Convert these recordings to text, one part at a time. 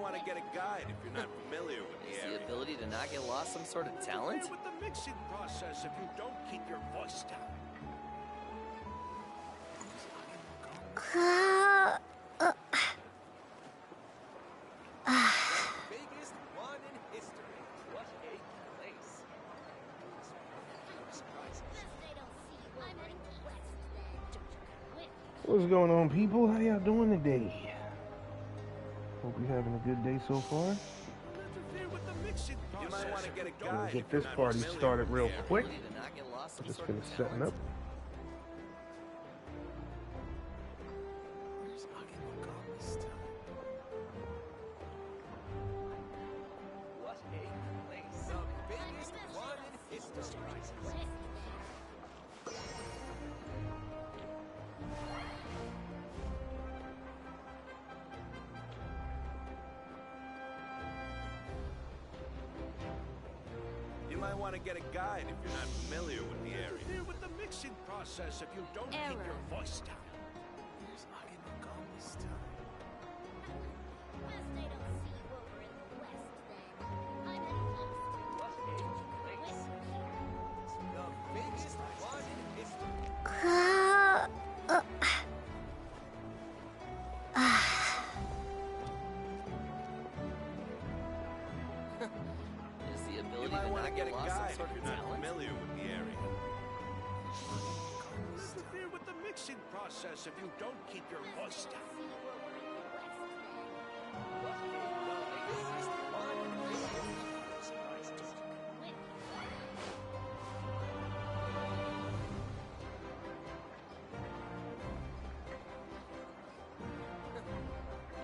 want to get a guide if you're not familiar with the area. The ability to not get lost some sort of talent? With the mixing process if you don't keep your voice down. Biggest one in history. What a place. What's going on, people? How y'all doing today? Hope you're having a good day so far. You might want to get a I'm gonna guide. get this party started real quick. Just finish setting up. You might want to get a guide if you're not familiar with the area. Interfere with the mixing process if you don't keep your voice down. If you don't keep your voice down.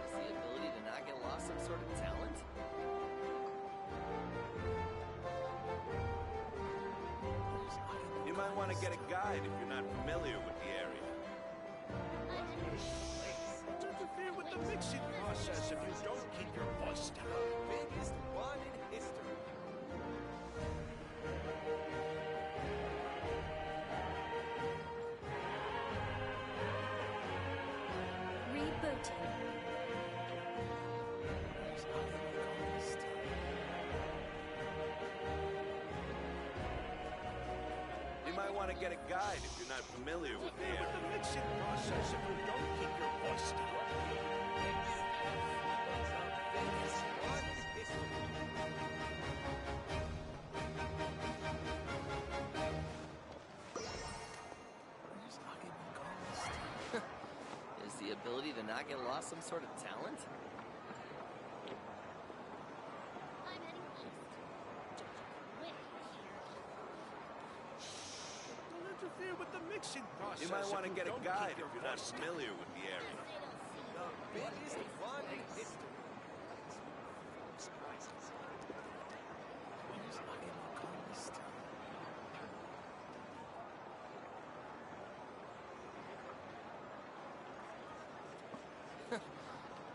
Is the ability to not get lost some sort of talent? You might want to get a guide if you're not familiar with the area. Interfere with the mixing process if you don't keep your voice down. Biggest one in history. Rebooting. You might want to get a guide if you're not familiar with the area. With the mixing process if you don't keep your voice down. Is the ability to not get lost some sort of talent? With the mixing process. You might want to get a guide if you're not familiar with the area. The biggest one in history.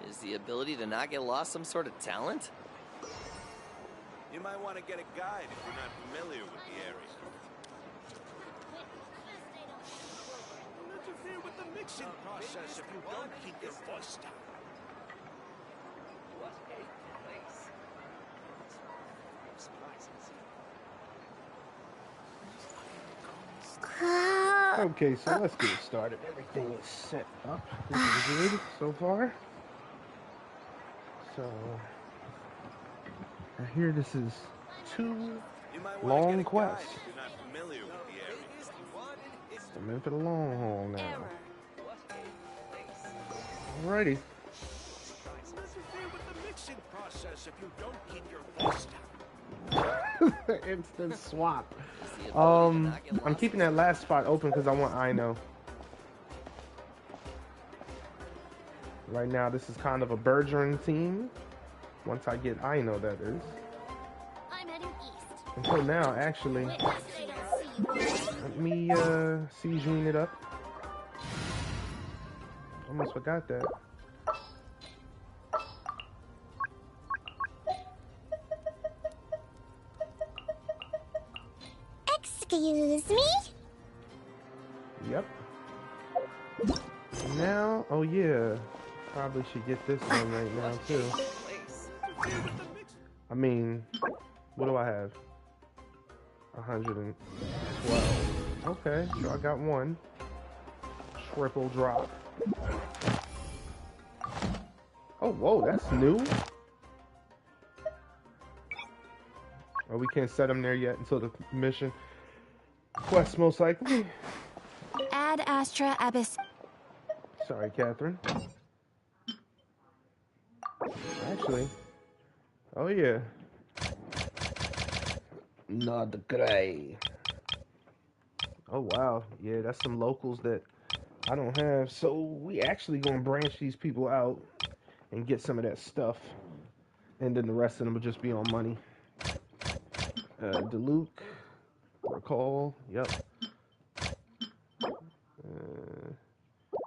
Is the ability to not get lost some sort of talent? You might want to get a guide if you're not familiar with the area. Interfere with the mixing process if you don't keep your voice down. What a place. Okay, so let's get it started. Everything is set up. This is good so far. So, I hear this is two long quests. If you're not familiar with the area. I'm in for the long haul now. Alrighty. Interfere with the mixing process if you don't keep your voice down. Instant swap. I'm keeping that last spot open because I want Aino. Right now, this is kind of a burgeoning team. Once I get Aino, that is. I'm heading east. Until now, actually. Let me siegeing it up. Almost forgot that. Excuse me? Yep. Now, oh yeah. Probably should get this one right now too. I mean, what do I have? 112. Okay, so I got one. Triple drop. Oh, whoa, that's new. Oh, we can't set them there yet until the mission quest, most likely. Ad Astra Abyss. Sorry, Catherine. Actually, oh yeah. Not the Krai. Oh wow, yeah, that's some locals that I don't have. So we actually gonna branch these people out and get some of that stuff, and then the rest of them will just be on money. Deluke, recall, yep.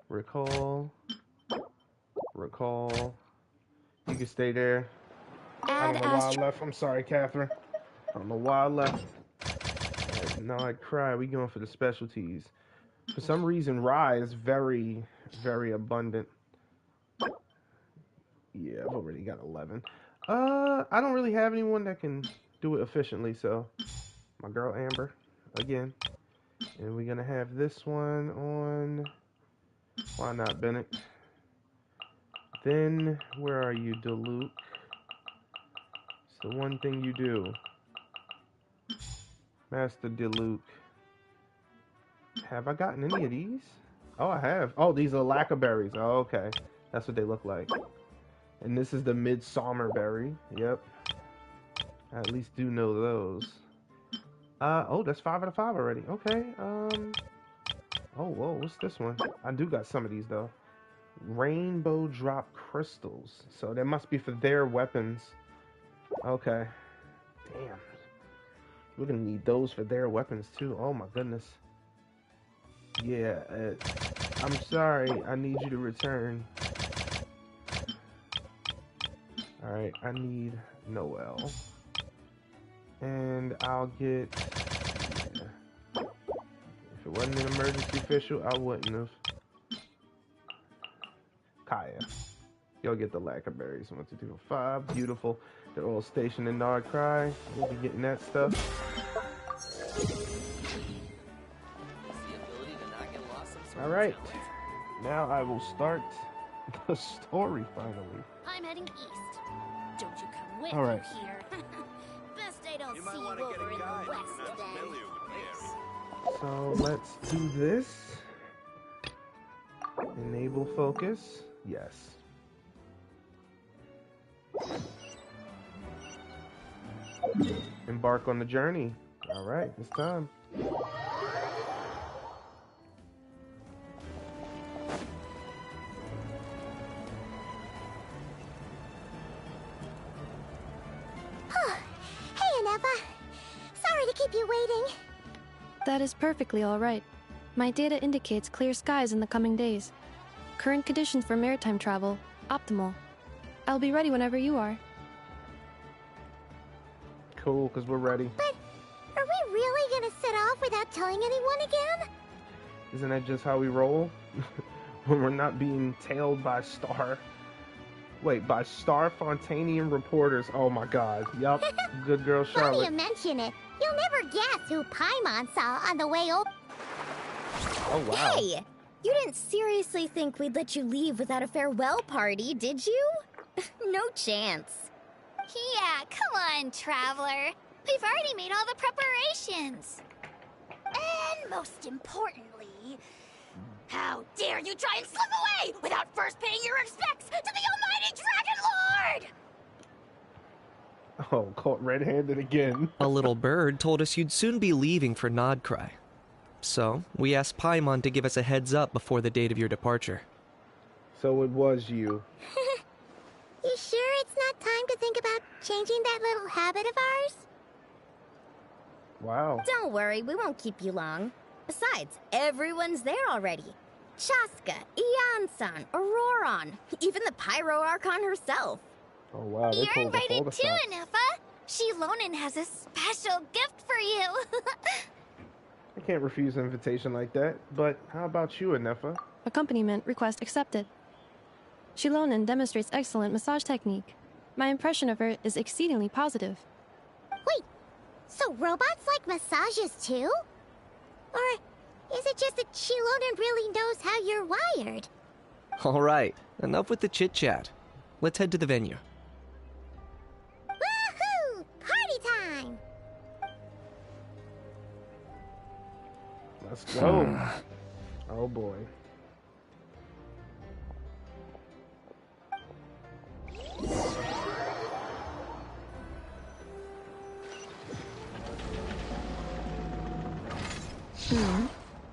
Recall. You can stay there. I don't know why I left. I'm sorry, Catherine. I don't know why I left. Right, now I cry. We going for the specialties. For some reason, rye is very, very abundant. Yeah, I've already got 11. I don't really have anyone that can do it efficiently, so my girl Amber again. And we're gonna have this one on. Why not, Bennett? Then where are you, Deluke? It's the one thing you do. Master Deluke. Have I gotten any of these? Oh, I have. Oh, these are lacquerberries. Oh, okay. That's what they look like. And this is the midsummer berry. Yep. I at least do know those. Oh, that's 5 out of 5 already. Okay. Oh, whoa, what's this one? I do got some of these, though. Rainbow drop crystals. So that must be for their weapons. Okay. Damn. We're gonna need those for their weapons, too. Oh, my goodness. Yeah, I'm sorry. I need you to return. Alright, I need Noel. And I'll get... Yeah. If it wasn't an emergency official, I wouldn't have. Kaya. You'll get the lacquerberries. 1, 2, 3, 4, 5. Beautiful. They're all stationed in Krai. We'll be getting that stuff. Alright. Now I will start the story finally. I'm heading east. Don't you come with All right. me here. Best I don't You see might you want to get over a in guide the if west you're not then. familiar with the area. So let's do this. Enable focus. Yes. Embark on the journey. All right, it's time. Hey, Ineffa. Sorry to keep you waiting. That is perfectly all right. My data indicates clear skies in the coming days. Current conditions for maritime travel, optimal. I'll be ready whenever you are. Cool, because we're ready. But are we really gonna set off without telling anyone again? Isn't that just how we roll? When we're not being tailed by Star Fontanian reporters. Oh my god. Yup. Good girl Funny Charlotte. you mention it. You'll never guess who Paimon saw on the way over. Oh wow. Hey! You didn't seriously think we'd let you leave without a farewell party, did you? No chance. Yeah, come on, traveler. We've already made all the preparations. And most importantly, how dare you try and slip away without first paying your respects to the almighty Dragon Lord! Oh, caught red-handed again. A little bird told us you'd soon be leaving for Krai. So, we asked Paimon to give us a heads up before the date of your departure. So it was you. You sure it's not time to think about changing that little habit of ours? Wow. Don't worry, we won't keep you long. Besides, everyone's there already. Chaska, Ian-san, Auroron, even the Pyro Archon herself. Oh wow, they You're pulled up all invited the too, stops. Ineffa. Shilonen has a special gift for you. I can't refuse an invitation like that. But how about you, Ineffa? Accompaniment request accepted. Shilonen demonstrates excellent massage technique. My impression of her is exceedingly positive. Wait, so robots like massages too? Or is it just that Shilona really knows how you're wired? Alright, enough with the chit-chat. Let's head to the venue. Woohoo! Party time! Let's go. Oh boy.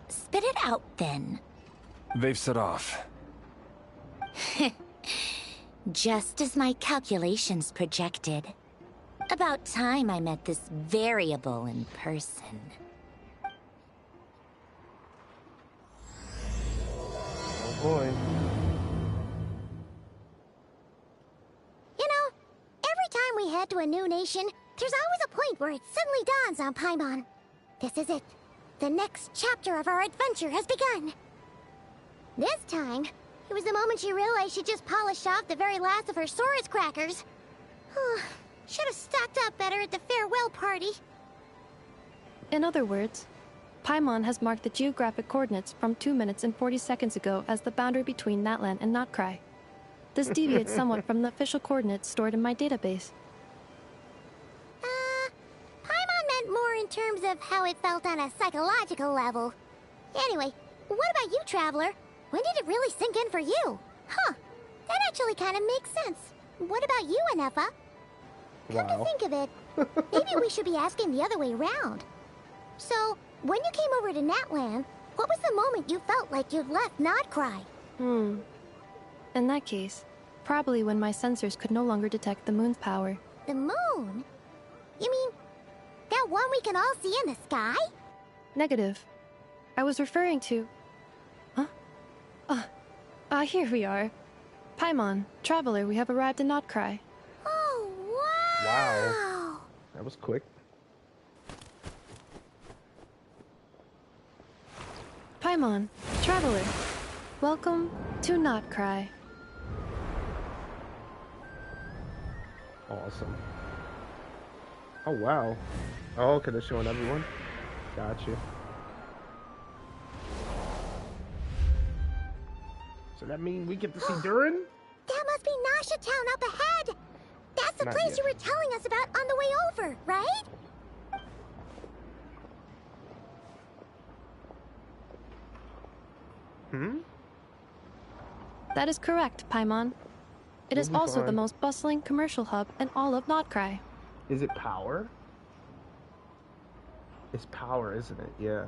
Spit it out then. They've set off. Just as my calculations projected. About time I met this variable in person. Oh boy. You know, every time we head to a new nation, there's always a point where it suddenly dawns on Paimon. This is it. The next chapter of our adventure has begun. This time, it was the moment she realized she just polished off the very last of her Saurus crackers. Should have stocked up better at the farewell party. In other words, Paimon has marked the geographic coordinates from 2 minutes and 40 seconds ago as the boundary between Natlan and Notkrai. This deviates somewhat from the official coordinates stored in my database. Paimon meant more in terms of how it felt on a psychological level. Anyway, what about you, Traveler? When did it really sink in for you? Huh, that actually kind of makes sense. What about you, Ineffa? Come to think of it, maybe we should be asking the other way around. So, when you came over to Natlan, what was the moment you felt like you'd left Notkrai? In that case, probably when my sensors could no longer detect the moon's power. The moon? You mean, that one we can all see in the sky? Negative. I was referring to... Here we are. Paimon, Traveler, we have arrived in Notkrai. Oh, wow! Wow. That was quick. Paimon, Traveler, welcome to Notkrai. Awesome. Oh, wow. Oh, okay, they're showing everyone. Gotcha. So that means we get to see Durin? That must be Nasha Town up ahead! That's the Not place yet. you were telling us about on the way over, right? That is correct, Paimon. It is We'll be also the fine. most bustling commercial hub in all of Notkrai. Is it power? It's power, isn't it? Yeah.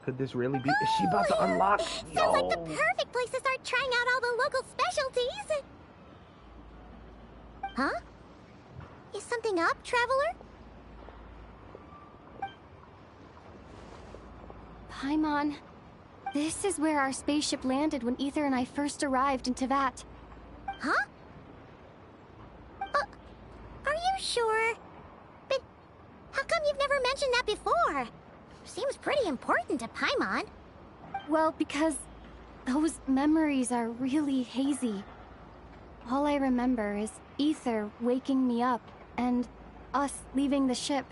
Could this really be? Is she about to unlock? Sounds like the perfect place to start trying out all the local specialties. Huh? Is something up, Traveler? Paimon, this is where our spaceship landed when Ether and I first arrived in Teyvat. Huh? Are you sure? But how come you've never mentioned that before? Seems pretty important to Paimon. Well, because those memories are really hazy. All I remember is Ether waking me up and us leaving the ship.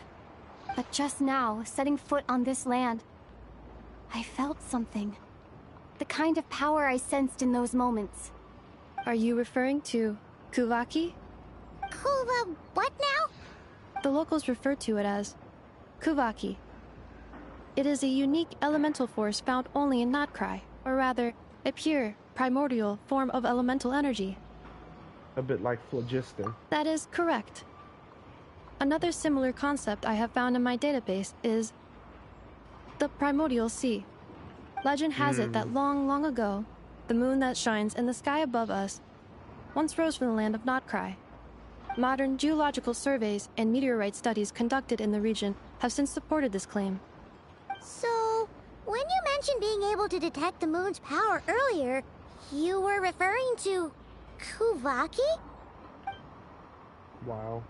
But just now, setting foot on this land, I felt something. The kind of power I sensed in those moments. Are you referring to Kuvaki? What now? The locals refer to it as Kuvaki. It is a unique elemental force found only in Notkrai, or rather, a pure, primordial form of elemental energy. A bit like phlogiston. That is correct. Another similar concept I have found in my database is the primordial sea. Legend has it that long, long ago, the moon that shines in the sky above us once rose from the land of Notkrai. Modern geological surveys and meteorite studies conducted in the region have since supported this claim. So, when you mentioned being able to detect the moon's power earlier, you were referring to Kuvaki? Wow.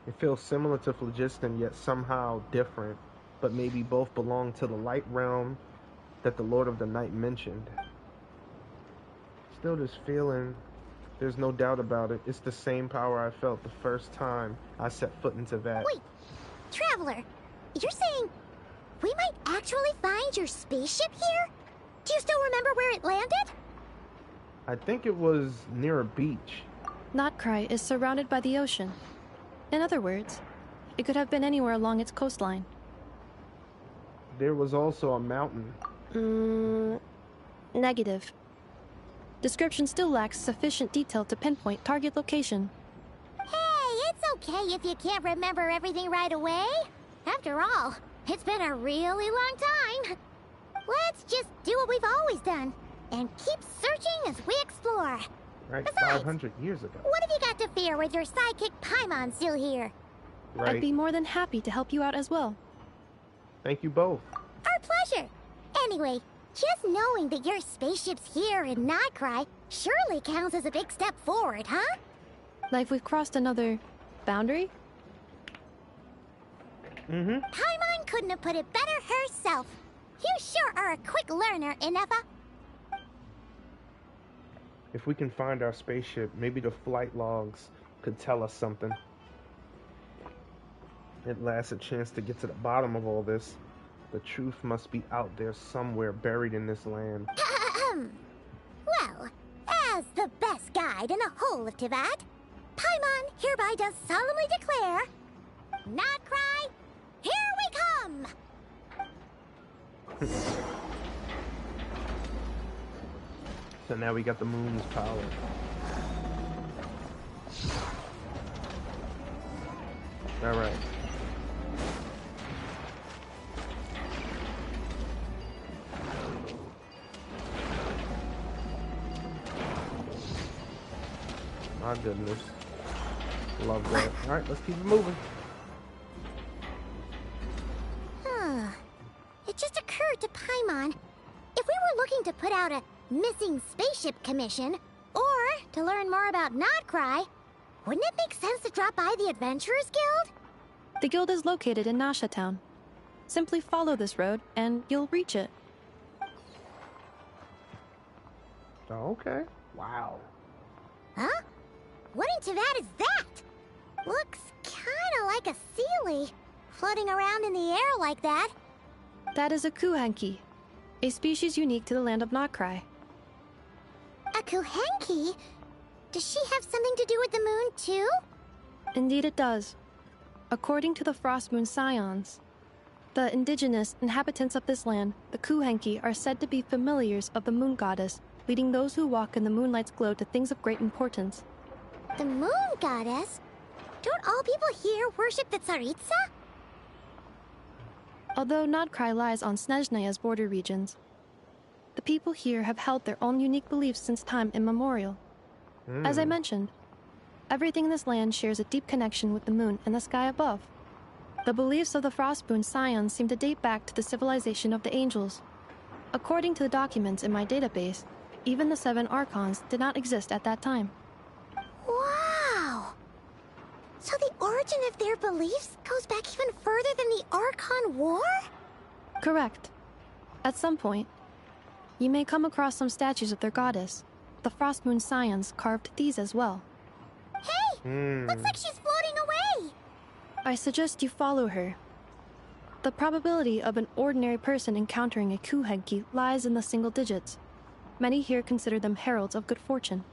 It feels similar to phlogiston, yet somehow different, but maybe both belong to the light realm that the Lord of the Night mentioned. Still just feeling There's no doubt about it. It's the same power I felt the first time I set foot into that. Wait, Traveler, you're saying we might actually find your spaceship here? Do you still remember where it landed? I think it was near a beach. Krai is surrounded by the ocean. In other words, it could have been anywhere along its coastline. There was also a mountain. Negative. Description still lacks sufficient detail to pinpoint target location. Hey, it's okay if you can't remember everything right away. After all, it's been a really long time. Let's just do what we've always done and keep searching as we explore. Right, Besides, 500 years ago. What have you got to fear with your sidekick Paimon still here? Right. I'd be more than happy to help you out as well. Thank you both. Our pleasure. Anyway, just knowing that your spaceship's here in Krai surely counts as a big step forward, huh? Like we've crossed another boundary? Paimon couldn't have put it better herself. You sure are a quick learner, Ineffa. If we can find our spaceship, maybe the flight logs could tell us something. At last, a chance to get to the bottom of all this. The truth must be out there somewhere buried in this land. Well, as the best guide in the whole of Teyvat, Paimon hereby does solemnly declare, Krai, here we come! So now we got the moon's power. Alright. My goodness. Love that. Alright, let's keep it moving. It just occurred to Paimon, if we were looking to put out a missing spaceship commission, or to learn more about Krai, wouldn't it make sense to drop by the Adventurers Guild? The guild is located in Nasha town. Simply follow this road and you'll reach it. Okay. Wow. Huh? What in Teyvat is that? Looks kinda like a Sealy, floating around in the air like that. That is a kuhenki, a species unique to the land of Krai. A Kuhenki? Does she have something to do with the moon, too? Indeed it does. According to the Frost Moon Scions, the indigenous inhabitants of this land, the kuhenki, are said to be familiars of the moon goddess, leading those who walk in the moonlight's glow to things of great importance. The moon goddess? Don't all people here worship the Tsaritsa? Although Krai lies on Snezhnaya's border regions, the people here have held their own unique beliefs since time immemorial. As I mentioned, everything in this land shares a deep connection with the moon and the sky above. The beliefs of the Frostmoon Scions seem to date back to the civilization of the angels. According to the documents in my database, even the 7 Archons did not exist at that time. Wow! So the origin of their beliefs goes back even further than the Archon War? Correct. At some point, you may come across some statues of their goddess. The Frostmoon Scions carved these as well. Hey! Looks like she's floating away! I suggest you follow her. The probability of an ordinary person encountering a kuhenki lies in the single digits. Many here consider them heralds of good fortune.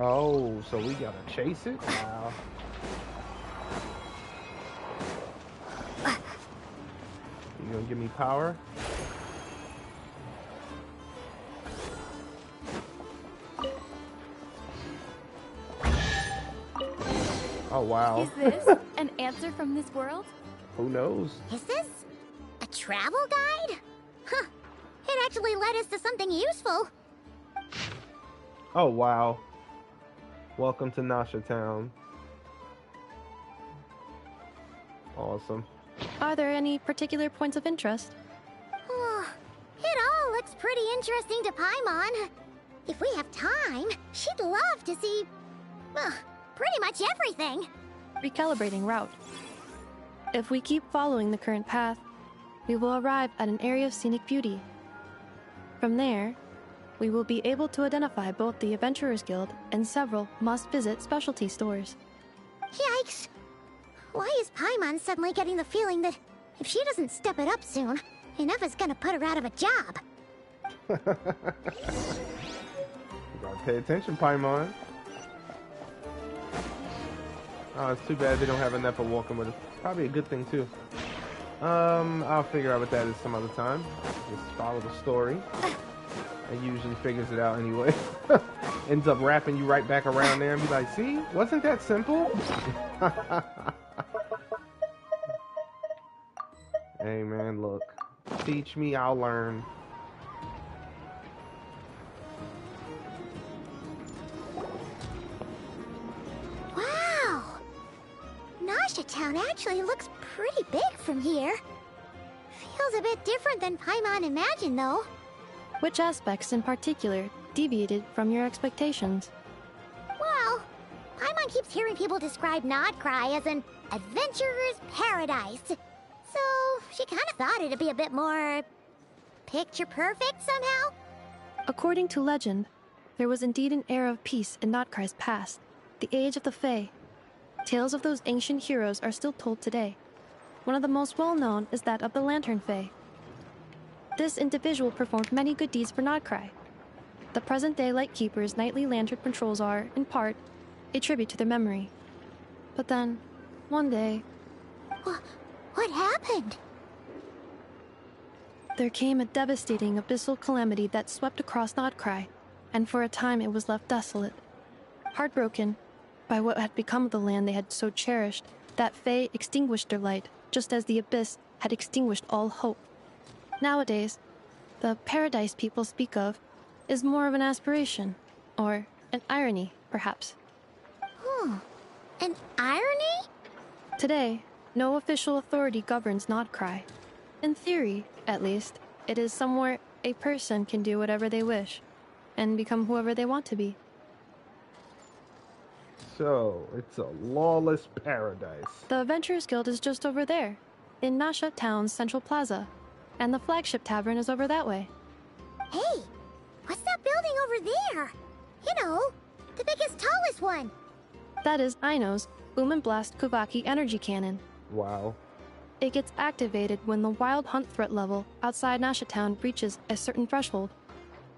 Oh, so we gotta chase it? Wow. You gonna give me power? Oh, wow. Is this an answer from this world? Who knows? Is this a travel guide? Huh. It actually led us to something useful. Oh, wow. Welcome to Nasha Town. Awesome. Are there any particular points of interest? It all looks pretty interesting to Paimon. If we have time, she'd love to see, pretty much everything. Recalibrating route. If we keep following the current path, we will arrive at an area of scenic beauty. From there, we will be able to identify both the Adventurers Guild and several must-visit specialty stores. Yikes! Why is Paimon suddenly getting the feeling that if she doesn't step it up soon, Ineffa's gonna put her out of a job? You gotta pay attention, Paimon. Oh, it's too bad they don't have Ineffa walking with us. Probably a good thing, too. I'll figure out what that is some other time. Just follow the story. It usually figures it out anyway. Ends up wrapping you right back around there and be like, see? Wasn't that simple? Hey, man, look. Teach me, I'll learn. Wow! Nasha Town actually looks pretty big from here. Feels a bit different than Paimon imagined, though. Which aspects in particular deviated from your expectations? Well, Paimon keeps hearing people describe Krai as an adventurer's paradise. So, she kind of thought it'd be a bit more picture perfect somehow. According to legend, there was indeed an era of peace in Krai's past, the age of the Fae. Tales of those ancient heroes are still told today. One of the most well-known is that of the Lantern Fae. This individual performed many good deeds for Krai. The present-day Lightkeeper's nightly lantern patrols are, in part, a tribute to their memory. But then, one day... What happened? There came a devastating abyssal calamity that swept across Krai, and for a time it was left desolate. Heartbroken by what had become of the land they had so cherished, that Fae extinguished their light, just as the abyss had extinguished all hope. Nowadays, the paradise people speak of is more of an aspiration, or an irony, perhaps. An irony? Today, no official authority governs Krai. In theory, at least, it is somewhere a person can do whatever they wish, and become whoever they want to be. So, it's a lawless paradise. The Adventurers Guild is just over there, in Nasha Town's Central Plaza, and the Flagship tavern is over that way. Hey, what's that building over there? You know, the biggest, tallest one. That is Aino's Boom and Blast Kuvaki energy cannon. Wow. It gets activated when the wild hunt threat level outside Nasha Town reaches a certain threshold.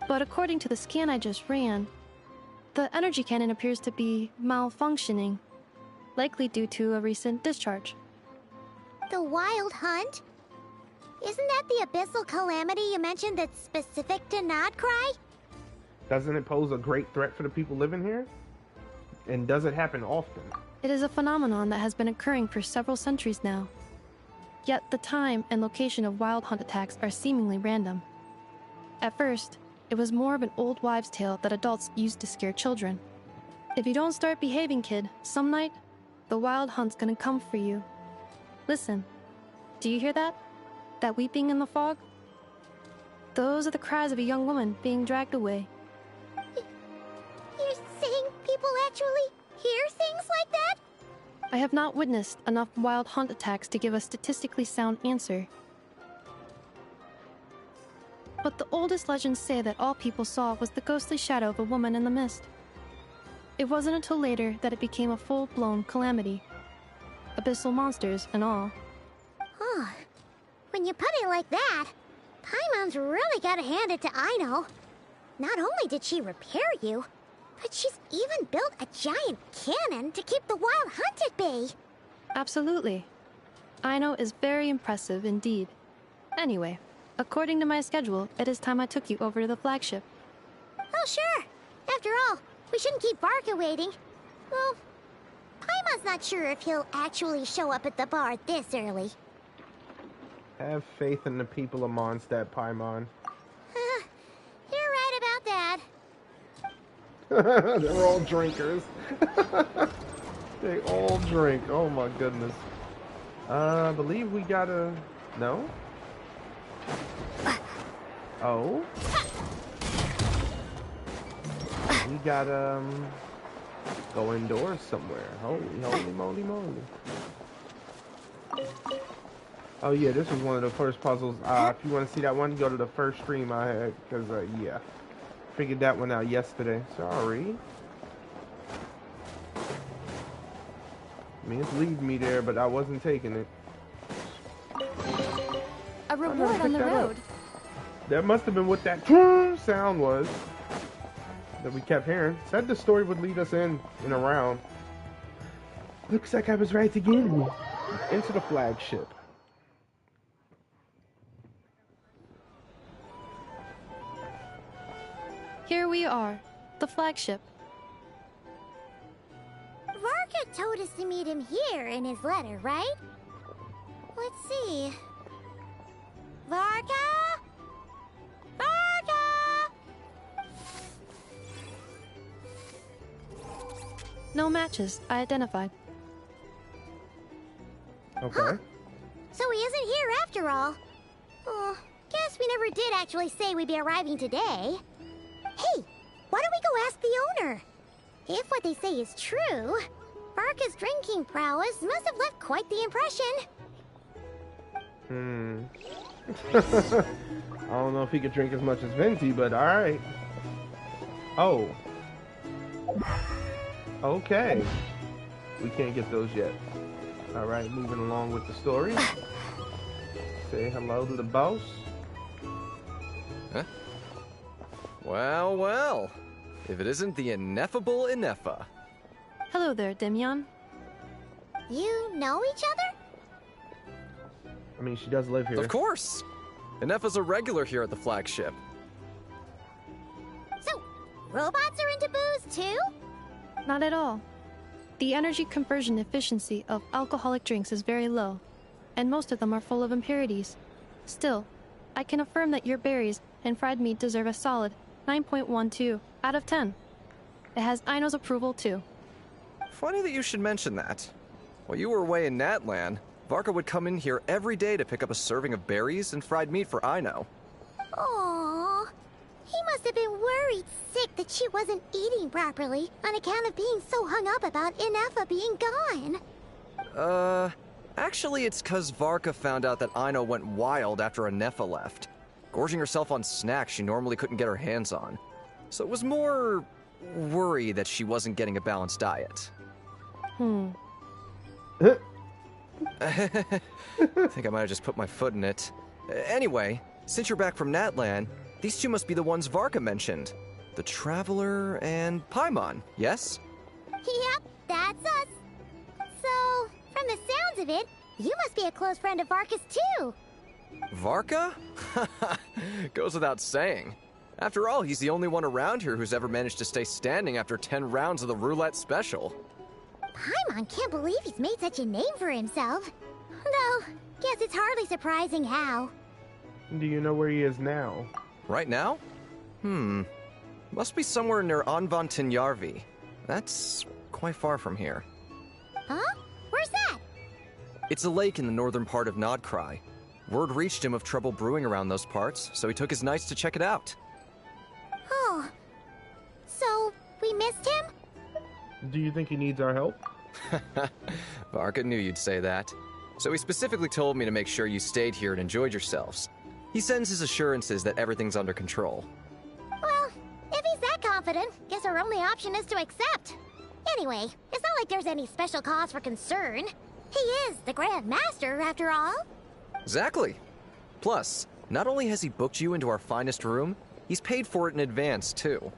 But according to the scan I just ran, the energy cannon appears to be malfunctioning, likely due to a recent discharge. The wild hunt? Isn't that the abyssal calamity you mentioned that's specific to Krai? Doesn't it pose a great threat for the people living here? And does it happen often? It is a phenomenon that has been occurring for several centuries now. Yet the time and location of wild hunt attacks are seemingly random. At first, it was more of an old wives' tale that adults used to scare children. If you don't start behaving, kid, some night, the wild hunt's gonna come for you. Listen, do you hear that? That weeping in the fog? Those are the cries of a young woman being dragged away. You're saying people actually hear things like that? I have not witnessed enough wild hunt attacks to give a statistically sound answer. But the oldest legends say that all people saw was the ghostly shadow of a woman in the mist. It wasn't until later that it became a full-blown calamity. Abyssal monsters and all. Huh. When you put it like that, Paimon's really gotta hand it to Aino. Not only did she repair you, but she's even built a giant cannon to keep the wild hunt at bay. Absolutely. Aino is very impressive indeed. Anyway, according to my schedule, it is time I took you over to the flagship. Oh, sure. After all, we shouldn't keep Barca waiting. Well, Paimon's not sure if he'll actually show up at the bar this early. Have faith in the people of Mondstadt, Paimon. You're right about that. They're all drinkers. They all drink. Oh my goodness. I believe we gotta... No? Oh? We gotta go indoors somewhere. Holy moly. Oh yeah, this was one of the first puzzles. If you want to see that one, go to the first stream I had, because yeah, figured that one out yesterday. Sorry. I mean, it's leading me there, but I wasn't taking it. A reward on the road. That must have been what that sound was that we kept hearing. Said the story would lead us in and around. Looks like I was right again. Into the flagship. Here we are, the flagship. Varka told us to meet him here in his letter, right? Let's see. Varka? Varka! No matches, I identified. Okay. Huh. So he isn't here after all. Oh, guess we never did actually say we'd be arriving today. Hey, why don't we go ask the owner? If what they say is true, Varka's drinking prowess must have left quite the impression. I don't know if he could drink as much as Venti, but alright. Oh. Okay. We can't get those yet. Alright, moving along with the story. Say hello to the boss. Huh? Well, well. If it isn't the ineffable Ineffa. Hello there, Demyon. You know each other? I mean, she does live here. Of course! Ineffa's a regular here at the flagship. So, robots are into booze too? Not at all. The energy conversion efficiency of alcoholic drinks is very low, and most of them are full of impurities. Still, I can affirm that your berries and fried meat deserve a solid 9.12 out of 10. It has Aino's approval too. Funny that you should mention that. While you were away in Natlan, Varka would come in here every day to pick up a serving of berries and fried meat for Aino. Aww. He must have been worried sick that she wasn't eating properly on account of being so hung up about Ineffa being gone. Actually it's 'cause Varka found out that Aino went wild after Ineffa left, gorging herself on snacks she normally couldn't get her hands on. So it was more worry that she wasn't getting a balanced diet. I think I might have just put my foot in it. Anyway, since you're back from Natlan, these two must be the ones Varka mentioned. The Traveler and Paimon, yes? Yep, that's us. So, from the sounds of it, you must be a close friend of Varka's too. Varka? Goes without saying. After all, he's the only one around here who's ever managed to stay standing after 10 rounds of the roulette special. Paimon can't believe he's made such a name for himself. Though, guess it's hardly surprising how. Do you know where he is now? Right now? Must be somewhere near Anvantinyarvi. That's quite far from here. Huh? Where's that? It's a lake in the northern part of Nodkrai. Word reached him of trouble brewing around those parts, so he took his knights to check it out. Oh. So, we missed him? Do you think he needs our help? Varka knew you'd say that. So he specifically told me to make sure you stayed here and enjoyed yourselves. He sends his assurances that everything's under control. Well, if he's that confident, guess our only option is to accept. Anyway, it's not like there's any special cause for concern. He is the Grand Master, after all. Exactly. Plus, not only has he booked you into our finest room, he's paid for it in advance, too.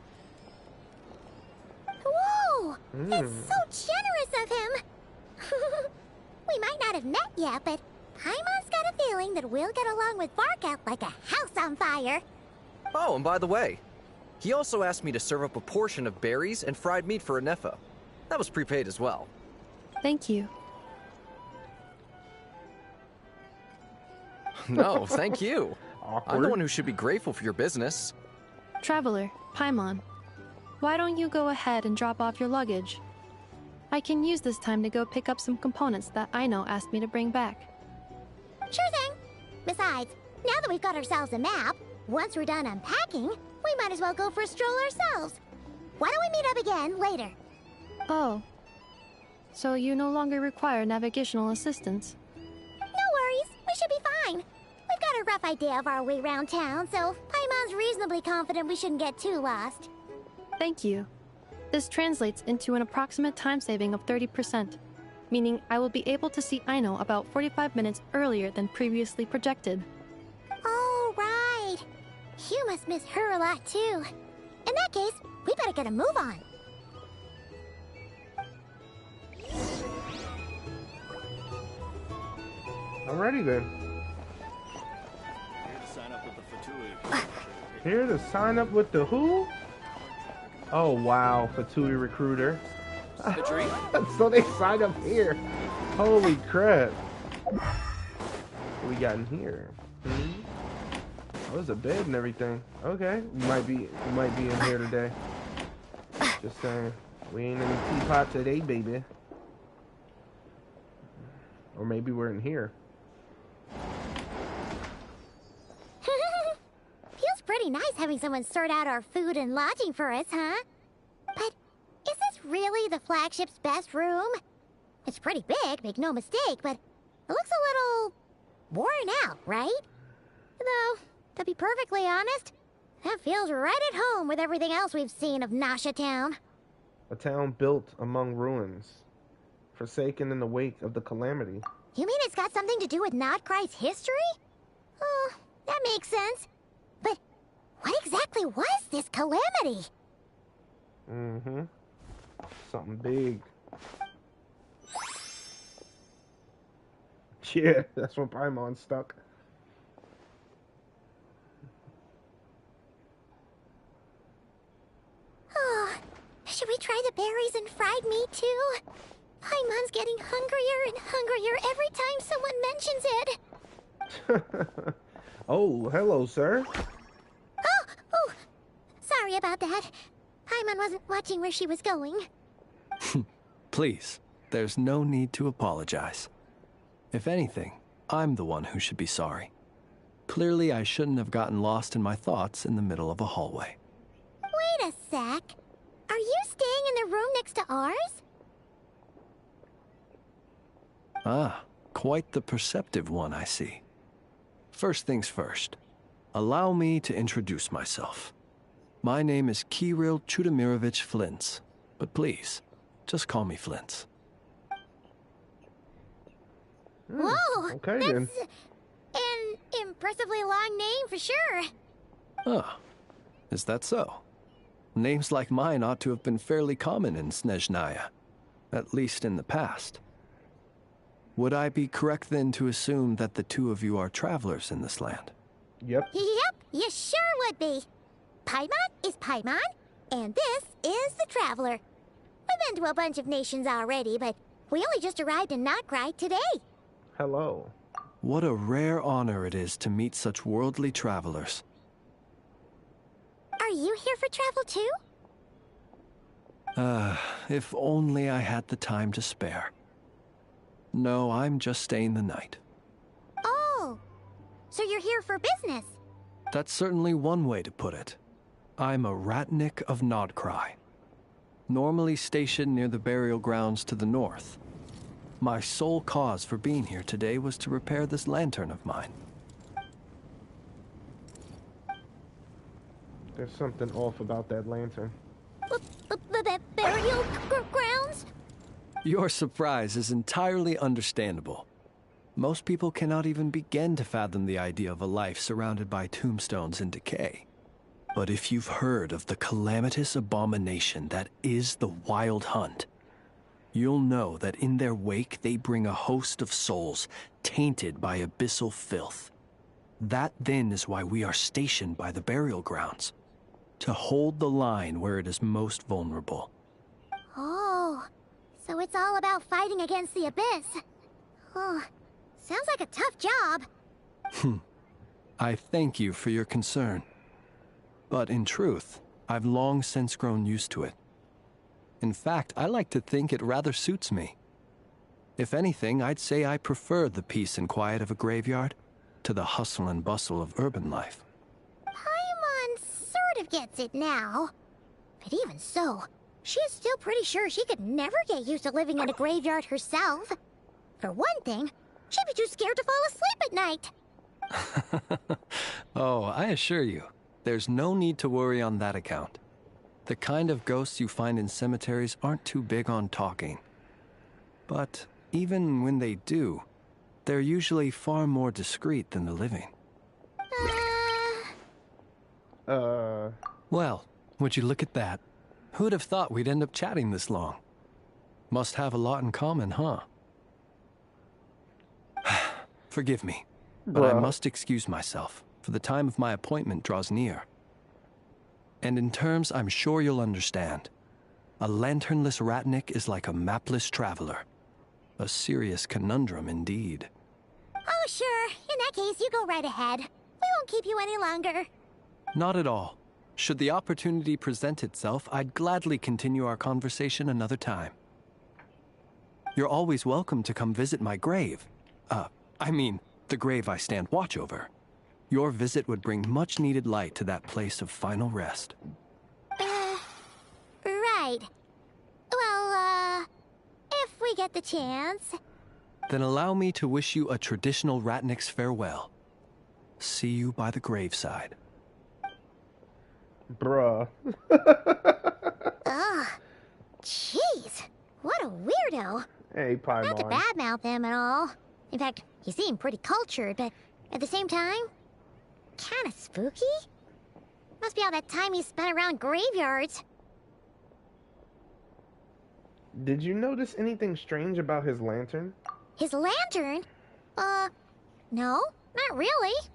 Whoa! It's so generous of him! We might not have met yet, but Paimon's got a feeling that we'll get along with Varka like a house on fire. Oh, and by the way, he also asked me to serve up a portion of berries and fried meat for Ineffa. That was prepaid as well. Thank you. No, thank you. Awkward. I'm the one who should be grateful for your business. Traveler, Paimon, why don't you go ahead and drop off your luggage? I can use this time to go pick up some components that Aino asked me to bring back. Sure thing. Besides, now that we've got ourselves a map, once we're done unpacking, we might as well go for a stroll ourselves. Why don't we meet up again later? Oh. So you no longer require navigational assistance? No worries. We should be fine. We've got a rough idea of our way around town, so Paimon's reasonably confident we shouldn't get too lost. Thank you. This translates into an approximate time saving of 30%, meaning I will be able to see Aino about 45 minutes earlier than previously projected. Oh, right. You must miss her a lot, too. In that case, we better get a move on. Alrighty then. Here to sign up with the who? Oh wow, Fatui recruiter. The dream? So they signed up here. Holy crap. What we got in here? Oh, there's a bed and everything. Okay, we might be in here today. Just saying. We ain't in the teapot today, baby. Or maybe we're in here. Feels pretty nice having someone sort out our food and lodging for us, huh? But is this really the Flagship's best room? It's pretty big, make no mistake, but it looks a little worn out, right? Though, to be perfectly honest, that feels right at home with everything else we've seen of Nasha Town. A town built among ruins, forsaken in the wake of the calamity. You mean it's got something to do with Krei's history? Oh, that makes sense. But what exactly was this calamity? Mm-hmm. Something big. Yeah, that's when Paimon's stuck. Oh, should we try the berries and fried meat too? Paimon's getting hungrier and hungrier every time someone mentions it. Oh, hello, sir. Oh, sorry about that. Paimon wasn't watching where she was going. Please, there's no need to apologize. If anything, I'm the one who should be sorry. Clearly, I shouldn't have gotten lost in my thoughts in the middle of a hallway. Wait a sec. Are you staying in the room next to ours? Ah, quite the perceptive one, I see. First things first, allow me to introduce myself. My name is Kirill Chudamirovich Flins, but please, just call me Flins. Whoa, okay, that's then. an impressively long name for sure. Ah, is that so? Names like mine ought to have been fairly common in Snezhnaya, at least in the past. Would I be correct then to assume that the two of you are travelers in this land? Yep. Yep, you sure would be. Paimon is Paimon, and this is the Traveler. We've been to a bunch of nations already, but we only just arrived in Krai today. Hello. What a rare honor it is to meet such worldly travelers. Are you here for travel too? If only I had the time to spare. No, I'm just staying the night. Oh, so you're here for business? That's certainly one way to put it. I'm a ratnik of Krai, normally stationed near the burial grounds to the north. My sole cause for being here today was to repair this lantern of mine. There's something off about that lantern. Burial grounds? Your surprise is entirely understandable. Most people cannot even begin to fathom the idea of a life surrounded by tombstones and decay. But if you've heard of the calamitous abomination that is the Wild Hunt, you'll know that in their wake they bring a host of souls tainted by abyssal filth. That then is why we are stationed by the burial grounds, to hold the line where it is most vulnerable. Oh, so it's all about fighting against the abyss. Oh, sounds like a tough job. I thank you for your concern. But in truth, I've long since grown used to it. In fact, I like to think it rather suits me. If anything, I'd say I prefer the peace and quiet of a graveyard to the hustle and bustle of urban life. Paimon sort of gets it now. But even so, she is still pretty sure she could never get used to living in a graveyard herself. For one thing, she'd be too scared to fall asleep at night. Oh, I assure you, there's no need to worry on that account. The kind of ghosts you find in cemeteries aren't too big on talking. But even when they do, they're usually far more discreet than the living. Well, would you look at that? Who'd have thought we'd end up chatting this long? Must have a lot in common, huh? Forgive me, but I must excuse myself, for the time of my appointment draws near. And in terms I'm sure you'll understand, a lanternless ratnik is like a mapless traveler. A serious conundrum indeed. Oh, sure. In that case, you go right ahead. We won't keep you any longer. Not at all. Should the opportunity present itself, I'd gladly continue our conversation another time. You're always welcome to come visit my grave. I mean, the grave I stand watch over. Your visit would bring much-needed light to that place of final rest. Right. Well, if we get the chance. Then allow me to wish you a traditional ratnik's farewell. See you by the graveside. Bruh. Ugh. Jeez. What a weirdo. Hey, Paimon. Not to badmouth him at all. In fact, he seemed pretty cultured, but at the same time, kinda spooky? Must be all that time he spent around graveyards. Did you notice anything strange about his lantern? His lantern? No, not really.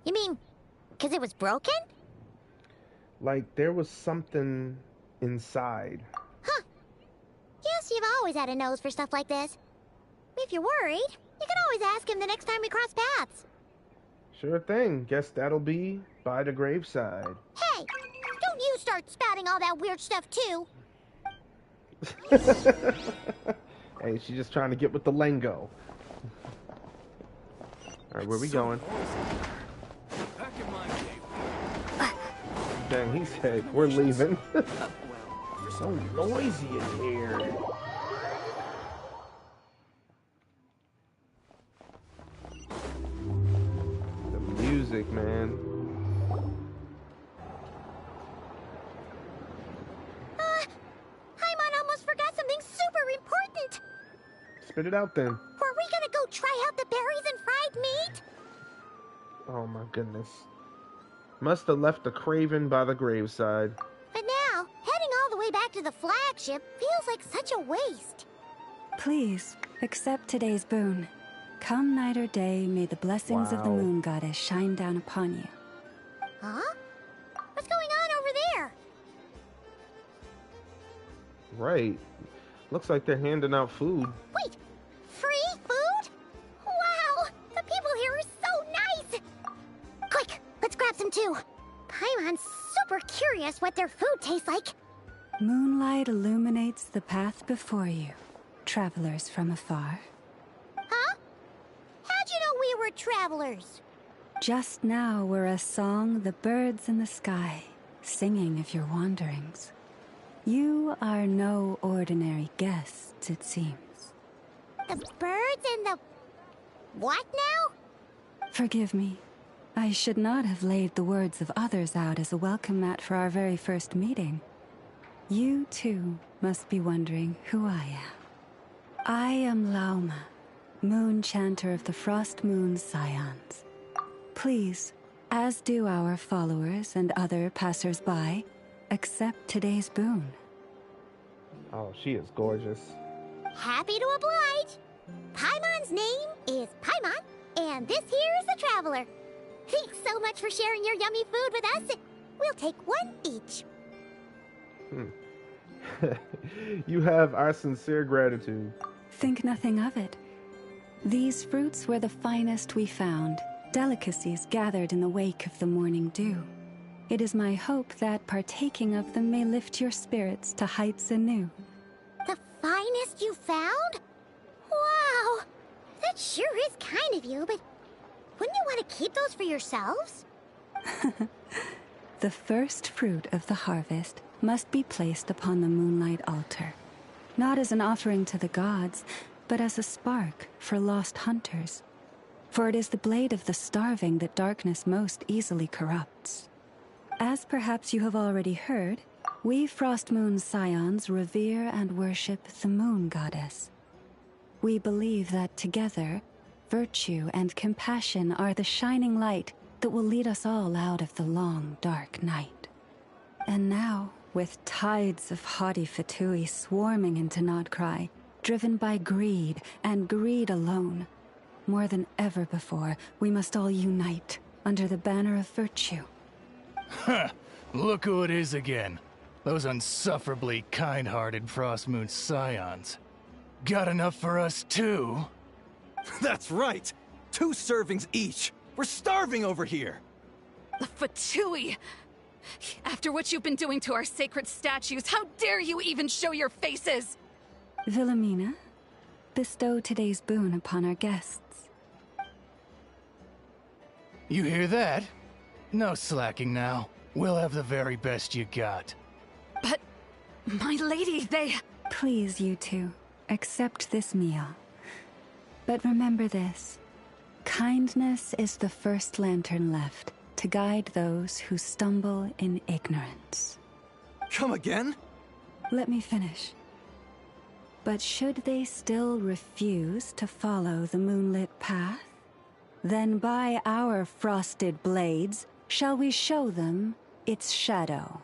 You mean, 'cause it was broken? Like, there was something inside. Huh. Guess you've always had a nose for stuff like this. If you're worried, you can always ask him the next time we cross paths. Sure thing. Guess that'll be by the graveside. Hey, don't you start spouting all that weird stuff too. Hey, she's just trying to get with the lingo. Alright, where we going? Dang, he said, we're leaving. So noisy in here. The music, man. Paimon almost forgot something super important. Spit it out then. Were we gonna go try out the berries and fried meat? Oh my goodness. Must have left the craven by the graveside. But now, heading all the way back to the flagship feels like such a waste. Please, accept today's boon. Come night or day, may the blessings of the moon goddess shine down upon you. Huh? What's going on over there? Right. Looks like they're handing out food. Wait, free food? Wow, the people here are so nice! Quick, let's grab some too. Paimon's super curious what their food tastes like. Moonlight illuminates the path before you, travelers from afar. Huh? How'd you know we were travelers? Just now were a song the birds in the sky, singing of your wanderings. You are no ordinary guests, it seems. The birds and the... what now? Forgive me. I should not have laid the words of others out as a welcome mat for our very first meeting. You, too, must be wondering who I am. I am Lauma, moon chanter of the Frost Moon's scions. Please, as do our followers and other passers-by, accept today's boon. Oh, she is gorgeous. Happy to oblige. Paimon's name is Paimon, and this here is the traveler. Thanks so much for sharing your yummy food with us. We'll take one each. You have our sincere gratitude. Think nothing of it. These fruits were the finest we found, delicacies gathered in the wake of the morning dew. It is my hope that partaking of them may lift your spirits to heights anew. The finest you found? Wow! That sure is kind of you, but wouldn't you want to keep those for yourselves? The first fruit of the harvest must be placed upon the moonlight altar, not as an offering to the gods, but as a spark for lost hunters. for it is the blade of the starving that darkness most easily corrupts. As perhaps you have already heard, we Frostmoon Scions revere and worship the Moon Goddess. We believe that together, virtue and compassion are the shining light that will lead us all out of the long, dark night. And now, with tides of haughty Fatui swarming into Nodcry, driven by greed and greed alone, more than ever before, we must all unite under the banner of virtue. Ha! Look who it is again. Those unsufferably kind-hearted Frostmoon Scions. Got enough for us too? That's right! 2 servings each! We're starving over here! The Fatui! After what you've been doing to our sacred statues, how dare you even show your faces! Wilhelmina, bestow today's boon upon our guests. You hear that? No slacking now. We'll have the very best you got. But, my lady, they... Please, you two, accept this meal. But remember this. Kindness is the first lantern left to guide those who stumble in ignorance. Come again? Let me finish. But should they still refuse to follow the moonlit path, then by our frosted blades shall we show them its shadow.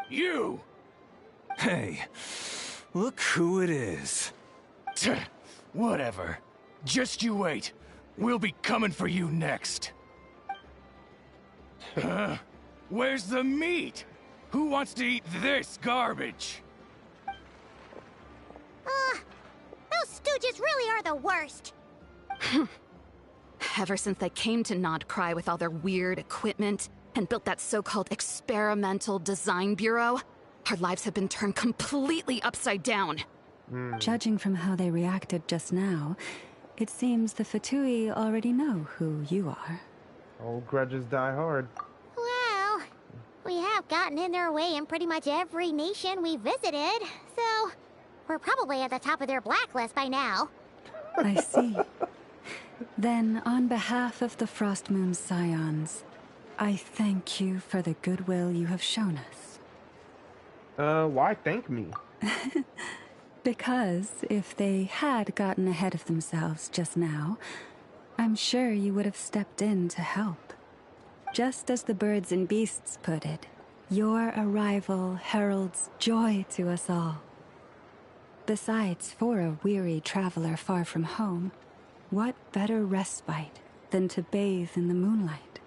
You! Hey, look who it is. Whatever. Just you wait. We'll be coming for you next. Where's the meat? Who wants to eat this garbage? Those stooges really are the worst. Ever since they came to Nodcry with all their weird equipment and built that so-called experimental design bureau, our lives have been turned completely upside down. Judging from how they reacted just now, it seems the Fatui already know who you are. Old grudges die hard. Well, we have gotten in their way in pretty much every nation we visited, so we're probably at the top of their blacklist by now. I see. Then, on behalf of the Frostmoon Scions, I thank you for the goodwill you have shown us. Why thank me? Because if they had gotten ahead of themselves just now, I'm sure you would have stepped in to help. Just as the birds and beasts put it, your arrival heralds joy to us all. Besides, for a weary traveler far from home, what better respite than to bathe in the moonlight?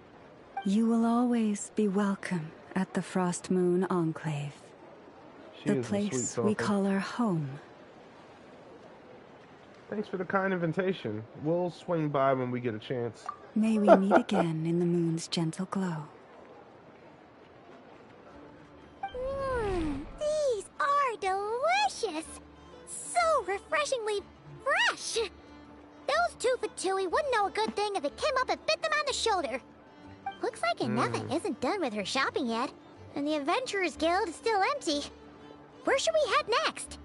You will always be welcome at the Frostmoon Enclave, the place we call our home. Thanks for the kind invitation. We'll swing by when we get a chance. May we meet again in the moon's gentle glow. These are delicious! So refreshingly fresh! Those 2 Fatui wouldn't know a good thing if it came up and bit them on the shoulder. Looks like Ineffa isn't done with her shopping yet, and the Adventurers Guild is still empty. Where should we head next?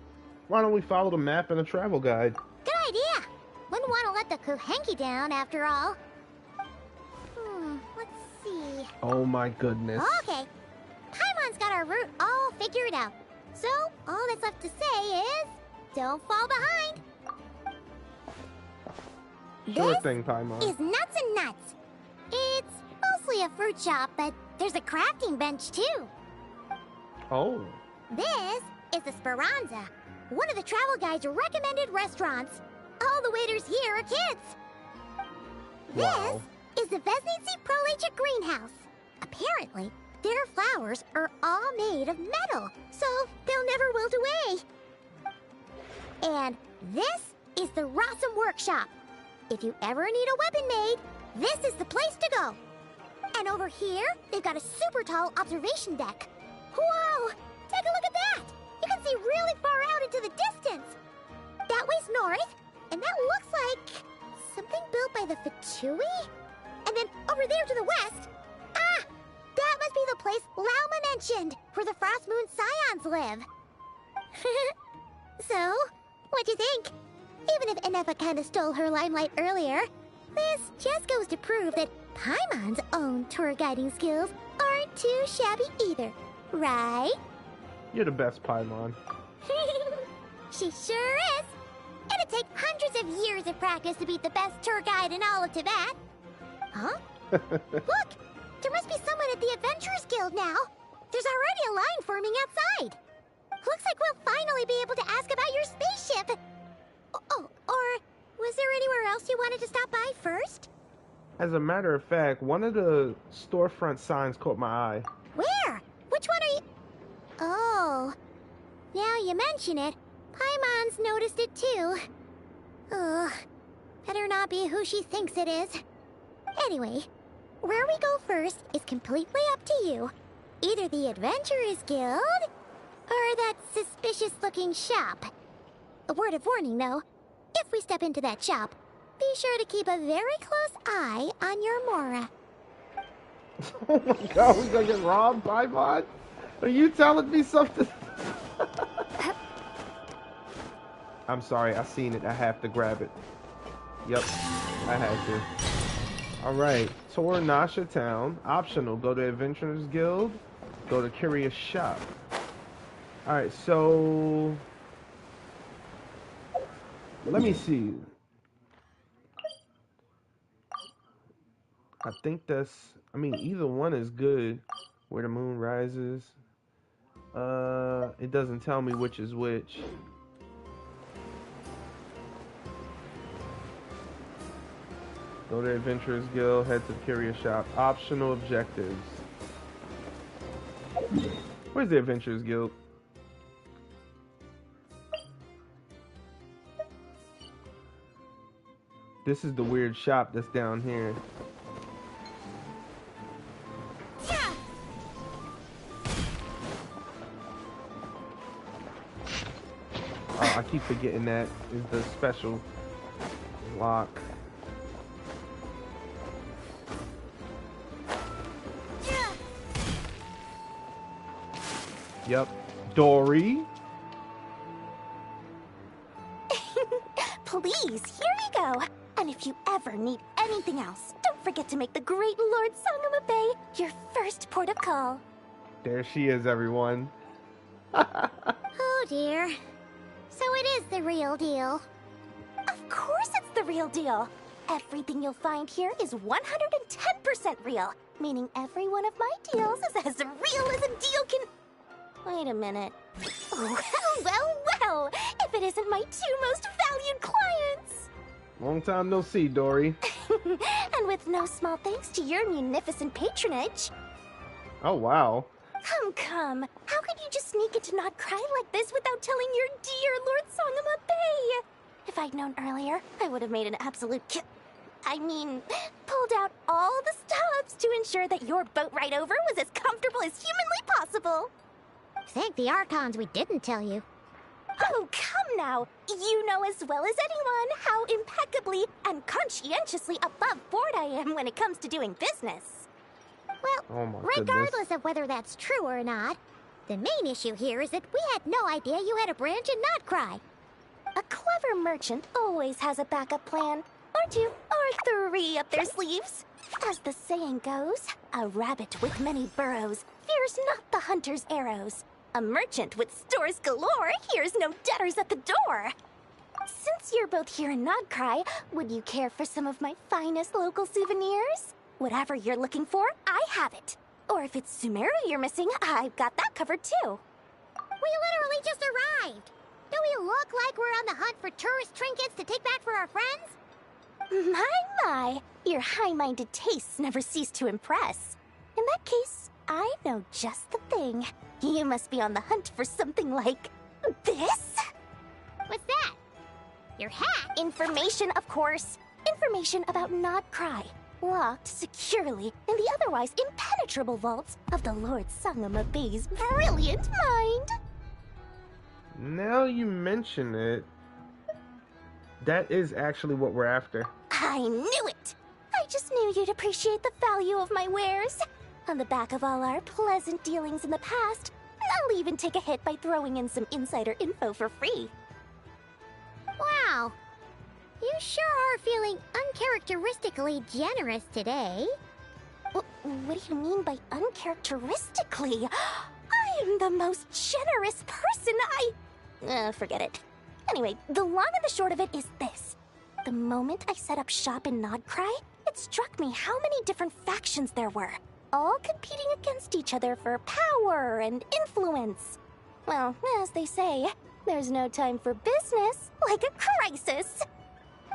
Why don't we follow the map and the travel guide? Good idea! Wouldn't want to let the Kuhenki down, after all. Let's see... Oh my goodness. Okay. Paimon's got our route all figured out. So, all that's left to say is... don't fall behind! Sure thing, Paimon. Is Nuts and Nuts. It's mostly a fruit shop, but there's a crafting bench, too. Oh. This is the Speranza, one of the travel guide's recommended restaurants. All the waiters here are kids. Wow. This is the Vesnitsi Prolegia greenhouse. Apparently, their flowers are all made of metal, so they'll never wilt away. And this is the Rossum Workshop. If you ever need a weapon made, this is the place to go. And over here, they've got a super tall observation deck. Whoa! Take a look at that! You can see really far out into the distance. That way's north, and that looks like something built by the Fatui? And then over there to the west, that must be the place Lauma mentioned, where the Frostmoon Scions live. So, what'd you think? Even if Ineffa kinda stole her limelight earlier, This just goes to prove that Paimon's own tour guiding skills aren't too shabby either, right? You're the best, Paimon. She sure is. It'd take hundreds of years of practice to beat the best tour guide in all of Tibet. Huh? Look! There must be someone at the Adventurers Guild now. There's already a line forming outside. Looks like we'll finally be able to ask about your spaceship. Oh, or was there anywhere else you wanted to stop by first? As a matter of fact, one of the storefront signs caught my eye. Where? Which one are you... Oh. Now you mention it, Paimon's noticed it too. Ugh. Better not be who she thinks it is. Anyway, where we go first is completely up to you. Either the Adventurers Guild, or that suspicious-looking shop. A word of warning, though. If we step into that shop, be sure to keep a very close eye on your Mora. Oh my god, we gonna get robbed, Paimon? Are you telling me something? I'm sorry, I seen it. I have to grab it. Yep, I had to. Alright, tour Nasha Town. Optional. Go to Adventurers Guild. Go to Curious Shop. Alright, so... let me see. I think that's... I mean, either one is good. Where the moon rises. It doesn't tell me which is which. Go to Adventurers Guild, head to the Curious Shop. Optional objectives. Where's the Adventurers Guild? This is the weird shop that's down here. Oh, I keep forgetting that is the special lock. Yep. Dory. Please, here you go. And if you ever need anything else, don't forget to make the great Lord Sangama Bay your first port of call. There she is, everyone. Oh dear. So it is the real deal. Of course it's the real deal. Everything you'll find here is 110% real, meaning every one of my deals is as real as a deal can... Wait a minute. Well, if it isn't my two most valued clients. Long time no see, Dory. And with no small thanks to your munificent patronage. Oh, wow. Come. How could you just sneak into Not Krai like this without telling your dear Lord Sangama Bay? If I'd known earlier, I would have made an absolute pulled out all the stops to ensure that your boat ride over was as comfortable as humanly possible. Thank the Archons we didn't tell you. Oh, come now. You know as well as anyone how impeccably and conscientiously above board I am when it comes to doing business. Well, regardless of whether that's true or not, the main issue here is that we had no idea you had a branch in Not Krai. A clever merchant always has a backup plan, or two, or three up their sleeves. As the saying goes, a rabbit with many burrows fears not the hunter's arrows. A merchant with stores galore hears no debtors at the door. Since you're both here in Not Krai, would you care for some of my finest local souvenirs? Whatever you're looking for, I have it. Or if it's Sumeru you're missing, I've got that covered too. We literally just arrived. Do we look like we're on the hunt for tourist trinkets to take back for our friends? My, your high-minded tastes never cease to impress. In that case, I know just the thing. You must be on the hunt for something like this? What's that? Your hat? Information, of course. Information about Not Krai. Locked securely in the otherwise impenetrable vaults of the Lord Sangama Bay's brilliant mind. Now you mention it, that is actually what we're after. I knew it! I just knew you'd appreciate the value of my wares. On the back of all our pleasant dealings in the past, I'll even take a hit by throwing in some insider info for free. Wow. You sure are feeling uncharacteristically generous today. What do you mean by uncharacteristically? I am the most generous person. Forget it. Anyway, the long and the short of it is this. The moment I set up shop in Nodcry, it struck me how many different factions there were, all competing against each other for power and influence. Well, as they say, there's no time for business like a crisis.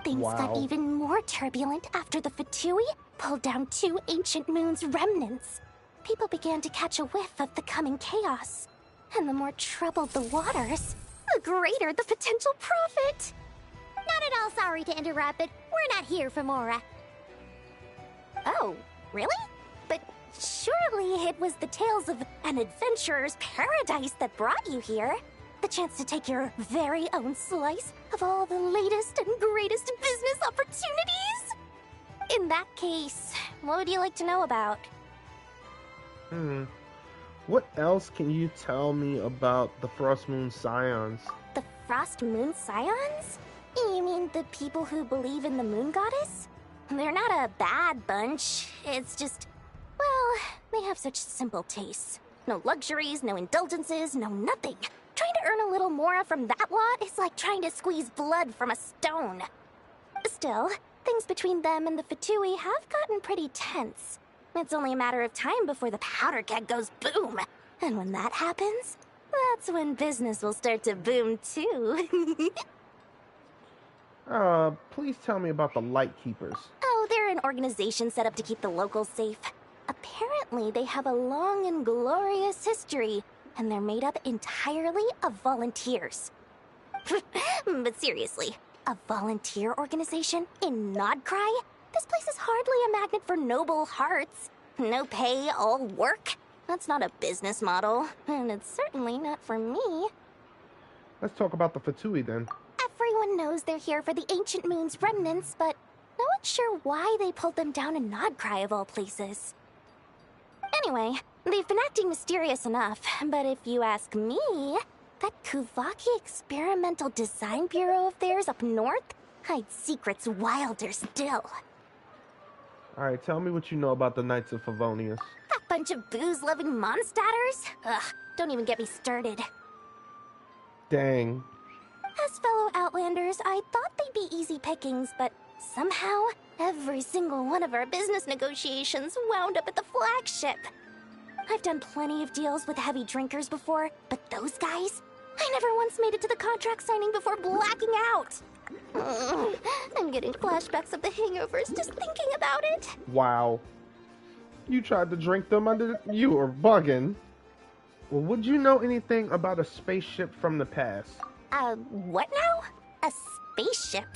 Things got even more turbulent after the Fatui pulled down 2 ancient moons' remnants. People began to catch a whiff of the coming chaos. And the more troubled the waters, the greater the potential profit. Not at all sorry to interrupt, but we're not here for more. Oh, really? But surely it was the tales of an adventurer's paradise that brought you here. The chance to take your very own slice of all the latest and greatest business opportunities? In that case, what would you like to know about? What else can you tell me about the Frost Moon Scions? The Frost Moon Scions? You mean the people who believe in the moon goddess? They're not a bad bunch. It's just, well, they have such simple tastes. No luxuries, no indulgences, no nothing. Trying to earn a little more from that lot is like trying to squeeze blood from a stone. Still, things between them and the Fatui have gotten pretty tense. It's only a matter of time before the powder keg goes boom. And when that happens, that's when business will start to boom too. Please tell me about the Lightkeepers. Oh, they're an organization set up to keep the locals safe. Apparently, they have a long and glorious history, and they're made up entirely of volunteers. But seriously, a volunteer organization in Nodcry? This place is hardly a magnet for noble hearts. No pay, all work. That's not a business model, and it's certainly not for me. Let's talk about the Fatui then. Everyone knows they're here for the Ancient Moon's remnants, but no one's sure why they pulled them down in Nodcry of all places. Anyway, they've been acting mysterious enough, but if you ask me, that Kuvaki experimental design bureau of theirs up north hides secrets wilder still. Alright, tell me what you know about the Knights of Favonius. That bunch of booze-loving monstatters? Ugh, don't even get me started. Dang. As fellow Outlanders, I thought they'd be easy pickings, but somehow, every single one of our business negotiations wound up at the Flagship. I've done plenty of deals with heavy drinkers before, but those guys? I never once made it to the contract signing before blacking out. I'm getting flashbacks of the hangovers just thinking about it. Wow. You tried to drink them under... You were bugging. Well, would you know anything about a spaceship from the past? What now? A spaceship?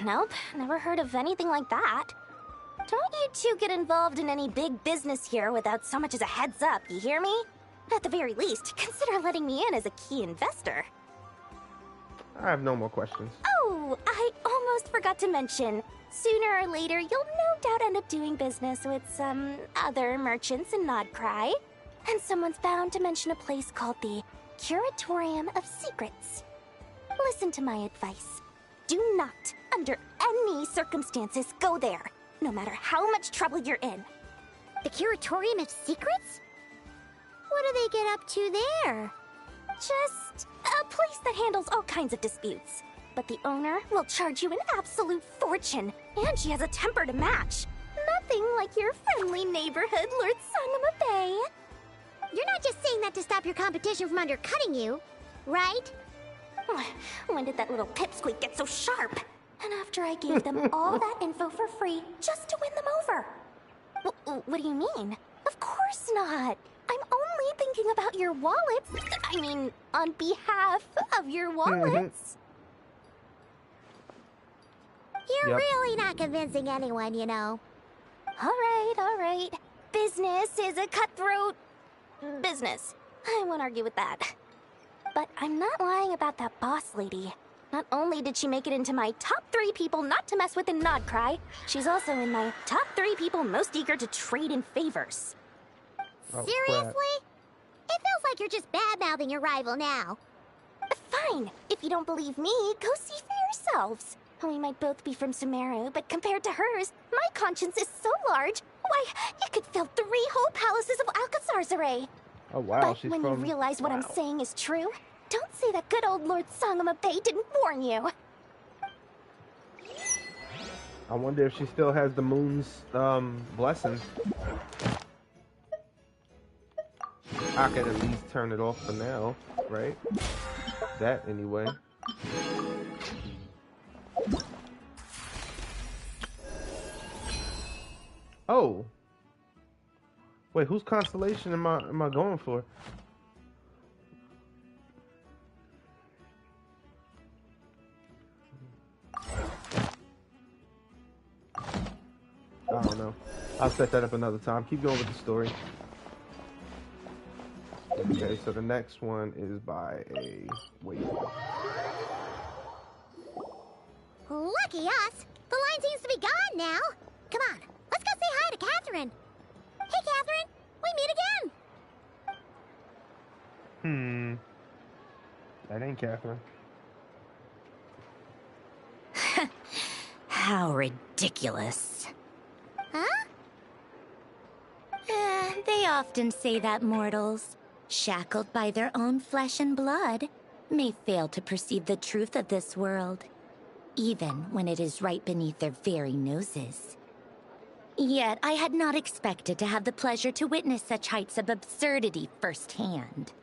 Nope, never heard of anything like that. Don't you two get involved in any big business here without so much as a heads up, you hear me? At the very least, consider letting me in as a key investor. I have no more questions. Oh, I almost forgot to mention. Sooner or later, you'll no doubt end up doing business with some other merchants in Nodcry. And someone's bound to mention a place called the Curatorium of Secrets. Listen to my advice. Do not, under any circumstances, go there, no matter how much trouble you're in. The Curatorium of Secrets? What do they get up to there? Just a place that handles all kinds of disputes. But the owner will charge you an absolute fortune, and she has a temper to match. Nothing like your friendly neighborhood Lord Sangama Bay. You're not just saying that to stop your competition from undercutting you, right? When did that little pipsqueak get so sharp? And after I gave them all that info for free just to win them over. What do you mean? Of course not. I'm only thinking about your wallets. I mean, on behalf of your wallets. You're really not convincing anyone, you know. All right. Business is a cutthroat business. I won't argue with that. But I'm not lying about that boss lady. Not only did she make it into my top 3 people not to mess with in Nodcry, she's also in my top 3 people most eager to trade in favors. Oh, seriously? It feels like you're just bad-mouthing your rival now. Fine. If you don't believe me, go see for yourselves. We might both be from Sumeru, but compared to hers, my conscience is so large. Why, it could fill 3 whole palaces of Alcazar's array. Oh wow, But she's when from... you realize what I'm wow. saying is true, don't say that good old Lord Sangama Bay didn't warn you. I wonder if she still has the moon's blessings. I could at least turn it off for now, right? That anyway. Oh. Wait, whose constellation am I going for? I don't know. I'll set that up another time. Keep going with the story. Okay, so the next one is by a... wait. Lucky us! The line seems to be gone now. Come on, let's go say hi to Catherine. Hey, Catherine! We meet again! That ain't Catherine. How ridiculous. Huh? They often say that mortals, shackled by their own flesh and blood, may fail to perceive the truth of this world, even when it is right beneath their very noses. Yet I had not expected to have the pleasure to witness such heights of absurdity firsthand.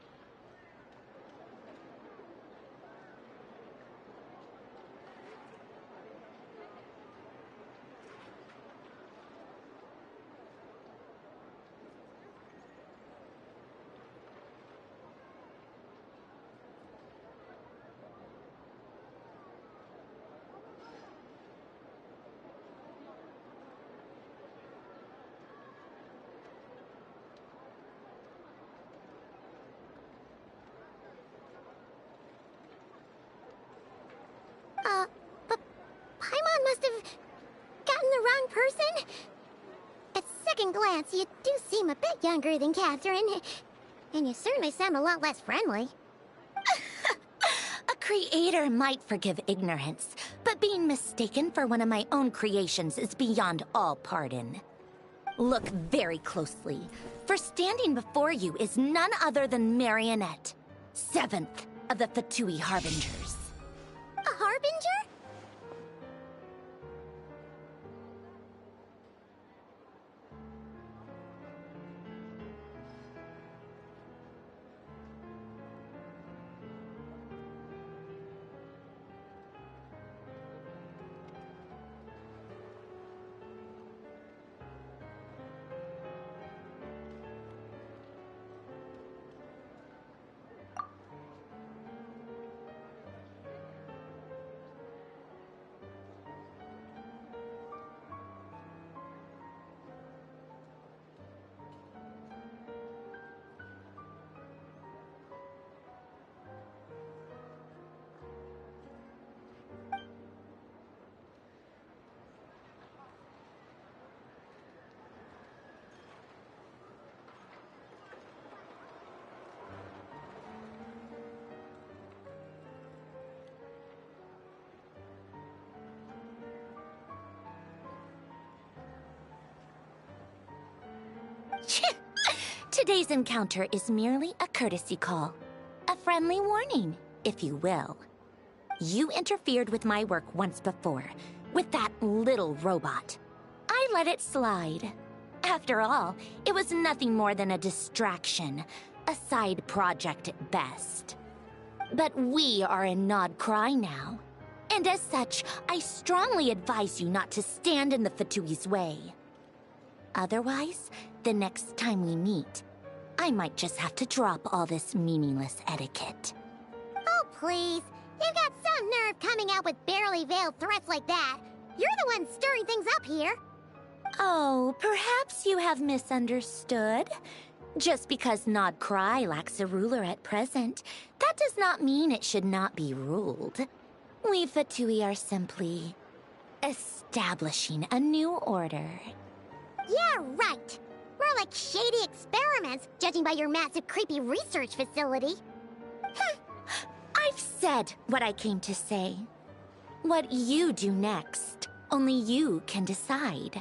But Paimon must have gotten the wrong person. At second glance, you do seem a bit younger than Catherine. And you certainly sound a lot less friendly. A creator might forgive ignorance, but being mistaken for one of my own creations is beyond all pardon. Look very closely, for standing before you is none other than Marionette, 7th of the Fatui Harbingers. A harbinger? Today's encounter is merely a courtesy call. A friendly warning, if you will. You interfered with my work once before, with that little robot. I let it slide. After all, it was nothing more than a distraction, a side project at best. But we are in Nod Krai now, and as such, I strongly advise you not to stand in the Fatui's way. Otherwise, the next time we meet, I might just have to drop all this meaningless etiquette. Oh, please. You've got some nerve coming out with barely veiled threats like that. You're the one stirring things up here. Oh, perhaps you have misunderstood. Just because Nod Krai lacks a ruler at present, that does not mean it should not be ruled. We Fatui are simply establishing a new order. Yeah, right. More like shady experiments, judging by your massive, creepy research facility. I've said what I came to say. What you do next, only you can decide.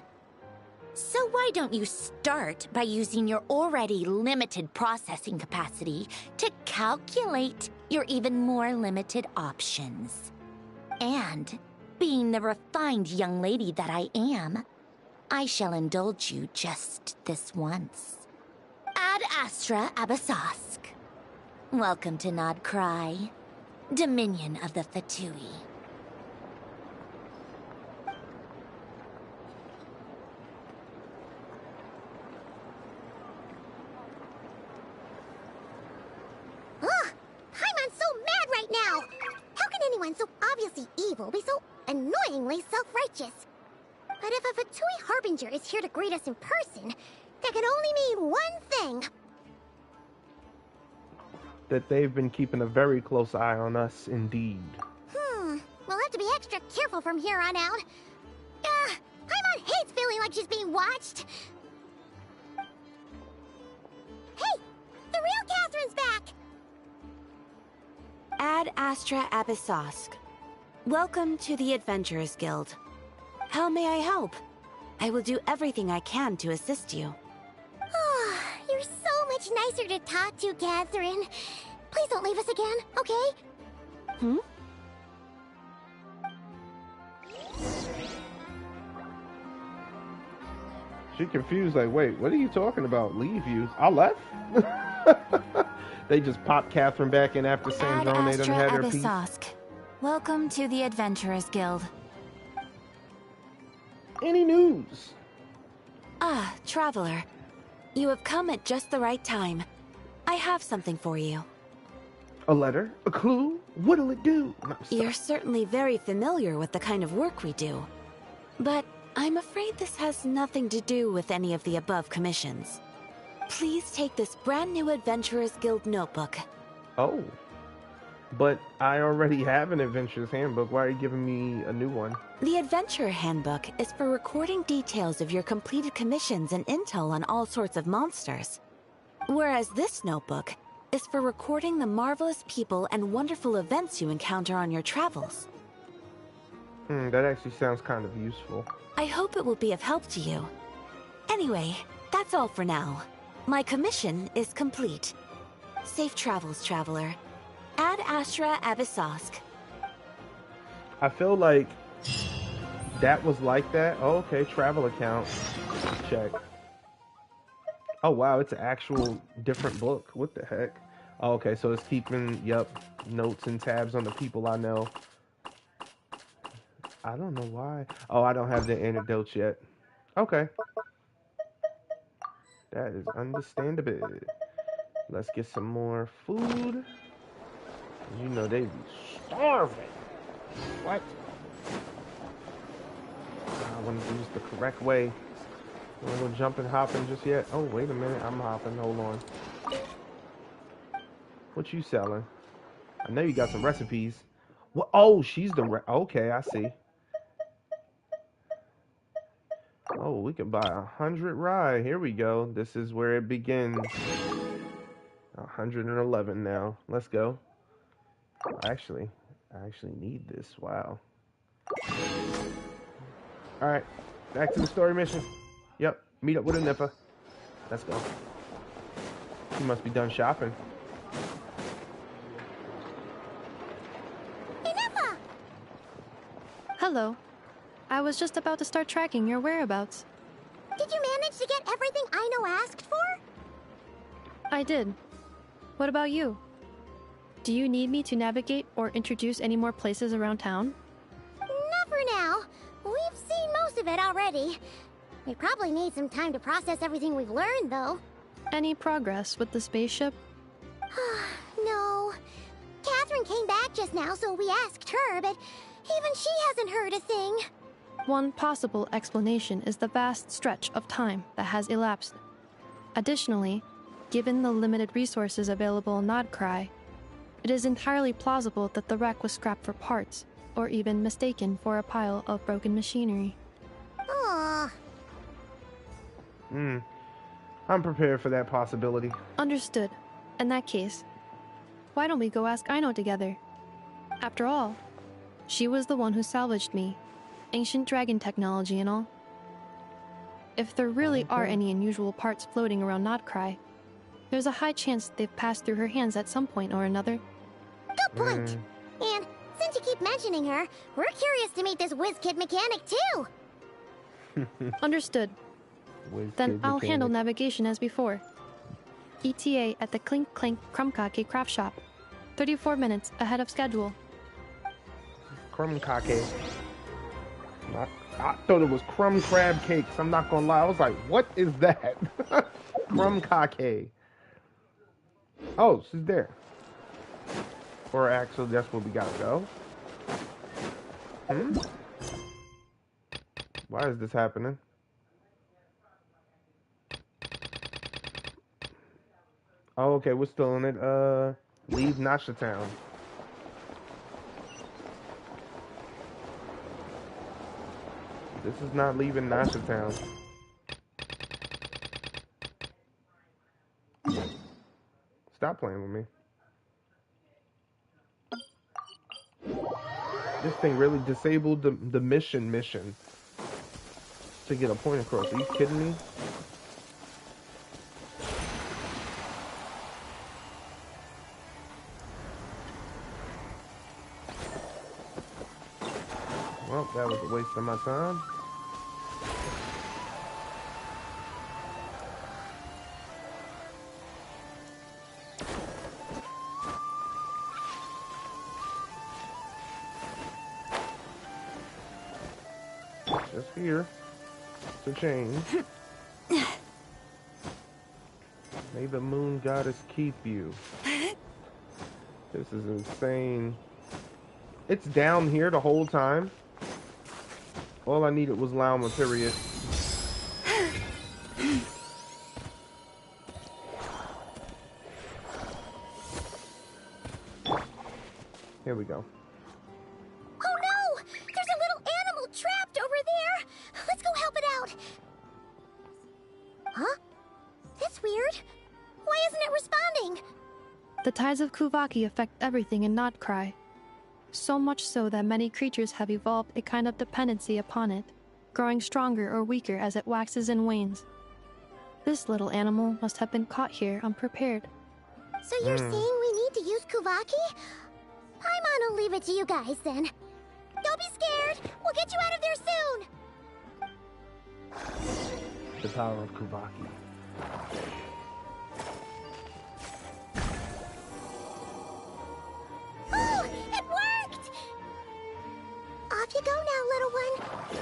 So why don't you start by using your already limited processing capacity to calculate your even more limited options? And, being the refined young lady that I am, I shall indulge you just this once. Ad Astra Abyssosque. Welcome to Nod Krai, Dominion of the Fatui. Paimon's so mad right now! How can anyone so obviously evil be so annoyingly self-righteous? But if a Fatui Harbinger is here to greet us in person, that can only mean one thing. That they've been keeping a very close eye on us, indeed. We'll have to be extra careful from here on out. Paimon hates feeling like she's being watched. Hey! The real Catherine's back! Ad Astra Abyssosque. Welcome to the Adventurers Guild. How may I help? I will do everything I can to assist you. You're so much nicer to talk to, Catherine. Please don't leave us again, okay? She confused, like, wait, what are you talking about? Leave you? I left? They just popped Catherine back in after Sandrone done had her piece. Abyssosque. Welcome to the Adventurers Guild. Any news? Traveler. You have come at just the right time. I have something for you. A letter? A clue? What'll it do? No, You're certainly very familiar with the kind of work we do. But I'm afraid this has nothing to do with any of the above commissions. Please take this brand new Adventurers Guild notebook. Oh. But I already have an Adventurers Handbook. Why are you giving me a new one? The Adventurer Handbook is for recording details of your completed commissions and intel on all sorts of monsters. Whereas this notebook is for recording the marvelous people and wonderful events you encounter on your travels. That actually sounds kind of useful. I hope it will be of help to you. Anyway, that's all for now. My commission is complete. Safe travels, traveler. Ad Astra Abyssosque. I feel like that was like that. Oh, okay, travel account. Check. Oh, wow, it's an actual different book. What the heck? Oh, okay, so it's keeping, notes and tabs on the people I know. I don't know why. Oh, I don't have the anecdotes yet. Okay. That is understandable. Let's get some more food. You know they be starving. What? I want to do this the correct way. I don't go jumping, hopping just yet. Oh, wait a minute. I'm hopping. Hold on. What you selling? I know you got some recipes. What? Oh, she's the okay, I see. Oh, we can buy 100 rye. Here we go. This is where it begins. 111 now. Let's go. I actually need this. Wow. Alright. Back to the story mission. Yep. Meet up with Ineffa. Let's go. She must be done shopping. Ineffa! Hello. I was just about to start tracking your whereabouts. Did you manage to get everything Aino asked for? I did. What about you? Do you need me to navigate or introduce any more places around town? Not for now. We've seen most of it already. We probably need some time to process everything we've learned, though. Any progress with the spaceship? No. Catherine came back just now, so we asked her, but even she hasn't heard a thing. One possible explanation is the vast stretch of time that has elapsed. Additionally, given the limited resources available in Nod Krai, it is entirely plausible that the wreck was scrapped for parts, or even mistaken for a pile of broken machinery. Aww. I'm prepared for that possibility. Understood. In that case, why don't we go ask Aino together? After all, She was the one who salvaged me. Ancient dragon technology and all. If there really are any unusual parts floating around Nodcry, there's a high chance they've passed through her hands at some point or another. Good point! And since you keep mentioning her, we're curious to meet this whiz-kid mechanic too! Understood. Then I'll handle navigation as before. ETA at the Clink Clank Krumkake craft shop. 34 minutes ahead of schedule. Krumkake. I thought it was crumb crab cakes. I'm not gonna lie. I was like, what is that? Krumkake. Oh, she's there. Or actually, that's where we gotta go. Why is this happening? Oh, okay, we're still in it. Leave Nasha Town. This is not leaving Nasha Town. Stop playing with me. This thing really disabled the mission to get a point across. Are you kidding me? Well, that was a waste of my time. Just here to change. May the moon goddess keep you. This is insane. It's down here the whole time. All I needed was Lauma, period. Here we go. Oh no! There's a little animal trapped over there! Let's go help it out! Huh? That's weird. Why isn't it responding? The tides of Kuvaki affect everything in Nodcry. So much so that many creatures have evolved a kind of dependency upon it, growing stronger or weaker as it waxes and wanes. This little animal must have been caught here unprepared. So you're saying we need to use Kuvaki? I'm gonna leave it to you guys then. Don't be scared! We'll get you out of there soon! The power of Kuvaki. Oh! It worked! Off you go now, little one.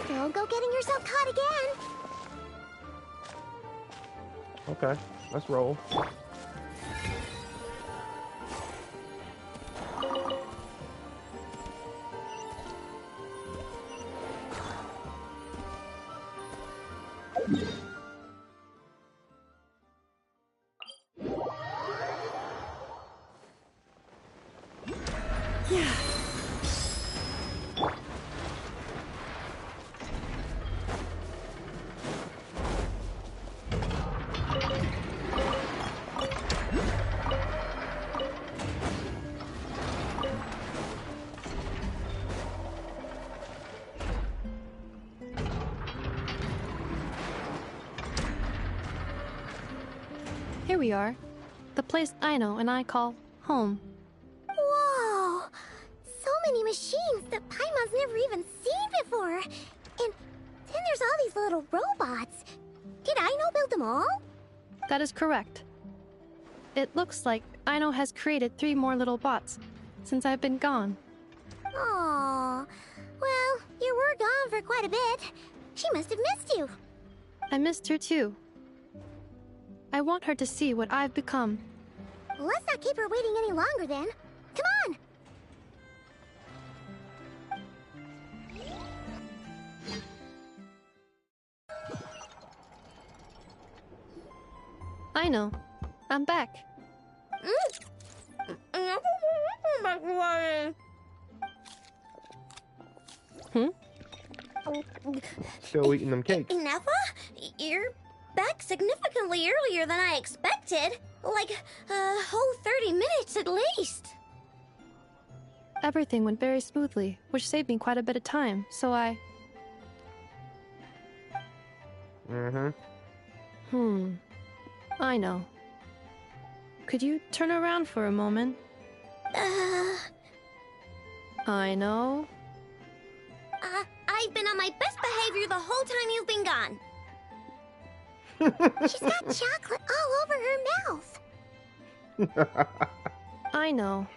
Don't go getting yourself caught again. Okay, let's roll. Here we are. The place Aino and I call home. Whoa! So many machines that Paimon's never even seen before. And then there's all these little robots. Did Aino build them all? That is correct. It looks like Aino has created 3 more little bots since I've been gone. Aww. Well, you were gone for quite a bit. She must have missed you. I missed her too. I want her to see what I've become. Well, let's not keep her waiting any longer then. Come on! Aino, I'm back. Still eating them cakes. Ineffa? You're back significantly earlier than I expected. Like, a whole 30 minutes at least. everything went very smoothly, which saved me quite a bit of time, so I... I know. Could you turn around for a moment? I know. I've been on my best behavior the whole time you've been gone. She's got chocolate all over her mouth. I know.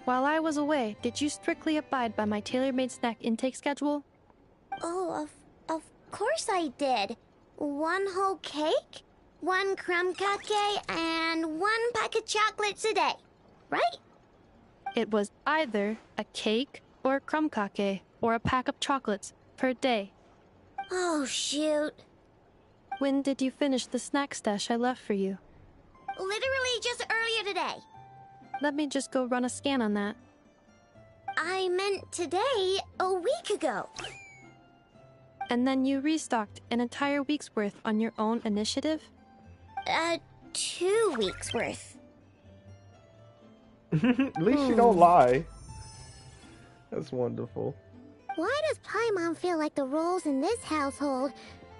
While I was away, did you strictly abide by my tailor-made snack intake schedule? Oh, of course I did. 1 whole cake, 1 crumb cake, and 1 pack of chocolates a day, right? It was either a cake or a crumb cake or a pack of chocolates per day. Oh, shoot. When did you finish the snack stash I left for you? Literally just earlier today. Let me just go run a scan on that. I meant today, a week ago. And then you restocked an entire week's worth on your own initiative? 2 weeks worth. At least she don't lie. That's wonderful. Why does Paimon feel like the roles in this household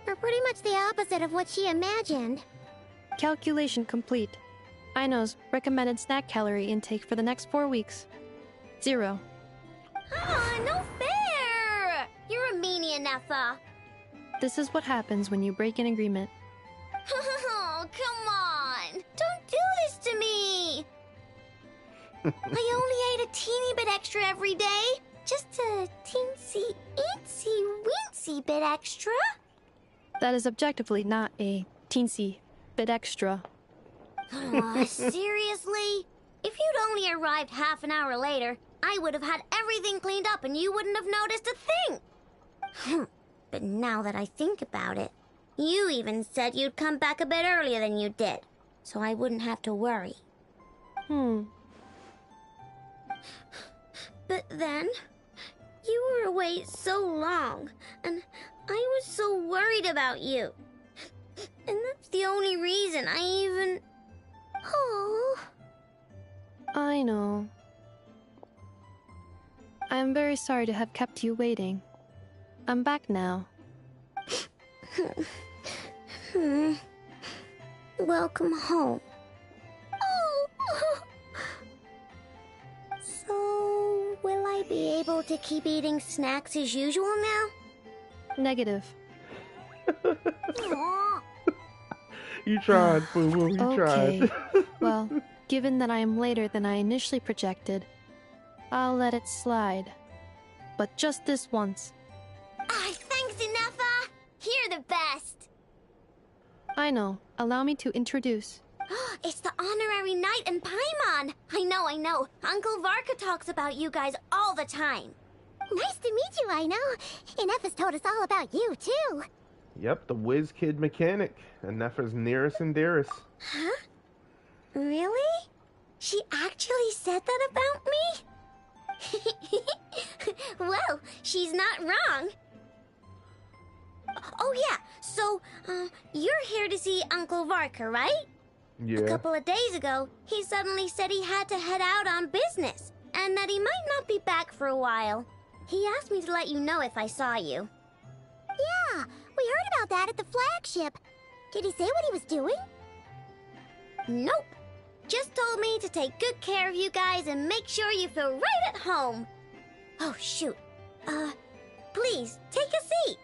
are pretty much the opposite of what she imagined? Calculation complete. Aino's recommended snack calorie intake for the next 4 weeks. 0. Ah, no fair! You're a meanie, Ineffa. This is what happens when you break an agreement. Oh, come on! Don't do this to me! I only ate a teeny bit extra every day. Just a teensy, eensy, weensy bit extra. That is objectively not a teensy bit extra. Aw, seriously? If you'd only arrived half an hour later, I would have had everything cleaned up and you wouldn't have noticed a thing. But now that I think about it, you even said you'd come back a bit earlier than you did, so I wouldn't have to worry. But then, you were away so long, and I was so worried about you. And that's the only reason I even... Oh. I know. I am very sorry to have kept you waiting. I'm back now. Welcome home. Oh. So, will I be able to keep eating snacks as usual now? Negative. You tried, Boo-Boo, you tried. Well, given that I am later than I initially projected, I'll let it slide. But just this once. Thanks, Ineffa! You're the best! I know. Allow me to introduce. It's the honorary knight and Paimon! I know. Uncle Varka talks about you guys all the time. Nice to meet you, Aino. Ineffa's told us all about you, too. Yep, the whiz kid mechanic. Ineffa's nearest and dearest. Huh? Really? She actually said that about me? Well, she's not wrong. Oh yeah, so, you're here to see Uncle Varka, right? Yeah. A couple of days ago, he suddenly said he had to head out on business, and that he might not be back for a while. He asked me to let you know if I saw you. Yeah, we heard about that at the Flagship. Did he say what he was doing? Nope. Just told me to take good care of you guys and make sure you feel right at home. Oh, shoot. Please, take a seat.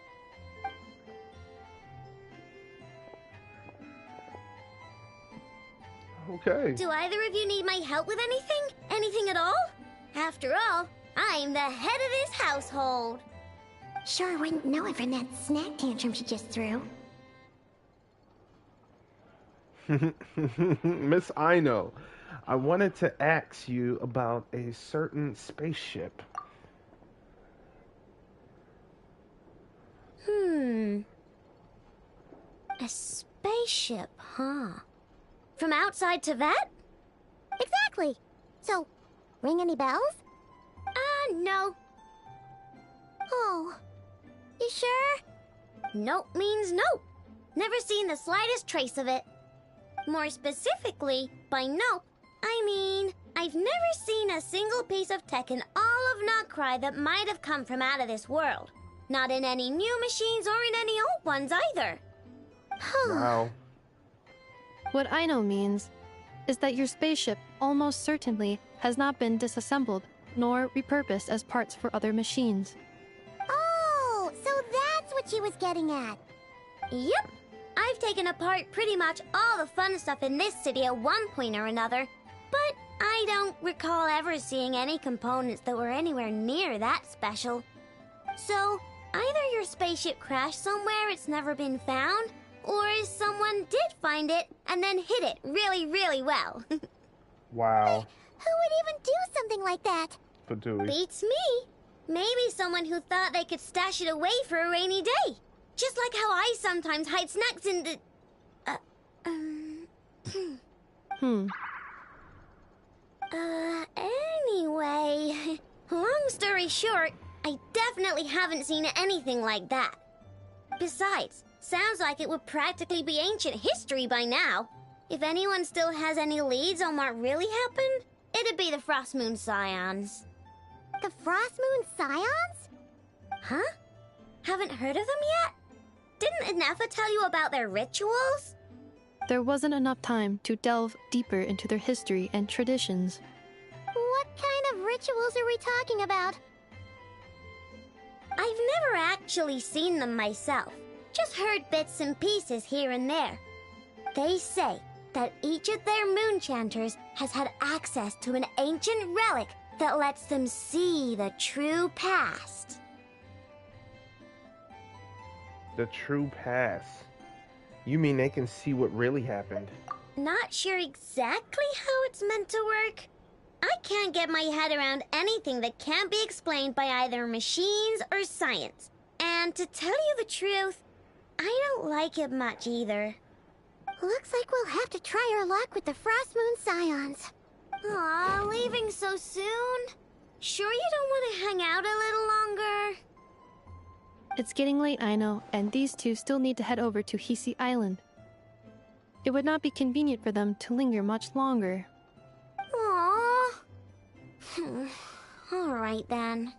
Okay. Do either of you need my help with anything? Anything at all? After all, I'm the head of this household. Sure wouldn't know it from that snack tantrum she just threw. Miss Aino, I wanted to ask you about a certain spaceship. A spaceship, huh? From outside to that? Exactly. So, ring any bells? No. Oh. You sure? Nope means nope. Never seen the slightest trace of it. More specifically, by nope, I mean, I've never seen a single piece of tech in all Notcry that might have come from out of this world. Not in any new machines or in any old ones either. Wow. What Aino means is that your spaceship almost certainly has not been disassembled nor repurposed as parts for other machines. Oh, so that's what she was getting at. Yep. I've taken apart pretty much all the fun stuff in this city at one point or another, but I don't recall ever seeing any components that were anywhere near that special. So, either your spaceship crashed somewhere it's never been found, or someone did find it and then hid it really, really well. Wow. Who would even do something like that? Fatui. Beats me. Maybe someone who thought they could stash it away for a rainy day. Just like how I sometimes hide snacks in the... Anyway... Long story short, I definitely haven't seen anything like that. Besides, sounds like it would practically be ancient history by now. If anyone still has any leads on what really happened, it'd be the Frostmoon Scions. The Frostmoon Scions? Huh? Haven't heard of them yet? Didn't Ineffa tell you about their rituals? There wasn't enough time to delve deeper into their history and traditions. What kind of rituals are we talking about? I've never actually seen them myself. Just heard bits and pieces here and there. They say that each of their moonchanters has had access to an ancient relic that lets them see the true past. The true past. You mean they can see what really happened? Not sure exactly how it's meant to work. I can't get my head around anything that can't be explained by either machines or science. And to tell you the truth, I don't like it much either. Looks like we'll have to try our luck with the Frostmoon Scions. Aw, leaving so soon? Sure you don't want to hang out a little longer? It's getting late, I know, and these two still need to head over to Hisi Island. It would not be convenient for them to linger much longer. Aww. Alright then.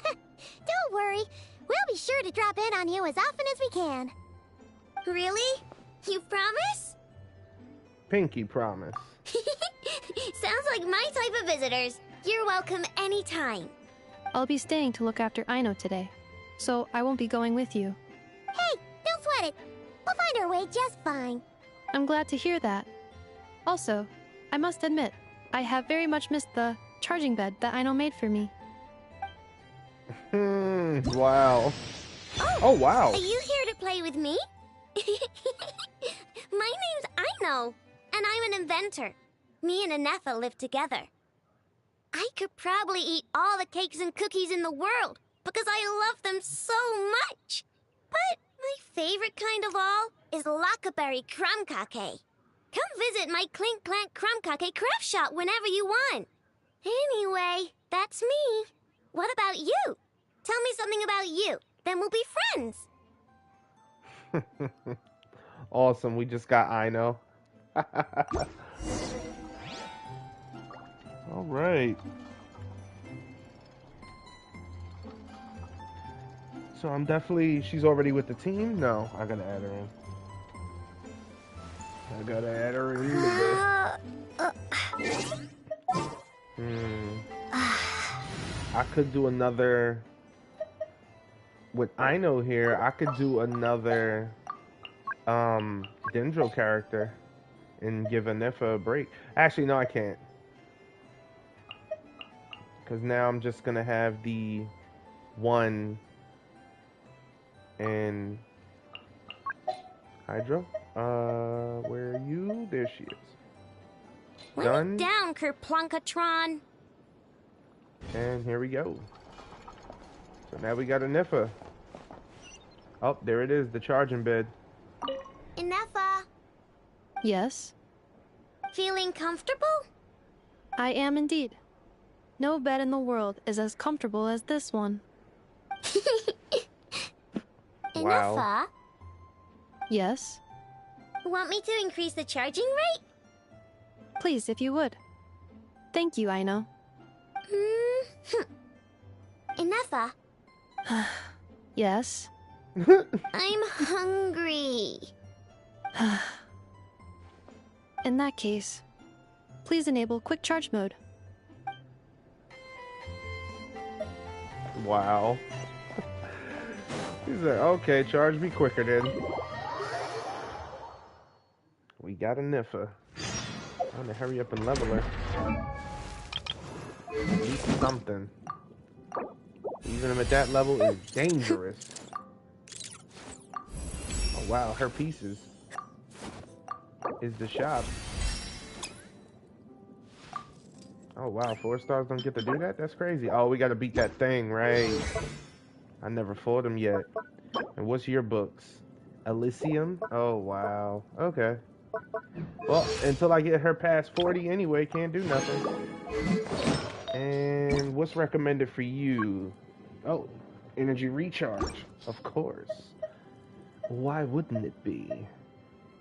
Don't worry. We'll be sure to drop in on you as often as we can. Really? You promise? Pinky promise. Sounds like my type of visitors. You're welcome anytime. I'll be staying to look after Aino today, so I won't be going with you. Hey, don't sweat it. We'll find our way just fine. I'm glad to hear that. Also, I must admit, I have very much missed the charging bed that Aino made for me. Wow. Oh, wow. Are you here to play with me? My name's Aino, and I'm an inventor. Me and Ineffa live together. I could probably eat all the cakes and cookies in the world because I love them so much. But my favorite kind of all is Lackaberry Crumb Cake. Come visit my Clink Clank Crumb Cake craft shop whenever you want. Anyway, that's me. What about you? Tell me something about you, then we'll be friends. Awesome, we just got Aino. All right. So I'm definitely, she's already with the team? No, I gotta add her in. I gotta add her in. I could do another, with Aino here, I could do another Dendro character and give Ineffa a break. Actually, no, I can't. Because now I'm just going to have the one and Hydro. Where are you? There she is. Done. Down, Kerplunkatron. And here we go. So now we got Ineffa. Oh, there it is, the charging bed. Ineffa. Yes? Feeling comfortable? I am indeed. No bed in the world is as comfortable as this one. Wow. Ineffa? Yes? Want me to increase the charging rate? Please, if you would. Thank you, Aino. Ineffa, Yes? I'm hungry. In that case, please enable quick charge mode. Wow. He's like, okay, charge me quicker then. We got Ineffa. I'm gonna hurry up and level her. At least something. Even if at that level is dangerous. Oh wow, her pieces is the shop. Oh wow, 4 stars don't get to do that? That's crazy. Oh, we gotta beat that thing, right? I never fought him yet. And what's your books? Elysium? Oh wow. Okay. Well, until I get her past 40 anyway, can't do nothing. And what's recommended for you? Oh, energy recharge. Of course. Why wouldn't it be?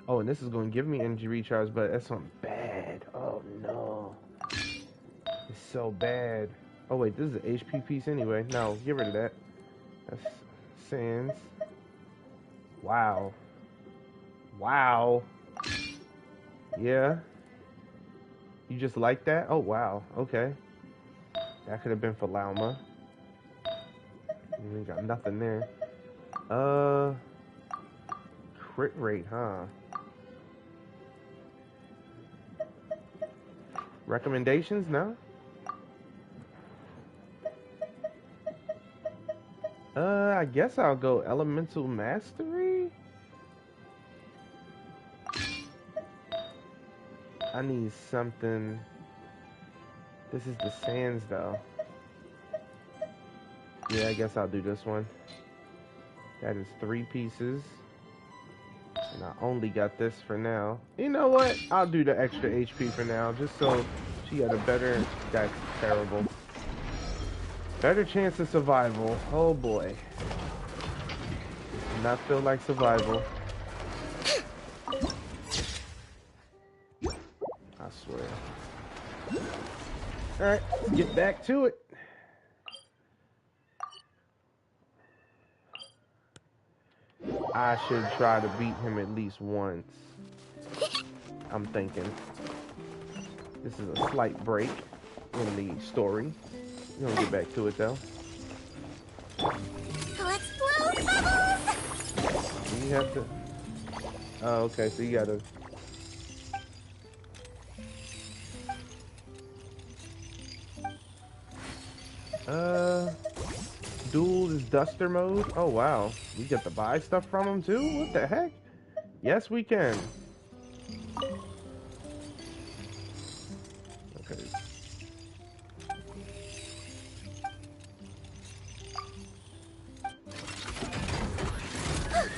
Oh, and this is going to give me energy recharge, but that's something bad. Oh no. It's so bad. Oh wait, this is an HP piece anyway. No, get rid of that. That's sands. Wow. Wow. Yeah. You just like that? Oh wow. Okay. That could have been for Lauma. We ain't got nothing there. Crit rate, huh? Recommendations? No? I guess I'll go Elemental Mastery? I need something. This is the sands though. Yeah, I guess I'll do this one. That is 3 pieces. And I only got this for now. You know what? I'll do the extra HP for now, just so she got a better... That's terrible. Better chance of survival. Oh boy. Does not feel like survival. I swear. Alright, let's get back to it. I should try to beat him at least once. I'm thinking. This is a slight break in the story. We're gonna get back to it though. Let's blow bubbles! You have to... Oh, okay, so you gotta... Duel is Duster mode? Oh wow. We get to buy stuff from him too? What the heck? Yes, we can. Okay.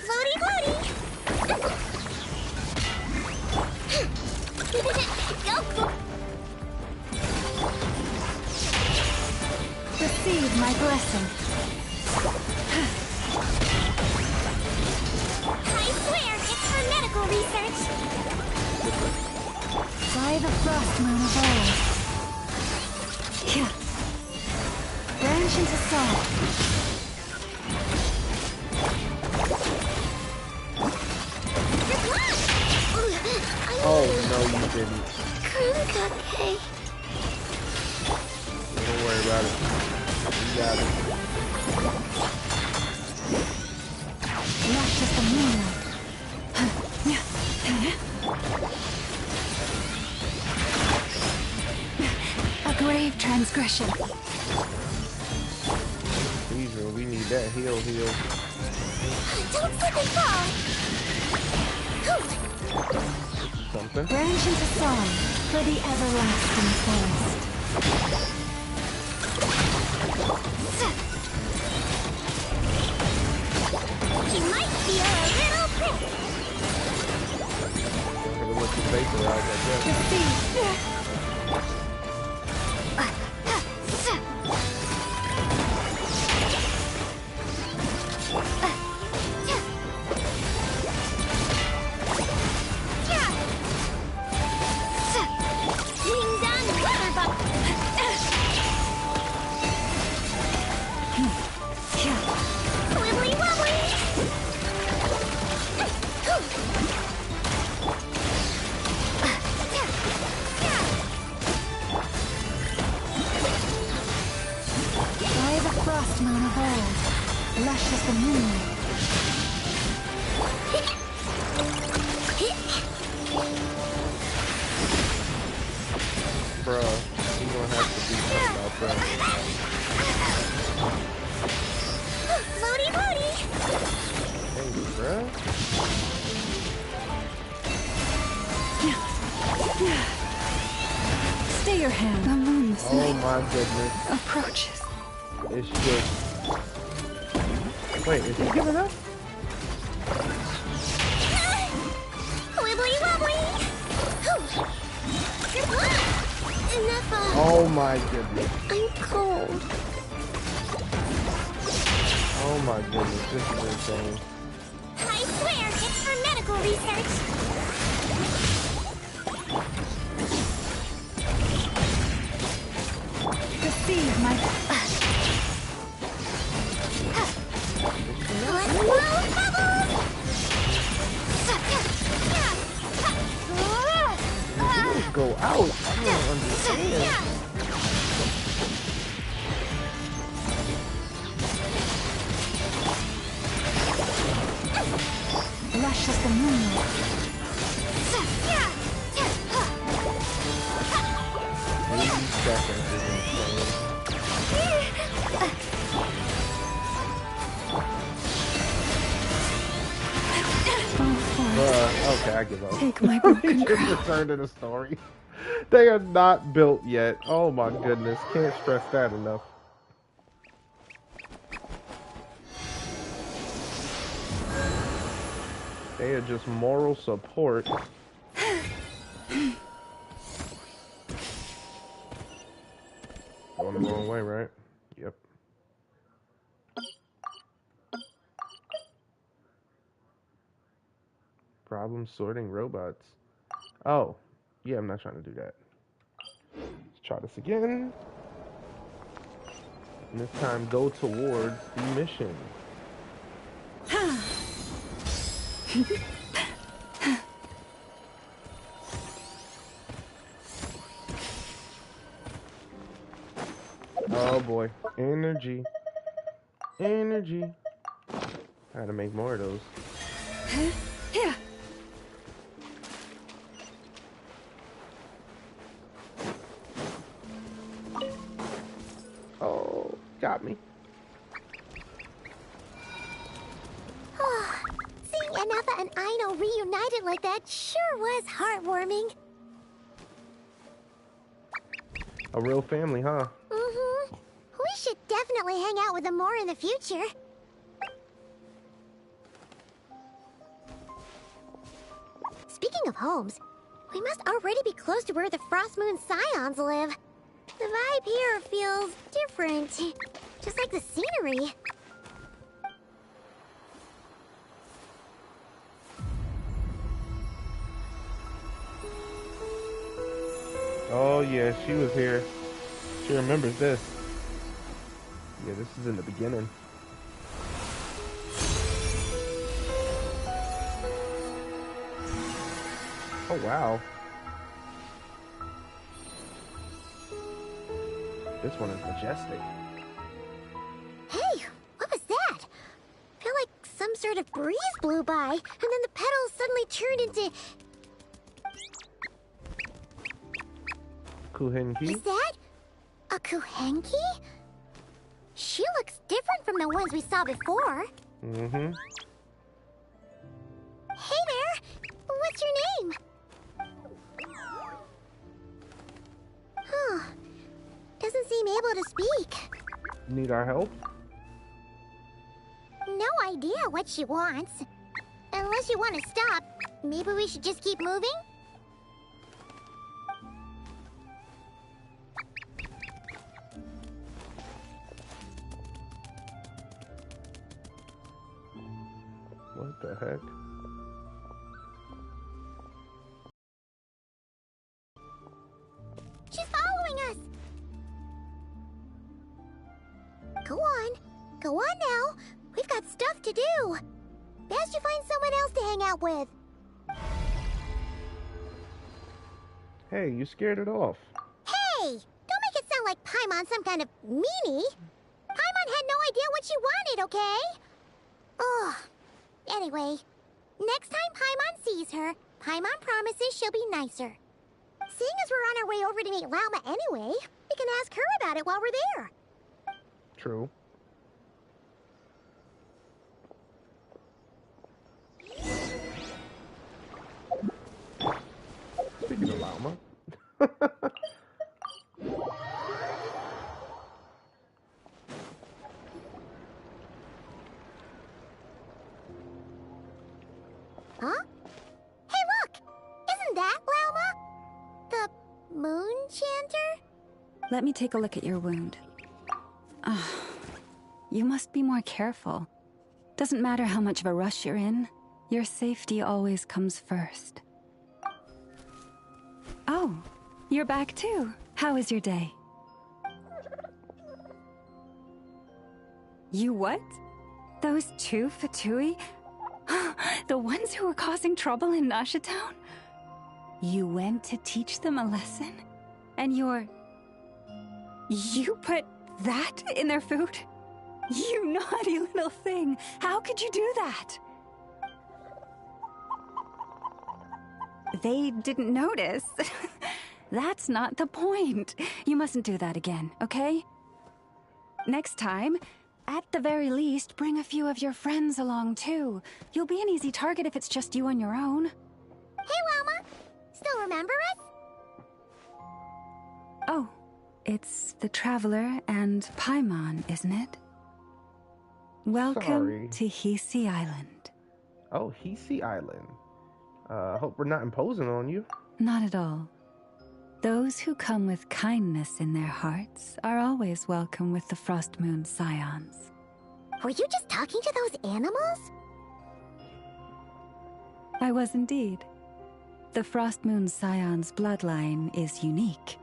Floaty, floaty! Go! Receive my blessing. I swear, it's for medical research. By the frost moon of old. Branch into song. Oh no, you didn't. Cream cupcake. Don't worry about it. You got it. Not just a moonlight. A grave transgression. Caesar, we need that heal. Don't slip and fall. Something. Branch into song for the everlasting forest. He might be a little prick. I'm gonna look his face around like that. moon of old, lush as the moonlight. Bruh, you gonna have to do something about that. Floaty, floaty! Hey, bruh. Stay your hand. The moon's Oh light my goodness. approaches. It's just... Wait, is he giving up? Wibbly wobbly! Ineffa! Oh my goodness. I'm cold. Oh my goodness, this is insane. I swear, it's for medical research. Receive my... Let's blow bubbles! Just go out. I don't understand. Lush as the moonlight. 80 seconds is insane. Okay, I give up. Take my broken Just crown. return to the story. They are not built yet. Oh my goodness, can't stress that enough. They are just moral support. Going the wrong way, right? Yep. Problem sorting robots. Oh, yeah, I'm not trying to do that. Let's try this again. And this time go towards the mission. Oh boy, energy. Energy. I gotta make more of those. Here. Oh, got me. Seeing Ineffa and Aino reunited like that sure was heartwarming. A real family, huh? Mm-hmm. We should definitely hang out with them more in the future. Speaking of homes, we must already be close to where the Frost Moon Scions live. The vibe here feels different, just like the scenery. Oh yeah, she was here. She remembers this. Yeah, this is in the beginning. Oh wow. This one is majestic. Hey, what was that? I feel like some sort of breeze blew by, and then the petals suddenly turned into... Kuhenki? Is that a Kuhenki? She looks different from the ones we saw before. Mm-hmm. Hey there! What's your name? Huh. Doesn't seem able to speak. Need our help? No idea what she wants. Unless you want to stop, maybe we should just keep moving? What the heck? She's following us! Go on. Go on now. We've got stuff to do. Best you find someone else to hang out with. Hey, you scared it off. Hey! Don't make it sound like Paimon's some kind of meanie. Paimon had no idea what you wanted, okay? Ugh. Anyway, next time Paimon sees her, Paimon promises she'll be nicer. Seeing as we're on our way over to meet Lauma anyway, we can ask her about it while we're there. True. Speaking of Lauma. Huh? Hey, look! Isn't that Lauma? The moon chanter? Let me take a look at your wound. You must be more careful. Doesn't matter how much of a rush you're in, your safety always comes first. Oh, you're back too. How was your day? You what? Those two Fatui? The ones who were causing trouble in Nasha Town? You went to teach them a lesson? And you put that in their food? You naughty little thing! How could you do that? They didn't notice. That's not the point. You mustn't do that again, okay? Next time, at the very least, bring a few of your friends along too. You'll be an easy target if it's just you on your own. Hey, Lauma! Still remember us? Oh, it's the Traveler and Paimon, isn't it? Welcome to Hisi Island. Oh, Hisi Island. Hope we're not imposing on you. Not at all. Those who come with kindness in their hearts are always welcome with the Frost Moon Scions. Were you just talking to those animals? I was indeed. The Frost Moon Scions bloodline is unique,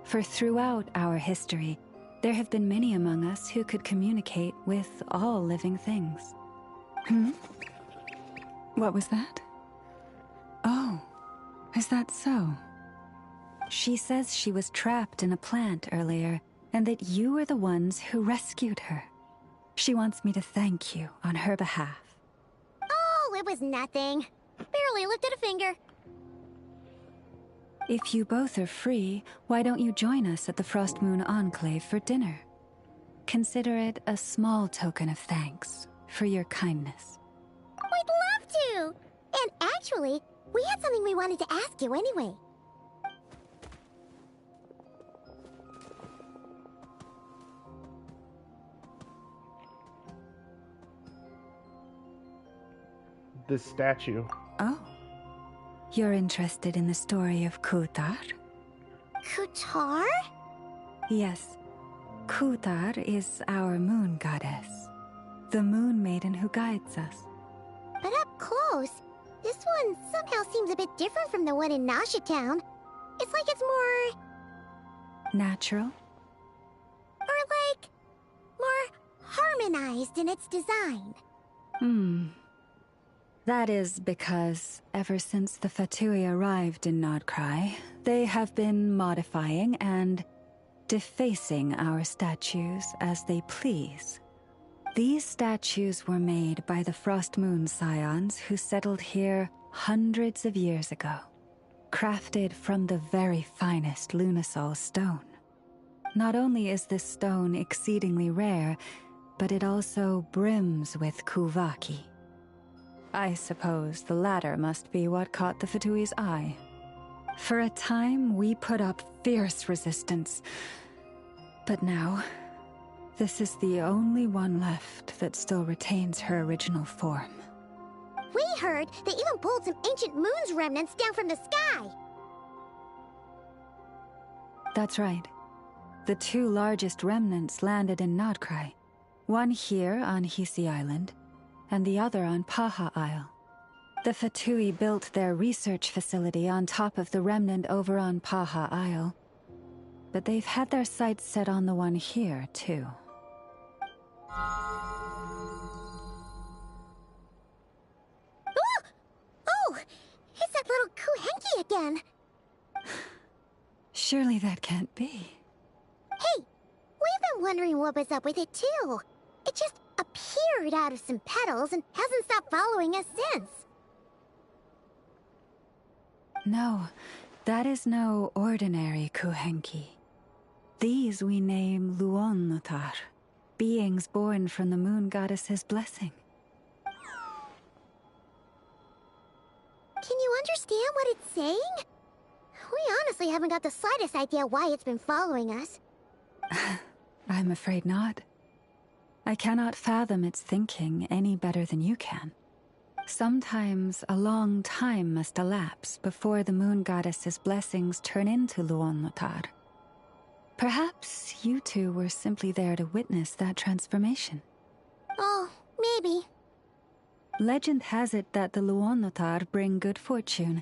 for throughout our history, there have been many among us who could communicate with all living things. What was that? Oh, is that so? She says she was trapped in a plant earlier, and that you were the ones who rescued her. She wants me to thank you on her behalf. Oh, it was nothing. Barely lifted a finger. If you both are free, why don't you join us at the Frost Moon Enclave for dinner? Consider it a small token of thanks for your kindness. We'd love to! And actually, we had something we wanted to ask you anyway. This statue. Oh. You're interested in the story of Kutar? Kutar? Yes. Kutar is our moon goddess. The moon maiden who guides us. But up close, this one somehow seems a bit different from the one in Nasha Town. It's like it's more... natural? Or like... more harmonized in its design. That is because, ever since the Fatui arrived in Krai, they have been modifying and defacing our statues as they please. These statues were made by the Frost Moon Scions who settled here hundreds of years ago, crafted from the very finest Lunasol stone. Not only is this stone exceedingly rare, but it also brims with Kuvaki. I suppose the latter must be what caught the Fatui's eye. For a time, we put up fierce resistance. But now, this is the only one left that still retains her original form. We heard they even pulled some ancient moon's remnants down from the sky. That's right. The two largest remnants landed in Krai. One here on Hisi Island, and the other on Paha Isle. The Fatui built their research facility on top of the remnant over on Paha Isle, but they've had their sights set on the one here, too. Oh! It's that little Kuhenki again! Surely that can't be. Hey! We've been wondering what was up with it, too. It just disappeared out of some petals and hasn't stopped following us since. No, that is no ordinary Kuhenki. These we name Luonnotar, beings born from the moon goddess's blessing. Can you understand what it's saying? We honestly haven't got the slightest idea why it's been following us. I'm afraid not. I cannot fathom its thinking any better than you can. Sometimes a long time must elapse before the moon goddess's blessings turn into Luonnotar. Perhaps you two were simply there to witness that transformation. Oh, maybe. Legend has it that the Luonnotar bring good fortune.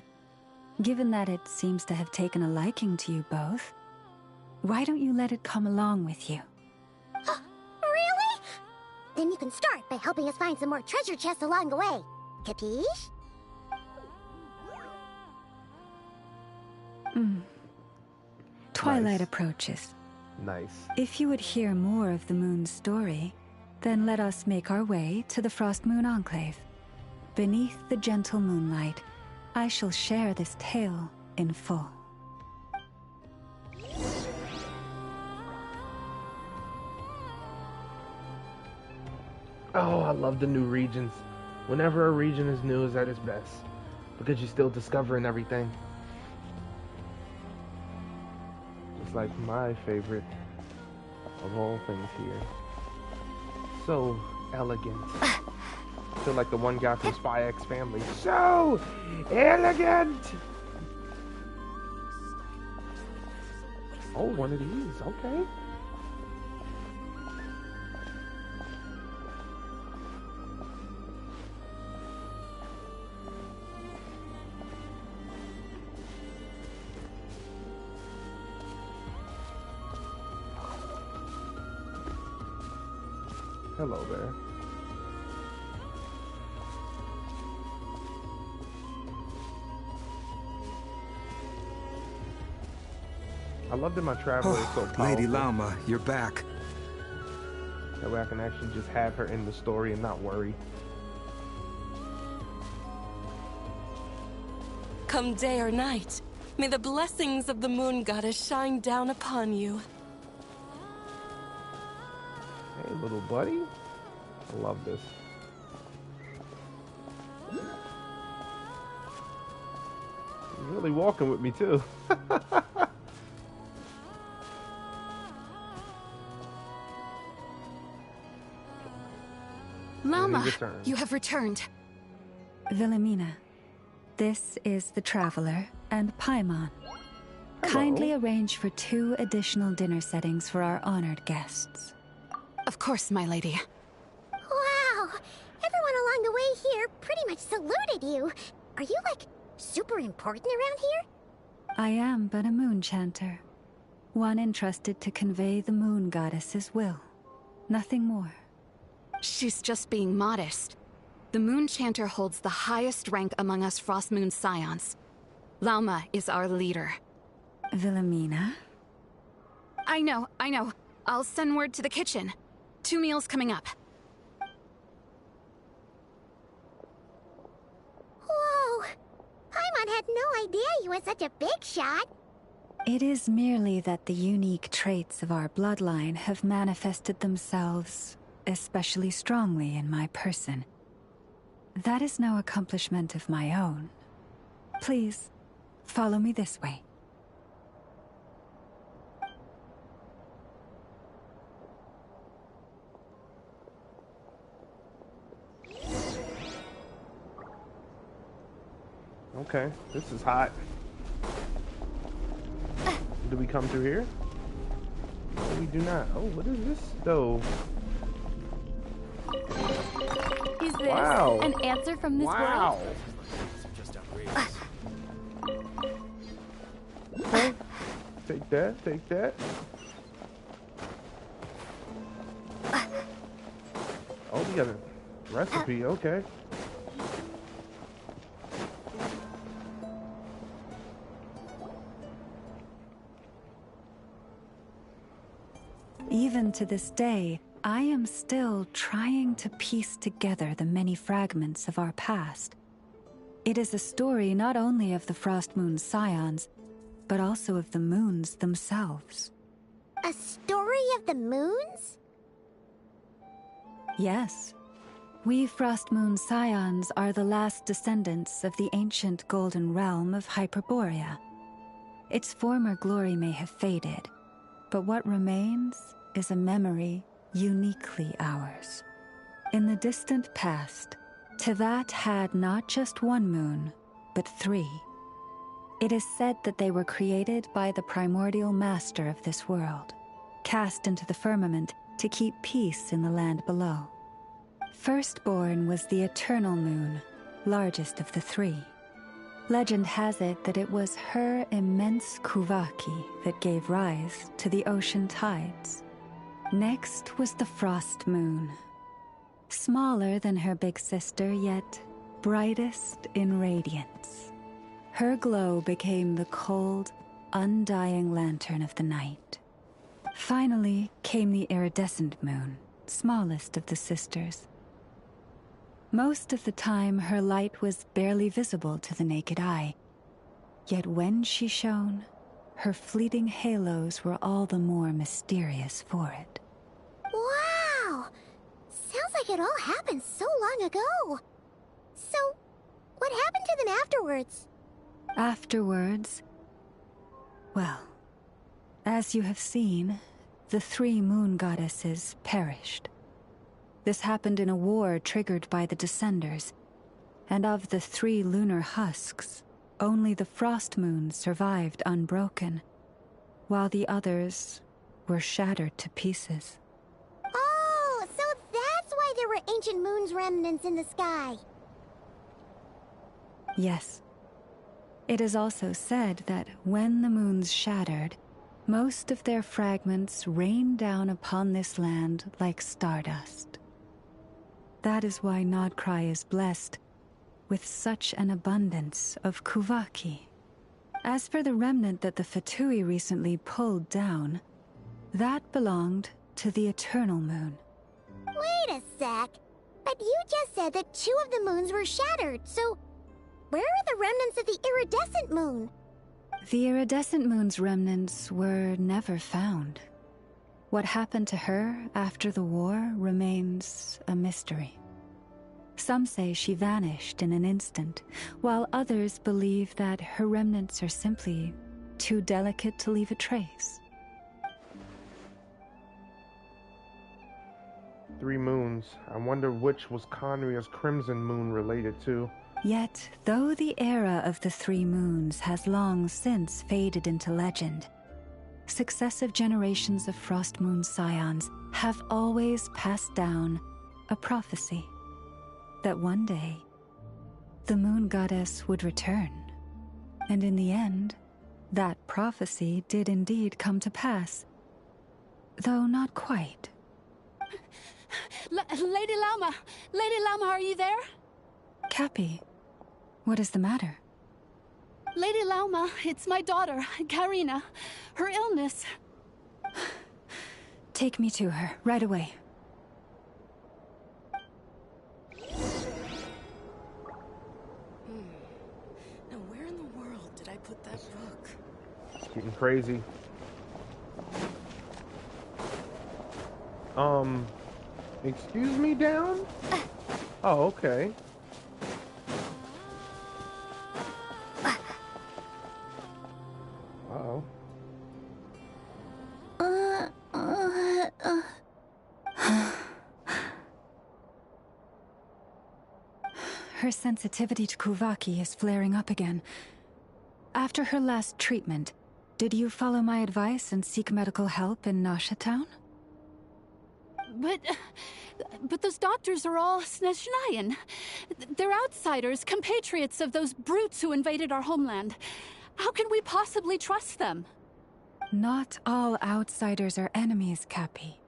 Given that it seems to have taken a liking to you both, why don't you let it come along with you? Really? Then you can start by helping us find some more treasure chests along the way. Capiche? Twilight approaches. Nice. If you would hear more of the moon's story, then let us make our way to the Frost Moon Enclave. Beneath the gentle moonlight, I shall share this tale in full. Oh, I love the new regions. Whenever a region is new, is at its best. Because you're still discovering everything. It's like my favorite of all things here. So elegant. I feel like the one guy from Spy X Family. So elegant! Oh, one of these. Okay. Hello there. I love that my traveler is so powerful. Lady Lauma, you're back. That way I can actually just have her in the story and not worry. Come day or night, may the blessings of the moon goddess shine down upon you. Hey, little buddy. I love this. He's really walking with me, too. Lauma, you have returned. Wilhelmina, this is the Traveler and Paimon. Kindly arrange for 2 additional dinner settings for our honored guests. Of course, my lady. Wow! Everyone along the way here pretty much saluted you. Are you, like, super important around here? I am but a moon chanter. One entrusted to convey the moon goddess's will. Nothing more. She's just being modest. The moon chanter holds the highest rank among us Frost Moon Scions. Lauma is our leader. Wilhelmina? I know. I'll send word to the kitchen. 2 meals coming up. Whoa! Paimon had no idea you were such a big shot. It is merely that the unique traits of our bloodline have manifested themselves especially strongly in my person. That is no accomplishment of my own. Please, follow me this way. Okay, this is hot. Do we come through here? No, we do not. Oh, what is this, though? Is this Wow. an answer from this Wow. Okay. Take that, take that. Oh, we got a recipe, okay. Even to this day, I am still trying to piece together the many fragments of our past. It is a story not only of the Frost Moon's scions, but also of the moons themselves. A story of the moons? Yes. We Frost Moon scions are the last descendants of the ancient golden realm of Hyperborea. Its former glory may have faded, but what remains is a memory uniquely ours. In the distant past, Teyvat had not just one moon, but 3. It is said that they were created by the primordial master of this world, cast into the firmament to keep peace in the land below. Firstborn was the eternal moon, largest of the 3. Legend has it that it was her immense Kuvaki that gave rise to the ocean tides. Next was the frost moon. Smaller than her big sister, yet brightest in radiance. Her glow became the cold, undying lantern of the night. Finally came the iridescent moon, smallest of the sisters. Most of the time, her light was barely visible to the naked eye. Yet when she shone, her fleeting halos were all the more mysterious for it. Wow! Sounds like it all happened so long ago. So, what happened to them afterwards? Afterwards, well, as you have seen, the 3 moon goddesses perished. This happened in a war triggered by the Descenders, and of the 3 lunar husks, only the Frost Moon survived unbroken, while the others were shattered to pieces. Oh, so that's why there were ancient moon's remnants in the sky. Yes. It is also said that when the moons shattered, most of their fragments rained down upon this land like stardust. That is why Nodkrai is blessed with such an abundance of Kuvaki. As for the remnant that the Fatui recently pulled down, that belonged to the Eternal Moon. Wait a sec. But you just said that 2 of the moons were shattered, so where are the remnants of the iridescent moon? The iridescent moon's remnants were never found. What happened to her after the war remains a mystery. Some say she vanished in an instant, while others believe that her remnants are simply too delicate to leave a trace. 3 moons. I wonder which was Conria's Crimson Moon related to. Yet, though the era of the 3 moons has long since faded into legend, successive generations of Frost Moon scions have always passed down a prophecy that one day the moon goddess would return. And in the end, that prophecy did indeed come to pass, though not quite. Lady Lauma! Lady Lauma, are you there? Cappy, what is the matter? Lady Lauma, it's my daughter, Karina. Her illness. Take me to her, right away. Now where in the world did I put that book? It's getting crazy. Excuse me, down? Oh, okay. Uh-oh. Her sensitivity to Kuvaki is flaring up again. After her last treatment, did you follow my advice and seek medical help in Nasha town? But those doctors are all Snezhnayan. They're outsiders, compatriots of those brutes who invaded our homeland. How can we possibly trust them? Not all outsiders are enemies, Cappy.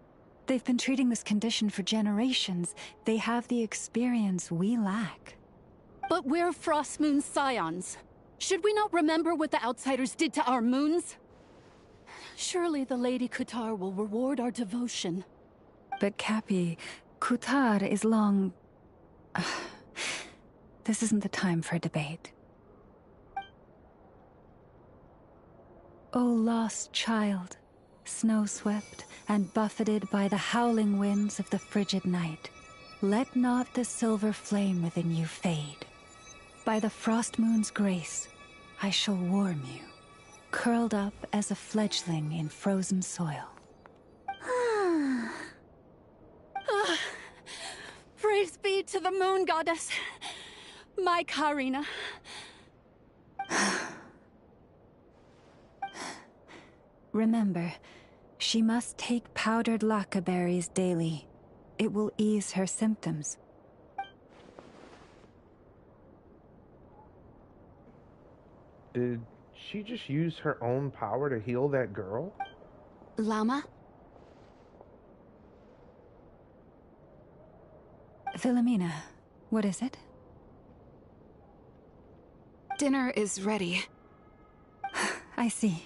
They've been treating this condition for generations. They have the experience we lack. But we're Frost Moon scions. Should we not remember what the outsiders did to our moons? Surely the Lady Kutar will reward our devotion. But Cappy, Kutar is long... This isn't the time for debate. O lost child, snow-swept and buffeted by the howling winds of the frigid night, let not the silver flame within you fade. By the frost moon's grace, I shall warm you, curled up as a fledgling in frozen soil. Praise be to the moon goddess, my Karina. Remember, she must take powdered laka berries daily. It will ease her symptoms. Did she just use her own power to heal that girl? Lauma? Philomena, what is it? Dinner is ready. I see.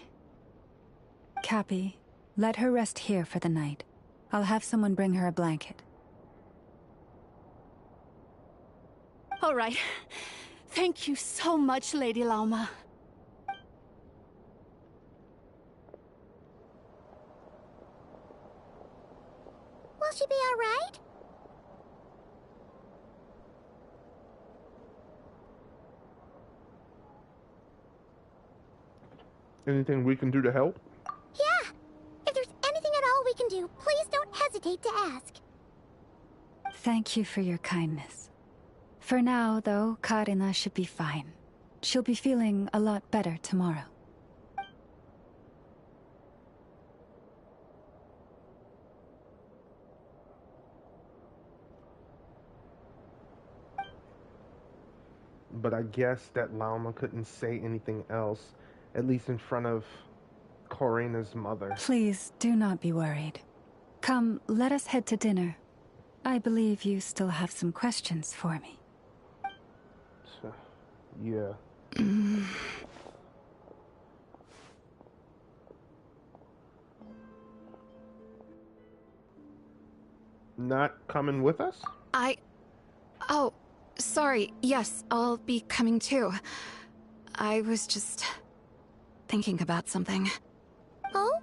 Cappy, let her rest here for the night. I'll have someone bring her a blanket. All right. Thank you so much, Lady Lauma. Will she be all right? Anything we can do to help? Yeah. If there's anything at all we can do, please don't hesitate to ask. Thank you for your kindness. For now, though, Karina should be fine. She'll be feeling a lot better tomorrow. But I guess that Lauma couldn't say anything else, at least in front of Karina's mother. Please, do not be worried. Come, let us head to dinner. I believe you still have some questions for me. Yeah. Not coming with us? Oh, sorry. Yes, I'll be coming too. I was just thinking about something. Oh?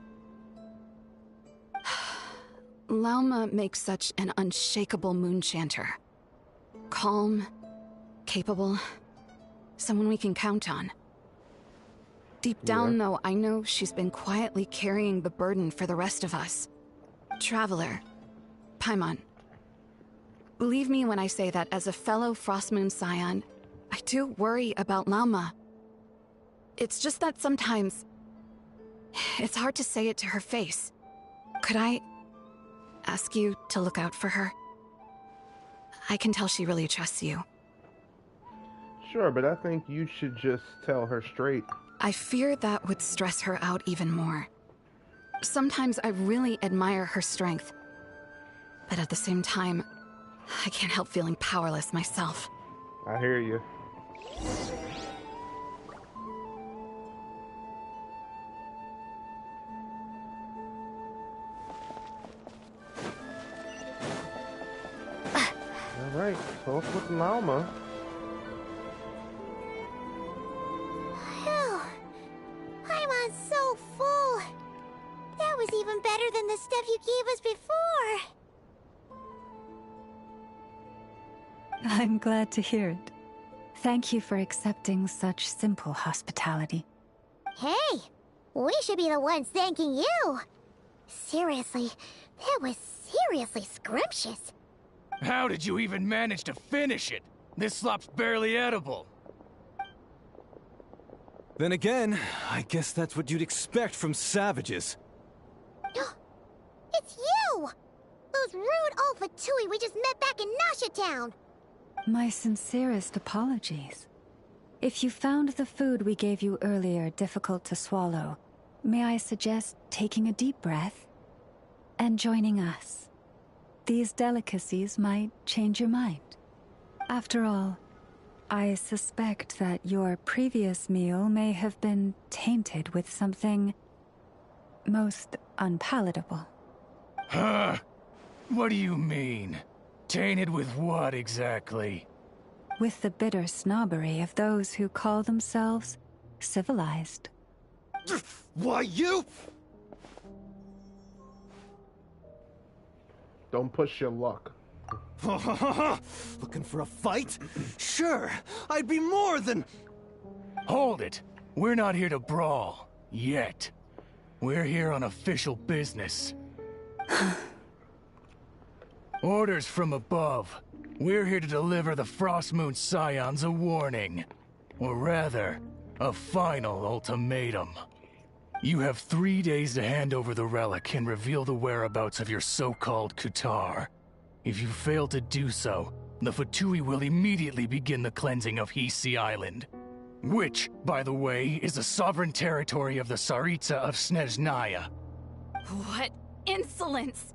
Lauma makes such an unshakable moonchanter. Calm, capable, someone we can count on. Deep down, though, I know she's been quietly carrying the burden for the rest of us. Traveler, Paimon, believe me when I say that as a fellow Frostmoon Scion, I do worry about Lauma. It's just that sometimes it's hard to say it to her face. Could I ask you to look out for her? I can tell she really trusts you. Sure, but I think you should just tell her straight. I fear that would stress her out even more. Sometimes I really admire her strength, but at the same time, I can't help feeling powerless myself. I hear you. Alright, talk with Lauma. Phew. Paimon's so full. That was even better than the stuff you gave us before. I'm glad to hear it. Thank you for accepting such simple hospitality. Hey, we should be the ones thanking you. Seriously, that was seriously scrumptious. How did you even manage to finish it? This slop's barely edible. Then again, I guess that's what you'd expect from savages. It's you! Those rude old Fatui we just met back in Nasha Town. My sincerest apologies. If you found the food we gave you earlier difficult to swallow, may I suggest taking a deep breath and joining us? These delicacies might change your mind. After all, I suspect that your previous meal may have been tainted with something most unpalatable. Huh? What do you mean? Tainted with what exactly? With the bitter snobbery of those who call themselves civilized. Why, you? Don't push your luck. Looking for a fight? Sure, I'd be more than... Hold it. We're not here to brawl. Yet. We're here on official business. Orders from above. We're here to deliver the Frostmoon Scions a warning. Or rather, a final ultimatum. You have 3 days to hand over the relic and reveal the whereabouts of your so-called Kutar. If you fail to do so, the Fatui will immediately begin the cleansing of Hisi Island. Which, by the way, is the sovereign territory of the Tsaritsa of Snezhnaya. What insolence!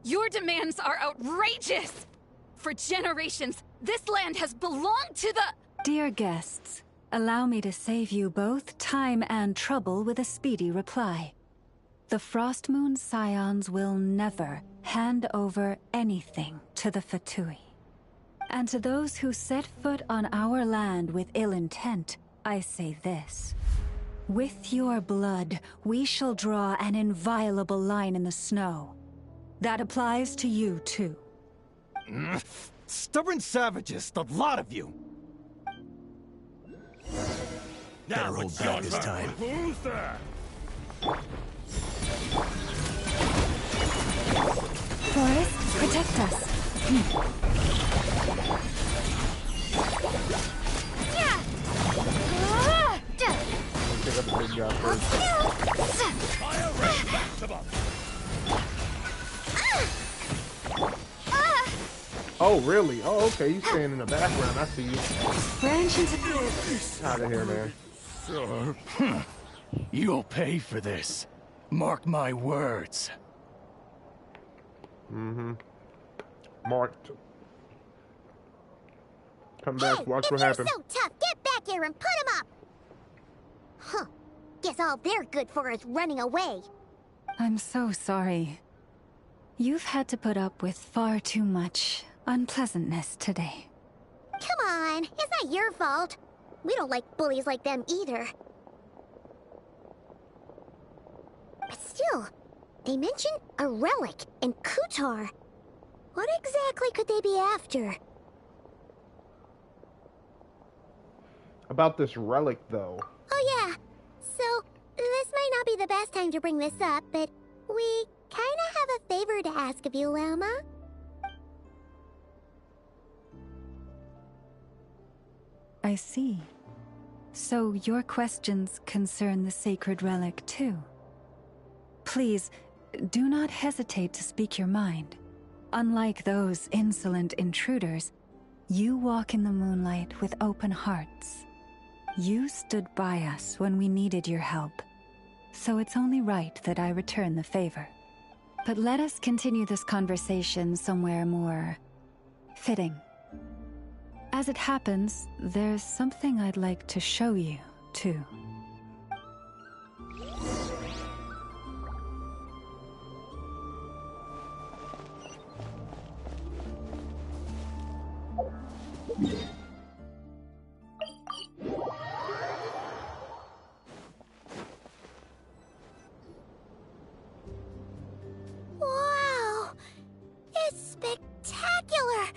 Your demands are outrageous! For generations, this land has belonged to the— Dear guests, allow me to save you both time and trouble with a speedy reply. The Frostmoon Scions will never hand over anything to the Fatui. And to those who set foot on our land with ill intent, I say this. With your blood, we shall draw an inviolable line in the snow. That applies to you, too. Stubborn savages, the lot of you! Better hold back this time. Who's there? Forest, protect us. Pick up the big guy first. Fire right back to them. Oh, really? Oh, okay. You stand in the background. I see you. Branch into Out of here, man. Sir. You'll pay for this. Mark my words. Mm-hmm. Marked. Come back, watch what happens. So tough, get back here and put him up! Huh. Guess all they're good for is running away. I'm so sorry. You've had to put up with far too much unpleasantness today. Come on, it's not your fault. We don't like bullies like them either. But still, they mentioned a relic in Kutar. What exactly could they be after? About this relic, though. Oh yeah, so this might not be the best time to bring this up, but we kinda have a favor to ask of you, Lauma. I see. So your questions concern the sacred relic too. Please, do not hesitate to speak your mind. Unlike those insolent intruders, you walk in the moonlight with open hearts. You stood by us when we needed your help, so it's only right that I return the favor. But let us continue this conversation somewhere more fitting. As it happens, there's something I'd like to show you, too. Wow! It's spectacular!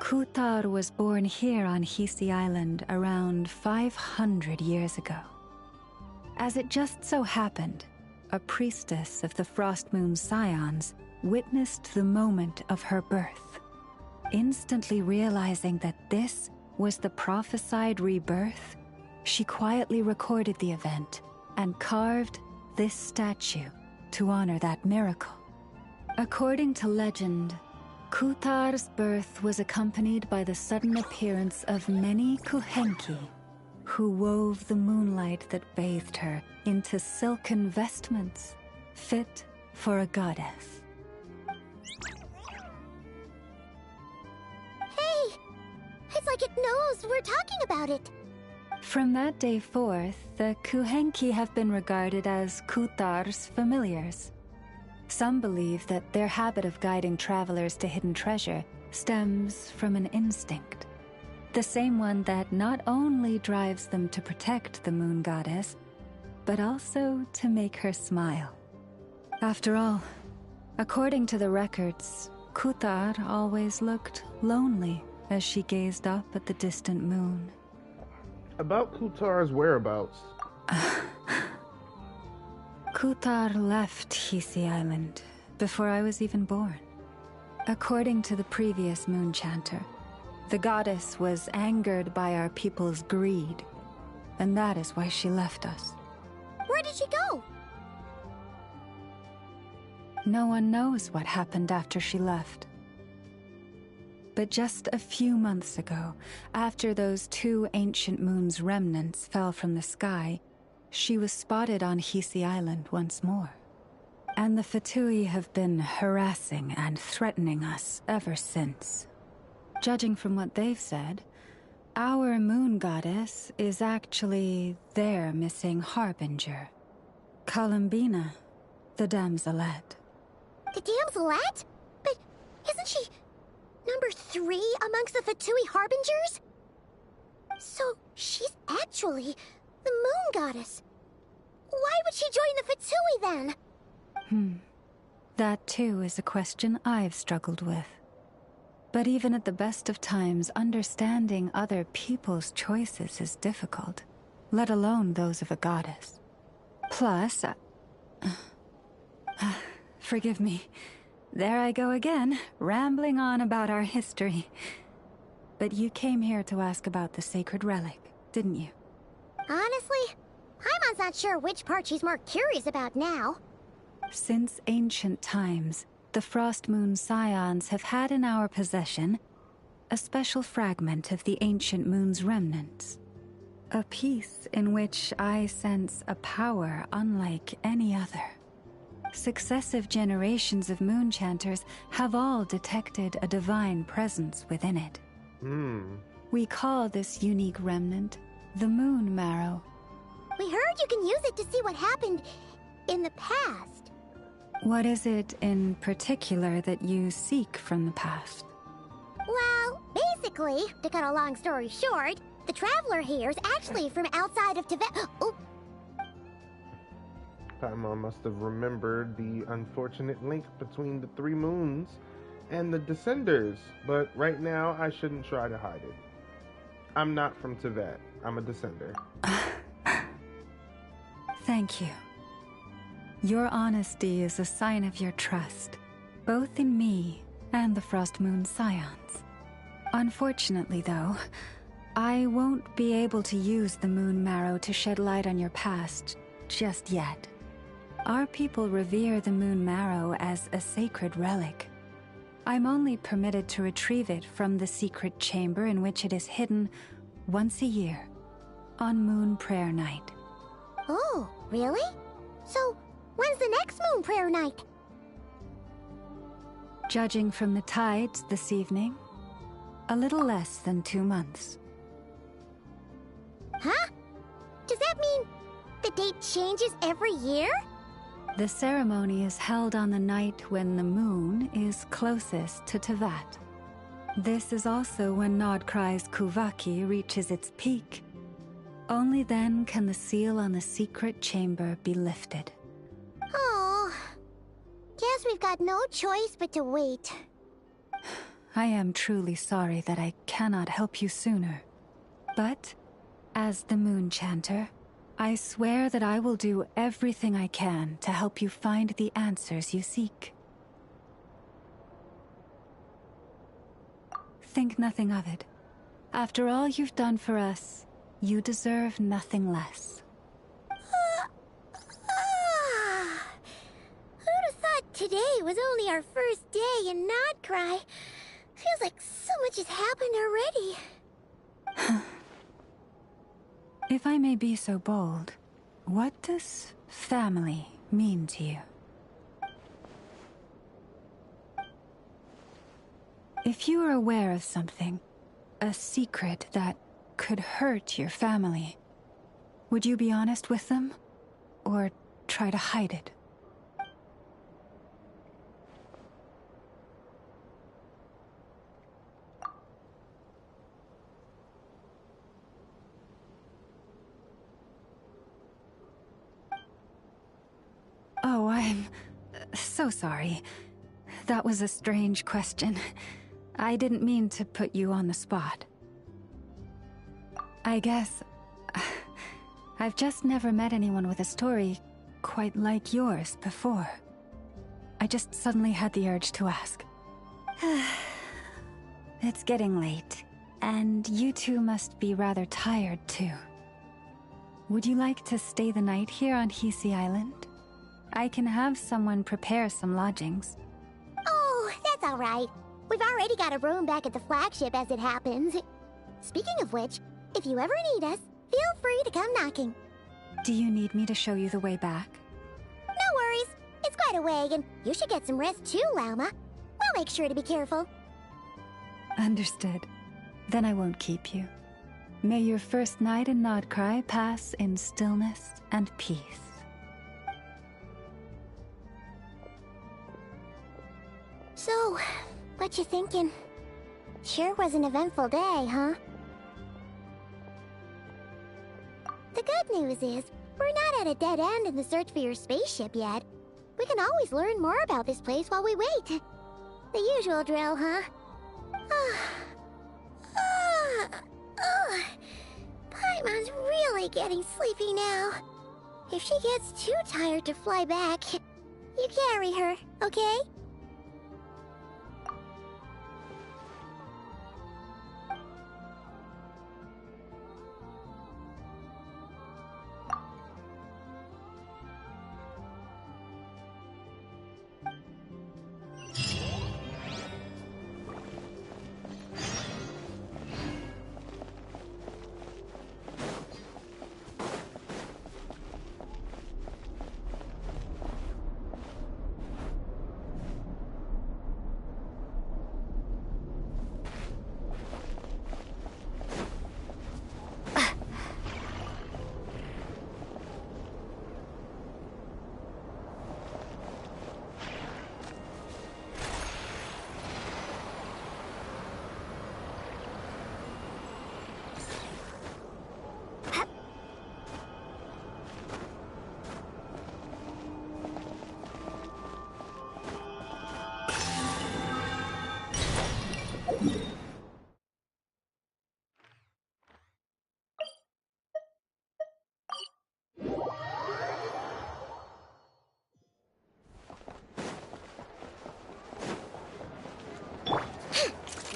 Kutar was born here on Hisi Island around 500 years ago. As it just so happened, a priestess of the Frostmoon Scions witnessed the moment of her birth. Instantly realizing that this was the prophesied rebirth, she quietly recorded the event and carved this statue to honor that miracle. According to legend, Kutar's birth was accompanied by the sudden appearance of many Kuhenki, who wove the moonlight that bathed her into silken vestments fit for a goddess. Hey! It's like it knows we're talking about it. From that day forth, the Kuhenki have been regarded as Kutar's familiars. Some believe that their habit of guiding travelers to hidden treasure stems from an instinct. The same one that not only drives them to protect the moon goddess, but also to make her smile. After all, according to the records, Kutar always looked lonely as she gazed up at the distant moon. About Kutar's whereabouts. Kutar left Hisi Island before I was even born. According to the previous moon chanter, the goddess was angered by our people's greed, and that is why she left us. Where did she go? No one knows what happened after she left. But just a few months ago, after those 2 ancient moon's remnants fell from the sky, she was spotted on Hisi Island once more. And the Fatui have been harassing and threatening us ever since. Judging from what they've said, our moon goddess is actually their missing harbinger, Columbina, the damselette. The damselette? But isn't she number 3 amongst the Fatui harbingers? So she's actually the moon goddess. Why would she join the Fatui then? That too is a question I've struggled with. But even at the best of times, understanding other people's choices is difficult, let alone those of a goddess. Plus, forgive me, there I go again, rambling on about our history. But you came here to ask about the sacred relic, didn't you? Honestly, Paimon's not sure which part she's more curious about now. Since ancient times, the Frost Moon Scions have had in our possession a special fragment of the ancient moon's remnants. A piece in which I sense a power unlike any other. Successive generations of moon chanters have all detected a divine presence within it. We call this unique remnant the Moon Marrow. We heard you can use it to see what happened in the past. What is it in particular that you seek from the past? Well, basically, to cut a long story short, the traveler here is actually from outside of Tibet. Oh. Paimon must have remembered the unfortunate link between the 3 moons and the Descenders, but right now I shouldn't try to hide it. I'm not from Tibet. I'm a Descender. Thank you. Your honesty is a sign of your trust, both in me and the Frost Moon Scions. Unfortunately, though, I won't be able to use the Moon Marrow to shed light on your past just yet. Our people revere the Moon Marrow as a sacred relic. I'm only permitted to retrieve it from the secret chamber in which it is hidden once a year, on Moon Prayer Night. Oh, really? So, when's the next Moon Prayer Night? Judging from the tides this evening, a little less than 2 months. Huh? Does that mean the date changes every year? The ceremony is held on the night when the moon is closest to Tevat. This is also when Nodkrai's Kuvaki reaches its peak. Only then can the seal on the secret chamber be lifted. Oh, guess we've got no choice but to wait. I am truly sorry that I cannot help you sooner. But, as the Moon Chanter, I swear that I will do everything I can to help you find the answers you seek. Think nothing of it. After all you've done for us, you deserve nothing less. Who'd have thought today was only our first day in Nodkrai? Feels like so much has happened already. If I may be so bold, what does family mean to you? If you are aware of something, a secret that could hurt your family, would you be honest with them? Or try to hide it? I'm so sorry. That was a strange question. I didn't mean to put you on the spot. I guess I've just never met anyone with a story quite like yours before. I just suddenly had the urge to ask. It's getting late, and you two must be rather tired too. Would you like to stay the night here on Hisi Island? I can have someone prepare some lodgings. Oh, that's all right. We've already got a room back at the Flagship as it happens. Speaking of which, if you ever need us, feel free to come knocking. Do you need me to show you the way back? No worries. It's quite a way, and you should get some rest too, Lauma. We'll make sure to be careful. Understood. Then I won't keep you. May your first night in Nodcry pass in stillness and peace. So, what you thinking? Sure was an eventful day, huh? The good news is, we're not at a dead end in the search for your spaceship yet. We can always learn more about this place while we wait. The usual drill, huh? Paimon's really getting sleepy now. If she gets too tired to fly back, you carry her, okay?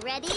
Ready?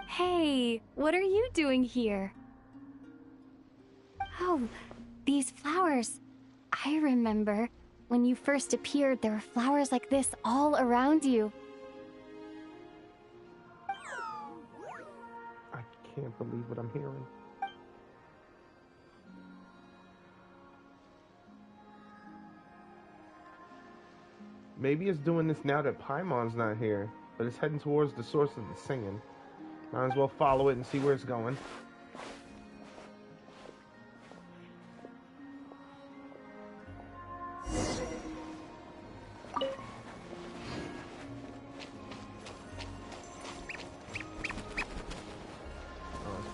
Hey, what are you doing here? Oh, these flowers. I remember. When you first appeared, there were flowers like this all around you. I can't believe what I'm hearing. Maybe it's doing this now that Paimon's not here, but it's heading towards the source of the singing. Might as well follow it and see where it's going.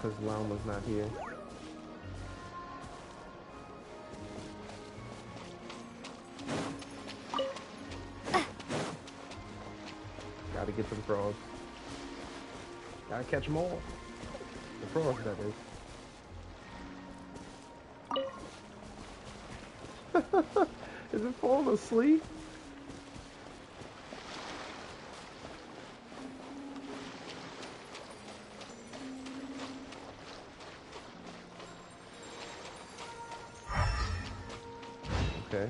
Because Lauma's not here. Gotta get them frogs. Gotta catch them all. The frogs, that is. Is it falling asleep? Okay.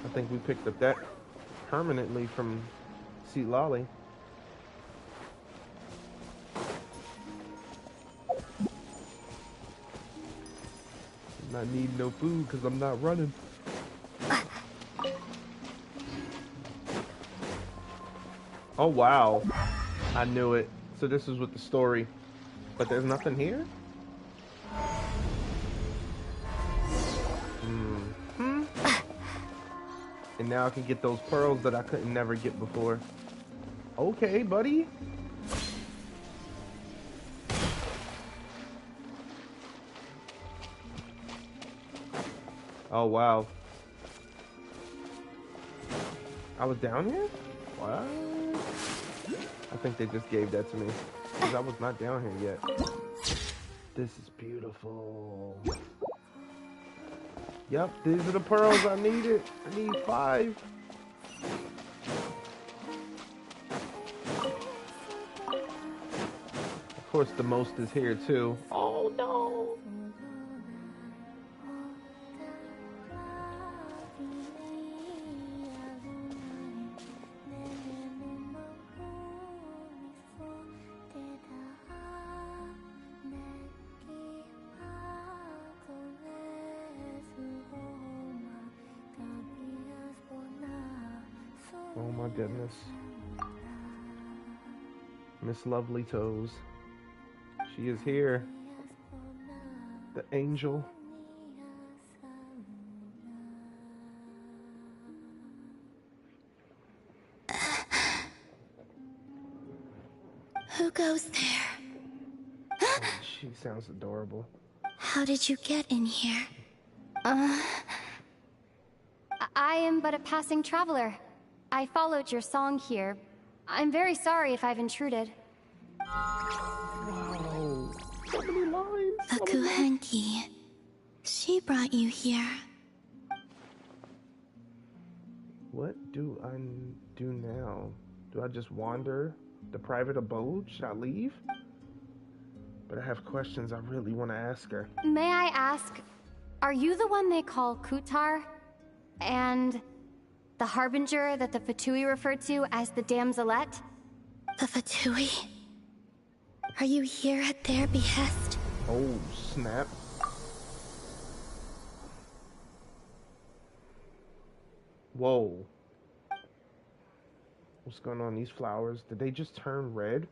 I think we picked up that permanently from Seat Lolly. I'm not needing no food because I'm not running. Oh wow. I knew it. So this is with the story. But there's nothing here? And now I can get those pearls that I couldn't never get before. Okay, buddy. Oh, wow. I was down here? What? I think they just gave that to me. Because I was not down here yet. This is beautiful. Yep, these are the pearls I needed. I need 5. Of course, the most is here too. Oh no! Oh my goodness. Miss Lovely Toes. She is here. The angel. Who goes there? Oh, she sounds adorable. How did you get in here? I am but a passing traveler. I followed your song here. I'm very sorry if I've intruded. Wow. So many lines. Akuhenki. She brought you here. What do I do now? Do I just wander the private abode? Should I leave? But I have questions I really want to ask her. May I ask, are you the one they call Kutar? And the harbinger that the Fatui referred to as the Damselette? The Fatui? Are you here at their behest? Oh, snap. Whoa. What's going on? These flowers, did they just turn red?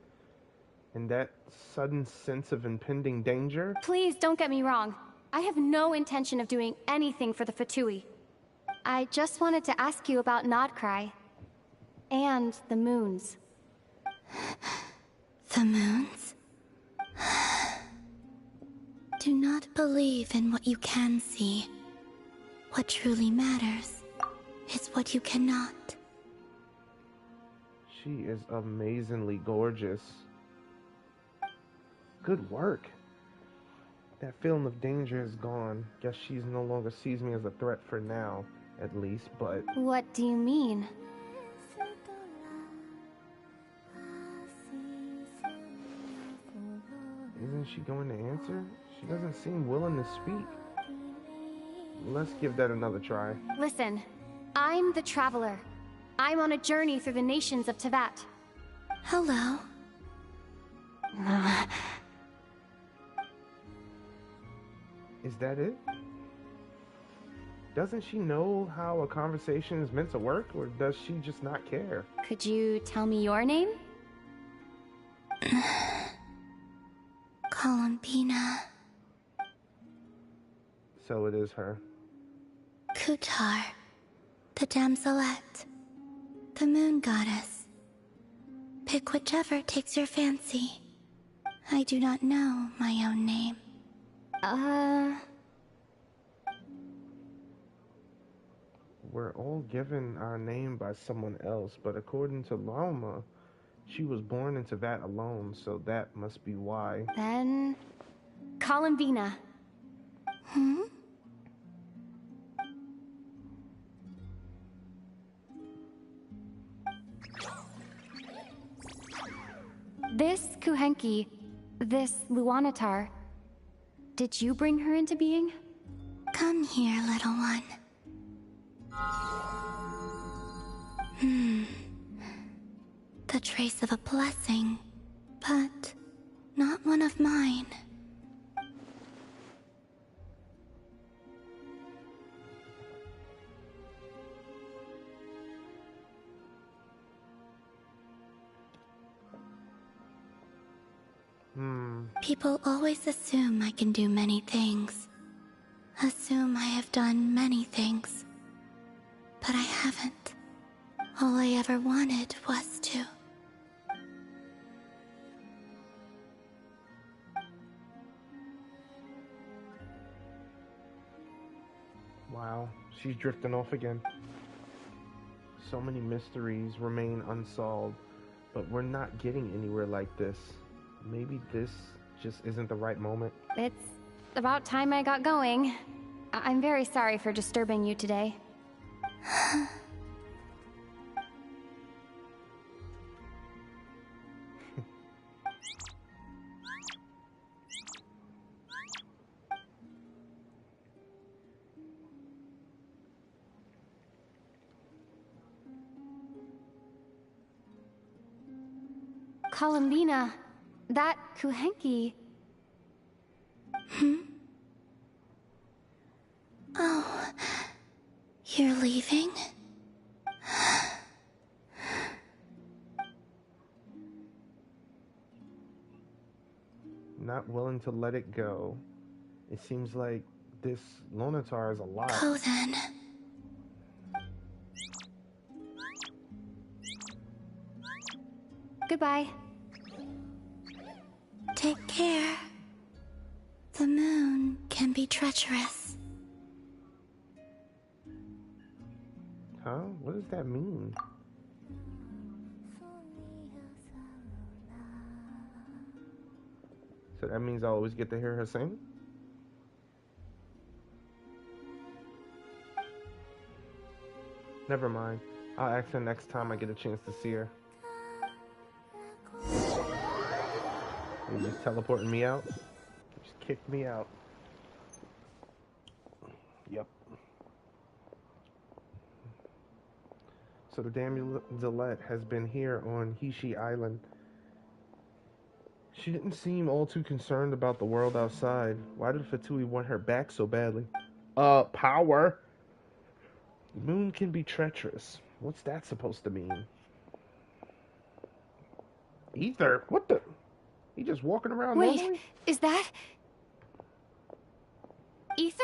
And that sudden sense of impending danger? Please don't get me wrong. I have no intention of doing anything for the Fatui. I just wanted to ask you about Nodcry. And the moons. The moons? Do not believe in what you can see. What truly matters is what you cannot. She is amazingly gorgeous. Good work. That feeling of danger is gone. Guess she's no longer sees me as a threat for now, at least, but... What do you mean? Isn't she going to answer? She doesn't seem willing to speak. Let's give that another try. Listen, I'm the Traveler. I'm on a journey through the nations of Teyvat. Hello. Is that it? Doesn't she know how a conversation is meant to work, or does she just not care? Could you tell me your name? Columbina. So it is her. Kutar. The damselette. The moon goddess. Pick whichever takes your fancy. I do not know my own name. We're all given our name by someone else, but according to Lauma, she was born into that alone, so that must be why. Then... Columbina. Hmm? This Kuhenki, this Luanatar, did you bring her into being? Come here, little one. The trace of a blessing, but not one of mine. People always assume I can do many things. Assume I have done many things. But I haven't. All I ever wanted was to. Wow, she's drifting off again. So many mysteries remain unsolved, but we're not getting anywhere like this. Maybe this just isn't the right moment. It's about time I got going. I'm very sorry for disturbing you today. Columbina, that Kuhenki... Oh, you're leaving? Not willing to let it go. It seems like this Luanatar is a lot. Go then. Goodbye. Take care. The moon can be treacherous. Huh? What does that mean? So that means I always get to hear her sing? Never mind. I'll ask her next time I get a chance to see her. You just teleporting me out? Just kicked me out. Yep. So the damselette has been here on Hishi Island. She didn't seem all too concerned about the world outside. Why did Fatui want her back so badly? Power. The moon can be treacherous. What's that supposed to mean? Ether? What the? He just walking around Wait, normally? is that... Ether?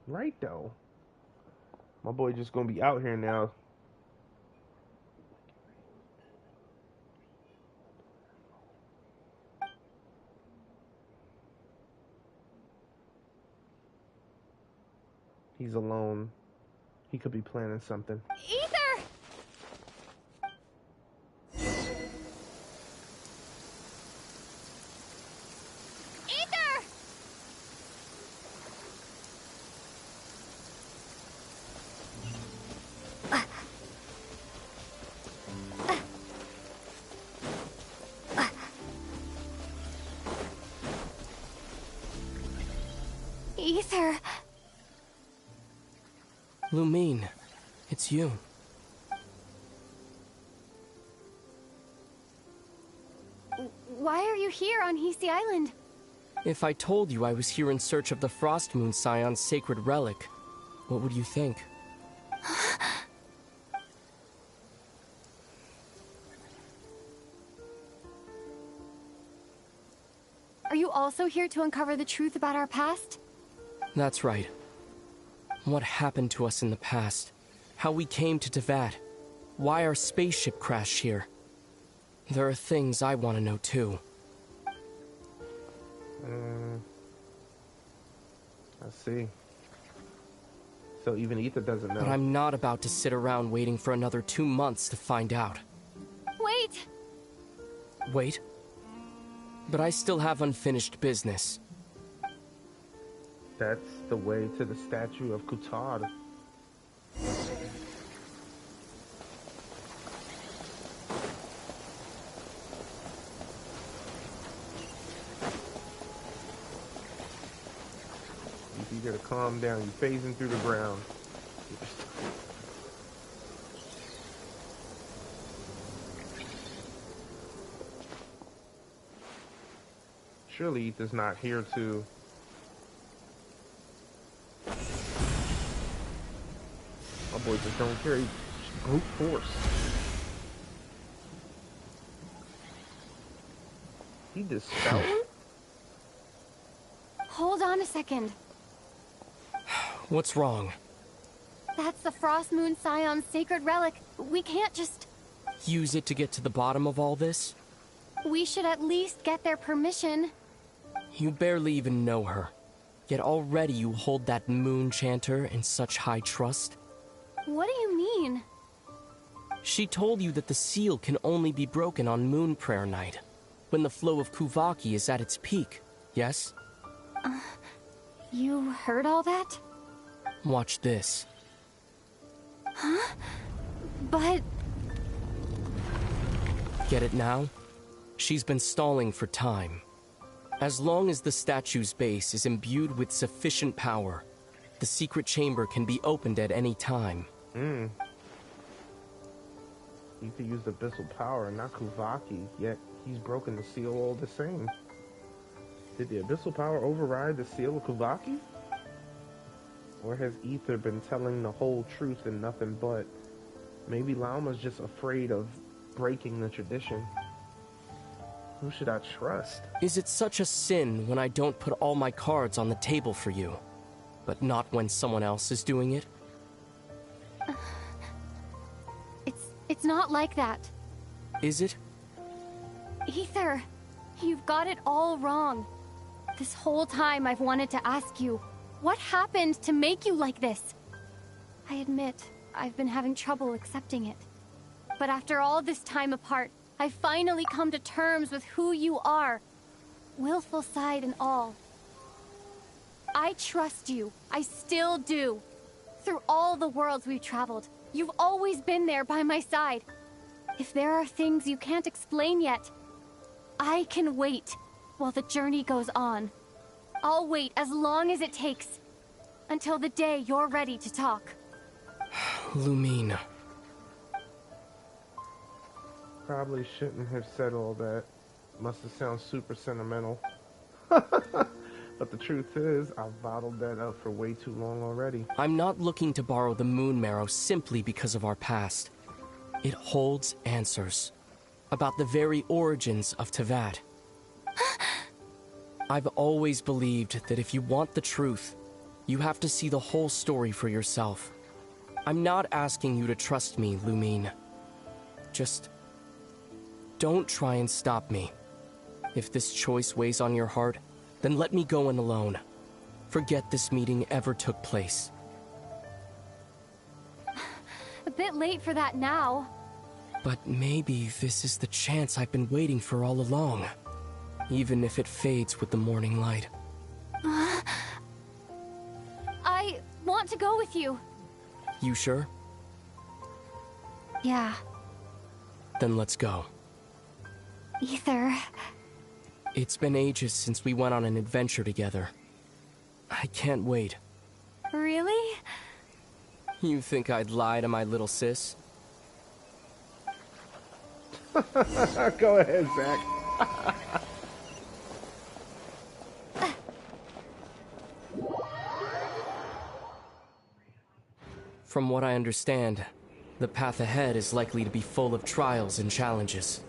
Right, though. My boy just gonna be out here now. He's alone. He could be planning something. Ether! Ether! Lumine, it's you. Why are you here on Hisi Island? If I told you I was here in search of the Frost Moon Scion's sacred relic, what would you think? Are you also here to uncover the truth about our past? That's right. What happened to us in the past? How we came to Teyvat? Why our spaceship crashed here? There are things I want to know too. I see. So even Ether doesn't know. But I'm not about to sit around waiting for another 2 months to find out. Wait! Wait? But I still have unfinished business. That's the way to the statue of Kutar. You gotta calm down. You're phasing through the ground. Surely Ether's not here to... My boy just don't care. He's brute force. He dispelled. Hold on a second. What's wrong? That's the Frost Moon Scion's sacred relic. We can't just... Use it to get to the bottom of all this? We should at least get their permission. You barely even know her. Yet already you hold that moon chanter in such high trust. What do you mean? She told you that the seal can only be broken on Moon Prayer Night, when the flow of Kuvaki is at its peak, yes? You heard all that? Watch this. Huh? But... Get it now? She's been stalling for time. As long as the statue's base is imbued with sufficient power, the secret chamber can be opened at any time. You could use abyssal power, not Kuvaki, yet he's broken the seal all the same. Did the abyssal power override the seal of Kuvaki? Or has Ether been telling the whole truth and nothing but? Maybe Lauma's just afraid of breaking the tradition. Who should I trust? Is it such a sin when I don't put all my cards on the table for you, but not when someone else is doing it? It's not like that. Is it? Ether, you've got it all wrong. This whole time I've wanted to ask you, what happened to make you like this? I admit, I've been having trouble accepting it. But after all this time apart, I've finally come to terms with who you are. Willful side and all. I trust you. I still do. Through all the worlds we've traveled, you've always been there by my side. If there are things you can't explain yet, I can wait while the journey goes on. I'll wait as long as it takes, until the day you're ready to talk. Lumine. Probably shouldn't have said all that. Must have sounded super sentimental. But the truth is, I've bottled that up for way too long already. I'm not looking to borrow the moon marrow simply because of our past. It holds answers about the very origins of Teyvat. I've always believed that if you want the truth, you have to see the whole story for yourself. I'm not asking you to trust me, Lumine. Just don't try and stop me. If this choice weighs on your heart, then let me go in alone. Forget this meeting ever took place. A bit late for that now. But maybe this is the chance I've been waiting for all along. Even if it fades with the morning light. I want to go with you. You sure? Yeah. Then let's go. Ether. It's been ages since we went on an adventure together. I can't wait. Really? You think I'd lie to my little sis? Go ahead, Zach. From what I understand, the path ahead is likely to be full of trials and challenges.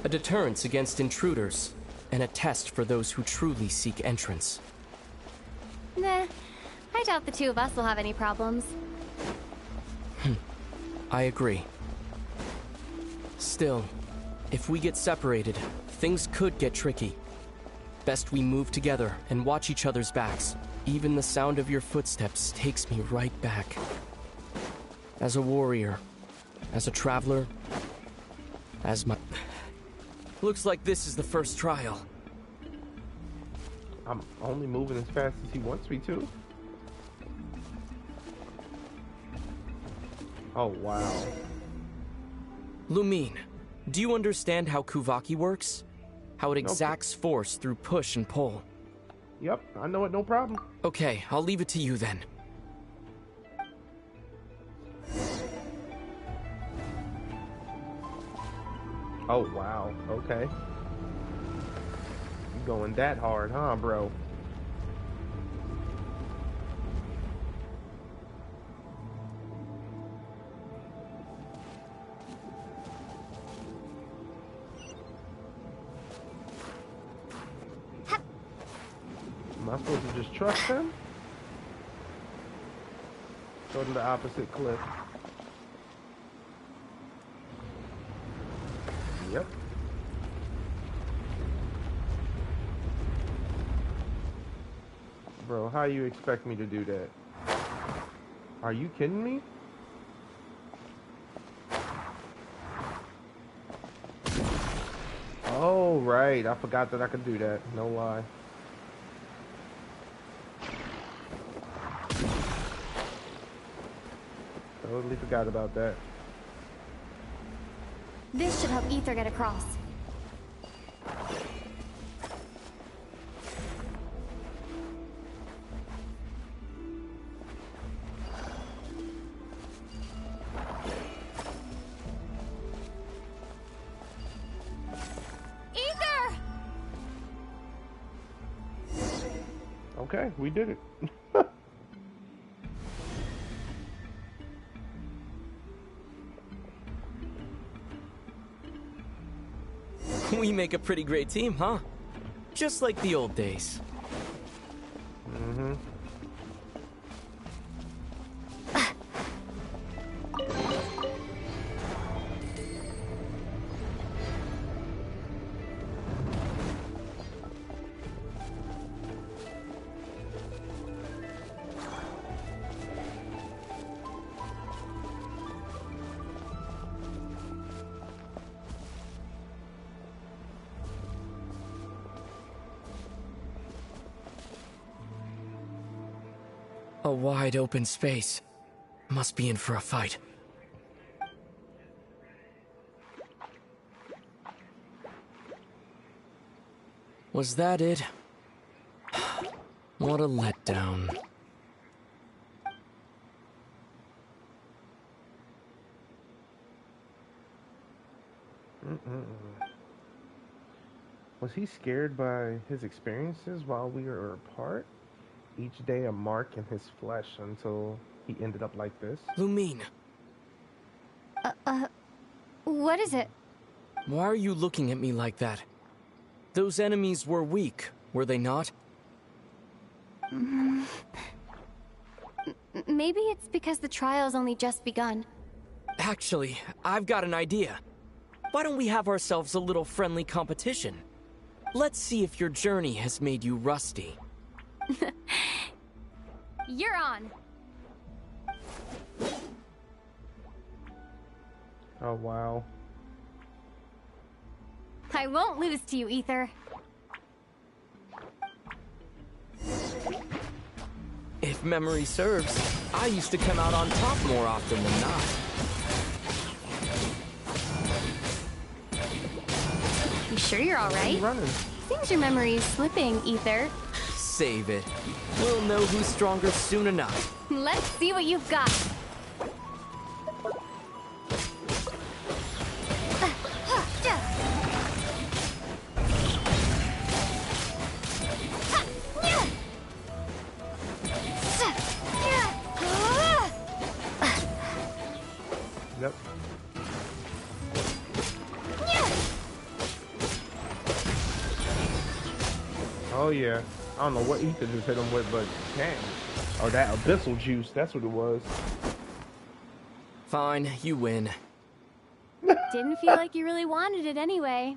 A deterrence against intruders, and a test for those who truly seek entrance. Nah, I doubt the two of us will have any problems. I agree. Still, if we get separated, things could get tricky. Best we move together and watch each other's backs. Even the sound of your footsteps takes me right back. As a warrior, as a traveler, as my... Looks like this is the first trial. I'm only moving as fast as he wants me to. Oh, wow. Lumine, do you understand how Kuvaki works? How it exacts force through push and pull? Yep, I know it, no problem. Okay, I'll leave it to you then. Oh, wow. Okay. You going that hard, huh, bro? Am I supposed to just trust him? Go to the opposite cliff. Yep. Bro, how you expect me to do that? Are you kidding me? Oh, right. I forgot that I could do that. No lie. Totally forgot about that. This should help Ether get across. Ether! Okay, we did it. We make a pretty great team, huh? Just like the old days. Mm-hmm. A wide open space. Must be in for a fight. Was that it? What a letdown. Was he scared by his experiences while we were apart? Each day a mark in his flesh until he ended up like this? Lumine. What is it? Why are you looking at me like that? Those enemies were weak, were they not? Maybe it's because the trial's only just begun. Actually, I've got an idea. Why don't we have ourselves a little friendly competition? Let's see if your journey has made you rusty. You're on. Oh, wow. I won't lose to you, Ether. If memory serves, I used to come out on top more often than not. You sure you're all right? Running. Seems your memory is slipping, Ether. save it. We'll know who's stronger soon enough. Let's see what you've got. Yep. Oh yeah. I don't know what Ether just hit him with, but damn. Oh, that abyssal juice, that's what it was. Fine, you win. Didn't feel like you really wanted it anyway.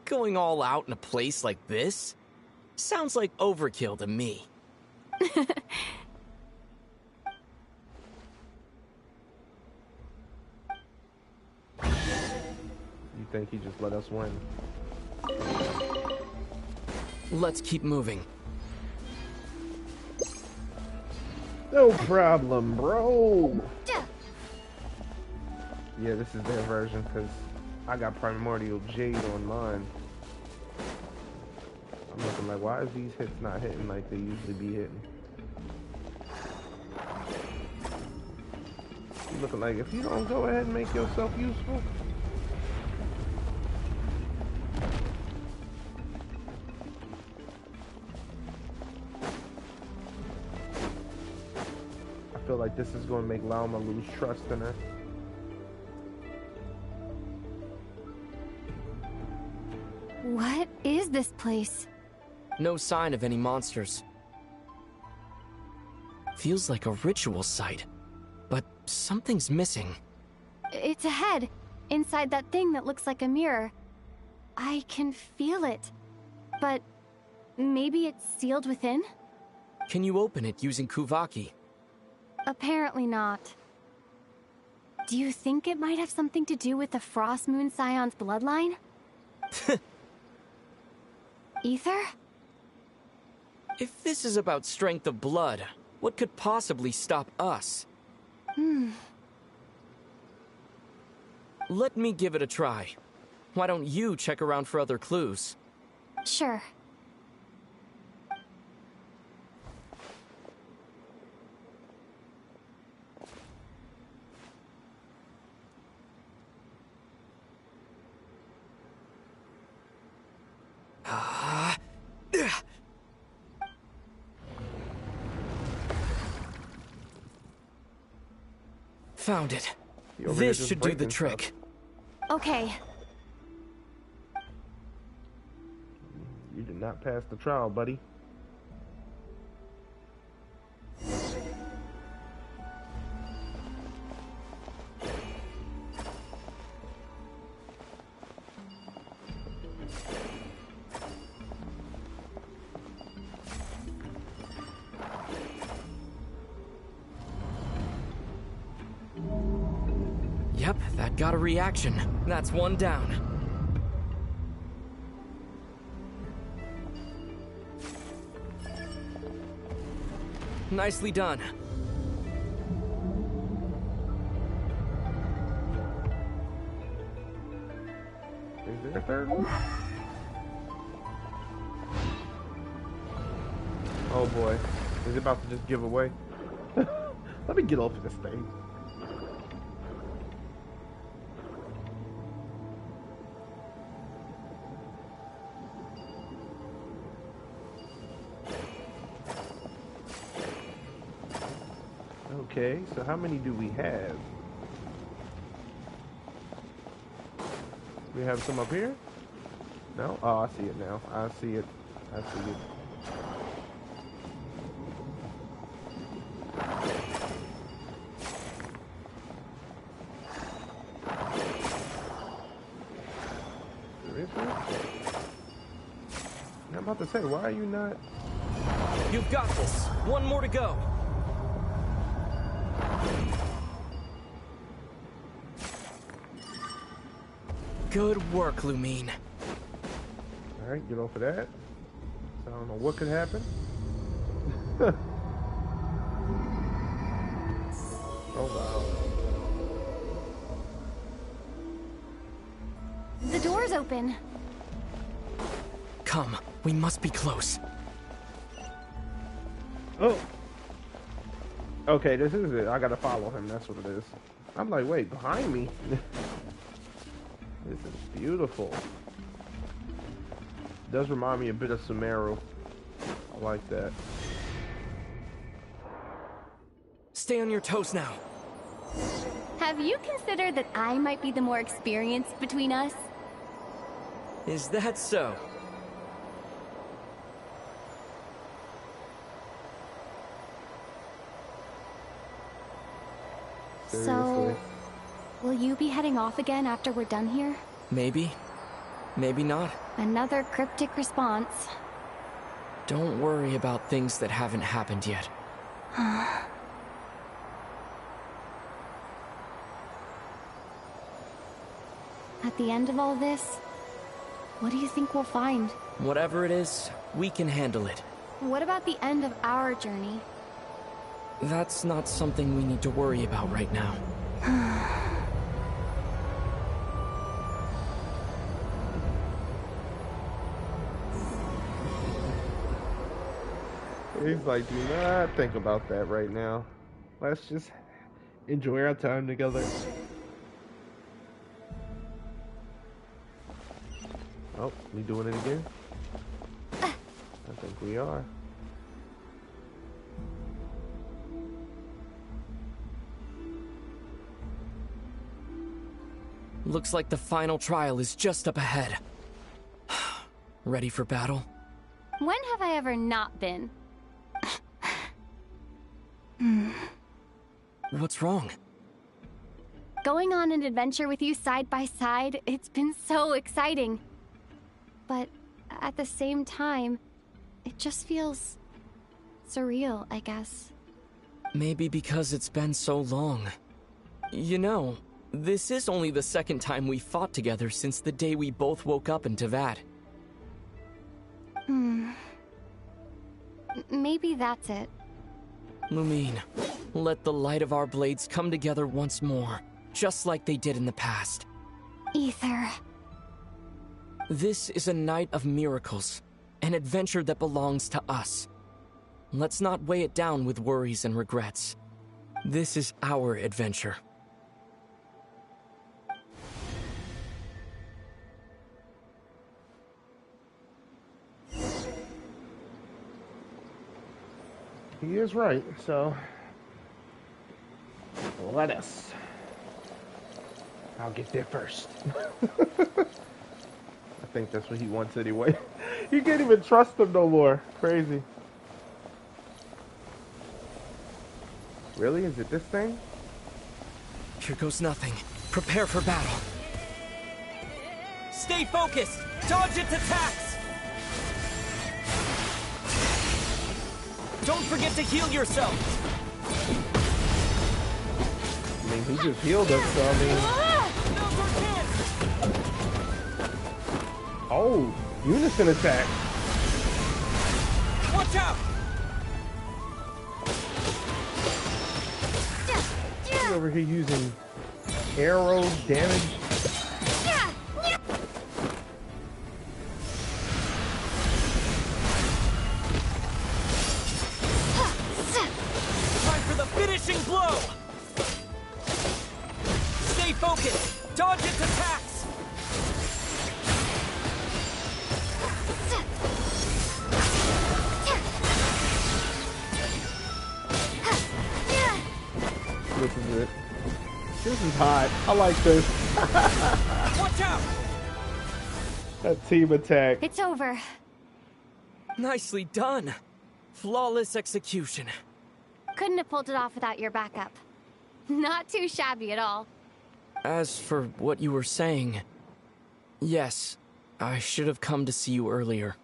Going all out in a place like this? Sounds like overkill to me. You think he just let us win? Let's keep moving. No problem, bro. Yeah, this is their version because I got Primordial Jade on mine. I'm looking like, why is these hits not hitting like they usually be hitting? You looking like, if you don't go ahead and make yourself useful. I feel like this is going to make Lauma lose trust in her. What is this place? No sign of any monsters. Feels like a ritual site, but something's missing. It's ahead, inside that thing that looks like a mirror. I can feel it, but maybe it's sealed within? Can you open it using Kuvaki? Apparently not. Do you think it might have something to do with the Frost Moon Scion's bloodline? Ether? If this is about strength of blood, what could possibly stop us? Let me give it a try. Why don't you check around for other clues? Sure. Found it. This should do the trick. Okay. You did not pass the trial, buddy. Yep, that got a reaction. That's one down. Nicely done. Is there a third one? Oh boy. Is it about to just give away? Let me get off of this thing. Okay, so how many do we have? We have some up here? No? Oh, I see it now. I see it. I see it. Seriously? I'm about to say, why are you not? You've got this. One more to go. Good work, Lumine. Alright, get off of that. So I don't know what could happen. Oh wow. The door's open. Come, we must be close. Oh. Okay, this is it. I gotta follow him. That's what it is. I'm like, wait, behind me? This is beautiful. It does remind me a bit of Sumeru. I like that. Stay on your toes now. Have you considered that I might be the more experienced between us? Is that so? So, will you be heading off again after we're done here? Maybe. Maybe not. Another cryptic response. Don't worry about things that haven't happened yet. At the end of all this, what do you think we'll find? Whatever it is, we can handle it. What about the end of our journey? That's not something we need to worry about right now. He's like, do not think about that right now. Let's just enjoy our time together. Oh, we doing it again? I think we are. Looks like the final trial is just up ahead. Ready for battle? When have I ever not been? What's wrong? Going on an adventure with you side by side, it's been so exciting. But at the same time, it just feels surreal, I guess. Maybe because it's been so long. You know, this is only the second time we fought together since the day we both woke up in Tavad. Maybe that's it. Lumine, let the light of our blades come together once more, just like they did in the past. Ether. This is a night of miracles, an adventure that belongs to us. Let's not weigh it down with worries and regrets. This is our adventure. He is right, so let us. I'll get there first. I think that's what he wants anyway. You can't even trust him no more. Crazy. Really? Is it this thing? Here goes nothing. Prepare for battle. Stay focused! Dodge its attacks! Don't forget to heal yourself! I mean, he just healed us, so I mean... Oh, unison attack. Watch out! He's over here using arrow damage. Time for the finishing blow! Stay focused! Dodge its attacks! This is it. This is hot. I like this. Watch out! That team attack. It's over. Nicely done. Flawless execution. Couldn't have pulled it off without your backup. Not too shabby at all. As for what you were saying, yes, I should have come to see you earlier.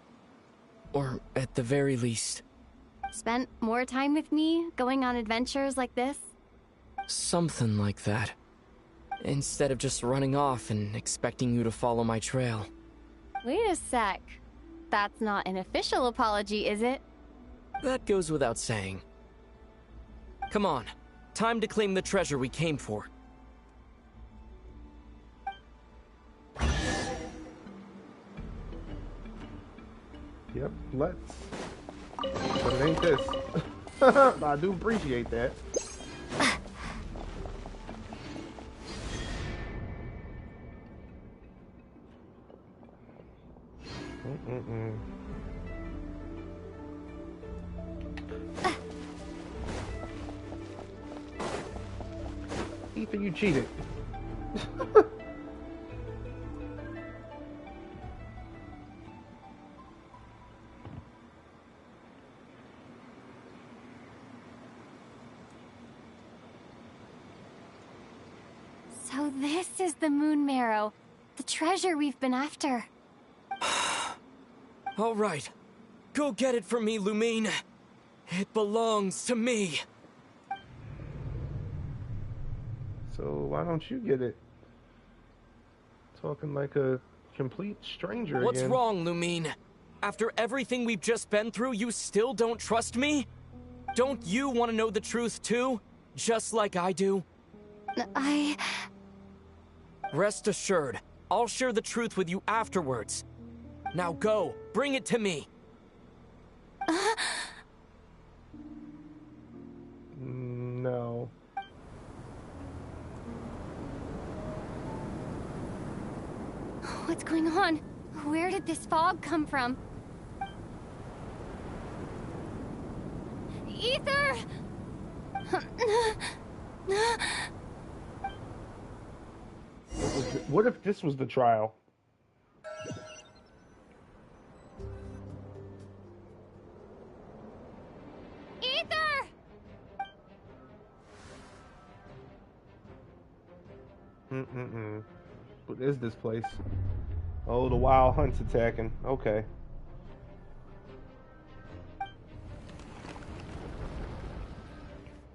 Or at the very least. Spent more time with me, going on adventures like this? Something like that. Instead of just running off and expecting you to follow my trail. Wait a sec. That's not an official apology, is it? That goes without saying. Come on, time to claim the treasure we came for. Yep, let's. But it ain't this. I do appreciate that. Ethan, you cheated. So this is the moon marrow, the treasure we've been after. All right. Go get it for me, Lumine. It belongs to me. So why don't you get it? Talking like a complete stranger What's again. wrong, Lumine? After everything we've just been through, you still don't trust me? Don't you want to know the truth too? Just like I do? Rest assured, I'll share the truth with you afterwards. Now go, bring it to me. No. What's going on? Where did this fog come from? Ether! What if this was the trial? Ether! What is this place? Oh, the wild hunt's attacking. Okay.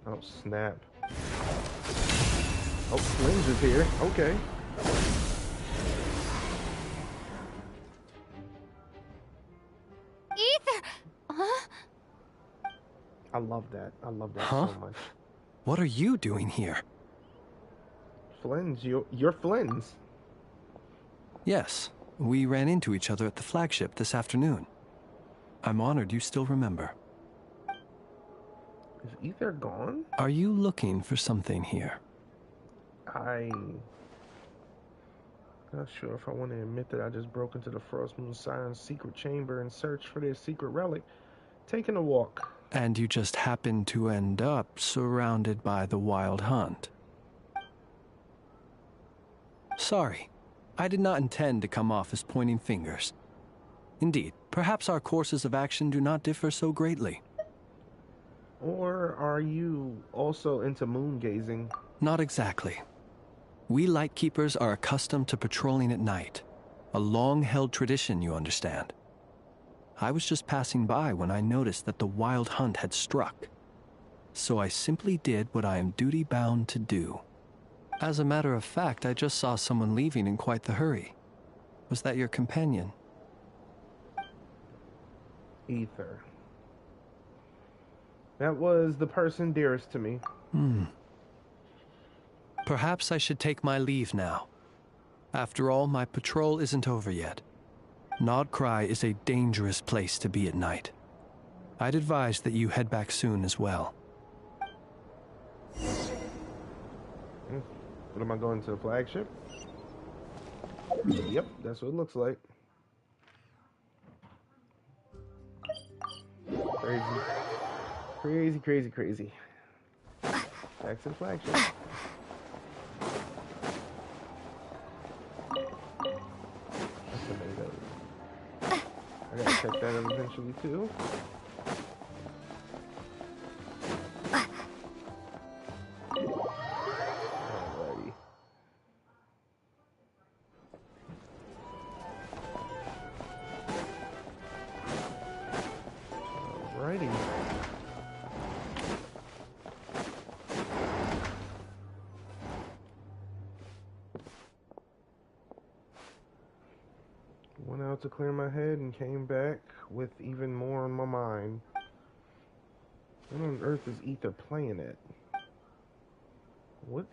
Oh, snap. Oh, Flins is here. Okay. Ether! Huh? I love that. I love that Huh? so much. What are you doing here? Flins, you're Flins. Yes, we ran into each other at the Flagship this afternoon. I'm honored you still remember. Is Ether gone? Are you looking for something here? I'm not sure if I want to admit that I just broke into the Frost Moon Scion's secret chamber and searched for their secret relic, taking a walk. And you just happened to end up surrounded by the Wild Hunt. Sorry, I did not intend to come off as pointing fingers. Indeed, perhaps our courses of action do not differ so greatly. Or are you also into moon gazing? Not exactly. We Lightkeepers are accustomed to patrolling at night. A long-held tradition, you understand. I was just passing by when I noticed that the Wild Hunt had struck. So I simply did what I am duty-bound to do. As a matter of fact, I just saw someone leaving in quite the hurry. Was that your companion? Ether. That was the person dearest to me. Perhaps I should take my leave now. After all, my patrol isn't over yet. Krai is a dangerous place to be at night. I'd advise that you head back soon as well. What am I going to the Flagship? Yep, that's what it looks like. Crazy. Crazy, crazy, crazy. Back to the Flagship. That's tomato. I gotta check that out eventually too. Alrighty. Alrighty. Went out to clear my head and came back with even more on my mind. What on earth is Ether playing at? What's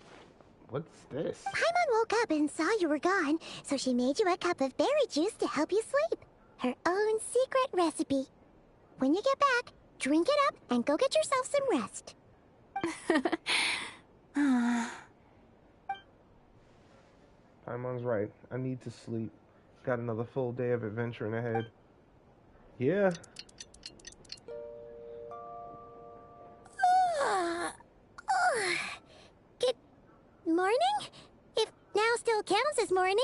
this? Paimon woke up and saw you were gone, so she made you a cup of berry juice to help you sleep. Her own secret recipe. When you get back, drink it up and go get yourself some rest. Paimon's right. I need to sleep. Got another full day of adventuring ahead. Yeah. Good morning? If now still counts as morning.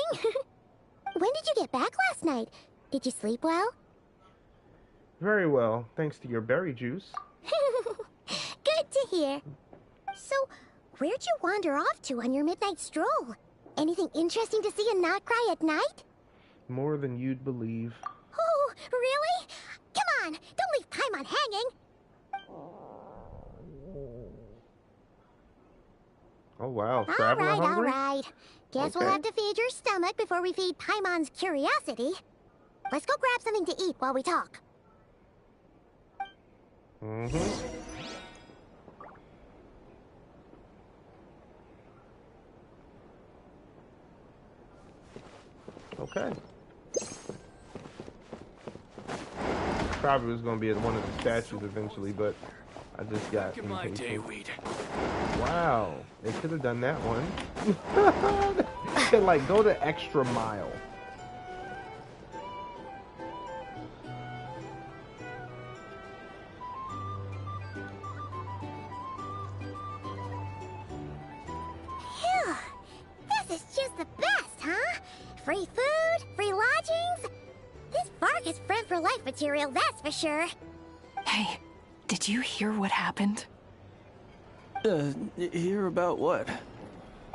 When did you get back last night? Did you sleep well? Very well, thanks to your berry juice. Good to hear. So, where'd you wander off to on your midnight stroll? Anything interesting to see in Krai at night? More than you'd believe. Oh, really? Come on, don't leave Paimon hanging. Oh wow, Traveler hungry? Alright. Guess we'll have to feed your stomach before we feed Paimon's curiosity. Let's go grab something to eat while we talk. Okay. Probably was gonna be at one of the statues eventually, but I just got impatient. Wow, they could have done that one. They could like go the extra mile. Phew, this is just the best, huh? Free food, free lodgings. This bark is friend for life material, that's for sure. Hey, did you hear what happened? Hear about what?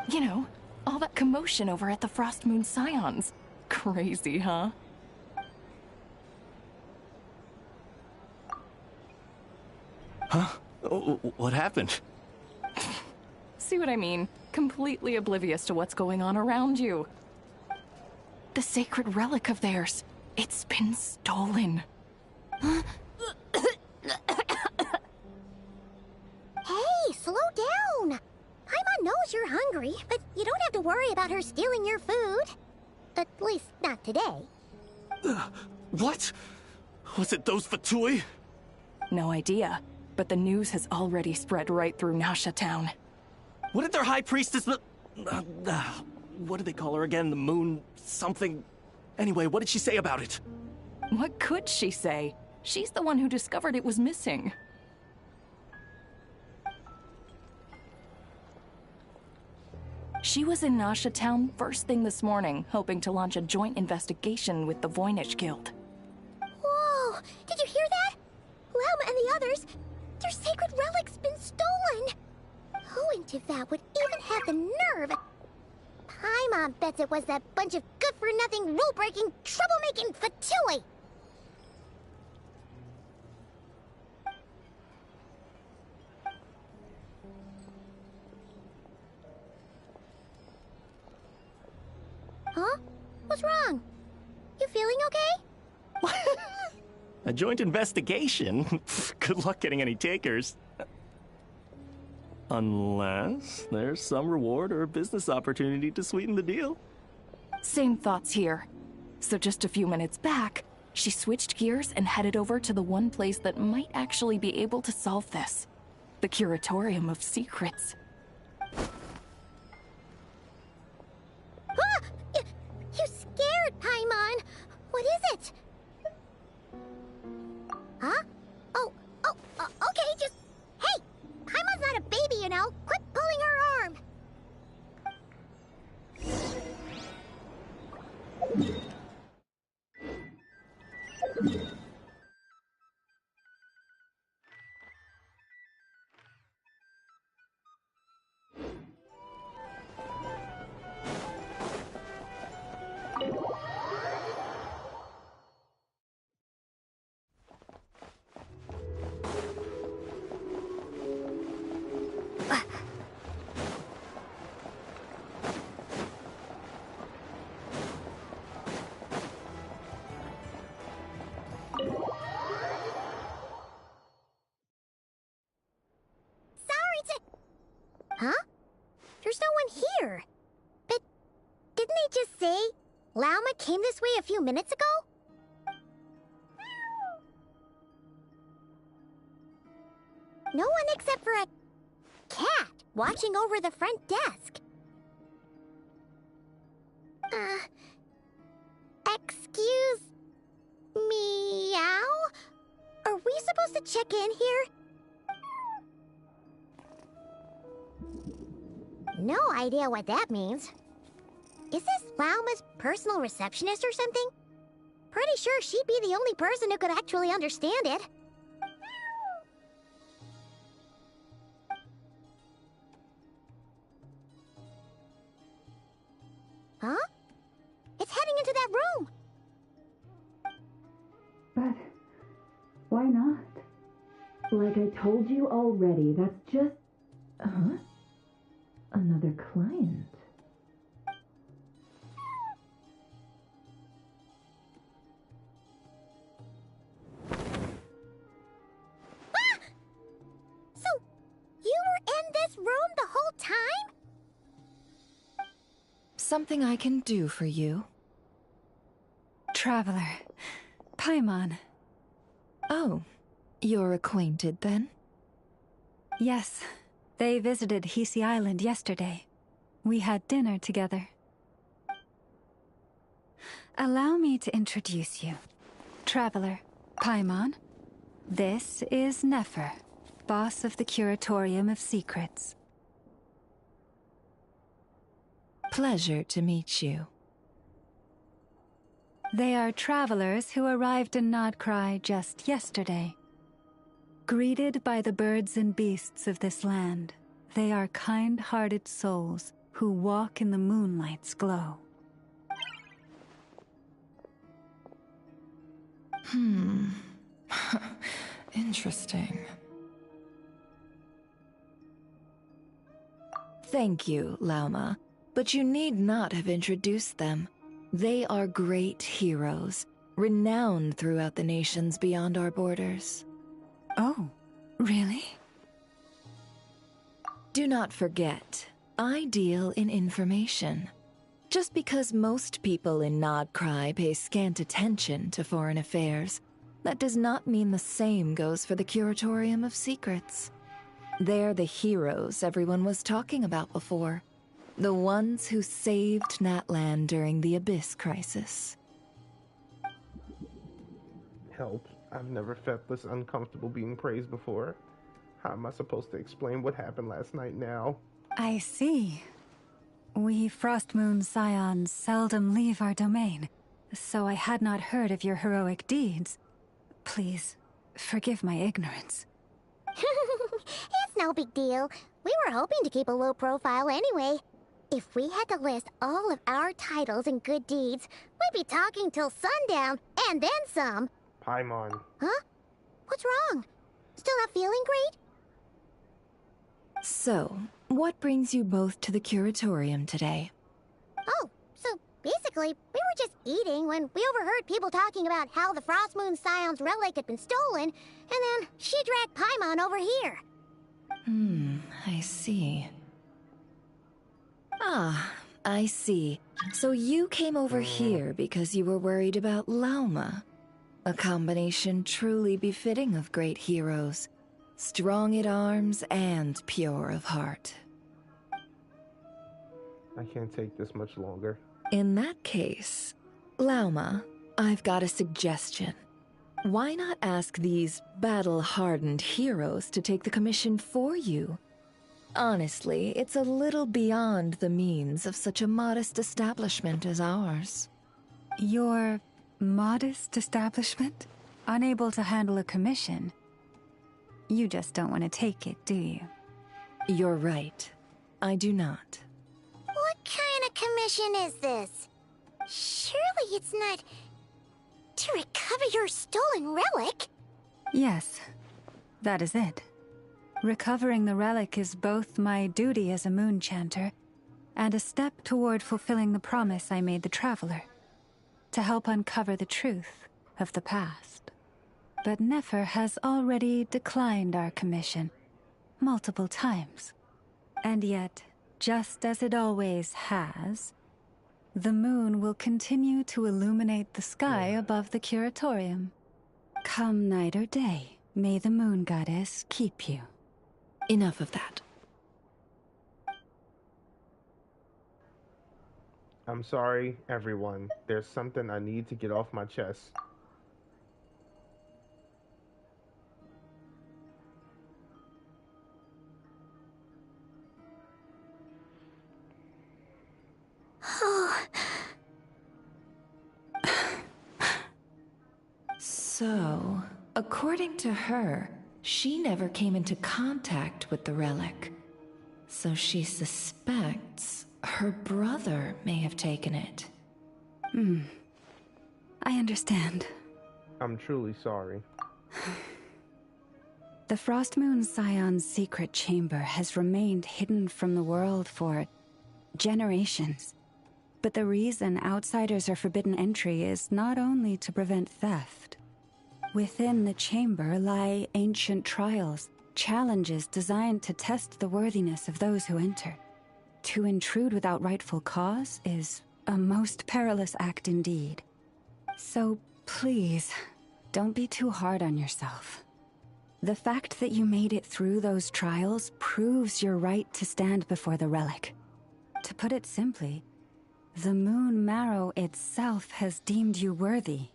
You know, all that commotion over at the Frost Moon Scions. Crazy, huh? Huh? What happened? See what I mean? Completely oblivious to what's going on around you. The sacred relic of theirs. It's been stolen. Hey, slow down. Paimon knows you're hungry, but you don't have to worry about her stealing your food. At least, not today. What? Was it those Fatui? No idea, but the news has already spread right through Nasha town. What did their high priestess... what do they call her again? The moon... something... Anyway, what did she say about it? What could she say? She's the one who discovered it was missing. She was in Nasha town first thing this morning, hoping to launch a joint investigation with the Voynich Guild. Whoa! Did you hear that? Lauma and the others, their sacred relic's been stolen! Who in Tivat would even have the nerve? Paimon bets it was that bunch of good-for-nothing, rule-breaking, troublemaking Fatui! Huh? What's wrong? You feeling okay? A joint investigation? Good luck getting any takers. Unless there's some reward or business opportunity to sweeten the deal. Same thoughts here. So just a few minutes back, she switched gears and headed over to the one place that might actually be able to solve this. The Curatorium of Secrets. Ah! You scared, Paimon! What is it? Huh? Okay, just... Hey! Paimon's not a baby, you know! Quit pulling her arm! Huh? There's no one here. But didn't they just say Lauma came this way a few minutes ago? No one except for a cat watching over the front desk. Excuse... meow? Are we supposed to check in here? No idea what that means. Is this Lauma's personal receptionist or something? Pretty sure she'd be the only person who could actually understand it. Huh? It's heading into that room! But why not? Like I told you already, that's just... Huh? Another client. Ah! So, you were in this room the whole time? Something I can do for you? Traveler. Paimon. Oh, you're acquainted then? Yes. They visited Hisi Island yesterday. We had dinner together. Allow me to introduce you. Traveler, Paimon. This is Nefer, boss of the Curatorium of Secrets. Pleasure to meet you. They are travelers who arrived in Krai just yesterday. Greeted by the birds and beasts of this land, they are kind-hearted souls who walk in the moonlight's glow. Interesting. Thank you, Lauma, but you need not have introduced them. They are great heroes, renowned throughout the nations beyond our borders. Oh, really? Do not forget, I deal in information. Just because most people in Krai pay scant attention to foreign affairs, that does not mean the same goes for the Curatorium of Secrets. They're the heroes everyone was talking about before. The ones who saved Natlan during the Abyss crisis. Help. I've never felt this uncomfortable being praised before. How am I supposed to explain what happened last night now? I see. We Frostmoon Scions seldom leave our domain, so I had not heard of your heroic deeds. Please, forgive my ignorance. It's no big deal. We were hoping to keep a low profile anyway. If we had to list all of our titles and good deeds, we'd be talking till sundown, and then some. Paimon. Huh? What's wrong? Still not feeling great? So, what brings you both to the Curatorium today? Oh, so basically, we were just eating when we overheard people talking about how the Frostmoon Scion's relic had been stolen, and then she dragged Paimon over here. I see. Ah, I see. So you came over here because you were worried about Lauma. A combination truly befitting of great heroes. Strong at arms and pure of heart. I can't take this much longer. In that case, Lauma, I've got a suggestion. Why not ask these battle-hardened heroes to take the commission for you? Honestly, it's a little beyond the means of such a modest establishment as ours. Your modest establishment? Unable to handle a commission? You just don't want to take it, do you? You're right. I do not. What kind of commission is this? Surely it's not to recover your stolen relic? Yes, that is it. Recovering the relic is both my duty as a moon chanter and a step toward fulfilling the promise I made the Traveler, to help uncover the truth of the past. But Nefer has already declined our commission multiple times. And yet, just as it always has, the moon will continue to illuminate the sky above the Curatorium. Come night or day, may the moon goddess keep you. Enough of that. I'm sorry, everyone. There's something I need to get off my chest. So, according to her, she never came into contact with the relic. So she suspects her brother may have taken it. I understand. I'm truly sorry. The Frostmoon Scion's secret chamber has remained hidden from the world for generations. But the reason outsiders are forbidden entry is not only to prevent theft. Within the chamber lie ancient trials, challenges designed to test the worthiness of those who enter. To intrude without rightful cause is a most perilous act indeed. So please, don't be too hard on yourself. The fact that you made it through those trials proves your right to stand before the relic. To put it simply, the Moon Marrow itself has deemed you worthy.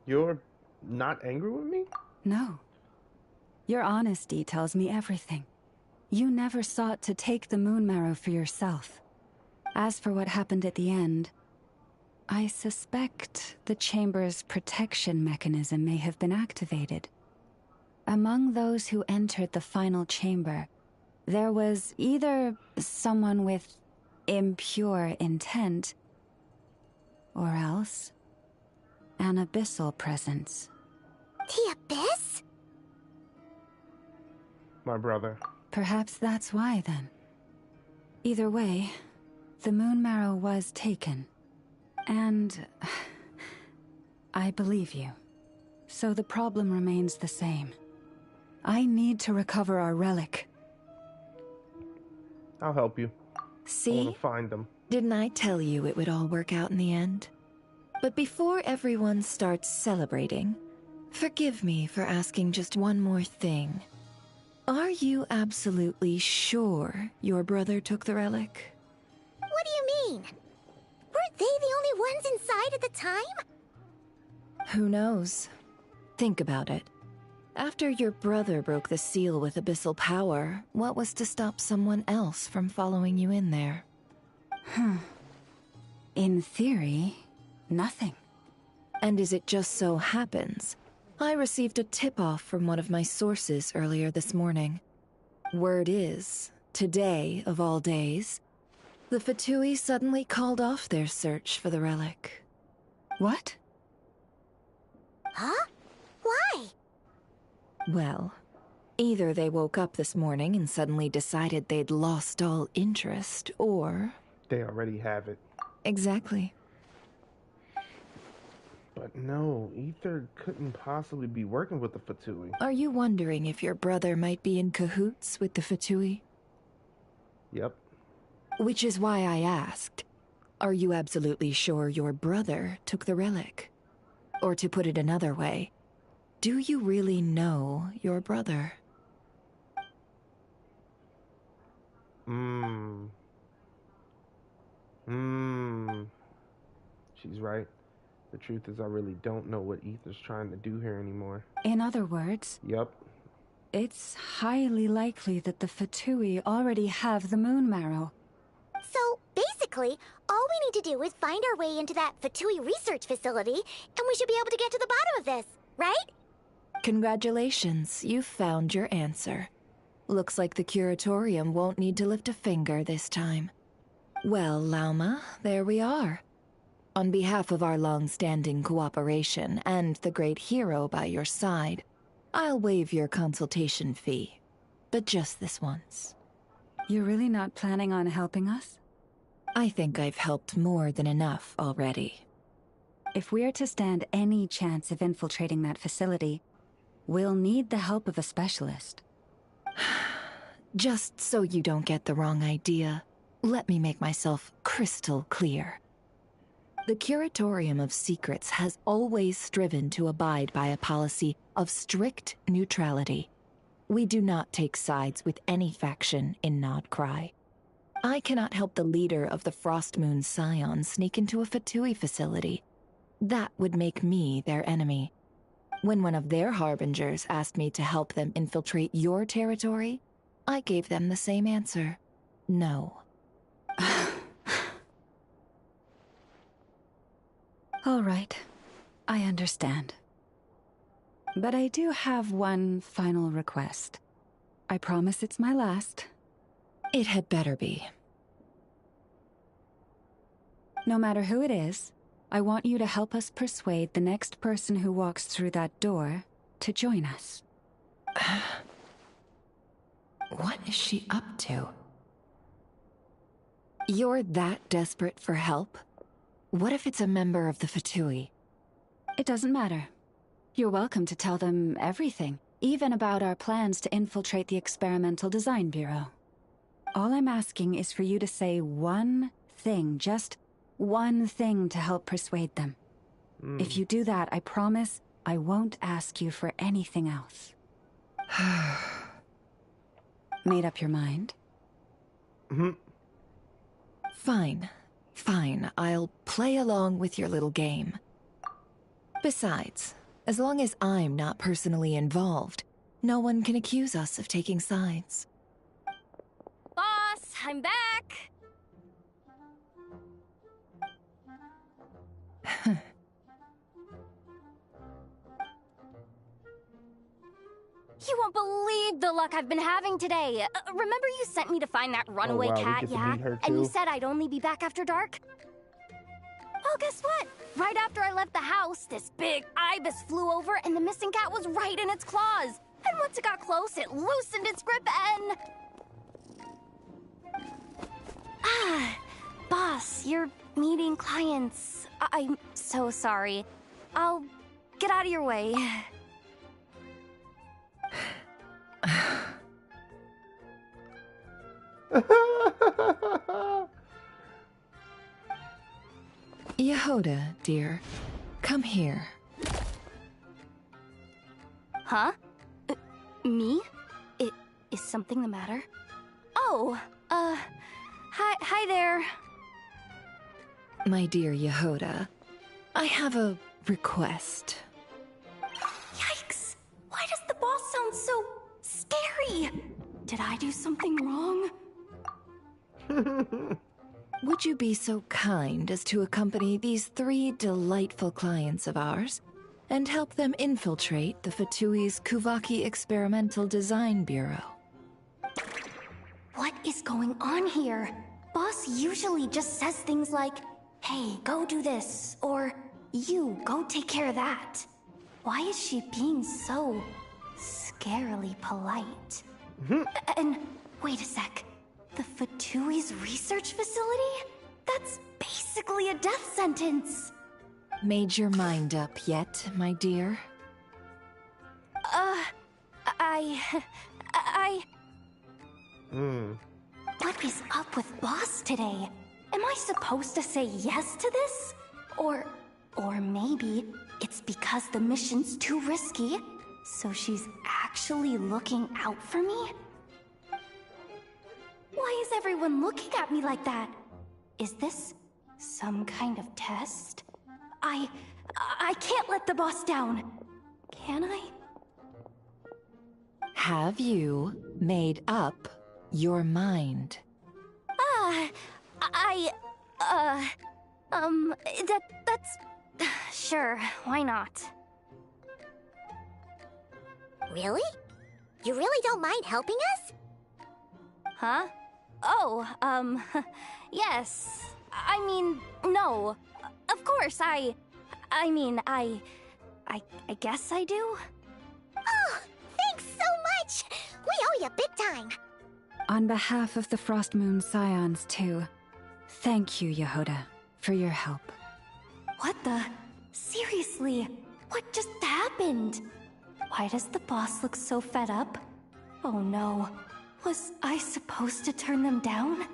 You're not angry with me? No. Your honesty tells me everything. You never sought to take the Moon Marrow for yourself. As for what happened at the end, I suspect the chamber's protection mechanism may have been activated. Among those who entered the final chamber, there was either someone with impure intent, or else an abyssal presence. The Abyss? My brother. Perhaps that's why, then. Either way, the Moon Marrow was taken. And I believe you. So the problem remains the same. I need to recover our relic. I'll help you. See? I want to find them. Didn't I tell you it would all work out in the end? But before everyone starts celebrating, forgive me for asking just one more thing. Are you absolutely sure your brother took the relic? What do you mean? Weren't they the only ones inside at the time? Who knows? Think about it. After your brother broke the seal with abyssal power, what was to stop someone else from following you in there? In theory, nothing. And as it just so happens, I received a tip-off from one of my sources earlier this morning. Word is, today of all days, the Fatui suddenly called off their search for the relic. What? Huh? Why? Well, either they woke up this morning and suddenly decided they'd lost all interest, or... They already have it. Exactly. But no, Ether couldn't possibly be working with the Fatui. Are you wondering if your brother might be in cahoots with the Fatui? Yep. Which is why I asked, are you absolutely sure your brother took the relic? Or to put it another way, do you really know your brother? She's right. The truth is I really don't know what Ether's trying to do here anymore. In other words... Yep. It's highly likely that the Fatui already have the Moon Marrow. So, basically, all we need to do is find our way into that Fatui research facility, and we should be able to get to the bottom of this, right? Congratulations, you've found your answer. Looks like the Curatorium won't need to lift a finger this time. Well, Lauma, there we are. On behalf of our long-standing cooperation and the great hero by your side, I'll waive your consultation fee. But just this once. You're really not planning on helping us? I think I've helped more than enough already. If we're to stand any chance of infiltrating that facility, we'll need the help of a specialist. Just so you don't get the wrong idea, let me make myself crystal clear. The Curatorium of Secrets has always striven to abide by a policy of strict neutrality. We do not take sides with any faction in Nod Krai. I cannot help the leader of the Frostmoon Scions sneak into a Fatui facility. That would make me their enemy. When one of their harbingers asked me to help them infiltrate your territory, I gave them the same answer. No. All right. I understand. But I do have one final request. I promise it's my last. It had better be. No matter who it is, I want you to help us persuade the next person who walks through that door to join us. What is she up to? You're that desperate for help? What if it's a member of the Fatui? It doesn't matter. You're welcome to tell them everything, even about our plans to infiltrate the Experimental Design Bureau. All I'm asking is for you to say one thing, just one thing to help persuade them. If you do that, I promise I won't ask you for anything else. Made up your mind? Fine. Fine, I'll play along with your little game. Besides, as long as I'm not personally involved, no one can accuse us of taking sides. Boss, I'm back! You won't believe the luck I've been having today. Remember you sent me to find that runaway cat, yeah? And you said I'd only be back after dark? Well, guess what? Right after I left the house, this big ibis flew over and the missing cat was right in its claws. And once it got close, it loosened its grip and... Boss, you're meeting clients. I'm so sorry. I'll get out of your way. Yehoda, dear, come here. Huh? Me? Is something the matter? Oh, hi there. My dear Yehoda, I have a request. Yikes! Why does the boss sound so scary? Did I do something wrong? Would you be so kind as to accompany these 3 delightful clients of ours and help them infiltrate the Fatui's Kuvaki Experimental Design Bureau? What is going on here? Boss usually just says things like, hey, go do this, or you, go take care of that. Why is she being so scarily polite? And wait a sec. The Fatui's research facility? That's basically a death sentence. Made your mind up yet, my dear? What is up with Boss today? Am I supposed to say yes to this? Or maybe it's because the mission's too risky, so she's actually looking out for me? Why is everyone looking at me like that? Is this some kind of test? I can't let the boss down. Can I? Have you made up your mind? That's... Sure, why not? Really? You really don't mind helping us? Huh? Oh, yes. I mean, no. Of course, I guess I do. Oh, thanks so much! We owe you big time! On behalf of the Frostmoon Scions, too, thank you, Yehoda, for your help. What the? Seriously, what just happened? Why does the boss look so fed up? Oh no, was I supposed to turn them down?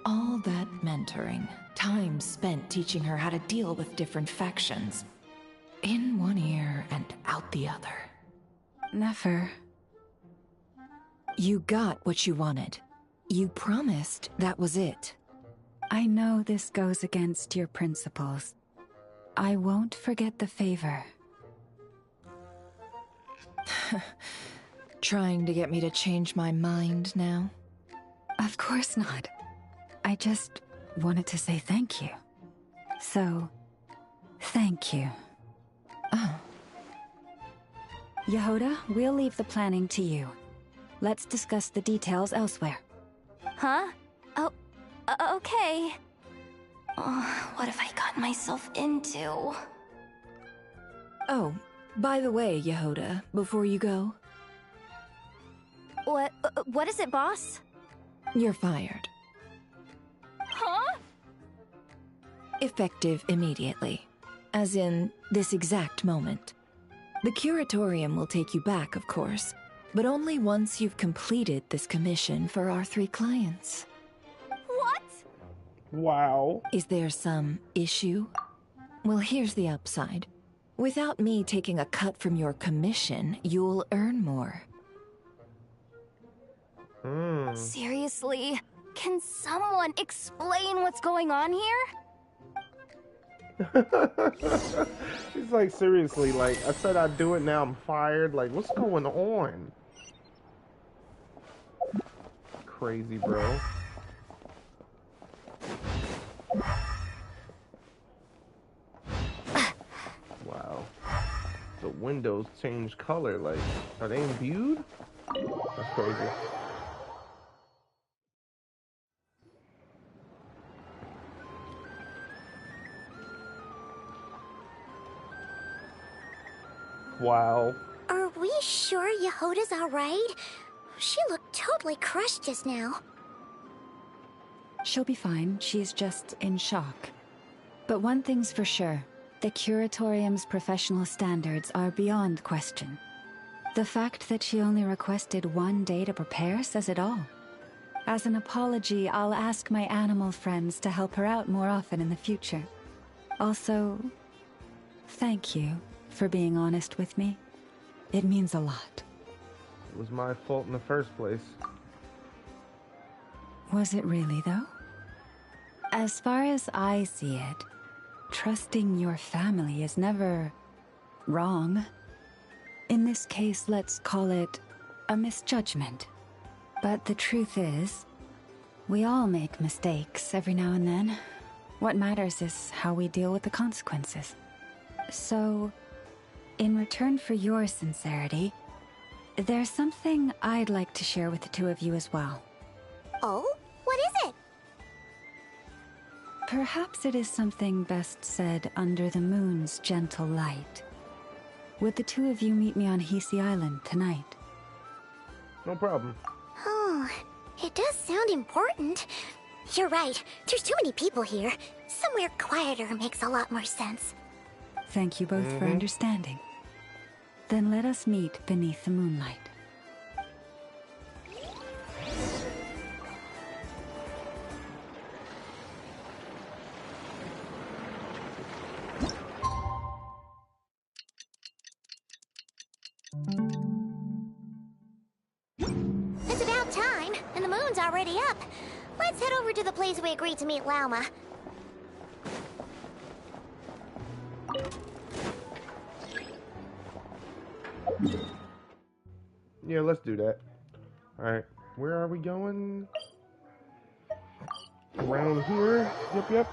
All that mentoring, time spent teaching her how to deal with different factions. In one ear and out the other. Nefer. You got what you wanted. You promised that was it. I know this goes against your principles. I won't forget the favor. Trying to get me to change my mind now? Of course not. I just wanted to say thank you. So, thank you. Oh. Yehoda, we'll leave the planning to you. Let's discuss the details elsewhere. Huh? Oh, okay. Oh, what have I gotten myself into? Oh, by the way, Yehoda, before you go... What is it, boss? You're fired. Huh? Effective immediately. As in, this exact moment. The Curatorium will take you back, of course, but only once you've completed this commission for our 3 clients. What? Wow. Is there some issue? Well, here's the upside. Without me taking a cut from your commission, you'll earn more. Seriously? Can someone explain what's going on here? She's like, seriously, like, I said I'd do it, now I'm fired. Like, what's going on? Crazy, bro. Wow. The windows change color, like, are they imbued? That's crazy. Wow. Are we sure Yehoda's alright? She looked totally crushed just now. She'll be fine. She's just in shock. But one thing's for sure. The Curatorium's professional standards are beyond question. The fact that she only requested 1 day to prepare says it all. As an apology, I'll ask my animal friends to help her out more often in the future. Also, thank you for being honest with me. It means a lot. It was my fault in the first place. Was it really, though? As far as I see it, trusting your family is never wrong. In this case, let's call it a misjudgment. But the truth is, we all make mistakes every now and then. What matters is how we deal with the consequences. So, in return for your sincerity, there's something I'd like to share with the 2 of you as well. Oh? What is it? Perhaps it is something best said under the moon's gentle light. Would the 2 of you meet me on Hisi Island tonight? No problem. Oh, it does sound important. You're right. There's too many people here. Somewhere quieter makes a lot more sense. Thank you both for understanding. Then let us meet beneath the moonlight. It's about time, and the moon's already up. Let's head over to the place we agreed to meet Lauma. Yeah, let's do that. Alright, where are we going? Around here? Yep.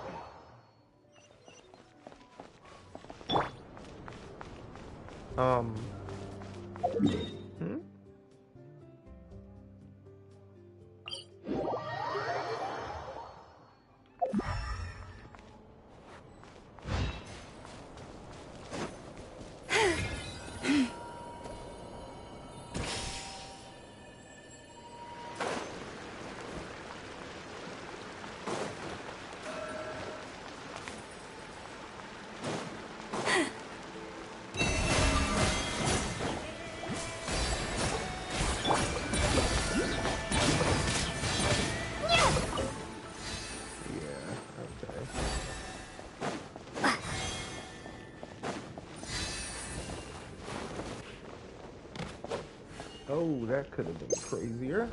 Oh, that could have been crazier.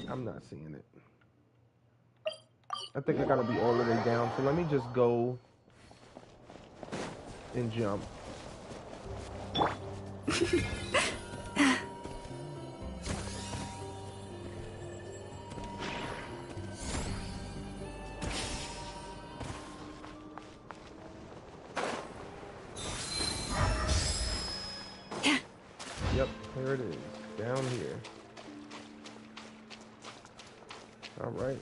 I'm not seeing it. I think I gotta be all the way down, so let me just go and jump. Yep, here it is, down here. All right.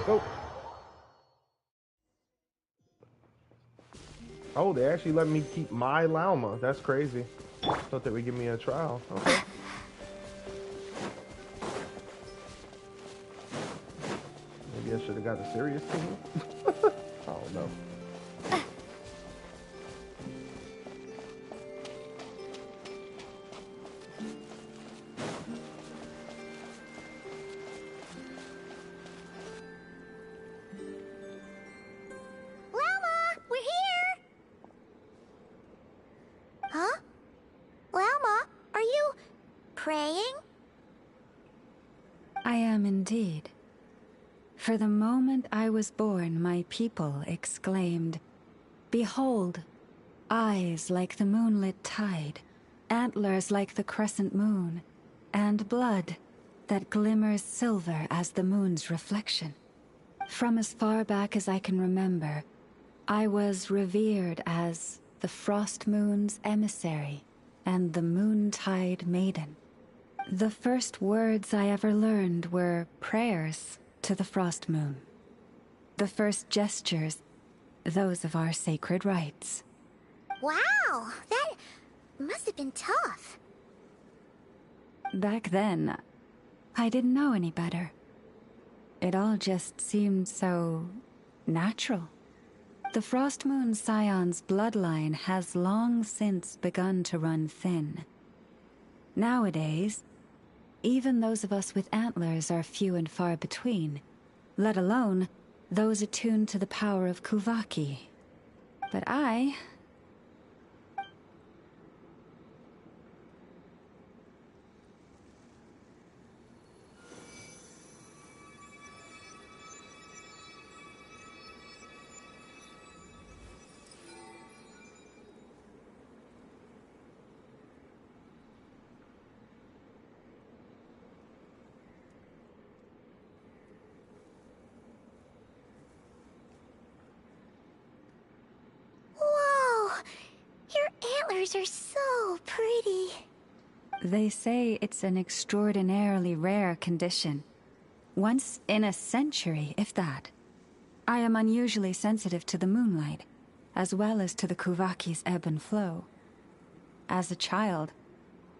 Go. Oh, they actually let me keep my Lauma. That's crazy. Thought they would give me a trial. Okay. Maybe I should have got a serious team. I don't know. Indeed. For the moment I was born, my people exclaimed, "Behold, eyes like the moonlit tide, antlers like the crescent moon, and blood that glimmers silver as the moon's reflection." From as far back as I can remember, I was revered as the Frost Moon's emissary and the Moontide Maiden. The first words I ever learned were prayers to the Frost Moon. The first gestures, those of our sacred rites. Wow, that must have been tough. Back then, I didn't know any better. It all just seemed so natural. The Frost Moon Scion's bloodline has long since begun to run thin. Nowadays, even those of us with antlers are few and far between, let alone those attuned to the power of Kuvaki. But I... Are so pretty. They say it's an extraordinarily rare condition. Once in a century, if that. I am unusually sensitive to the moonlight, as well as to the Kuvaki's ebb and flow. As a child,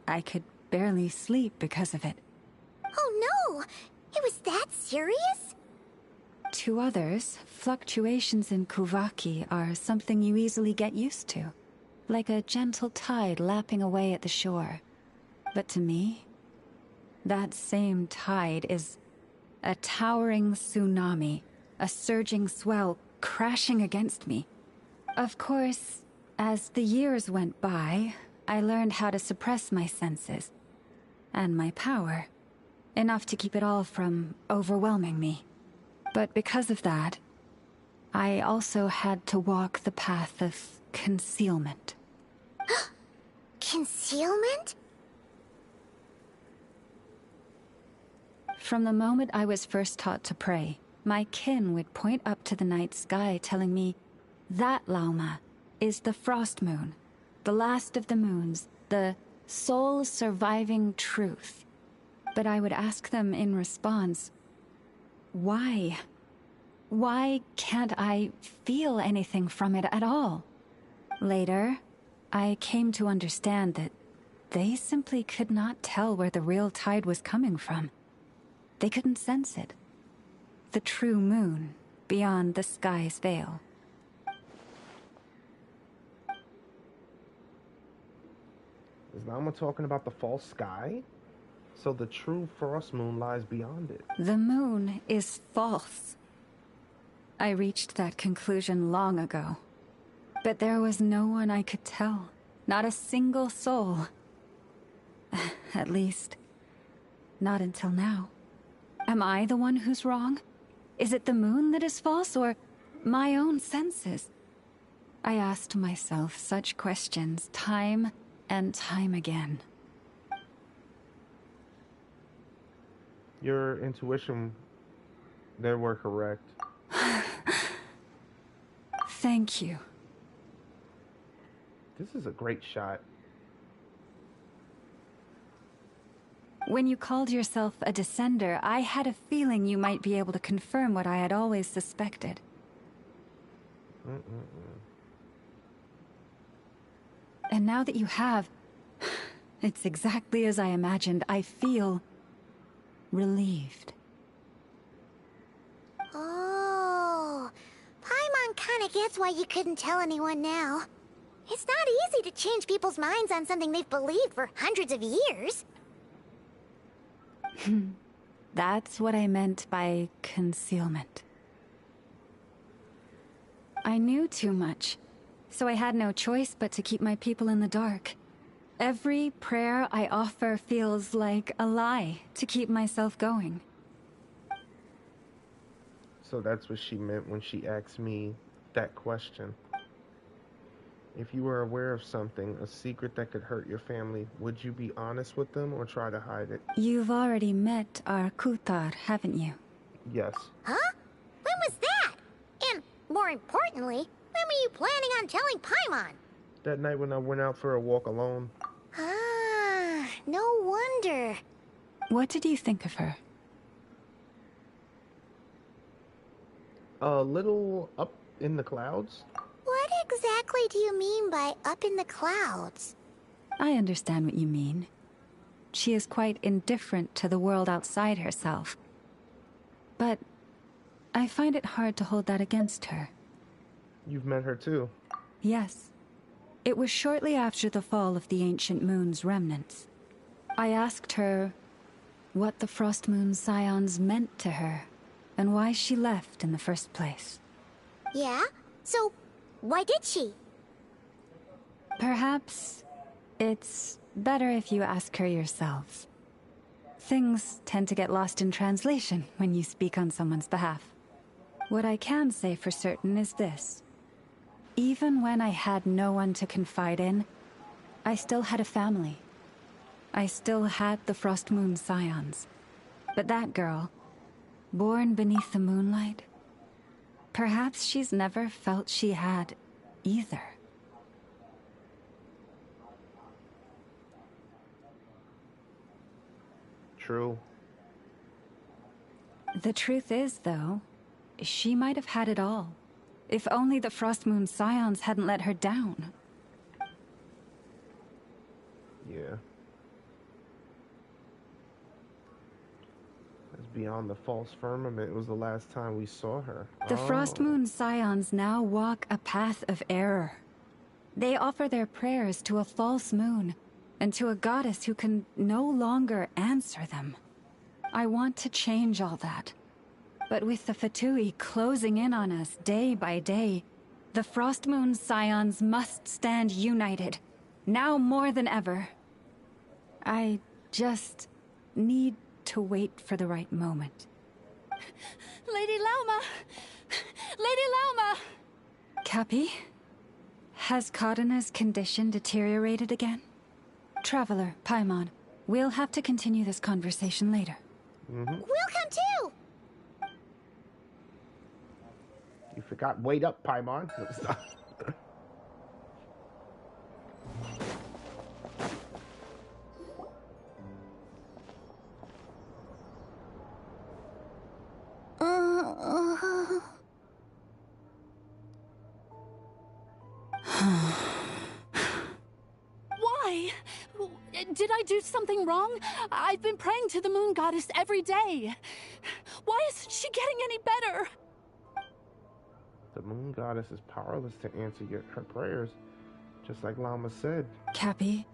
I could barely sleep because of it. Oh no! It was that serious? To others, fluctuations in Kuvaki are something you easily get used to. Like a gentle tide lapping away at the shore. But to me, that same tide is a towering tsunami, a surging swell crashing against me. Of course, as the years went by, I learned how to suppress my senses and my power, enough to keep it all from overwhelming me. But because of that, I also had to walk the path of concealment. Concealment? From the moment I was first taught to pray, my kin would point up to the night sky telling me, "That, Lauma, is the Frost Moon, the last of the moons, the sole surviving truth." But I would ask them in response, why? Why can't I feel anything from it at all? Later, I came to understand that they simply could not tell where the real tide was coming from. They couldn't sense it. The true moon beyond the sky's veil. Is Lauma talking about the false sky? So the true frost moon lies beyond it. The moon is false. I reached that conclusion long ago. But there was no one I could tell. Not a single soul. At least, not until now. Am I the one who's wrong? Is it the moon that is false, or my own senses? I asked myself such questions time and time again. Your intuition, they were correct. Thank you. This is a great shot. When you called yourself a descender, I had a feeling you might be able to confirm what I had always suspected. And now that you have, it's exactly as I imagined. I feel relieved. Oh, Paimon kinda gets why you couldn't tell anyone now. It's not easy to change people's minds on something they've believed for hundreds of years. That's what I meant by concealment. I knew too much, so I had no choice but to keep my people in the dark. Every prayer I offer feels like a lie to keep myself going. So that's what she meant when she asked me that question. If you were aware of something, a secret that could hurt your family, would you be honest with them or try to hide it? You've already met our Kutar, haven't you? Yes. Huh? When was that? And, more importantly, when were you planning on telling Paimon? That night when I went out for a walk alone. Ah, no wonder. What did you think of her? A little up in the clouds? What exactly do you mean by up in the clouds? I understand what you mean. She is quite indifferent to the world outside herself. But I find it hard to hold that against her. You've met her too? Yes. It was shortly after the fall of the ancient moon's remnants. I asked her what the Frost Moon Scions meant to her, and why she left in the first place. Yeah? So, why did she? Perhaps it's better if you ask her yourself. Things tend to get lost in translation when you speak on someone's behalf. What I can say for certain is this. Even when I had no one to confide in, I still had a family. I still had the Frost Moon Scions. But that girl, born beneath the moonlight, perhaps she's never felt she had either. True. The truth is, though, she might have had it all. If only the Frost Moon Scions hadn't let her down. Yeah. As beyond the false firmament was the last time we saw her. The Frost Moon Scions now walk a path of error. They offer their prayers to a false moon, and to a goddess who can no longer answer them. I want to change all that. But with the Fatui closing in on us day by day, the Frost Moon Scions must stand united, now more than ever. I just need to wait for the right moment. Lady Lauma! Lady Lauma! Cappy? Has Cardena's condition deteriorated again? Traveler, Paimon, we'll have to continue this conversation later. We'll come too! You forgot, wait up, Paimon. Why? Did I do something wrong? I've been praying to the moon goddess every day. Why isn't she getting any better? The moon goddess is powerless to answer her prayers, just like Lauma said. Cappy,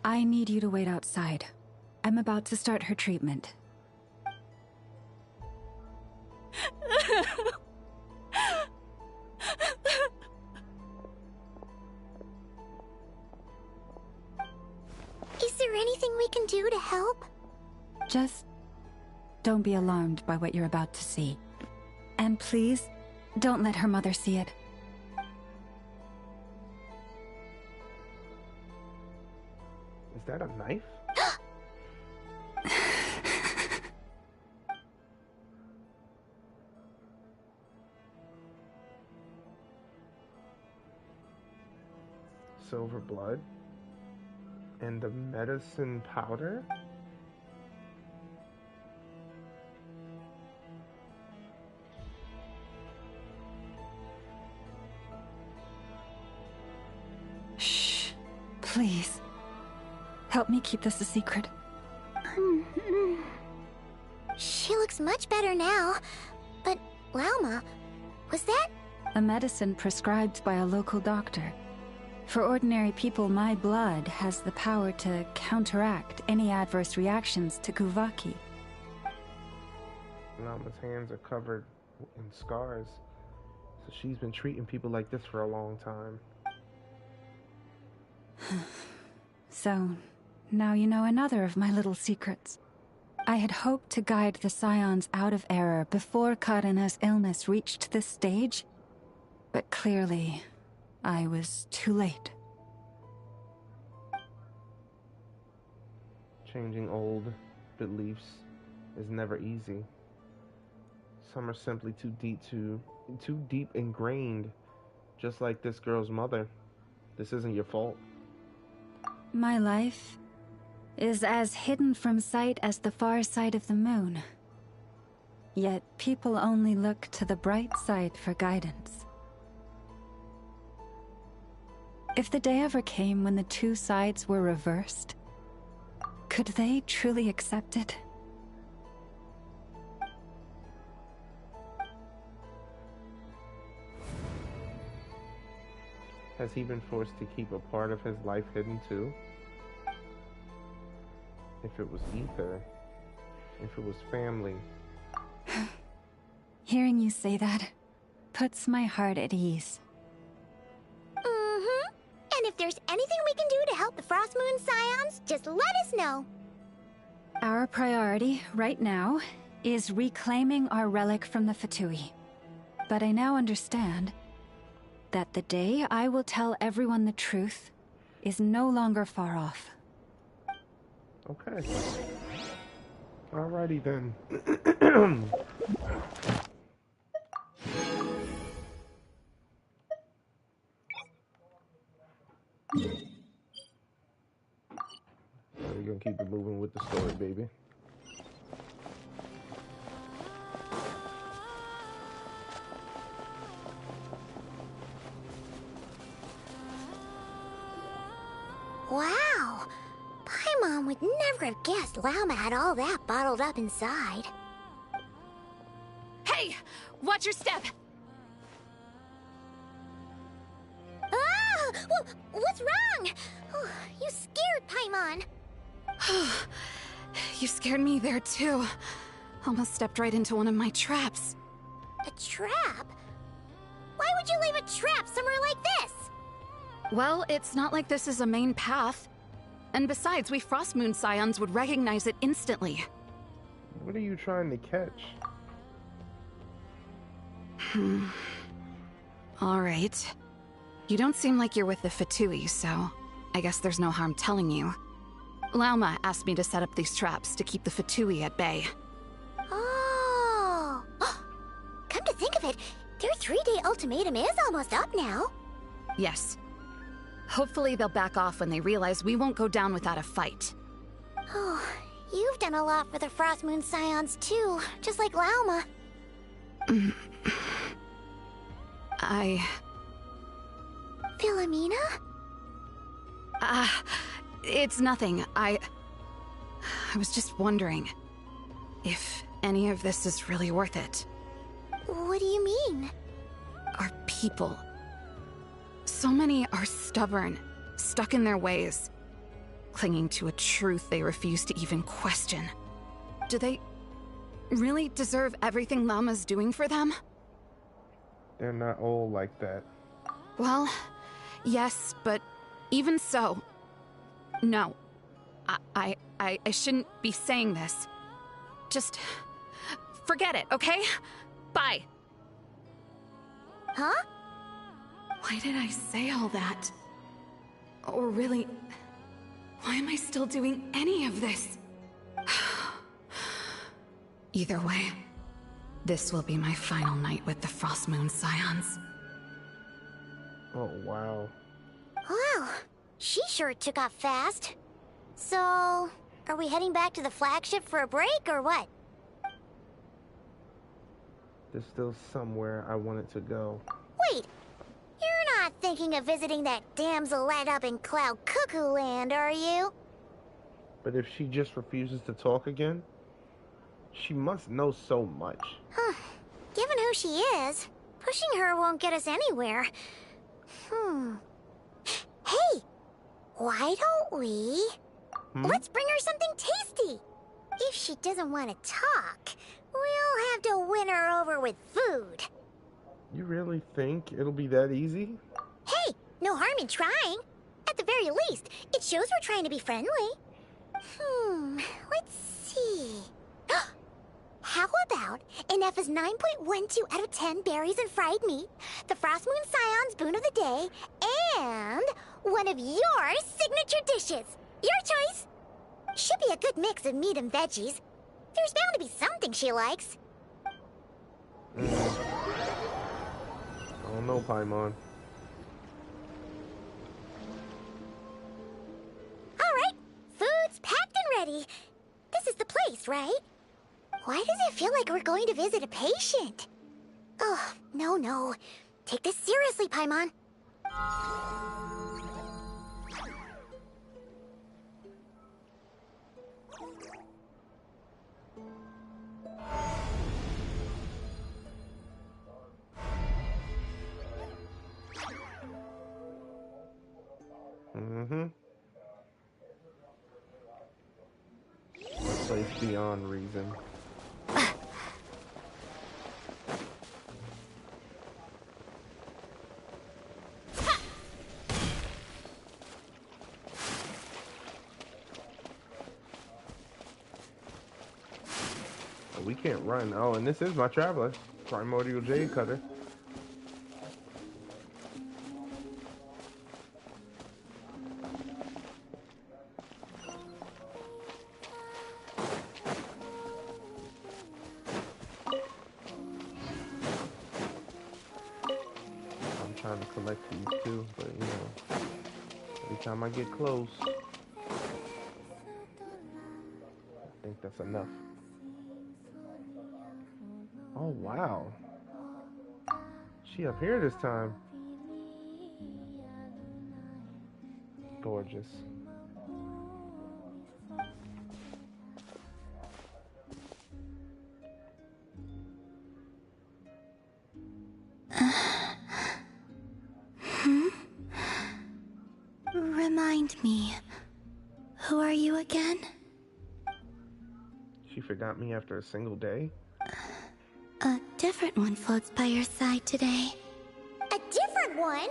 I need you to wait outside. I'm about to start her treatment. anything we can do to help? Just don't be alarmed by what you're about to see. And please, don't let her mother see it. Is that a knife? Silver blood? And the medicine powder? Shh. Please. Help me keep this a secret. She looks much better now. But, Lauma, was that? A medicine prescribed by a local doctor. For ordinary people, my blood has the power to counteract any adverse reactions to Kuvaki. Lauma's hands are covered in scars, so she's been treating people like this for a long time. So, now you know another of my little secrets. I had hoped to guide the Scions out of error before Karina's illness reached this stage, but clearly, I was too late. Changing old beliefs is never easy. Some are simply too deep ingrained, just like this girl's mother. This isn't your fault. My life is as hidden from sight as the far side of the moon. Yet people only look to the bright side for guidance. If the day ever came when the two sides were reversed, could they truly accept it? Has he been forced to keep a part of his life hidden too? If it was Ether, if it was family. Hearing you say that puts my heart at ease. Mm-hmm. And if there's anything we can do to help the Frost Moon Scions, just let us know. Our priority, right now, is reclaiming our relic from the Fatui. But I now understand that the day I will tell everyone the truth is no longer far off. Okay. Alrighty then. We're gonna keep it moving with the story, baby. Wow! Paimon would never have guessed Lauma had all that bottled up inside. Hey! Watch your step! Ah! What's wrong? Oh, you scared Paimon. You scared me there too. Almost stepped right into one of my traps. A trap? Why would you leave a trap somewhere like this? Well, it's not like this is a main path. And besides, we Frostmoon Scions would recognize it instantly. What are you trying to catch? Alright. You don't seem like you're with the Fatui, so I guess there's no harm telling you. Lauma asked me to set up these traps to keep the Fatui at bay. Oh! Come to think of it, their 3-day ultimatum is almost up now. Yes. Hopefully they'll back off when they realize we won't go down without a fight. Oh, you've done a lot for the Frost Moon Scions too, just like Lauma. Philomena? It's nothing. I was just wondering if any of this is really worth it. What do you mean? Our people. So many are stubborn, stuck in their ways, clinging to a truth they refuse to even question. Do they really deserve everything Lauma's doing for them? They're not all like that. Well, yes, but even so, no. I shouldn't be saying this. Just forget it, okay? Bye. Huh? Why did I say all that? Or really, why am I still doing any of this? Either way, this will be my final night with the Frostmoon Scions. Oh, wow. Wow, she sure took off fast. So, are we heading back to the flagship for a break, or what? There's still somewhere I wanted to go. Wait, you're not thinking of visiting that damsel led up in Cloud Cuckoo Land, are you? But if she just refuses to talk again, she must know so much. Huh. Given who she is, pushing her won't get us anywhere. Hey! Why don't we... Let's bring her something tasty! If she doesn't want to talk, we'll have to win her over with food. You really think it'll be that easy? Hey! No harm in trying. At the very least, it shows we're trying to be friendly. Let's see... How about Ineffa's 9.12 out of 10 berries and fried meat, the Frostmoon Scion's boon of the day, and one of your signature dishes? Your choice. Should be a good mix of meat and veggies. There's bound to be something she likes. I don't know, Paimon. Alright, food's packed and ready. This is the place, right? Why does it feel like we're going to visit a patient? Oh, no. Take this seriously, Paimon. A place beyond reason. We can't run. Oh, and this is my traveler, Primordial Jade Cutter. I'm trying to collect these too, but you know, every time I get close, I think that's enough. Oh, wow. She up here this time. Gorgeous. Remind me, who are you again? She forgot me after a single day? A different one floats by your side today. A different one?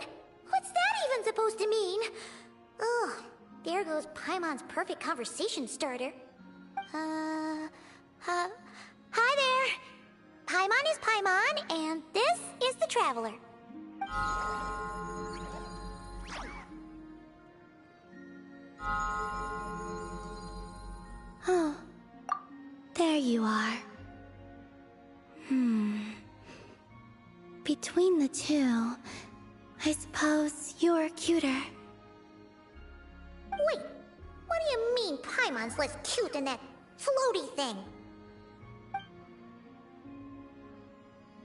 What's that even supposed to mean? Ugh, there goes Paimon's perfect conversation starter. Hi there. Paimon is Paimon, and this is the Traveler. Oh, there you are. Between the two, I suppose you're cuter. Wait, what do you mean Paimon's less cute than that floaty thing?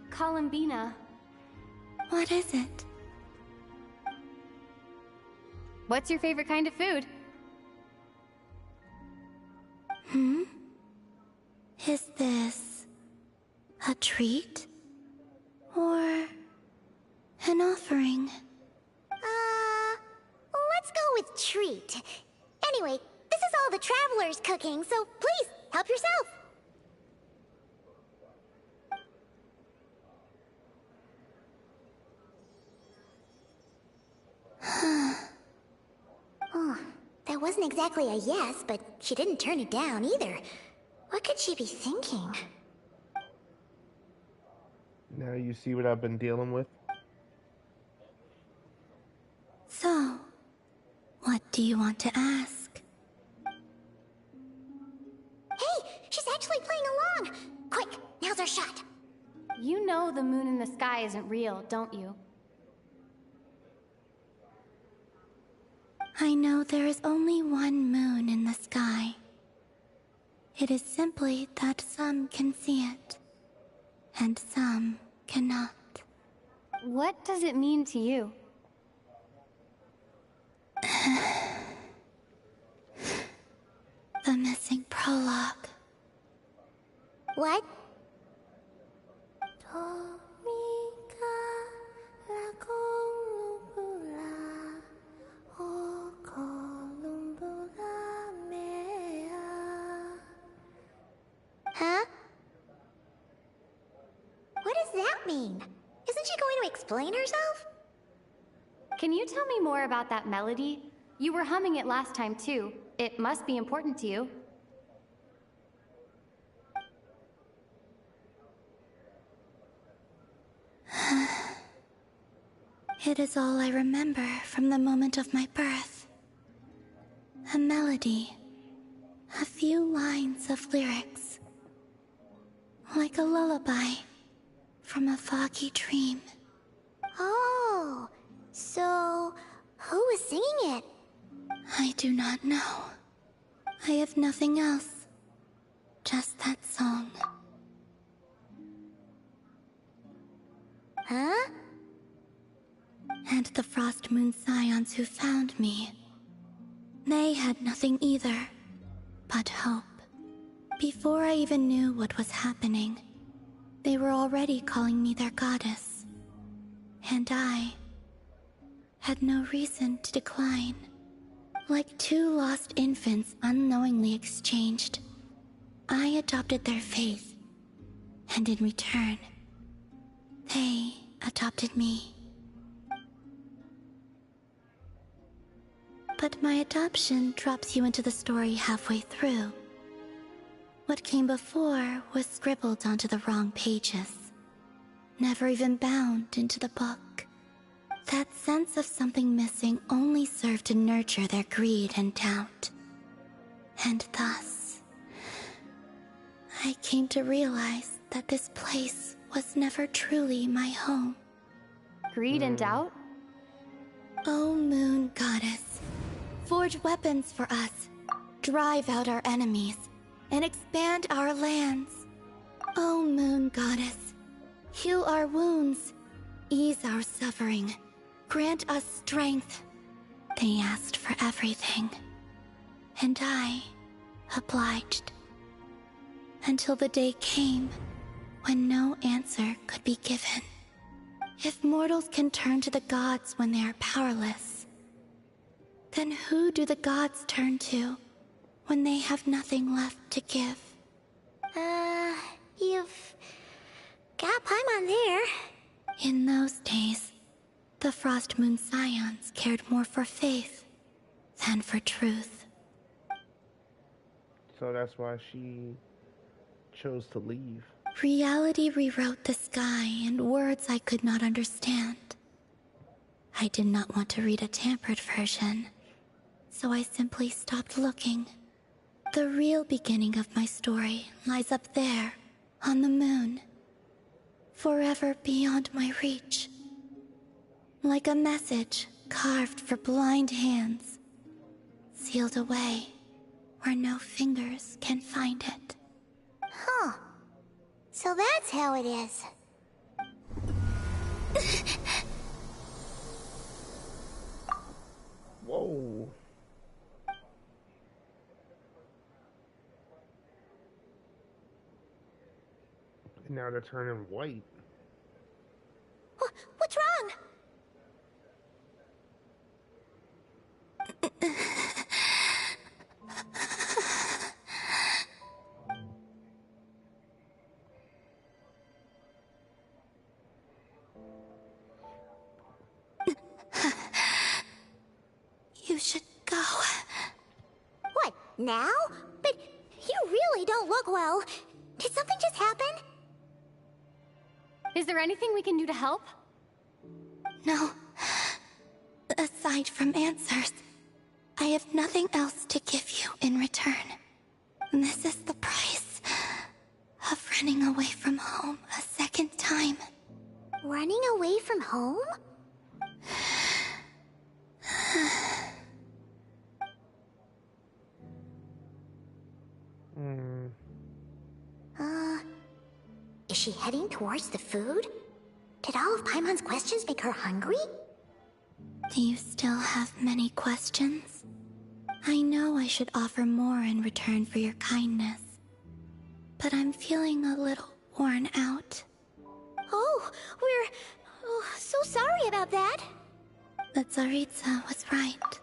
Columbina. What is it? What's your favorite kind of food? Is this a treat? Or an offering? Let's go with treat. Anyway, this is all the Traveler's cooking, so please, help yourself. Oh, that wasn't exactly a yes, but she didn't turn it down either. What could she be thinking? Now you see what I've been dealing with? So, what do you want to ask? Hey, she's actually playing along! Quick, now's our shot. You know the moon in the sky isn't real, don't you? I know there is only one moon in the sky. It is simply that some can see it, and some cannot. What does it mean to you? The missing prologue. What? Huh? What does that mean? Isn't she going to explain herself? Can you tell me more about that melody? You were humming it last time too. It must be important to you. It is all I remember from the moment of my birth. A melody. A few lines of lyrics. Like a lullaby from a foggy dream. Oh, so who was singing it? I do not know. I have nothing else. Just that song. Huh? And the Frost Moon Scions who found me. They had nothing either, but hope. Before I even knew what was happening, they were already calling me their goddess. And I had no reason to decline. Like two lost infants unknowingly exchanged, I adopted their faith, and in return, they adopted me. But my adoption drops you into the story halfway through. What came before was scribbled onto the wrong pages, never even bound into the book. That sense of something missing only served to nurture their greed and doubt. And thus, I came to realize that this place was never truly my home. Greed and doubt? O Moon Goddess, forge weapons for us, drive out our enemies, and expand our lands. O Moon Goddess, heal our wounds, ease our suffering, grant us strength. They asked for everything, and I obliged. Until the day came when no answer could be given. If mortals can turn to the gods when they are powerless, then who do the gods turn to when they have nothing left to give? You've got Paimon there. In those days, the Frost Moon Scions cared more for faith than for truth. So that's why she chose to leave. Reality rewrote the sky in words I could not understand. I did not want to read a tampered version, so I simply stopped looking. The real beginning of my story lies up there, on the moon, forever beyond my reach. Like a message carved for blind hands, sealed away where no fingers can find it. Huh. So that's how it is. Whoa. Now they're turning white. What's wrong? You should go. Now? But you really don't look well. Did something just happen? Is there anything we can do to help? No. Aside from answers, I have nothing else to give you in return. This is the price of running away from home a second time. Running away from home? Is she heading towards the food? Did all of Paimon's questions make her hungry? Do you still have many questions? I know I should offer more in return for your kindness, but I'm feeling a little worn out. Oh, we're so sorry about that. The Tsaritsa was right.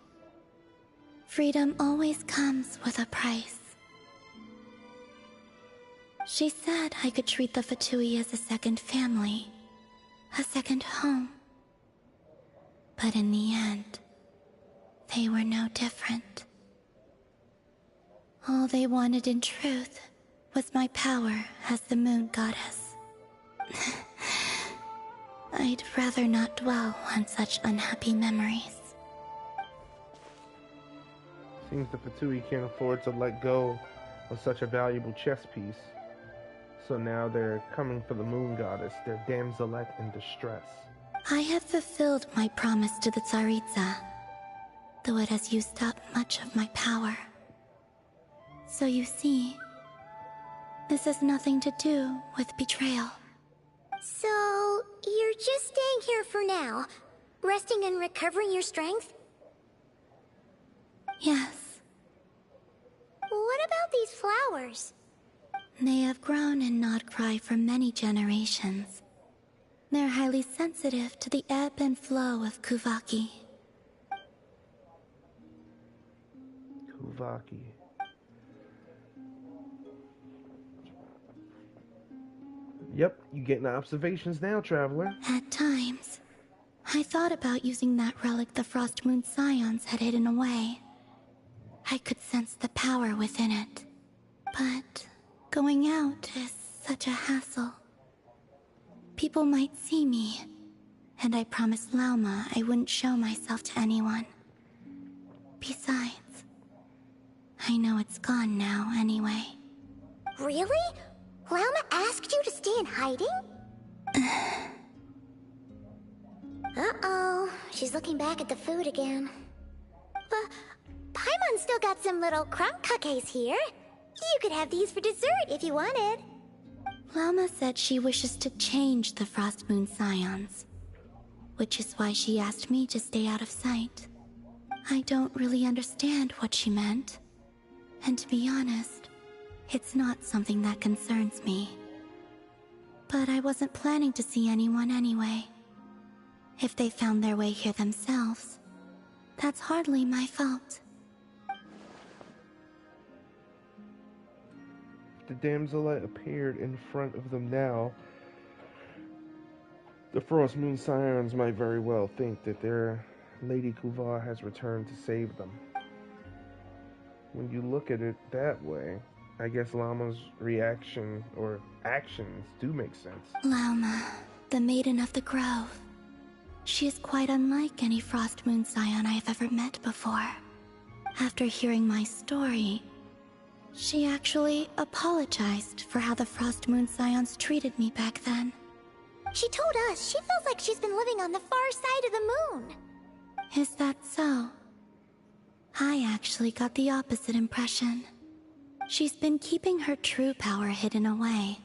Freedom always comes with a price. She said I could treat the Fatui as a second family, a second home. But in the end, they were no different. All they wanted in truth was my power as the moon goddess. I'd rather not dwell on such unhappy memories. Seems the Fatui can't afford to let go of such a valuable chess piece. So now they're coming for the moon goddess, their damselette in distress. I have fulfilled my promise to the Tsaritsa, though it has used up much of my power. So you see, this has nothing to do with betrayal. So, you're just staying here for now, resting and recovering your strength? Yes. What about these flowers? They have grown in Nodkrai for many generations. They're highly sensitive to the ebb and flow of Kuvaki. Kuvaki. Yep, you getting observations now, traveler. At times, I thought about using that relic the Frost Moon Scions had hidden away. I could sense the power within it. But going out is such a hassle. People might see me, and I promised Lauma I wouldn't show myself to anyone. Besides, I know it's gone now anyway. Really? Lauma asked you to stay in hiding? Uh-oh, she's looking back at the food again. But Paimon still got some little crumb cookies here. You could have these for dessert if you wanted. Lauma said she wishes to change the Frost Moon Scions, which is why she asked me to stay out of sight. I don't really understand what she meant, and to be honest, it's not something that concerns me. But I wasn't planning to see anyone anyway. If they found their way here themselves, that's hardly my fault. The damselette appeared in front of them now. The Frost Moon Scions might very well think that their Lady Kuvar has returned to save them. When you look at it that way, I guess Lauma's reaction or actions do make sense. Lauma, the Maiden of the Grove. She is quite unlike any Frost Moon Scion I have ever met before. After hearing my story, she actually apologized for how the Frost Moon Scions treated me back then. She told us she feels like she's been living on the far side of the moon. Is that so? I actually got the opposite impression. She's been keeping her true power hidden away,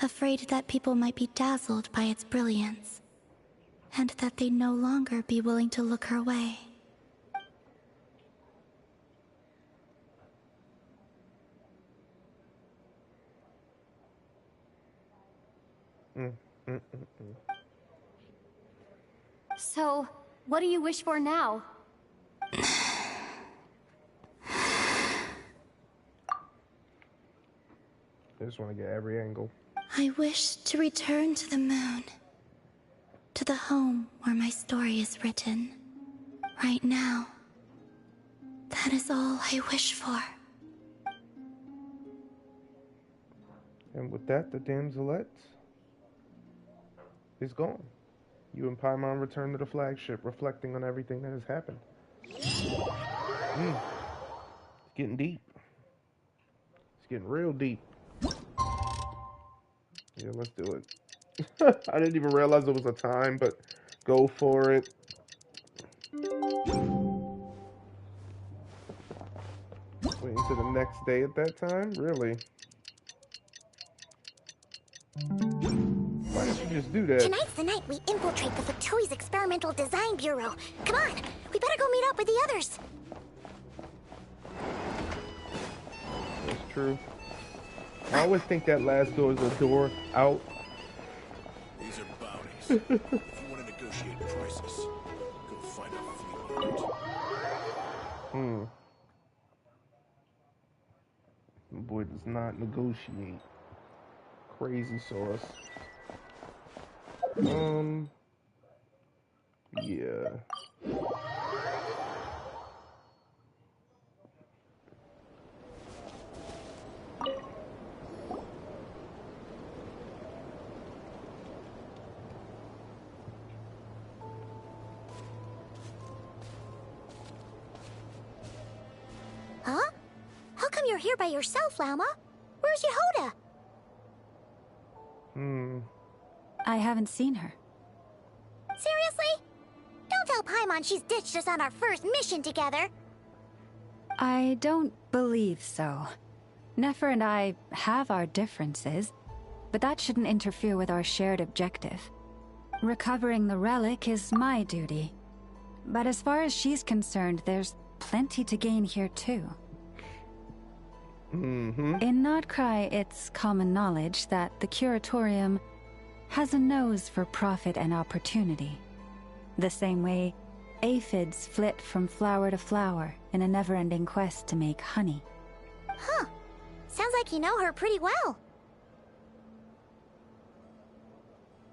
afraid that people might be dazzled by its brilliance, and that they'd no longer be willing to look her way. So, what do you wish for now? I just want to get every angle. I wish to return to the moon, to the home where my story is written. Right now, that is all I wish for. And with that, the damselette is gone. You and Paimon return to the flagship, reflecting on everything that has happened. It's getting deep. It's getting real deep. Yeah, let's do it. I didn't even realize it was a time, but go for it. Wait until the next day at that time? Really? Why didn't you just do that? Tonight's the night we infiltrate the Fatui's Experimental Design Bureau. Come on, we better go meet up with the others. That's true. I always think that last door is a door out. These are bounties. If you want to negotiate prices, go find a flea market. The boy does not negotiate. Crazy sauce. Yeah. Huh? How come you're here by yourself, Lauma? Where's Yehoda? I haven't seen her. Seriously? Don't tell Paimon she's ditched us on our first mission together. I don't believe so. Nefer and I have our differences, but that shouldn't interfere with our shared objective. Recovering the relic is my duty. But as far as she's concerned, there's plenty to gain here too. In Krai, it's common knowledge that the Curatorium has a nose for profit and opportunity. The same way aphids flit from flower to flower in a never-ending quest to make honey. Huh. Sounds like you know her pretty well.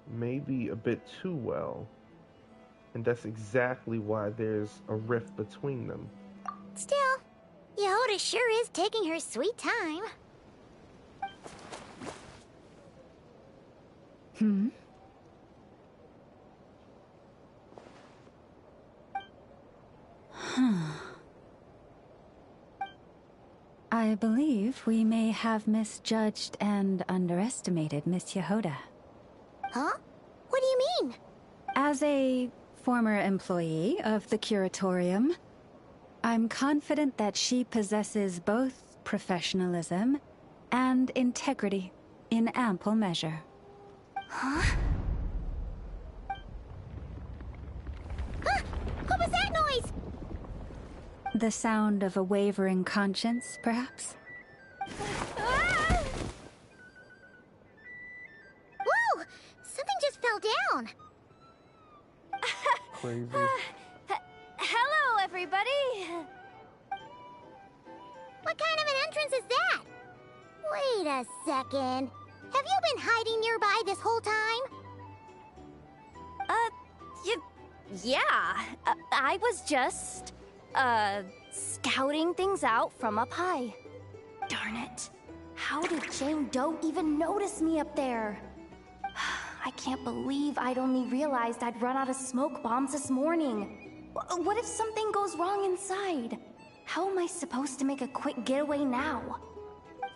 Maybe a bit too well. And that's exactly why there's a rift between them. Still, Yehoda sure is taking her sweet time. I believe we may have misjudged and underestimated Miss Yehoda. Huh? What do you mean? As a former employee of the Curatorium, I'm confident that she possesses both professionalism and integrity in ample measure. Huh? Huh? What was that noise? The sound of a wavering conscience, perhaps? Ah! Whoa! Something just fell down. Crazy. Hello, everybody. What kind of an entrance is that? Wait a second. Have you been hiding nearby this whole time? Yeah. I was just, scouting things out from up high. Darn it. How did Jane Doe even notice me up there? I can't believe I'd only realized I'd run out of smoke bombs this morning. What if something goes wrong inside? How am I supposed to make a quick getaway now?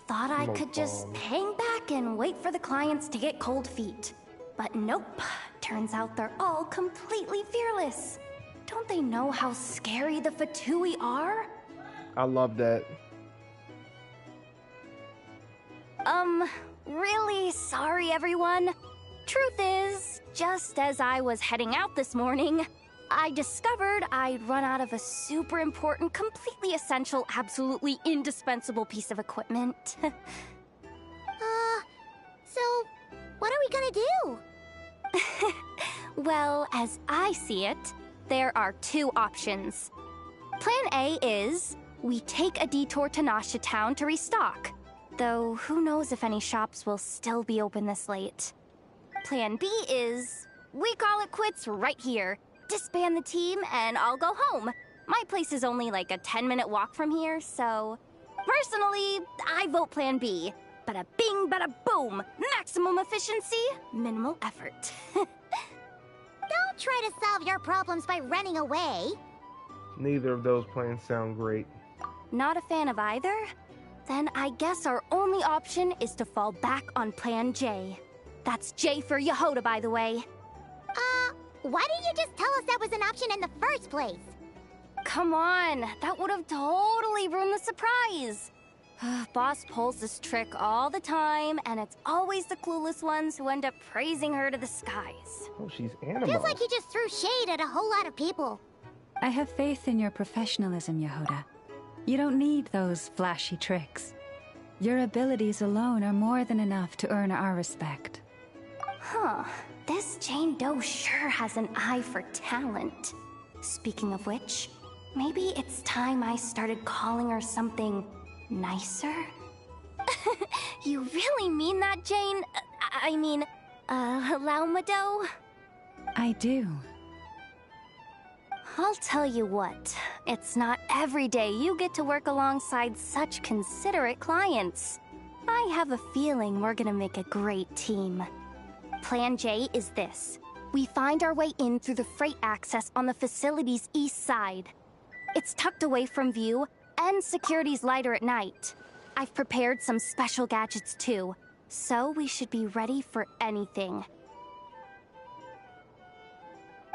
Thought I could just hang back and wait for the clients to get cold feet. But nope. Turns out they're all completely fearless. Don't they know how scary the Fatui are? I love that. Really sorry, everyone. Truth is, just as I was heading out this morning, I discovered I'd run out of a super important, completely essential, absolutely indispensable piece of equipment. So, what are we gonna do? Well, as I see it, there are two options. Plan A is we take a detour to Nasha town to restock, though who knows if any shops will still be open this late. Plan B is we call it quits right here, disband the team, and I'll go home. My place is only like a 10-minute walk from here, so... Personally, I vote Plan B. Bada bing, bada boom. Maximum efficiency, minimal effort. Don't try to solve your problems by running away. Neither of those plans sound great. Not a fan of either? Then I guess our only option is to fall back on Plan J. That's J for Yehoda, by the way. Why didn't you just tell us that was an option in the first place? Come on, that would have totally ruined the surprise. Boss pulls this trick all the time, and it's always the clueless ones who end up praising her to the skies. Oh, she's animal. Feels like he just threw shade at a whole lot of people. I have faith in your professionalism, Yehoda. You don't need those flashy tricks. Your abilities alone are more than enough to earn our respect. Huh. This Jane Doe sure has an eye for talent. Speaking of which, maybe it's time I started calling her something nicer? You really mean that, Jane? I mean, Lauma Doe? I do. I'll tell you what, it's not every day you get to work alongside such considerate clients. I have a feeling we're gonna make a great team. Plan J is this. We find our way in through the freight access on the facility's east side. It's tucked away from view, and security's lighter at night. I've prepared some special gadgets too, so we should be ready for anything.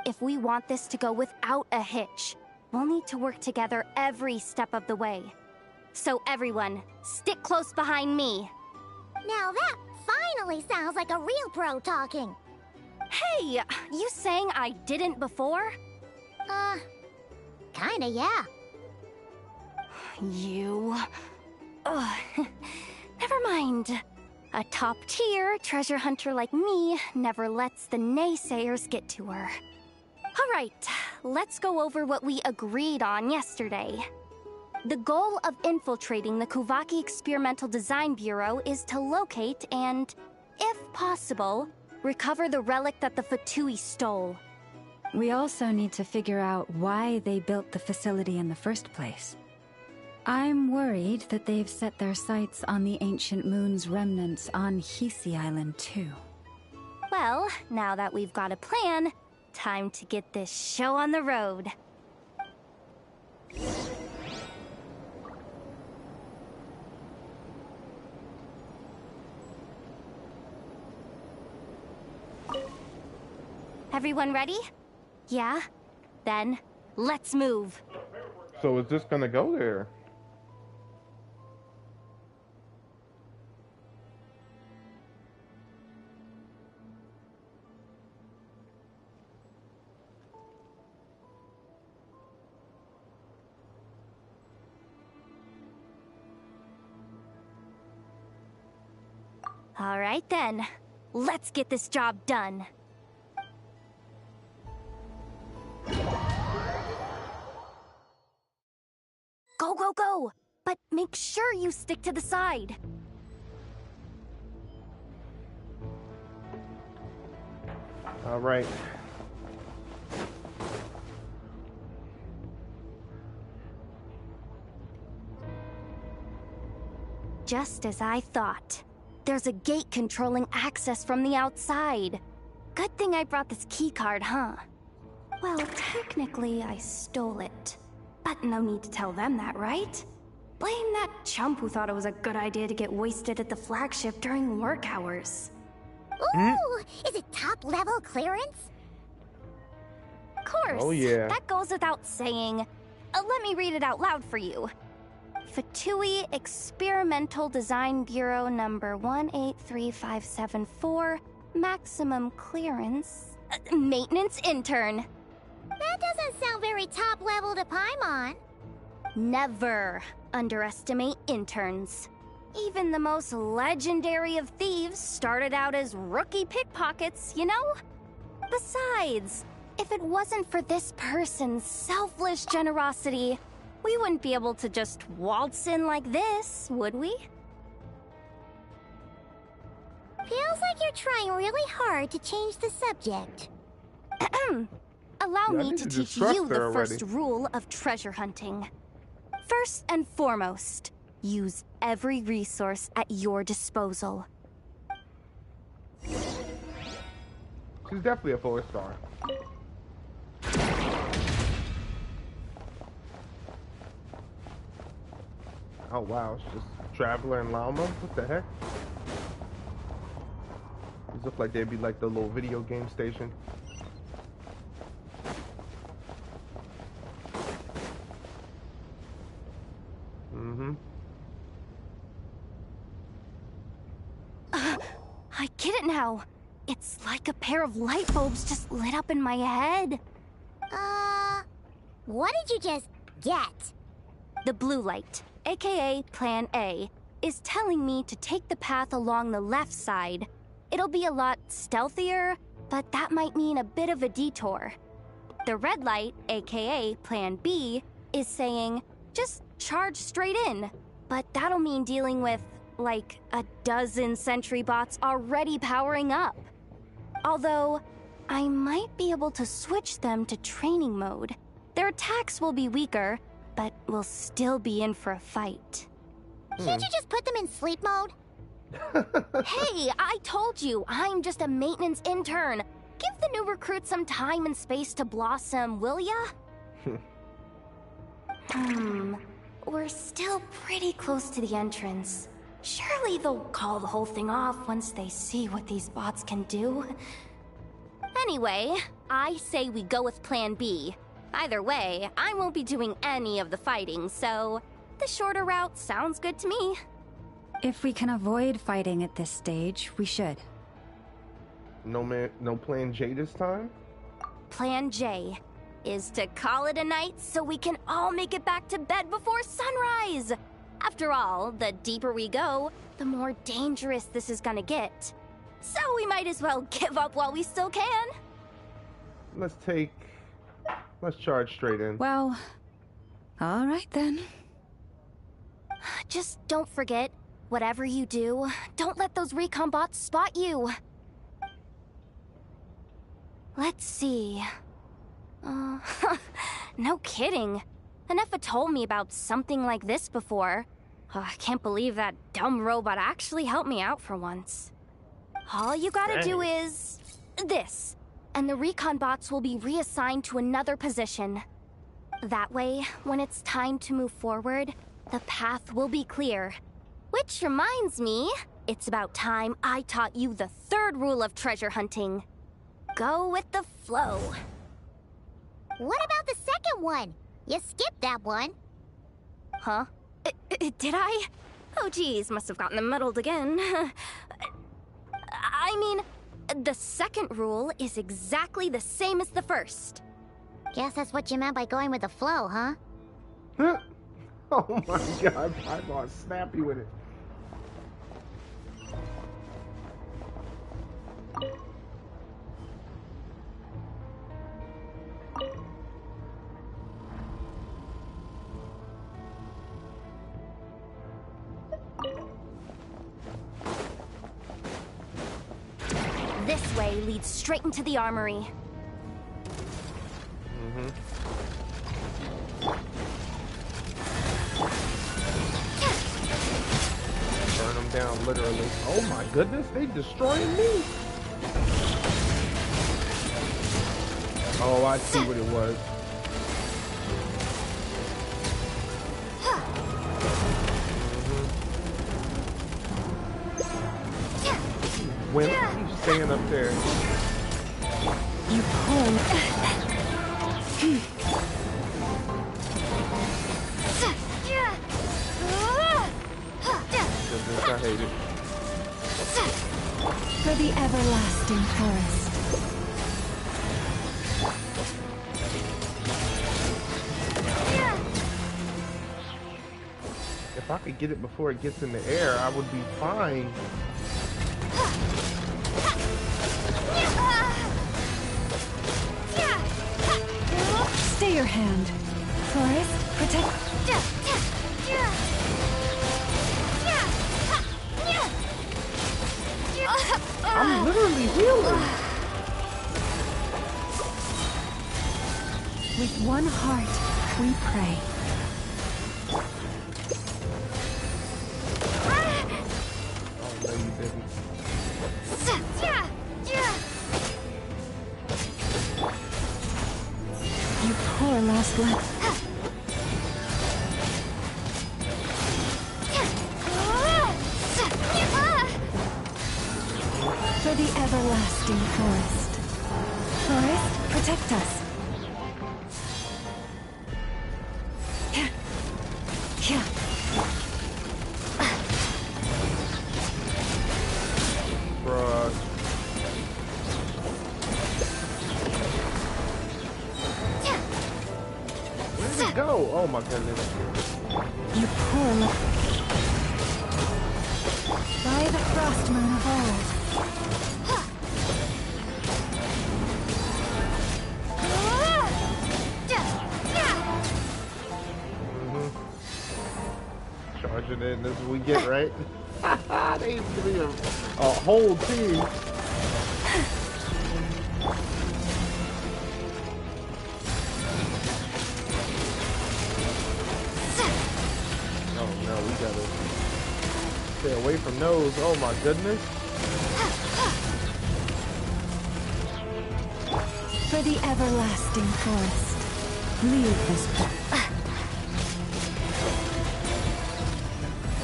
If we want this to go without a hitch, we'll need to work together every step of the way. So everyone, stick close behind me. Now that finally sounds like a real pro talking. Hey, you saying I didn't before? Kinda, yeah. You... Ugh. Never mind. A top-tier treasure hunter like me never lets the naysayers get to her. Alright, let's go over what we agreed on yesterday. The goal of infiltrating the Kuvaki Experimental Design Bureau is to locate and, if possible, recover the relic that the Fatui stole. We also need to figure out why they built the facility in the first place. I'm worried that they've set their sights on the ancient moon's remnants on Hisi Island too. Well, now that we've got a plan, time to get this show on the road. Everyone ready? Yeah? Then, let's move. So is this gonna go there? All right then, let's get this job done. Go, go, go! But make sure you stick to the side. All right. Just as I thought. There's a gate controlling access from the outside. Good thing I brought this keycard, huh? Well, technically I stole it. But no need to tell them that, right? Blame that chump who thought it was a good idea to get wasted at the Flagship during work hours. Ooh, is it top-level clearance? Of course. Oh, yeah. That goes without saying. Let me read it out loud for you. Fatui Experimental Design Bureau number 183574, maximum clearance, maintenance intern. That doesn't sound very top-level to Paimon. Never underestimate interns. Even the most legendary of thieves started out as rookie pickpockets, you know? Besides, if it wasn't for this person's selfless generosity, we wouldn't be able to just waltz in like this, would we? Feels like you're trying really hard to change the subject. Allow me to teach you the first rule of treasure hunting. First and foremost, Use every resource at your disposal. She's definitely a 4-star. Oh wow, it's just Traveler and Lauma? What the heck? These look like they'd be like the little video game station. I get it now. It's like a pair of light bulbs just lit up in my head. What did you just get? The blue light, aka Plan A, is telling me to take the path along the left side. It'll be a lot stealthier, but that might mean a bit of a detour. The red light, aka Plan B, is saying, just charge straight in. But that'll mean dealing with, like, a dozen sentry bots already powering up. Although, I might be able to switch them to training mode. Their attacks will be weaker, but we'll still be in for a fight. Can't you just put them in sleep mode? Hey, I told you, I'm just a maintenance intern. Give the new recruits some time and space to blossom, will ya? We're still pretty close to the entrance. Surely they'll call the whole thing off once they see what these bots can do. Anyway, I say we go with Plan B. Either way, I won't be doing any of the fighting, so the shorter route sounds good to me. If we can avoid fighting at this stage, we should. No Plan J this time? Plan J is to call it a night so we can all make it back to bed before sunrise. After all, the deeper we go, the more dangerous this is gonna get. So we might as well give up while we still can. Let's charge straight in. Well, all right then. Just don't forget, whatever you do, don't let those recon bots spot you. Let's see. No kidding. Ineffa told me about something like this before. I can't believe that dumb robot actually helped me out for once. All you gotta do is this, and the recon bots will be reassigned to another position. That way, when it's time to move forward, the path will be clear. Which reminds me, it's about time I taught you the third rule of treasure hunting. Go with the flow. What about the second one? You skipped that one. Huh? Did I? Oh geez, must have gotten them muddled again. I mean, the second rule is exactly the same as the first. Guess that's what you meant by going with the flow, huh? Oh my god, I'm all snappy with it. This way leads straight into the armory. Burn them down, literally. Oh my goodness, they destroying me. Oh, I see what it was. Wimp, you staying up there. You pulled. Goodness, I hate it. For the everlasting forest. If I could get it before it gets in the air, I would be fine. Stay your hand. Forest, protect. I'm literally healing. With one heart, we pray. No, you didn't. You poor last left. For the everlasting forest. Forest, protect us. Bruh. Where did it go? Oh my goodness. You poor by the frost moon of old. Charging in, this is what we get, right? They used to be a whole team. Oh no, we gotta stay away from those. Oh my goodness. For the everlasting forest, leave this place.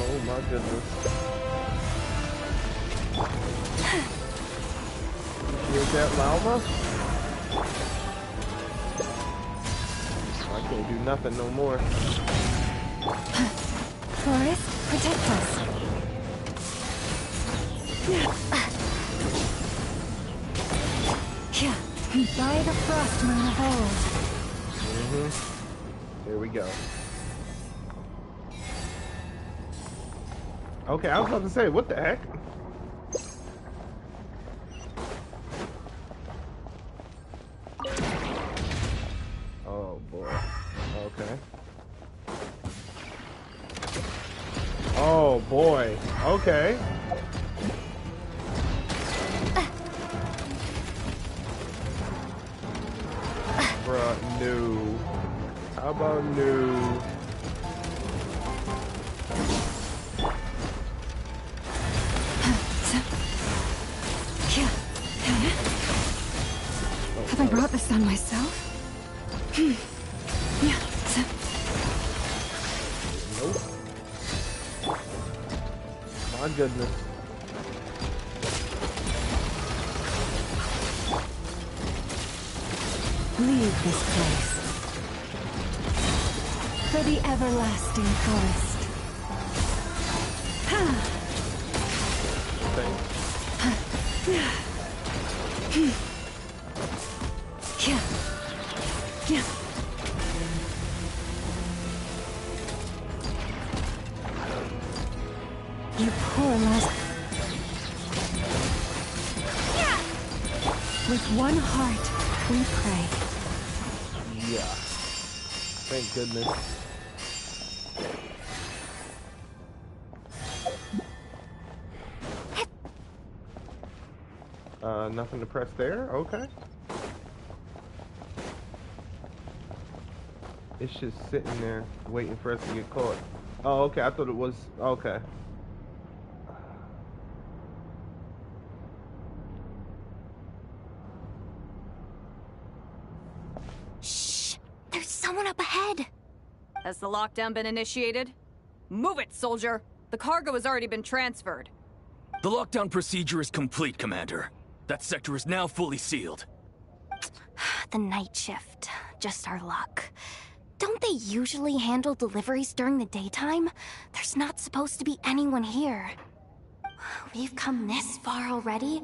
Oh my goodness. Here's that Lauma. I can't do nothing no more. Forest, protect us. By the frost moon of old. There we go. Okay, I was about to say, what the heck? Oh boy. Okay. Oh boy. Okay. Bruh, no. How about no? Have I brought this on myself? Nope. My goodness. Leave this place. For the everlasting forest. You poor last. With one heart, we pray. Yeah. Thank goodness. Nothing to press there? Okay. It's just sitting there waiting for us to get caught. Oh, okay. I thought it was... Okay. Shh! There's someone up ahead! Has the lockdown been initiated? Move it, soldier! The cargo has already been transferred. The lockdown procedure is complete, Commander. That sector is now fully sealed. The night shift. Just our luck. Don't they usually handle deliveries during the daytime? There's not supposed to be anyone here. We've come this far already,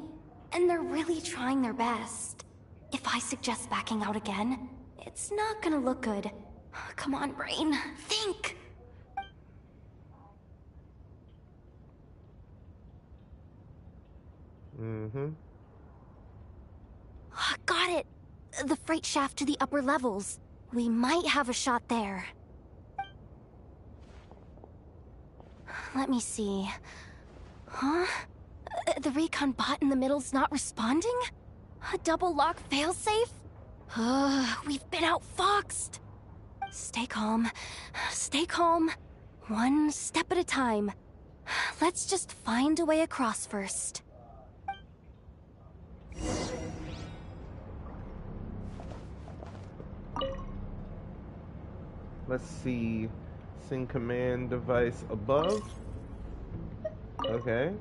and they're really trying their best. If I suggest backing out again, it's not gonna look good. Come on, brain. Think! Got it! The freight shaft to the upper levels. We might have a shot there. Let me see. Huh? The recon bot in the middle's not responding? A double lock failsafe? We've been outfoxed. Stay calm. Stay calm. One step at a time. Let's just find a way across first. Let's see. Send command device above. Okay.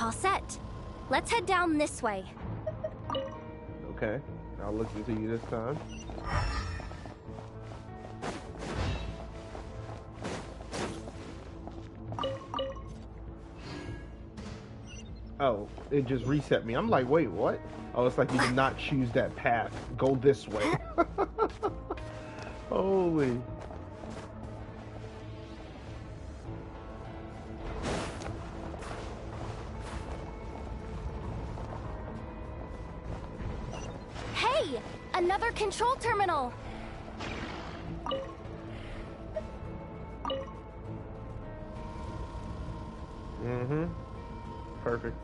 All set. Let's head down this way. Okay. I'll listen to you this time. Oh, it just reset me. I'm like, wait, what? Oh, it's like you did not choose that path. Go this way. Holy. Hey! Another control terminal! Mm-hmm. Perfect.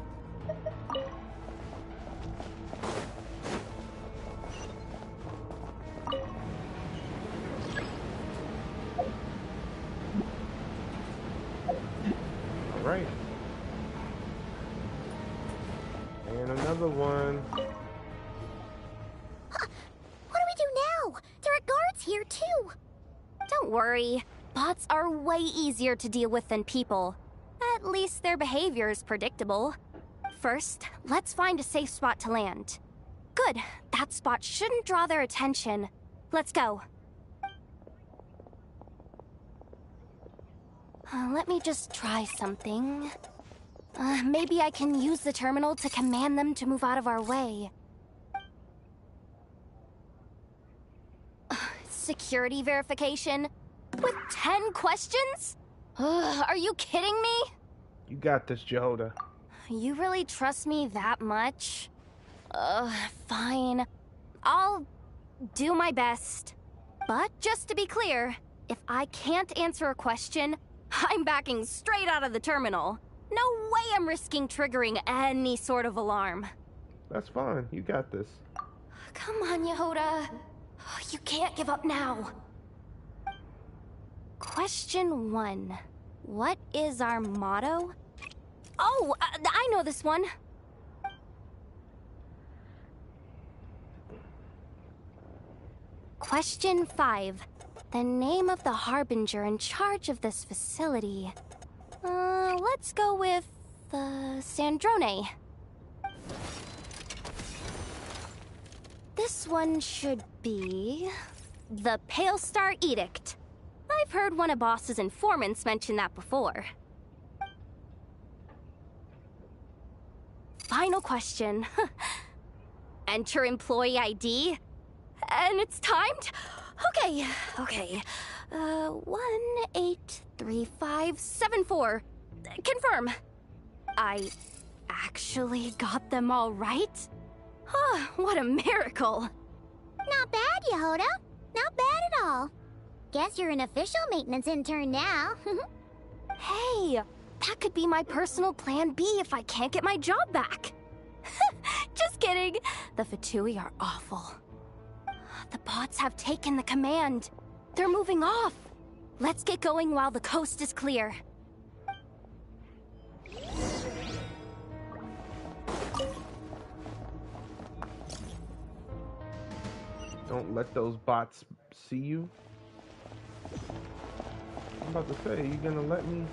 All right. And another one. What do we do now? There are guards here too. Don't worry. Bots are way easier to deal with than people. At least their behavior is predictable. First, let's find a safe spot to land. Good. That spot shouldn't draw their attention. Let's go. Let me just try something. Maybe I can use the terminal to command them to move out of our way. Security verification? With 10 questions? Are you kidding me? You got this, Jehoda. You really trust me that much? Fine. I'll do my best. But just to be clear, if I can't answer a question, I'm backing straight out of the terminal. No way I'm risking triggering any sort of alarm. That's fine. You got this. Come on, Yehoda. You can't give up now. Question 1. What is our motto? Oh, I know this one. Question 5. The name of the harbinger in charge of this facility. Let's go with, Sandrone. This one should be... the Pale Star Edict. I've heard one of Boss's informants mention that before. Final question. Enter employee ID. And it's timed? Okay. 183574. Confirm. I actually got them all right? What a miracle. Not bad, Yehoda. Not bad at all. Guess you're an official maintenance intern now. Hey, that could be my personal plan B if I can't get my job back. Just kidding. The Fatui are awful. The bots have taken the command. They're moving off. Let's get going while the coast is clear. Don't let those bots see you. I'm about to say, you gonna let me?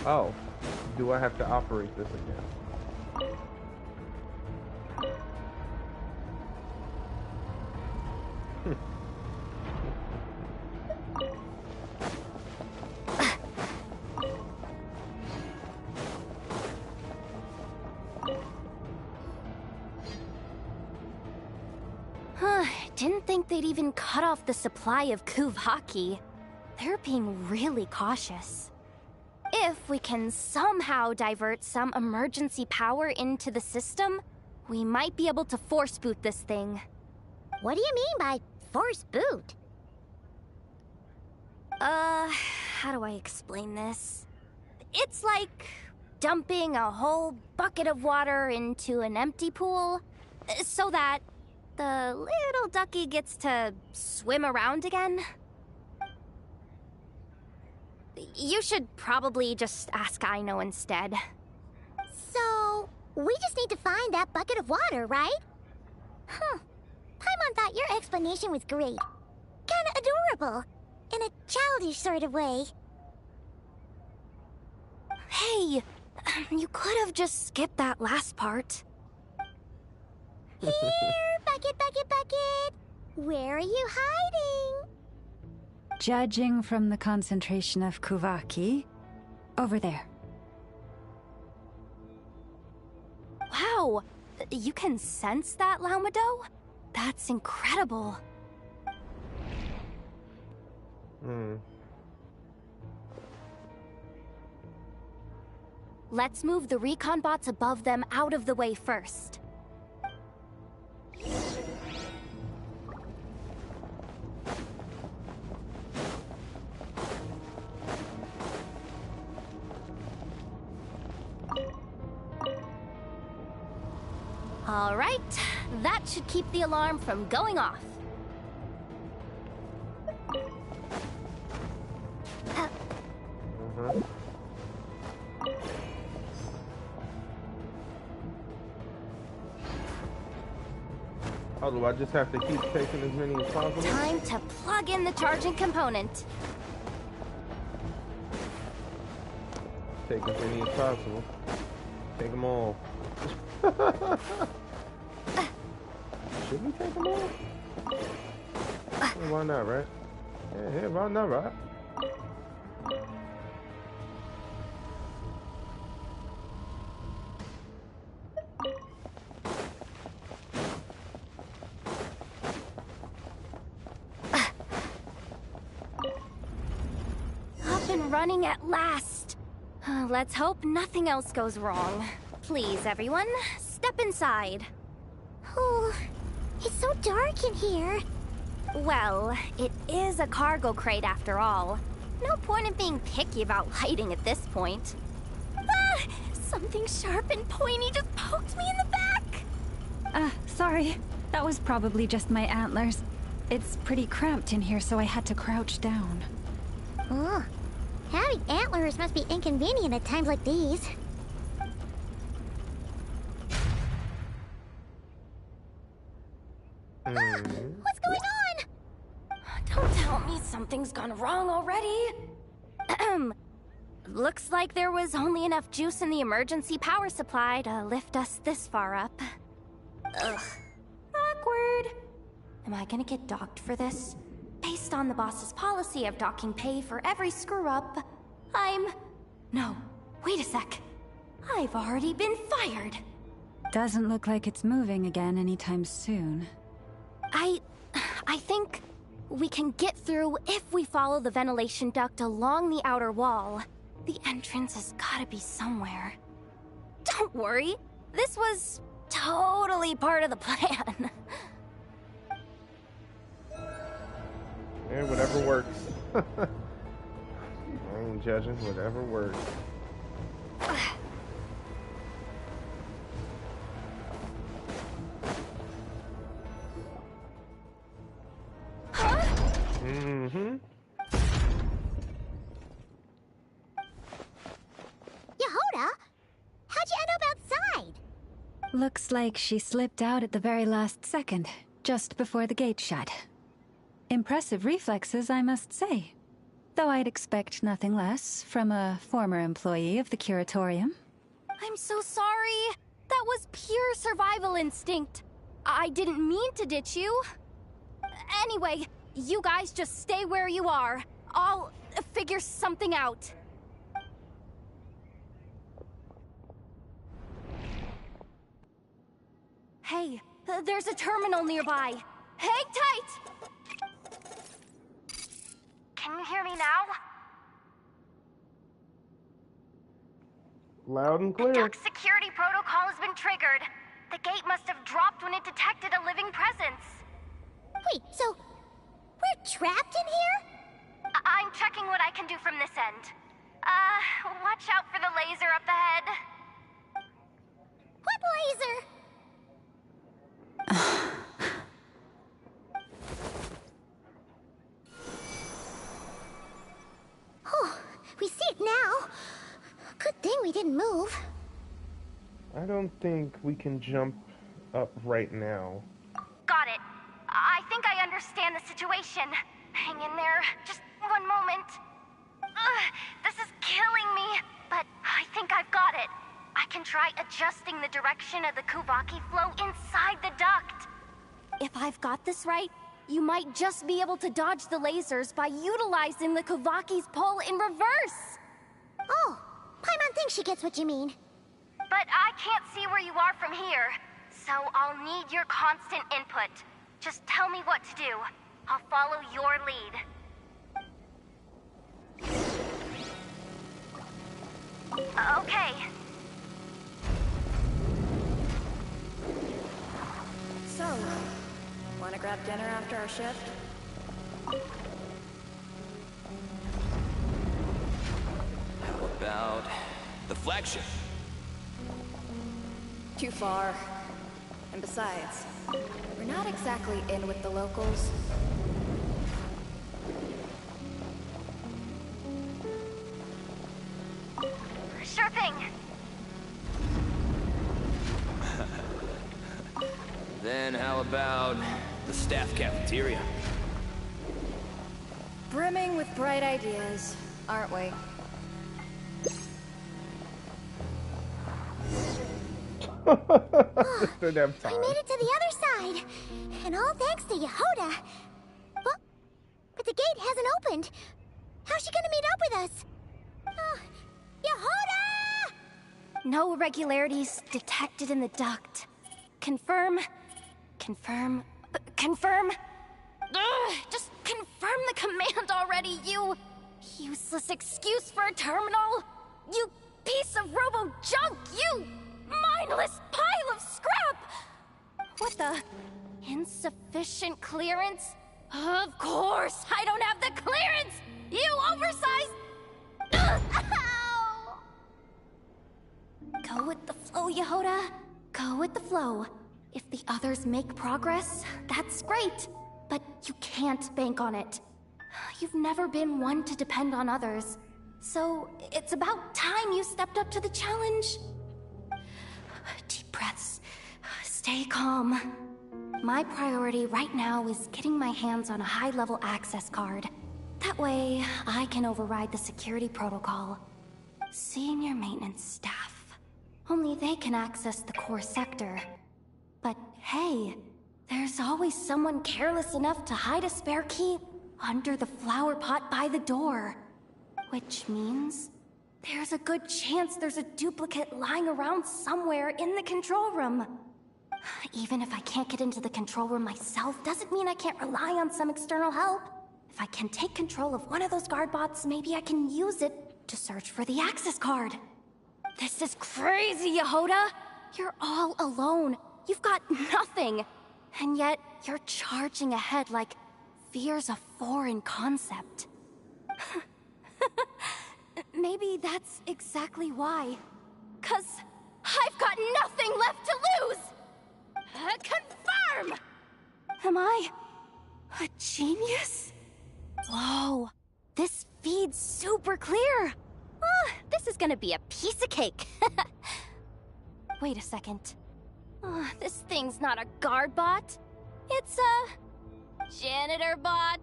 Oh, do I have to operate this again? Didn't think they'd even cut off the supply of Kuvaki. They're being really cautious. If we can somehow divert some emergency power into the system, we might be able to force boot this thing. What do you mean by force boot? How do I explain this? It's like dumping a whole bucket of water into an empty pool so that the little ducky gets to swim around again. You should probably just ask Aino instead. So, we just need to find that bucket of water, right? Huh. Paimon thought your explanation was great. Kinda adorable. In a childish sort of way. Hey, you could have just skipped that last part. Here, bucket, bucket, bucket. Where are you hiding? Judging from the concentration of Kuvaki, over there. Wow, you can sense that, Laumado? That's incredible. Let's move the recon bots above them out of the way first. All right, that should keep the alarm from going off. Oh, do I just have to keep taking as many as possible? Time to plug in the charging component. Take as many as possible. Take them all. Should we take them all? Yeah, why not, right? Yeah, why not, right? Up and running at last. Let's hope nothing else goes wrong. Please, everyone, step inside. Oh, it's so dark in here. Well, it is a cargo crate after all. No point in being picky about lighting at this point. Ah! Something sharp and pointy just poked me in the back! Sorry. That was probably just my antlers. It's pretty cramped in here, so I had to crouch down. Oh, having antlers must be inconvenient at times like these. What's going on? Don't tell me something's gone wrong already. Looks like there was only enough juice in the emergency power supply to lift us this far up. Ugh. Awkward. Am I gonna get docked for this? Based on the boss's policy of docking pay for every screw-up, No, wait a sec. I've already been fired. Doesn't look like it's moving again anytime soon. I think we can get through if we follow the ventilation duct along the outer wall. The entrance has gotta be somewhere. Don't worry, this was totally part of the plan. Yeah, whatever works. I ain't judging, whatever works. Yehoda, how'd you end up outside? Looks like she slipped out at the very last second, just before the gate shut. Impressive reflexes, I must say. Though I'd expect nothing less from a former employee of the Curatorium. I'm so sorry. That was pure survival instinct. I didn't mean to ditch you. Anyway, you guys just stay where you are. I'll figure something out. Hey, there's a terminal nearby. Hang tight! Can you hear me now? Loud and clear. The duct security protocol has been triggered. The gate must have dropped when it detected a living presence. Wait, so we're trapped in here? I'm checking we didn't move. I don't think we can jump up right now. Got it. I think I understand the situation. Hang in there. Just one moment. This is killing me, but I think I've got it. I can try adjusting the direction of the Kuvaki flow inside the duct. If I've got this right, you might just be able to dodge the lasers by utilizing the Kuvaki's pull in reverse. Oh, Paimon thinks she gets what you mean. But I can't see where you are from here, so I'll need your constant input. Just tell me what to do. I'll follow your lead. Okay. So, wanna grab dinner after our shift? How about the Flagship? Too far. And besides, we're not exactly in with the locals. Sure thing. Then how about the staff cafeteria? Brimming with bright ideas, aren't we? Just didn't have time. We made it to the other side, and all thanks to Yehoda. But the gate hasn't opened. How's she gonna meet up with us? Yehoda! No irregularities detected in the duct. Confirm. Confirm. Confirm. Just confirm the command already, you useless excuse for a terminal. You piece of robo-junk, you mindless pile of scrap! What the? Insufficient clearance? Of course, I don't have the clearance! You oversized... Ow! Go with the flow, Yehoda. Go with the flow. If the others make progress, that's great. But you can't bank on it. You've never been one to depend on others. So it's about time you stepped up to the challenge. Deep breaths. Stay calm. My priority right now is getting my hands on a high-level access card. That way, I can override the security protocol. Senior maintenance staff. Only they can access the core sector. But hey, there's always someone careless enough to hide a spare key under the flower pot by the door. Which means there's a good chance there's a duplicate lying around somewhere in the control room. Even if I can't get into the control room myself, doesn't mean I can't rely on some external help. If I can take control of one of those guard bots, maybe I can use it to search for the access card. This is crazy, Yehoda! You're all alone. You've got nothing. And yet, you're charging ahead like fear's a foreign concept. Maybe that's exactly why. 'Cause I've got nothing left to lose! Confirm! Am I a genius? Whoa, this feed's super clear. This is gonna be a piece of cake. Wait a second. This thing's not a guard bot. It's a janitor bot.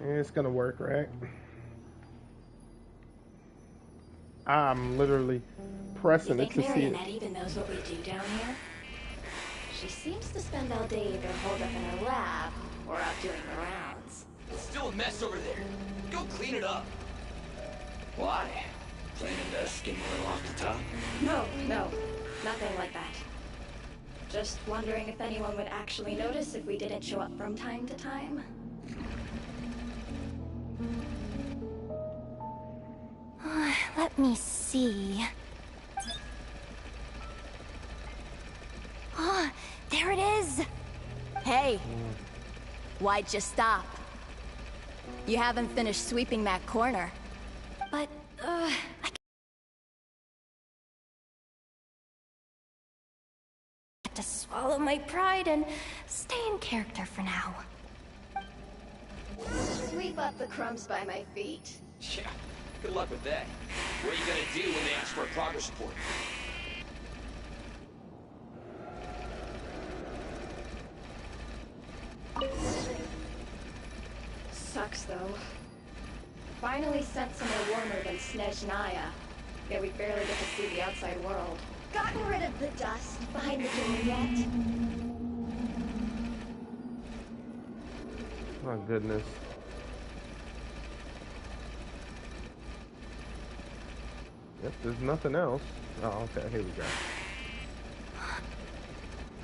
It's gonna work, right? I'm literally pressing it to see it. Marionette even knows what we do down here? She seems to spend all day either holed up in her lab or out doing the rounds. It's still a mess over there. Go clean it up. Why? Planning to skim a little off the top? No, nothing like that. Just wondering if anyone would actually notice if we didn't show up from time to time. Let me see. There it is! Hey! Why'd you stop? You haven't finished sweeping that corner. But, I have to swallow my pride and stay in character for now. Sweep up the crumbs by my feet. Yeah, good luck with that. What are you gonna do when they ask for a progress report? Sucks, though. Finally sent somewhere warmer than Snezhnaya. Yet we barely get to see the outside world. Gotten rid of the dust behind the door yet? My goodness. Yep, there's nothing else. Oh, okay, here we go.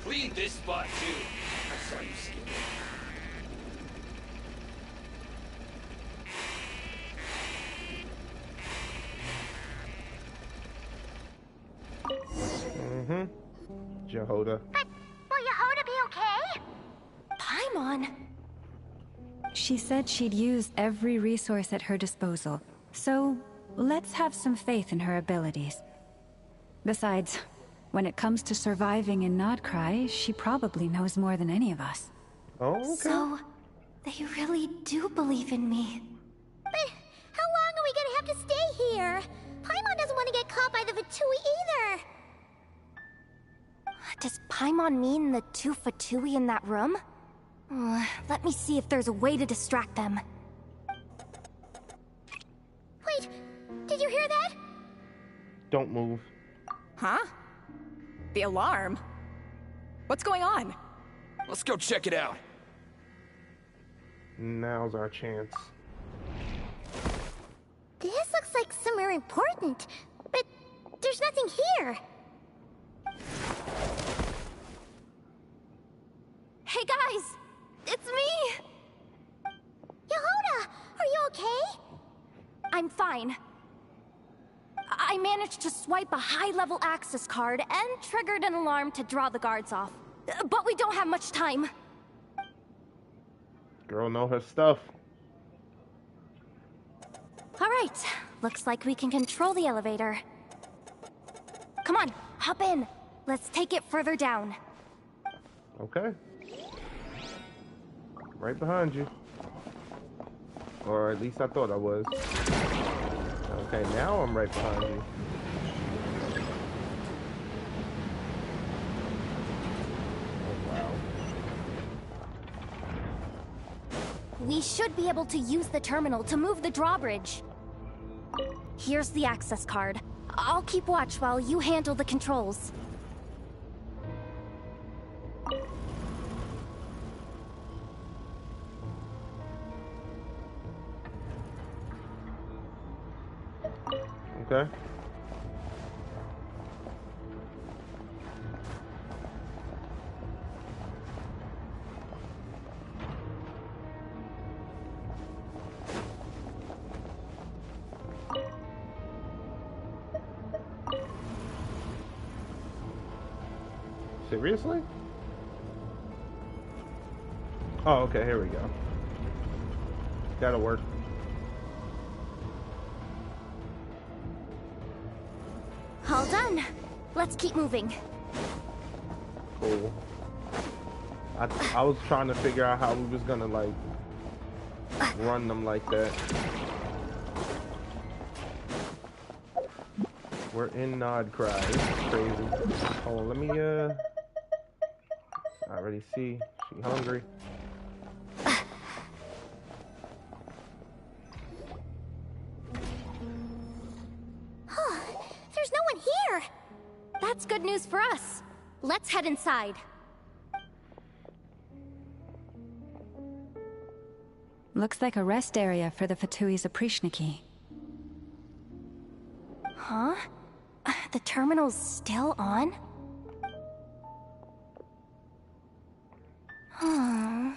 Clean this spot, too. I saw you skip it. Jehoda. But will Yehoda be okay? Paimon! She said she'd use every resource at her disposal, so let's have some faith in her abilities. Besides, when it comes to surviving in Nodkrai, she probably knows more than any of us. Oh, okay. So, they really do believe in me. But how long are we gonna have to stay here? Paimon doesn't want to get caught by the Fatui either. Does Paimon mean the two Fatui in that room? Let me see if there's a way to distract them. Wait, did you hear that? Don't move. Huh? The alarm? What's going on? Let's go check it out. Now's our chance. This looks like somewhere important, but there's nothing here. Hey guys! It's me! Yehoda, are you okay? I'm fine. I managed to swipe a high-level access card and triggered an alarm to draw the guards off. But we don't have much time. Girl know her stuff. Alright, looks like we can control the elevator. Come on, hop in. Let's take it further down. Okay. Right behind you. Or at least I thought I was. Okay, now I'm right behind you. Oh, wow. We should be able to use the terminal to move the drawbridge. Here's the access card. I'll keep watch while you handle the controls. Okay. Seriously? Oh, okay, here we go. That'll work. All done. Let's keep moving. Cool. I was trying to figure out how we was gonna like run them like that. We're in Nodkrai. This is crazy. Hold on, let me I already see. She hungry. There's no one here! That's good news for us. Let's head inside. Looks like a rest area for the Fatui's Oprishniki. Huh? The terminal's still on? Huh.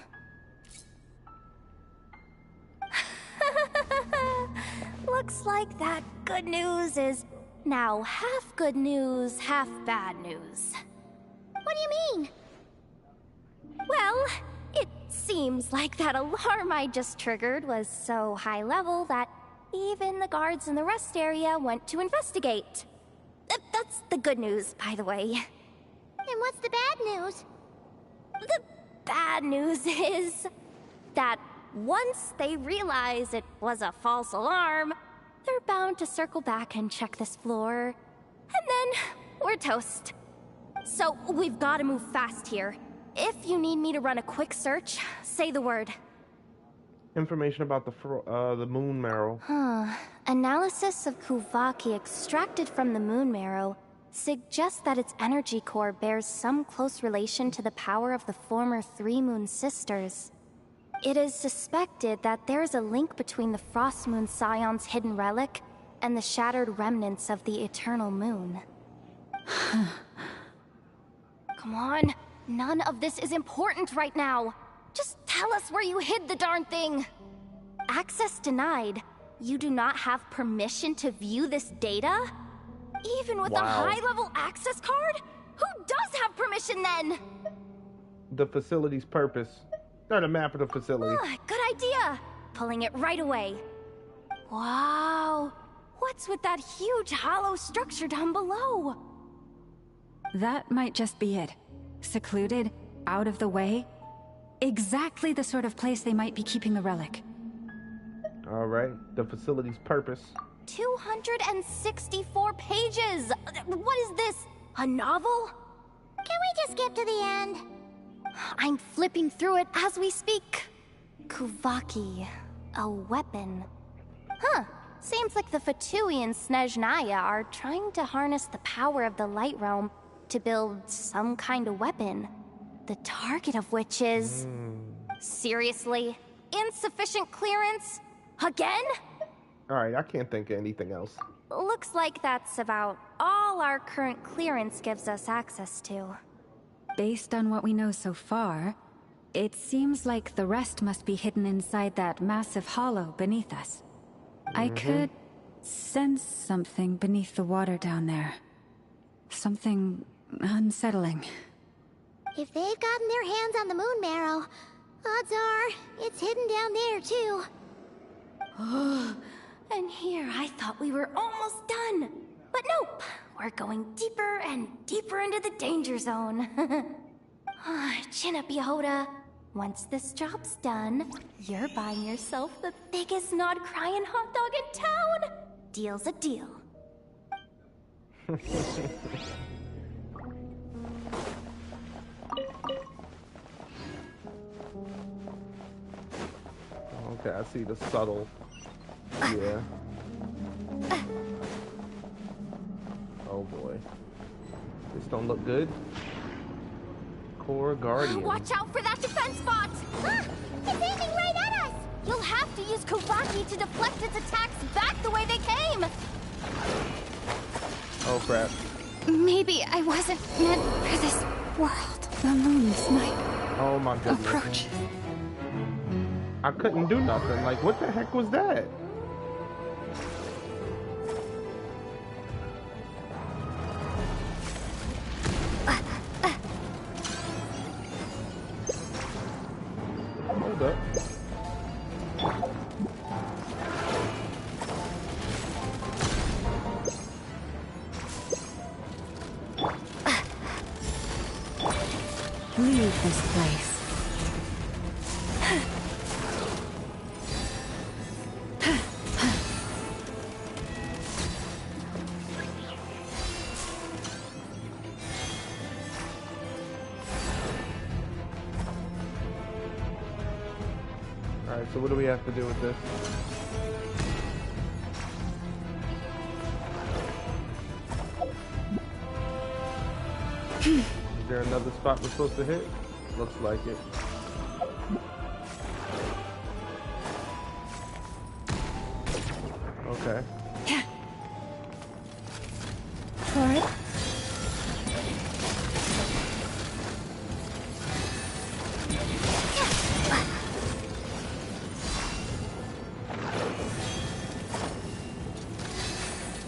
Looks like that good news is now half good news, half bad news. What do you mean? Well, it seems like that alarm I just triggered was so high level that even the guards in the rest area went to investigate. That's the good news, by the way. And what's the bad news? The bad news is that once they realize it was a false alarm, they're bound to circle back and check this floor. And then we're toast. So we've got to move fast here. If you need me to run a quick search, say the word. Information about the moon marrow. Analysis of Kuvaki extracted from the moon marrow suggests that its energy core bears some close relation to the power of the former Three Moon Sisters. It is suspected that there is a link between the Frost Moon Scion's hidden relic and the shattered remnants of the Eternal Moon. Come on, none of this is important right now. Just tell us where you hid the darn thing. Access denied. You do not have permission to view this data? Even with a high-level access card? Who does have permission then? The facility's purpose. Or the map of the facility. Good idea. Pulling it right away. Wow. What's with that huge hollow structure down below? That might just be it. Secluded, out of the way. Exactly the sort of place they might be keeping the relic. All right, the facility's purpose. 264 pages! What is this? A novel? Can we just skip to the end? I'm flipping through it as we speak. Kuvaki. A weapon. Seems like the Fatui and Snezhnaya are trying to harness the power of the Light Realm to build some kind of weapon. The target of which is... Seriously? Insufficient clearance? Again? Alright, I can't think of anything else. Looks like that's about all our current clearance gives us access to. Based on what we know so far, it seems like the rest must be hidden inside that massive hollow beneath us. I could sense something beneath the water down there. Something unsettling. If they've gotten their hands on the moon marrow, odds are it's hidden down there too. And here I thought we were almost done. But nope, we're going deeper and deeper into the danger zone. Chin up, Yehoda. Once this job's done, you're buying yourself the biggest nod-crying hot dog in town. Deal's a deal. Okay, I see the subtle. Yeah. Oh boy. This don't look good. Core Guardian. Watch out for that defense bot! It's aiming right at us! You'll have to use Kuvaki to deflect its attacks back the way they came! Oh crap. Maybe I wasn't meant for this world. The moon's might Oh my goodness. approach. I couldn't do nothing. Like, what the heck was that? Hold up. Leave this place. Alright, so what do we have to do with this? Is there another spot we're supposed to hit? Looks like it. Okay. For it.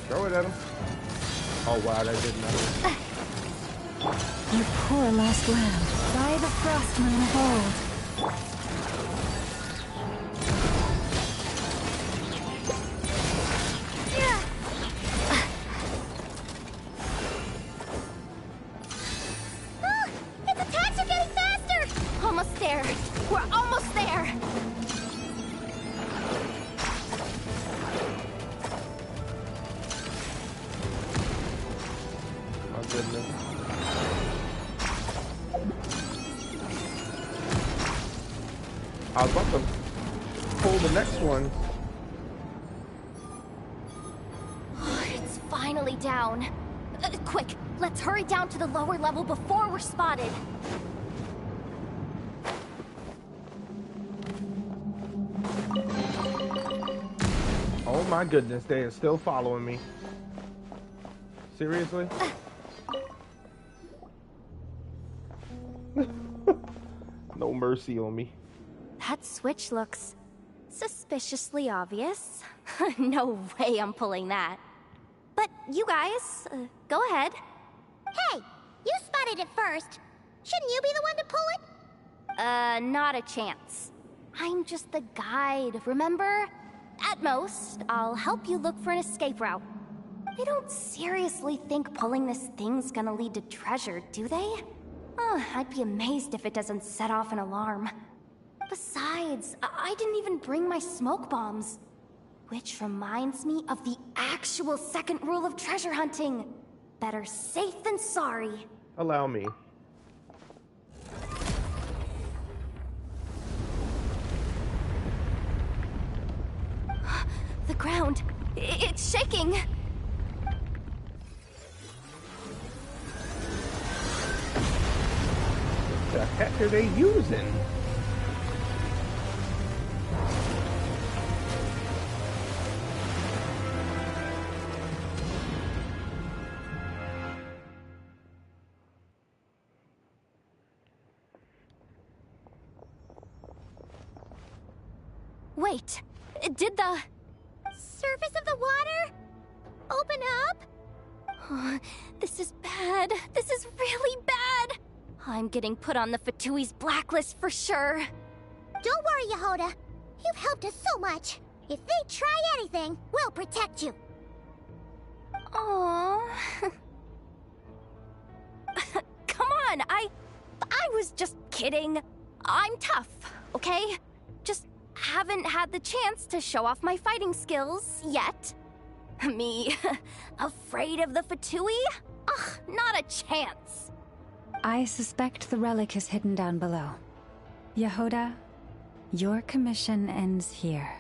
Throw it at him. Oh wow, that did nothing. You poor lost lamb. By the frost moon of old. Its attacks are getting faster! Almost there. We're almost there. I was about to pull the next one. It's finally down. Quick, let's hurry down to the lower level before we're spotted. Oh my goodness, they are still following me. Seriously? No mercy on me. That switch looks suspiciously obvious. No way I'm pulling that. But you guys, go ahead. Hey, you spotted it first. Shouldn't you be the one to pull it? Not a chance. I'm just the guide, remember? At most, I'll help you look for an escape route. They don't seriously think pulling this thing's gonna lead to treasure, do they? I'd be amazed if it doesn't set off an alarm. Besides, I didn't even bring my smoke bombs. Which reminds me of the actual second rule of treasure hunting. Better safe than sorry. Allow me. The ground, it's shaking. What the heck are they using? Wait, did the surface of the water open up? This is bad. This is really bad. I'm getting put on the Fatui's blacklist for sure. Don't worry, Yehoda. You've helped us so much. If they try anything, we'll protect you. Aww. Come on, I was just kidding. I'm tough, okay? Just haven't had the chance to show off my fighting skills yet. Me, afraid of the Fatui? Ugh, not a chance. I suspect the relic is hidden down below. Yehoda, your commission ends here.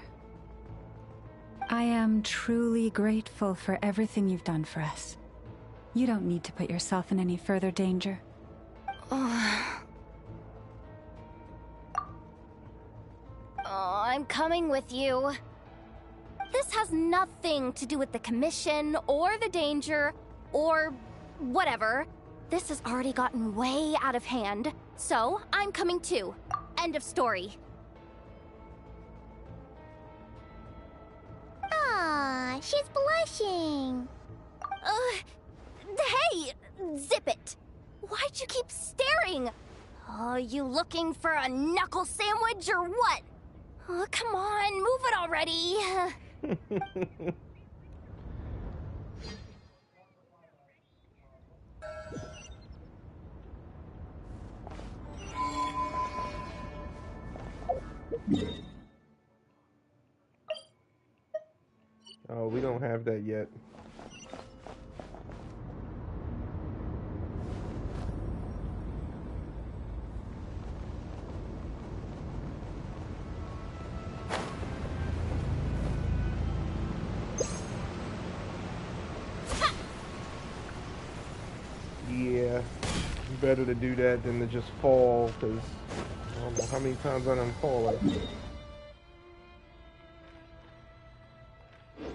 I am truly grateful for everything you've done for us. You don't need to put yourself in any further danger. I'm coming with you. This has nothing to do with the commission, or the danger, or whatever. This has already gotten way out of hand, so I'm coming too. End of story. Ah, she's blushing. Hey! Zip it! Why'd you keep staring? Oh, you looking for a knuckle sandwich or what? Oh, come on, move it already. Oh, we don't have that yet. Yeah, better to do that than to just fall, because I don't know how many times I done fallen.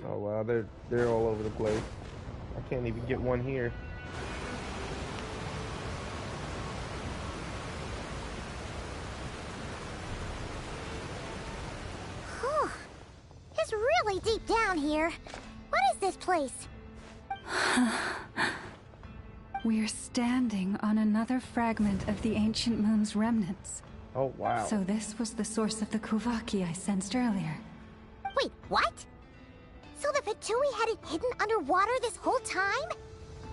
Oh wow, they're all over the place. I can't even get one here. Whew. It's really deep down here. What is this place? We're standing on another fragment of the ancient moon's remnants. Oh wow. So this was the source of the Kuvaki I sensed earlier. Wait, what? So the Fatui had it hidden underwater this whole time?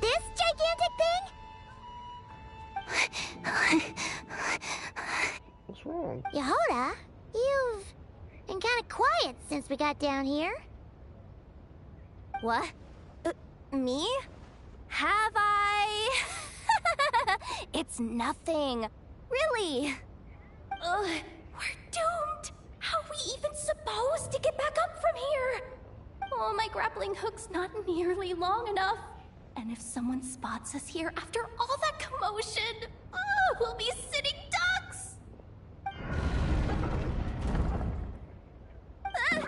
This gigantic thing? What's wrong? Yehoda, you've been kind of quiet since we got down here. What? Me? Have I? It's nothing. Really. We're doomed. supposed to get back up from here? Oh, my grappling hook's not nearly long enough. And if someone spots us here after all that commotion, oh, we'll be sitting ducks! Oh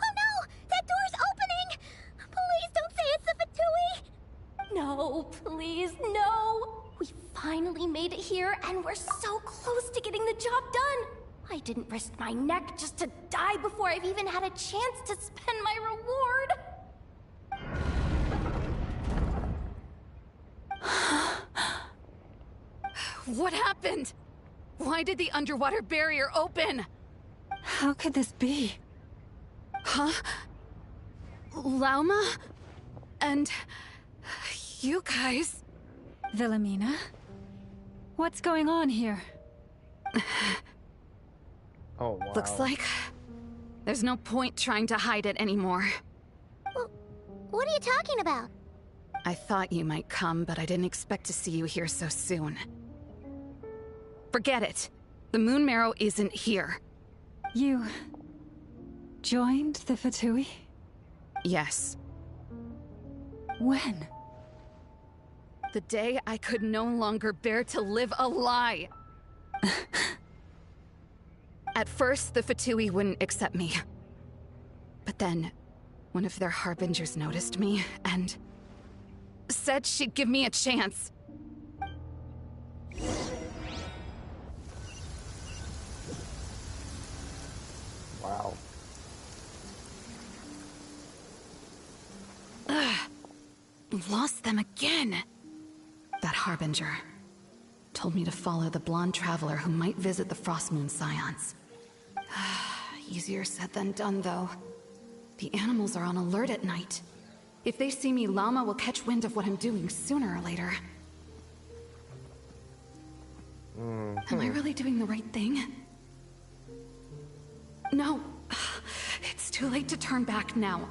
no! That door's opening! Please don't say it's the Fatui! No, please, no! We finally made it here, and we're so close to getting the job done! I didn't risk my neck just to die before I've even had a chance to spend my reward! What happened? Why did the underwater barrier open? How could this be? Huh? Lauma? And... you guys... Wilhelmina? What's going on here? Oh, wow. Looks like... there's no point trying to hide it anymore. What are you talking about? I thought you might come, but I didn't expect to see you here so soon. Forget it. The Moon Marrow isn't here. You... joined the Fatui? Yes. When? The day I could no longer bear to live a lie. At first, the Fatui wouldn't accept me. But then, one of their harbingers noticed me, and... said she'd give me a chance. Wow. Lost them again. That harbinger told me to follow the blonde traveler who might visit the Frostmoon Scions. Easier said than done, though. The animals are on alert at night. If they see me, Lauma will catch wind of what I'm doing sooner or later. Am I really doing the right thing? No. It's too late to turn back now.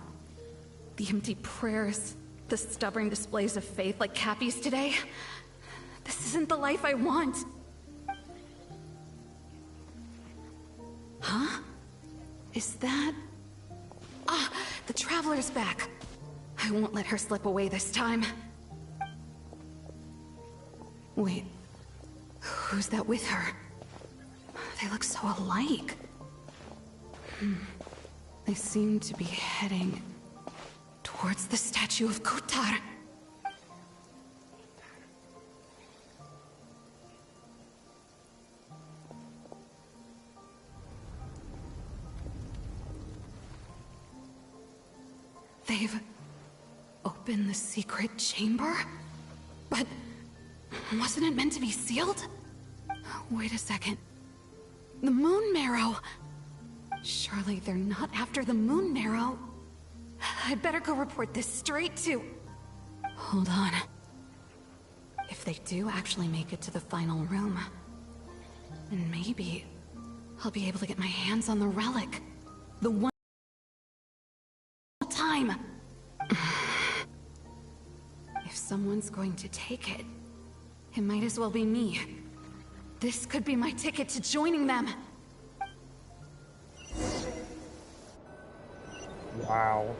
The empty prayers, the stubborn displays of faith like Cappy's today. This isn't the life I want. Huh? Is that... Ah, the Traveler's back. I won't let her slip away this time. Wait, who's that with her? They look so alike. They seem to be heading towards the statue of Kutar. They've opened the secret chamber? But wasn't it meant to be sealed? Wait a second. The Moon Marrow! Surely they're not after the Moon Marrow. I'd better go report this straight to... Hold on. If they do actually make it to the final room, then maybe I'll be able to get my hands on the relic. The one time. If someone's going to take it, it might as well be me. This could be my ticket to joining them. Wow.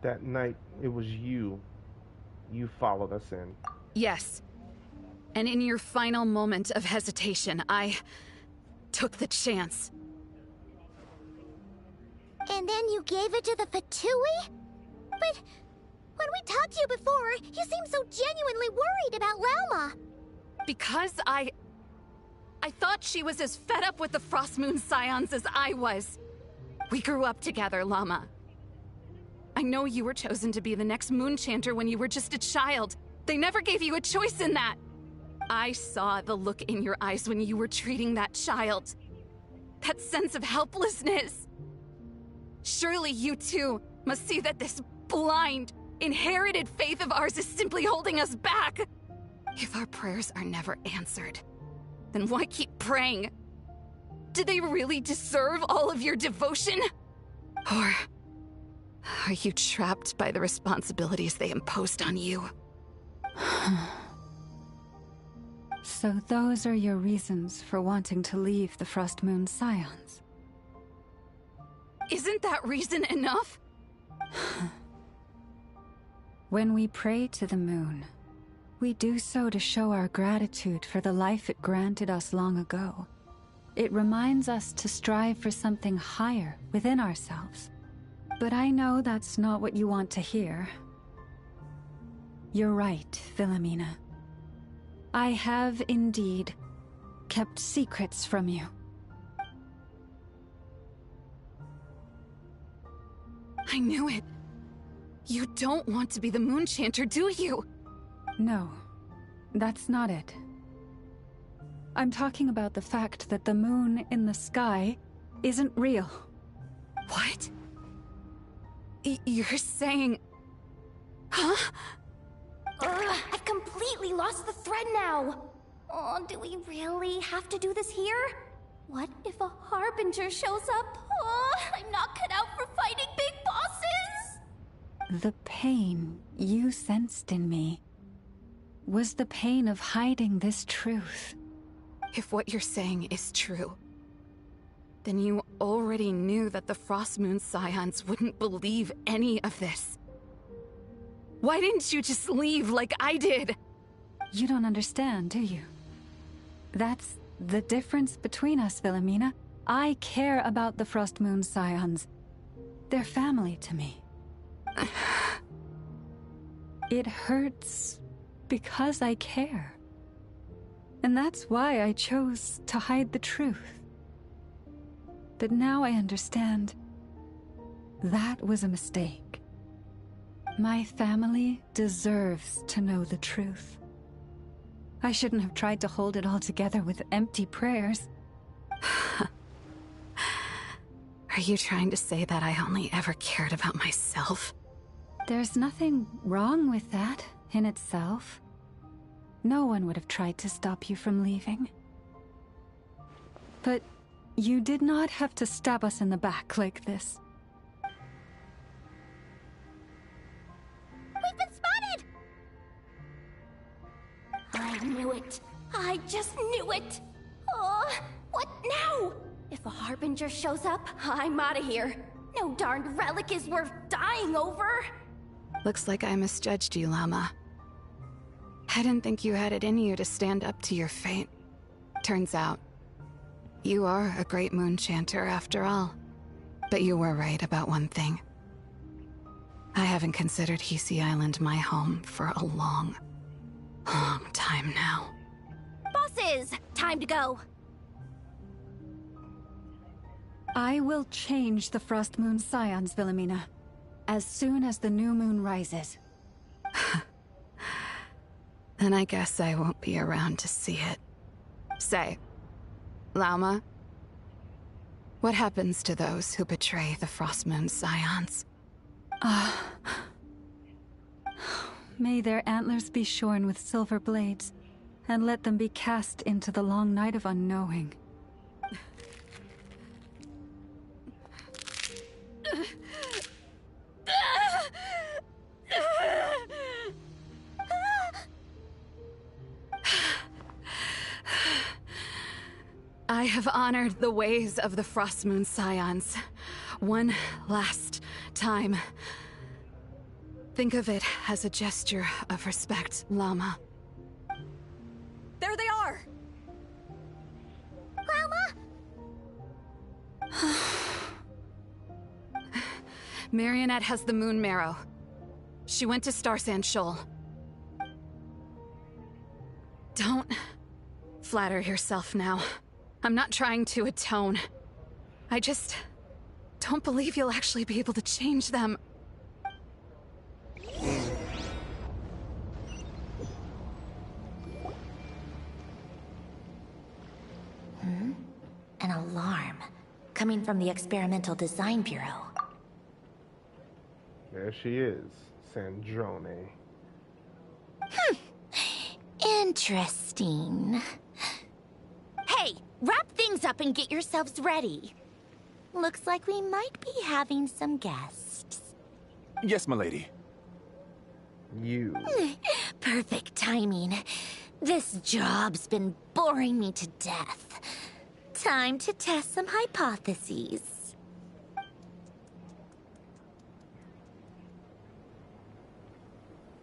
That night, it was you. You followed us in. Yes. And in your final moment of hesitation, I took the chance. And then you gave it to the Fatui? But when we talked to you before, you seemed so genuinely worried about Lauma. Because I thought she was as fed up with the Frostmoon Scions as I was. We grew up together, Lauma. I know you were chosen to be the next Moon Chanter when you were just a child. They never gave you a choice in that. I saw the look in your eyes when you were treating that child. That sense of helplessness. Surely you too must see that this blind, inherited faith of ours is simply holding us back. If our prayers are never answered, then why keep praying? Do they really deserve all of your devotion? Or are you trapped by the responsibilities they imposed on you? So those are your reasons for wanting to leave the Frost Moon Scions? Isn't that reason enough? When we pray to the moon, we do so to show our gratitude for the life it granted us long ago. It reminds us to strive for something higher within ourselves. But I know that's not what you want to hear. You're right, Philomena. I have indeed kept secrets from you. I knew it. You don't want to be the Moonchanter, do you? No, that's not it. I'm talking about the fact that the moon in the sky isn't real. What? You're saying... Huh? I've completely lost the thread now. Oh, do we really have to do this here? What if a Harbinger shows up? Oh, I'm not cut out for fighting big bosses! The pain you sensed in me was the pain of hiding this truth. If what you're saying is true, then you already knew that the Frost Moon Scions wouldn't believe any of this. Why didn't you just leave like I did? You don't understand, do you? That's the difference between us, Philomena. I care about the Frost Moon Scions. They're family to me. It hurts because I care. And that's why I chose to hide the truth. But now I understand. That was a mistake. My family deserves to know the truth. I shouldn't have tried to hold it all together with empty prayers. Are you trying to say that I only ever cared about myself? There's nothing wrong with that in itself. No one would have tried to stop you from leaving. But you did not have to stab us in the back like this. We've been spotted! I knew it. I just knew it. Oh, what now? If a Harbinger shows up, I'm out of here. No darned relic is worth dying over. Looks like I misjudged you, Lauma. I didn't think you had it in you to stand up to your fate. Turns out, you are a great Moonchanter after all. But you were right about one thing. I haven't considered Hisi Island my home for a long, long time now. Bosses, time to go. I will change the Frost Moon Scions, Philomena, as soon as the new moon rises. Then I guess I won't be around to see it. Say, Lauma, what happens to those who betray the Frost Moon Scions? May their antlers be shorn with silver blades, and let them be cast into the long night of unknowing. I have honored the ways of the Frost Moon Scions. One last time. Think of it as a gesture of respect, Lauma. There they are! Lauma? Marionette has the Moon Marrow. She went to Starsand Shoal. Don't flatter yourself now. I'm not trying to atone. I just don't believe you'll actually be able to change them. An alarm. Coming from the Experimental Design Bureau. There she is, Sandrone. Interesting. Hey, wrap things up and get yourselves ready. Looks like we might be having some guests. Yes, milady. You. Perfect timing. This job's been boring me to death. Time to test some hypotheses.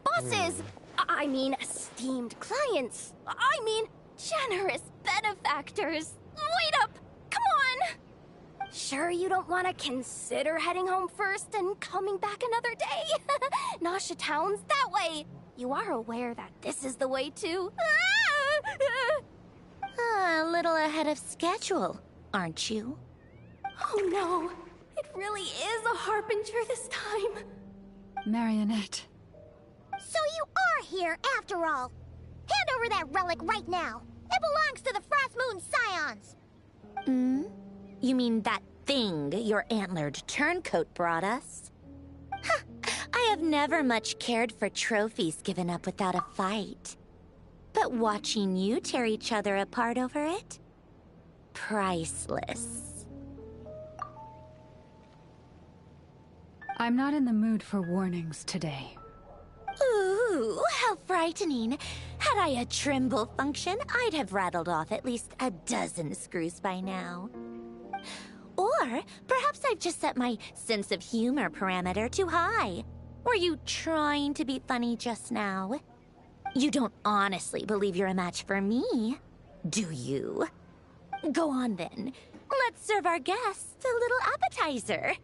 Bosses! I mean, esteemed clients. I mean, generous benefactors. Wait up! Come on! Sure you don't want to consider heading home first and coming back another day? Nasha Town's that way. You are aware that this is the way to... A little ahead of schedule, aren't you? Oh no, it really is a harbinger this time. Marionette. So you are here after all. Hand over that relic right now. It belongs to the Frost Moon Scions. Hmm? You mean that thing your antlered turncoat brought us? Huh. I have never much cared for trophies given up without a fight. But watching you tear each other apart over it? Priceless. I'm not in the mood for warnings today. Ooh, how frightening. Had I a Trimble function, I'd have rattled off at least a dozen screws by now. Or perhaps I've just set my sense of humor parameter too high. Were you trying to be funny just now? You don't honestly believe you're a match for me, do you? Go on then. Let's serve our guests a little appetizer.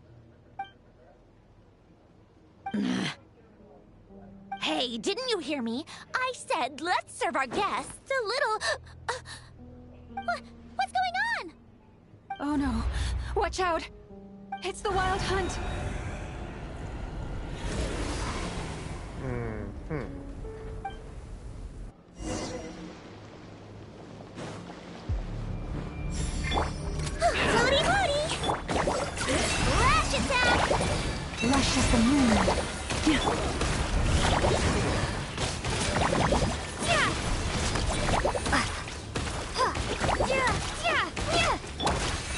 Hey, didn't you hear me? I said let's serve our guests a little... What's going on? Oh no. Watch out. It's the Wild Hunt. Floaty booty! Lash attack! Lush as the moon.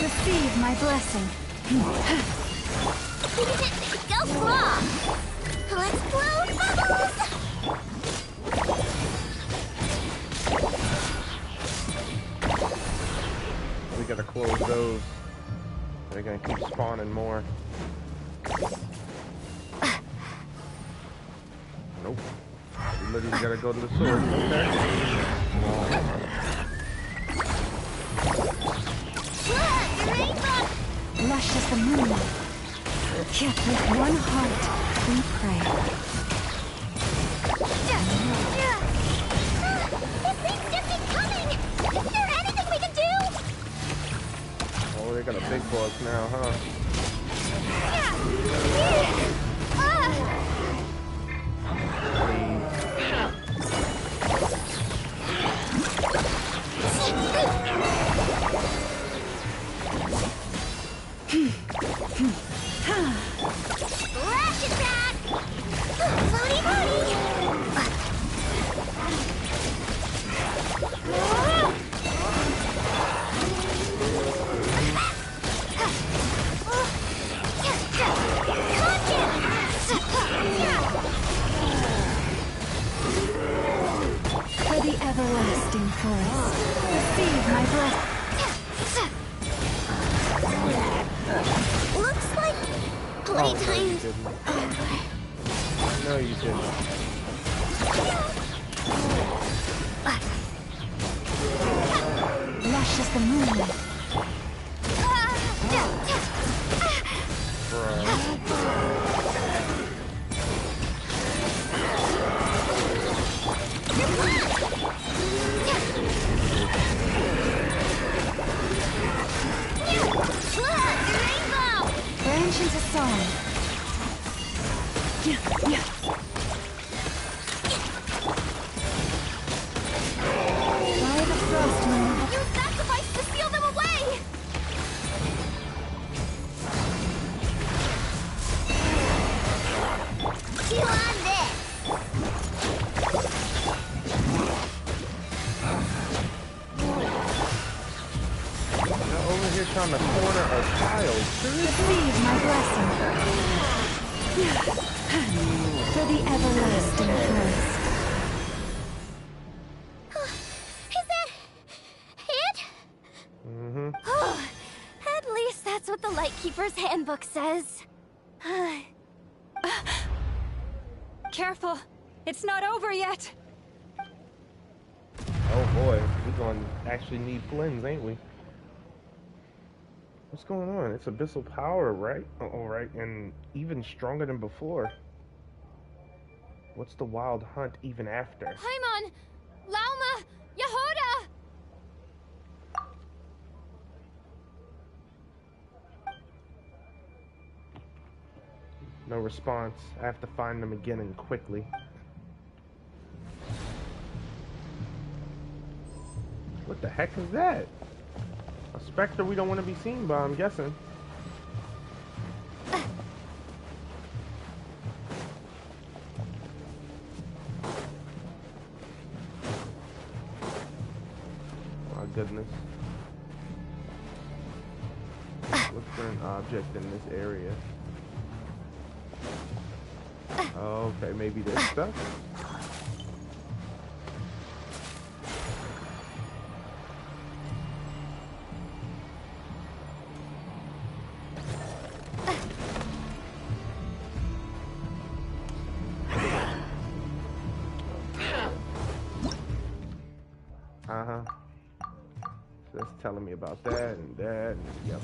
Receive my blessing. Go claw! Let's blow bubbles! We gotta close those. They're gonna keep spawning more. Nope. We literally gotta go to the source. Look, Lush as the moon. Yet with one heart, we pray. This things just keep coming! Is there anything we can do? Oh, they got a big bug now, huh? Lash attack! Floaty booty! For the everlasting forest, receive my blessing. Looks like playtime. No, you didn't. Lush as the moon. Branch into song. By the frost moon. Use sacrifice to seal them away! Chew on this! They're over here trying to corner a child. Receive my blessing. For the everlasting forest. Lightkeeper's handbook says. Careful. It's not over yet. Oh boy, we're gonna actually need Flins, ain't we? What's going on? It's abyssal power, right? Alright, and even stronger than before. What's the wild hunt even after? Paimon! Lauma! Yehuda! No response. I have to find them again and quickly. What the heck is that? A specter we don't want to be seen by, I'm guessing. My goodness. Look for an object in this area. Oh, okay, maybe this stuff. Uh-huh. So that's telling me about that and that and yep.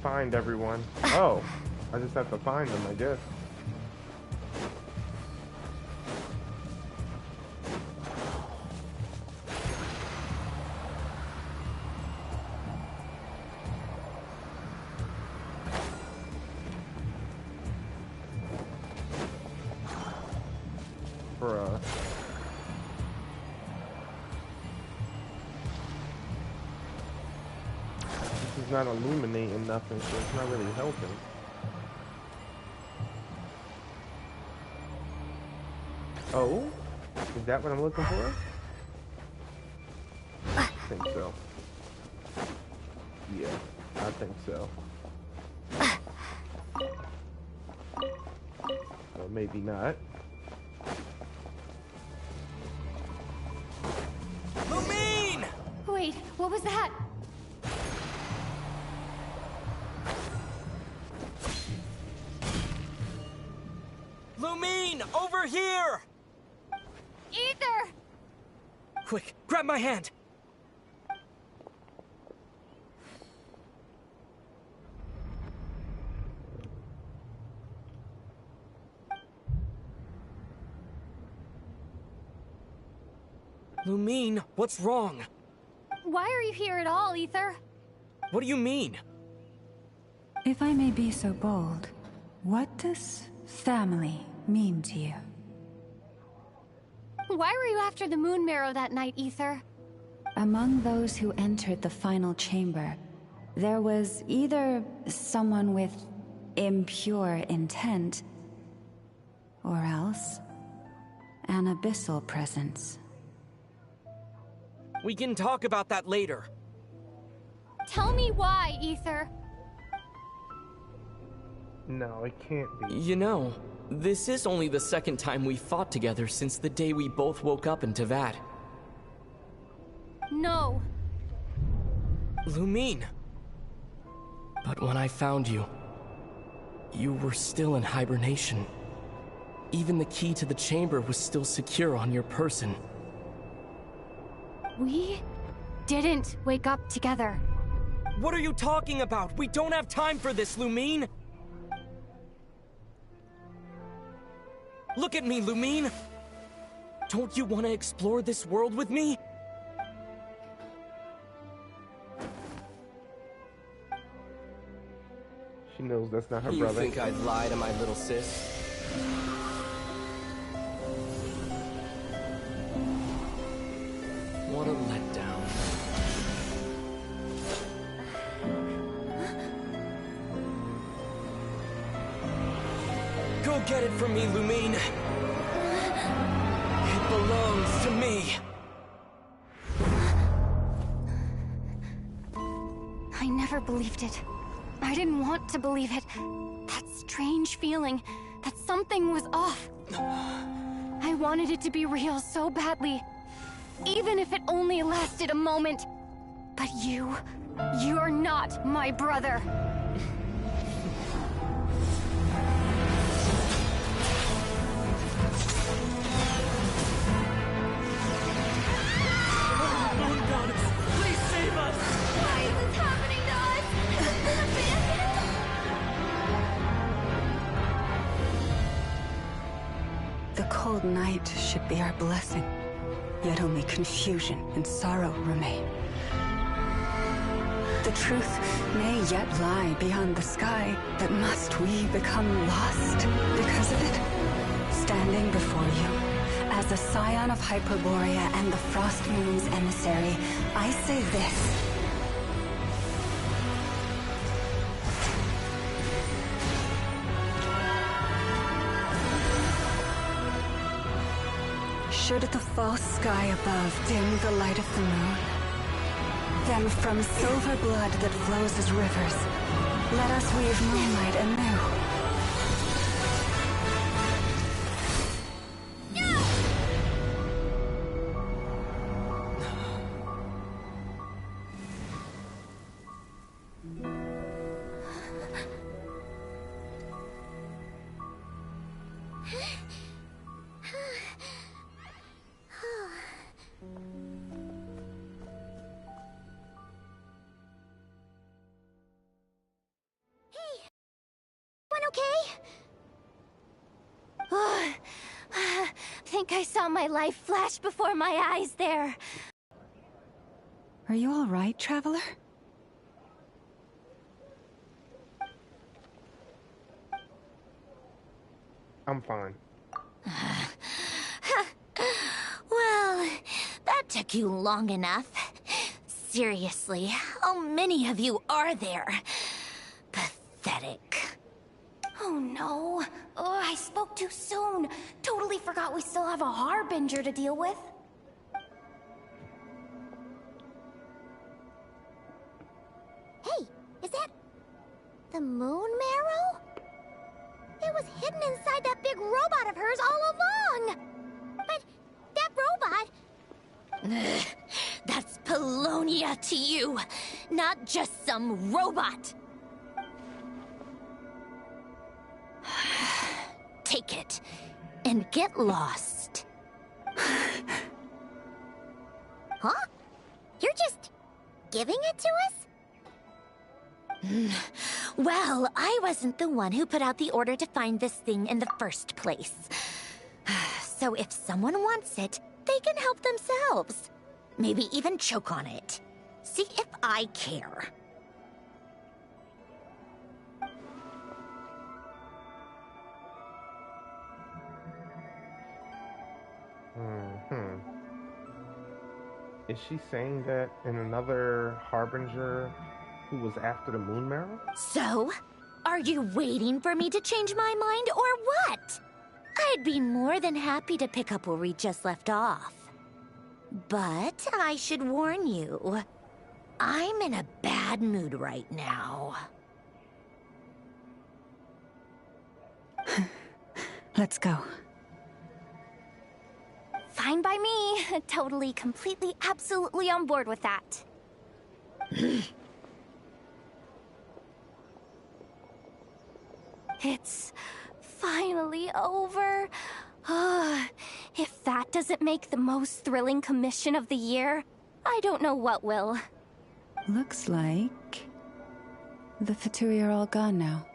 Find everyone. Oh, I just have to find them, I guess. Bruh. It's not illuminating nothing, so it's not really helping. Oh? Is that what I'm looking for? I think so. Yeah, I think so. Or maybe not. Lumine! Wait, what was that? Lumine, over here! Ether! Quick, grab my hand! Lumine, what's wrong? Why are you here at all, Ether? What do you mean? If I may be so bold, what does family mean to you? Why were you after the Moon Marrow that night, Ether? Among those who entered the final chamber, there was either someone with impure intent, or else an abyssal presence. We can talk about that later. Tell me why, Ether. No, it can't be. You know, this is only the second time we fought together since the day we both woke up in Tavad. No. Lumine. But when I found you, you were still in hibernation. Even the key to the chamber was still secure on your person. We didn't wake up together. What are you talking about? We don't have time for this, Lumine! Look at me, Lumine! Don't you want to explore this world with me? She knows that's not her You brother. think I'd lie to my little sis? What a letdown. Go get it from me, Lumine! never believed it. I didn't want to believe it. That strange feeling that something was off. I wanted it to be real so badly, even if it only lasted a moment. But you're not my brother. Moon Goddess, please save us! Why is this happening to us? The cold night should be our blessing, yet only confusion and sorrow remain. The truth may yet lie beyond the sky, but must we become lost because of it? Standing before you, as a scion of Hyperborea and the Frost Moon's emissary, I say this. Should the false sky above dim the light of the moon, then from silver blood that flows as rivers, let us weave moonlight anew. Think I saw my life flash before my eyes there. Are you all right, traveler? I'm fine. Well, that took you long enough. Seriously, how many of you are there? Pathetic. Oh no. Oh, I spoke too soon. Totally forgot we still have a Harbinger to deal with. Hey, is that the moon marrow? It was hidden inside that big robot of hers all along. But that robot... That's Polonia to you, not just some robot. Take it, and get lost. Huh? You're just giving it to us? Well, I wasn't the one who put out the order to find this thing in the first place. So if someone wants it, they can help themselves. Maybe even choke on it. See if I care. Is she saying that in another Harbinger who was after the moon marrow? So, are you waiting for me to change my mind or what? I'd be more than happy to pick up where we just left off. But I should warn you, I'm in a bad mood right now. Let's go. Fine by me. Totally, completely, absolutely on board with that. It's finally over. If that doesn't make the most thrilling commission of the year, I don't know what will. Looks like the Fatui are all gone now.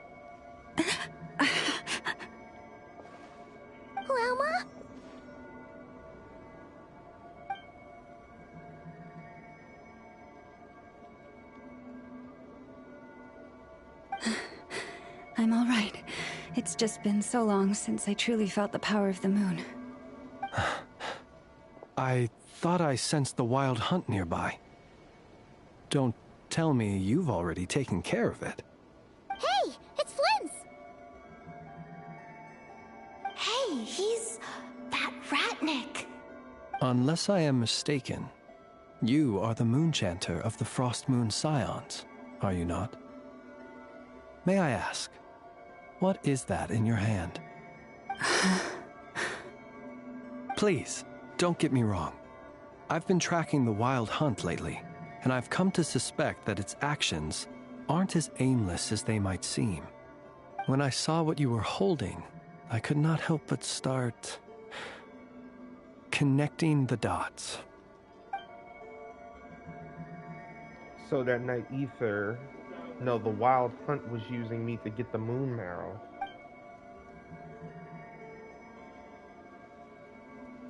Lauma? I'm all right. It's just been so long since I truly felt the power of the moon. I thought I sensed the wild hunt nearby. Don't tell me you've already taken care of it. Hey, it's Flins! Hey, he's that Ratnik. Unless I am mistaken, you are the Moonchanter of the Frost Moon Scions. are you not? May I ask, what is that in your hand? Please, don't get me wrong. I've been tracking the Wild Hunt lately, and I've come to suspect that its actions aren't as aimless as they might seem. When I saw what you were holding, I could not help but start connecting the dots. So that night Ether, no, the Wild Hunt was using me to get the moon marrow.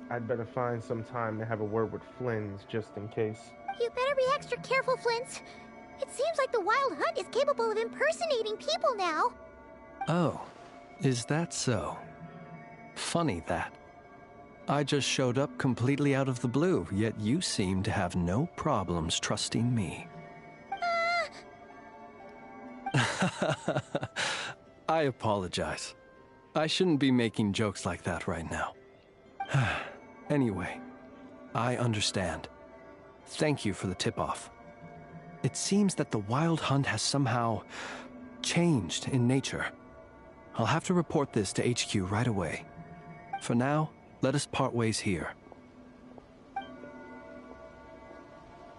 I'd better find some time to have a word with Flins, just in case. You better be extra careful, Flins. It seems like the Wild Hunt is capable of impersonating people now. Oh, is that so? Funny that. I just showed up completely out of the blue, yet you seem to have no problems trusting me. I apologize. I shouldn't be making jokes like that right now. Anyway, I understand. Thank you for the tip-off. It seems that the Wild Hunt has somehow changed in nature. I'll have to report this to HQ right away. For now, let us part ways here.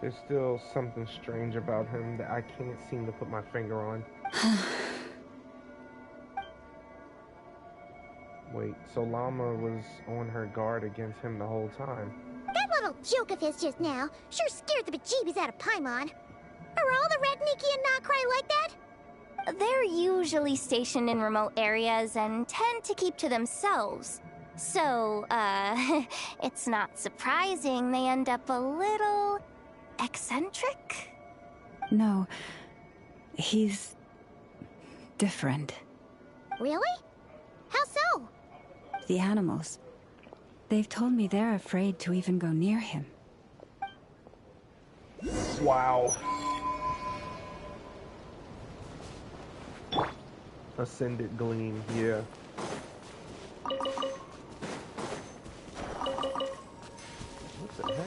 There's still something strange about him that I can't seem to put my finger on. Wait, so Lauma was on her guard against him the whole time. That little joke of his just now sure scared the bejeebies out of Paimon. Are all the Red Nikki and Krai like that? They're usually stationed in remote areas and tend to keep to themselves. So, it's not surprising they end up a little eccentric? No, he's different. Really? How so? The animals. They've told me they're afraid to even go near him. Wow. Ascended Gleam, yeah. What the heck?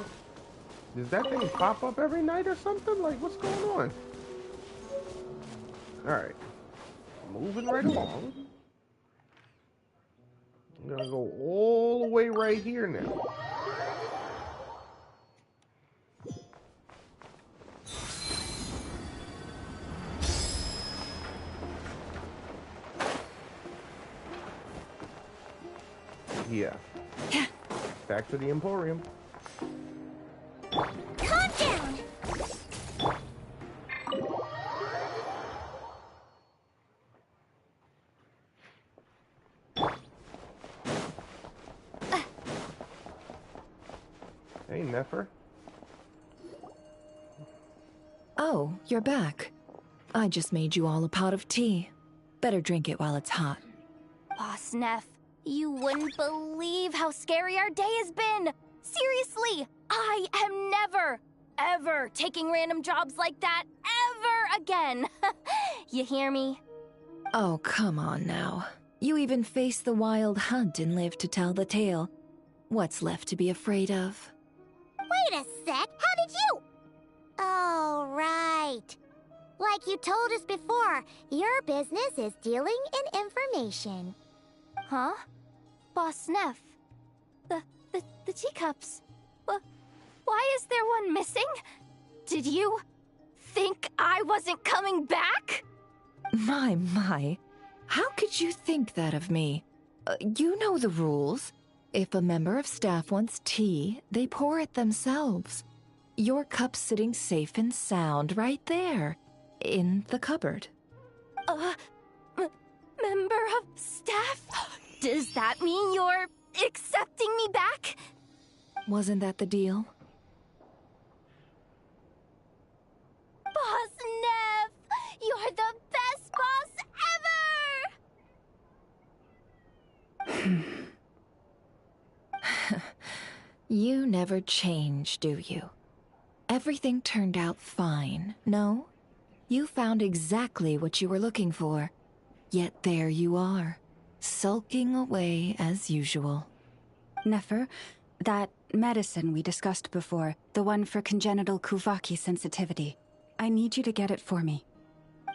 Does that thing pop up every night or something? Like, what's going on? Alright. Moving right along. I'm gonna go all the way right here now. Yeah. Back to the Emporium. Calm down! Hey, Neffer. Oh, you're back. I just made you all a pot of tea. Better drink it while it's hot. Boss Neff, you wouldn't believe how scary our day has been! Seriously, I am never, ever taking random jobs like that ever again! You hear me? Oh, come on now. You even faced the Wild Hunt and lived to tell the tale. What's left to be afraid of? Wait a sec, how did you? Oh, right. Like you told us before, your business is dealing in information. Huh? Boss Neff? The teacups? Why is there one missing? Did you think I wasn't coming back? My. How could you think that of me? You know the rules. If a member of staff wants tea, they pour it themselves. Your cup's sitting safe and sound right there, in the cupboard. Member of staff? Does that mean you're accepting me back? Wasn't that the deal? Boss Neff! You're the best boss ever! You never change, do you? Everything turned out fine, no? You found exactly what you were looking for. Yet there you are, sulking away as usual. Neffer, that medicine we discussed before, the one for congenital Kuvaki sensitivity, I need you to get it for me.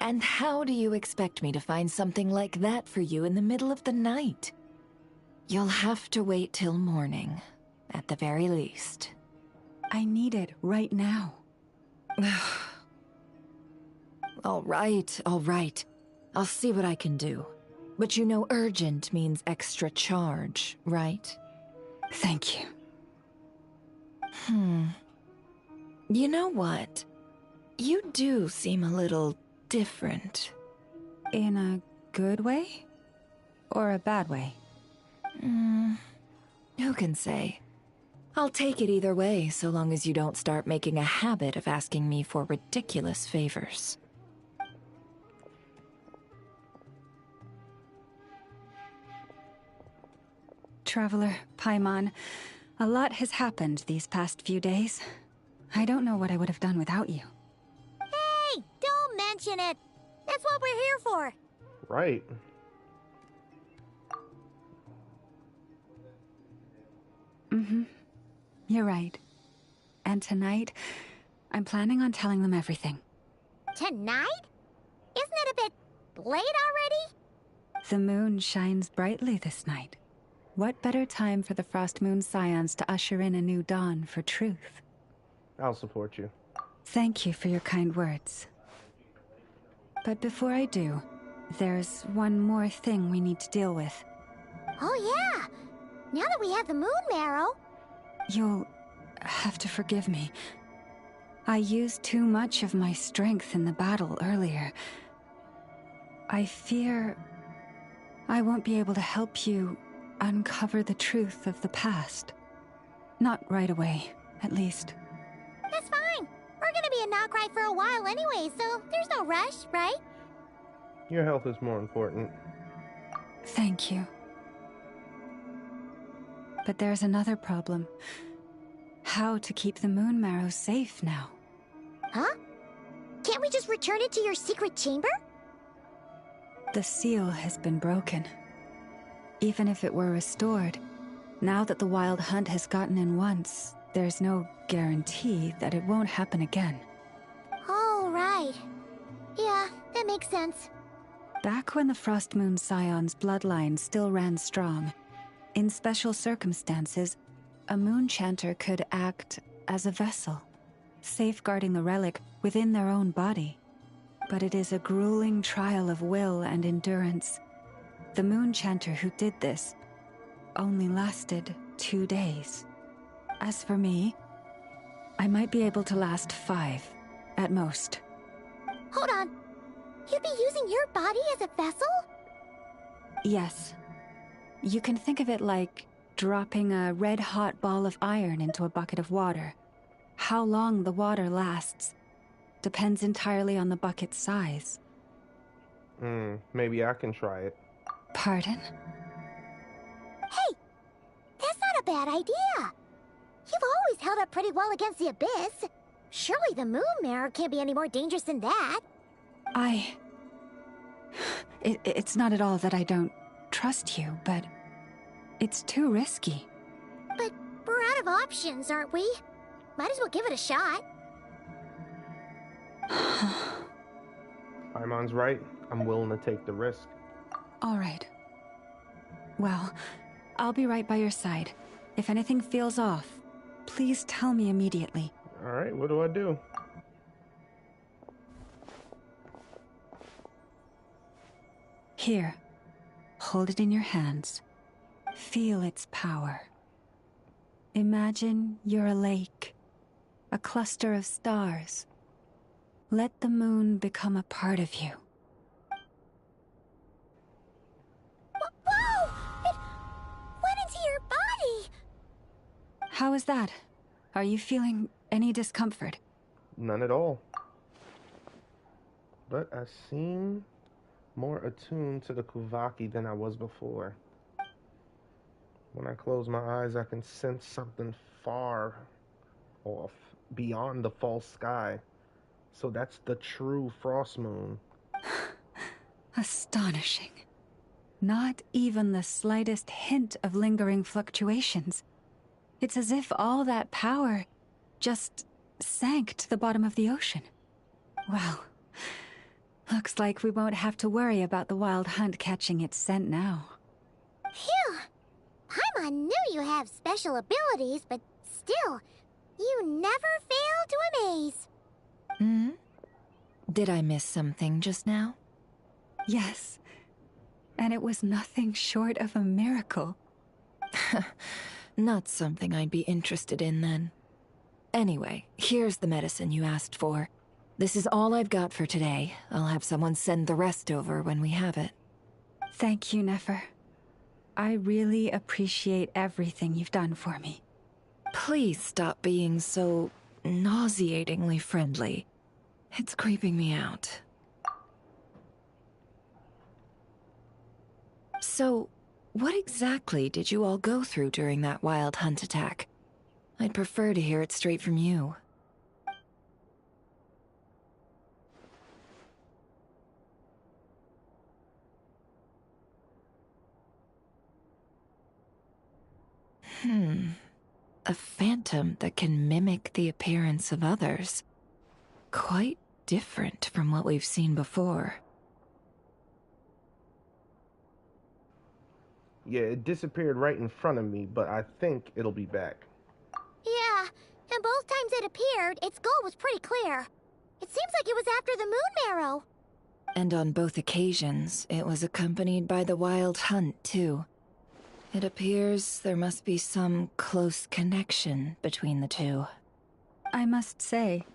And how do you expect me to find something like that for you in the middle of the night? You'll have to wait till morning, at the very least. I need it right now. All right, all right. I'll see what I can do. But you know urgent means extra charge, right? Thank you. You know what? You do seem a little different. In a good way? Or a bad way? Who can say? I'll take it either way, so long as you don't start making a habit of asking me for ridiculous favors. Traveler, Paimon, a lot has happened these past few days. I don't know what I would have done without you. Hey, don't mention it. That's what we're here for. Right. You're right. And tonight, I'm planning on telling them everything. Tonight? Isn't it a bit late already? The moon shines brightly this night. What better time for the Frost Moon Scions to usher in a new dawn for truth? I'll support you. Thank you for your kind words. But before I do, there's one more thing we need to deal with. Oh yeah! Now that we have the moon marrow... You'll have to forgive me. I used too much of my strength in the battle earlier. I fear I won't be able to help you uncover the truth of the past. Not right away, at least. That's fine. We're gonna be in Krai for a while anyway, so there's no rush, right? Your health is more important. Thank you. But there's another problem. How to keep the moon marrow safe now? Huh? Can't we just return it to your secret chamber? The seal has been broken. Even if it were restored, now that the wild hunt has gotten in once, there's no guarantee that it won't happen again. Oh, right. Yeah, that makes sense. Back when the Frost Moon Scion's bloodline still ran strong, in special circumstances, a moon chanter could act as a vessel, safeguarding the relic within their own body. But it is a grueling trial of will and endurance. The moon chanter who did this only lasted 2 days. As for me, I might be able to last 5, at most. Hold on. You'd be using your body as a vessel? Yes. You can think of it like dropping a red-hot ball of iron into a bucket of water. How long the water lasts depends entirely on the bucket's size. Maybe I can try it. Pardon? Hey! That's not a bad idea! You've always held up pretty well against the abyss. Surely the moon mirror can't be any more dangerous than that. It's not at all that I don't trust you, but it's too risky. But we're out of options, aren't we? Might as well give it a shot. Paimon's right. I'm willing to take the risk. All right. Well, I'll be right by your side. If anything feels off, please tell me immediately. All right, what do I do? Here. Hold it in your hands. Feel its power. Imagine you're a lake, a cluster of stars. Let the moon become a part of you. Whoa! It went into your body! How is that? Are you feeling any discomfort? None at all. But I seem more attuned to the Kuvaki than I was before. When I close my eyes, I can sense something far off, beyond the false sky. So that's the true frost moon. Astonishing. Not even the slightest hint of lingering fluctuations. It's as if all that power just sank to the bottom of the ocean. Well, Looks like we won't have to worry about the wild hunt catching its scent now. Phew! Paimon knew you have special abilities, but still, you never fail to amaze. Hmm? Did I miss something just now? Yes. And it was nothing short of a miracle. Not something I'd be interested in then. Anyway, here's the medicine you asked for. This is all I've got for today. I'll have someone send the rest over when we have it. Thank you, Nefer. I really appreciate everything you've done for me. Please stop being so nauseatingly friendly. It's creeping me out. So, what exactly did you all go through during that wild hunt attack? I'd prefer to hear it straight from you. A phantom that can mimic the appearance of others. Quite different from what we've seen before. Yeah, it disappeared right in front of me, but I think it'll be back. Yeah, and both times it appeared, its goal was pretty clear. It seems like it was after the moon marrow. And on both occasions, it was accompanied by the wild hunt, too. It appears there must be some close connection between the two. I must say,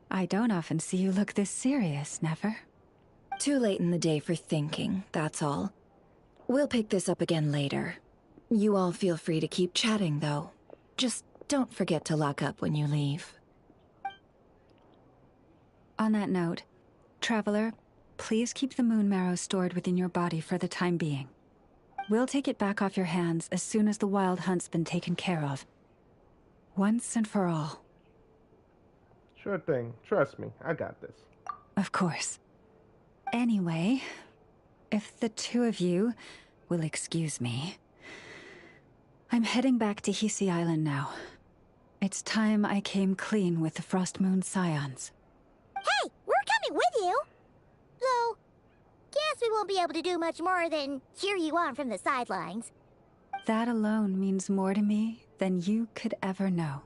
I don't often see you look this serious, Nefer. Too late in the day for thinking, that's all. We'll pick this up again later. You all feel free to keep chatting, though. Just don't forget to lock up when you leave. On that note, Traveler, please keep the moon marrow stored within your body for the time being. We'll take it back off your hands as soon as the wild hunt's been taken care of. Once and for all. Sure thing. Trust me, I got this. Of course. Anyway, if the two of you will excuse me, I'm heading back to Hisi Island now. It's time I came clean with the Frost Moon Scions. Hey, we're coming with you! Though, guess we won't be able to do much more than cheer you on from the sidelines. That alone means more to me than you could ever know.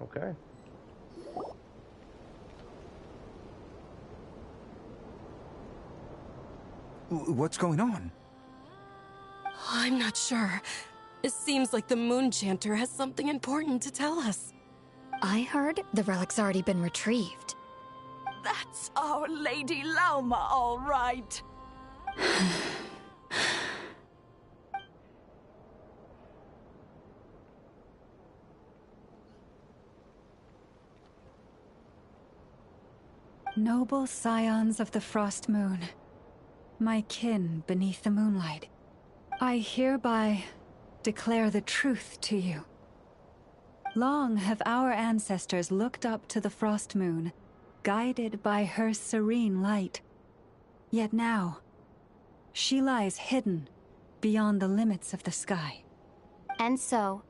Okay. What's going on? I'm not sure. It seems like the Moon Chanter has something important to tell us. I heard the relic's already been retrieved. That's our Lady Lauma, all right. Noble scions of the Frost Moon, my kin beneath the moonlight, I hereby declare the truth to you. Long have our ancestors looked up to the Frost Moon, guided by her serene light. Yet now, she lies hidden beyond the limits of the sky. And so,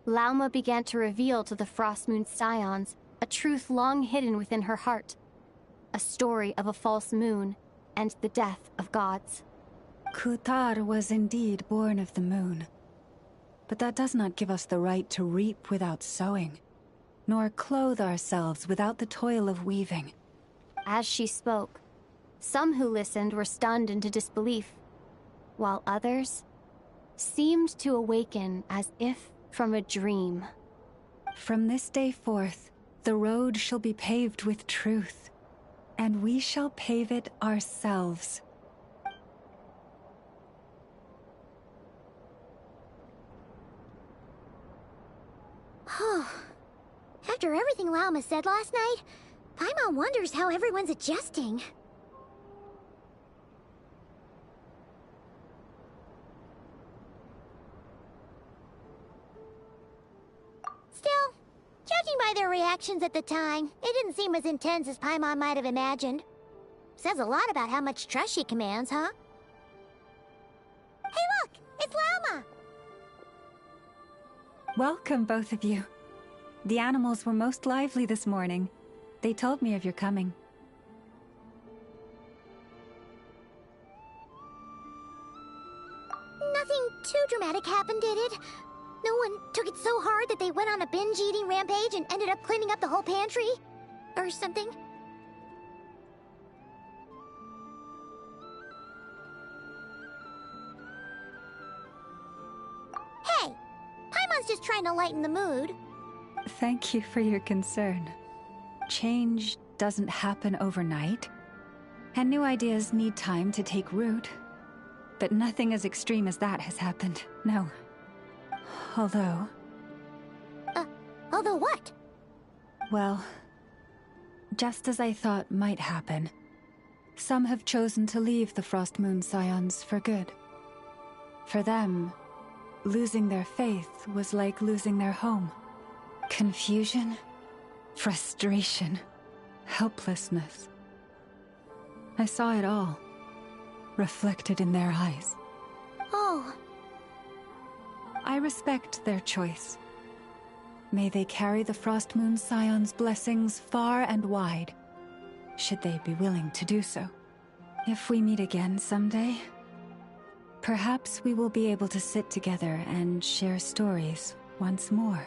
Lauma began to reveal to the Frost Moon Scions a truth long hidden within her heart. A story of a false moon and the death of gods. Kutar was indeed born of the moon. But that does not give us the right to reap without sowing, nor clothe ourselves without the toil of weaving. As she spoke, some who listened were stunned into disbelief, while others seemed to awaken as if from a dream. From this day forth, the road shall be paved with truth, and we shall pave it ourselves. After everything Lauma said last night, Paimon wonders how everyone's adjusting. Still, judging by their reactions at the time, it didn't seem as intense as Paimon might have imagined. Says a lot about how much trust she commands, huh? Hey look! It's Lauma! Welcome, both of you. The animals were most lively this morning. They told me of your coming. Nothing too dramatic happened, did it? No one took it so hard that they went on a binge-eating rampage and ended up cleaning up the whole pantry? Or something? Hey! Paimon's just trying to lighten the mood. Thank you for your concern. Change doesn't happen overnight, and new ideas need time to take root. But nothing as extreme as that has happened, no. Although... Although what? Well, just as I thought might happen, some have chosen to leave the Frost Moon Scions for good. For them, losing their faith was like losing their home. Confusion, frustration, helplessness. I saw it all, reflected in their eyes. Oh. I respect their choice. May they carry the Frost Moon Scion's blessings far and wide, should they be willing to do so. If we meet again someday, perhaps we will be able to sit together and share stories once more.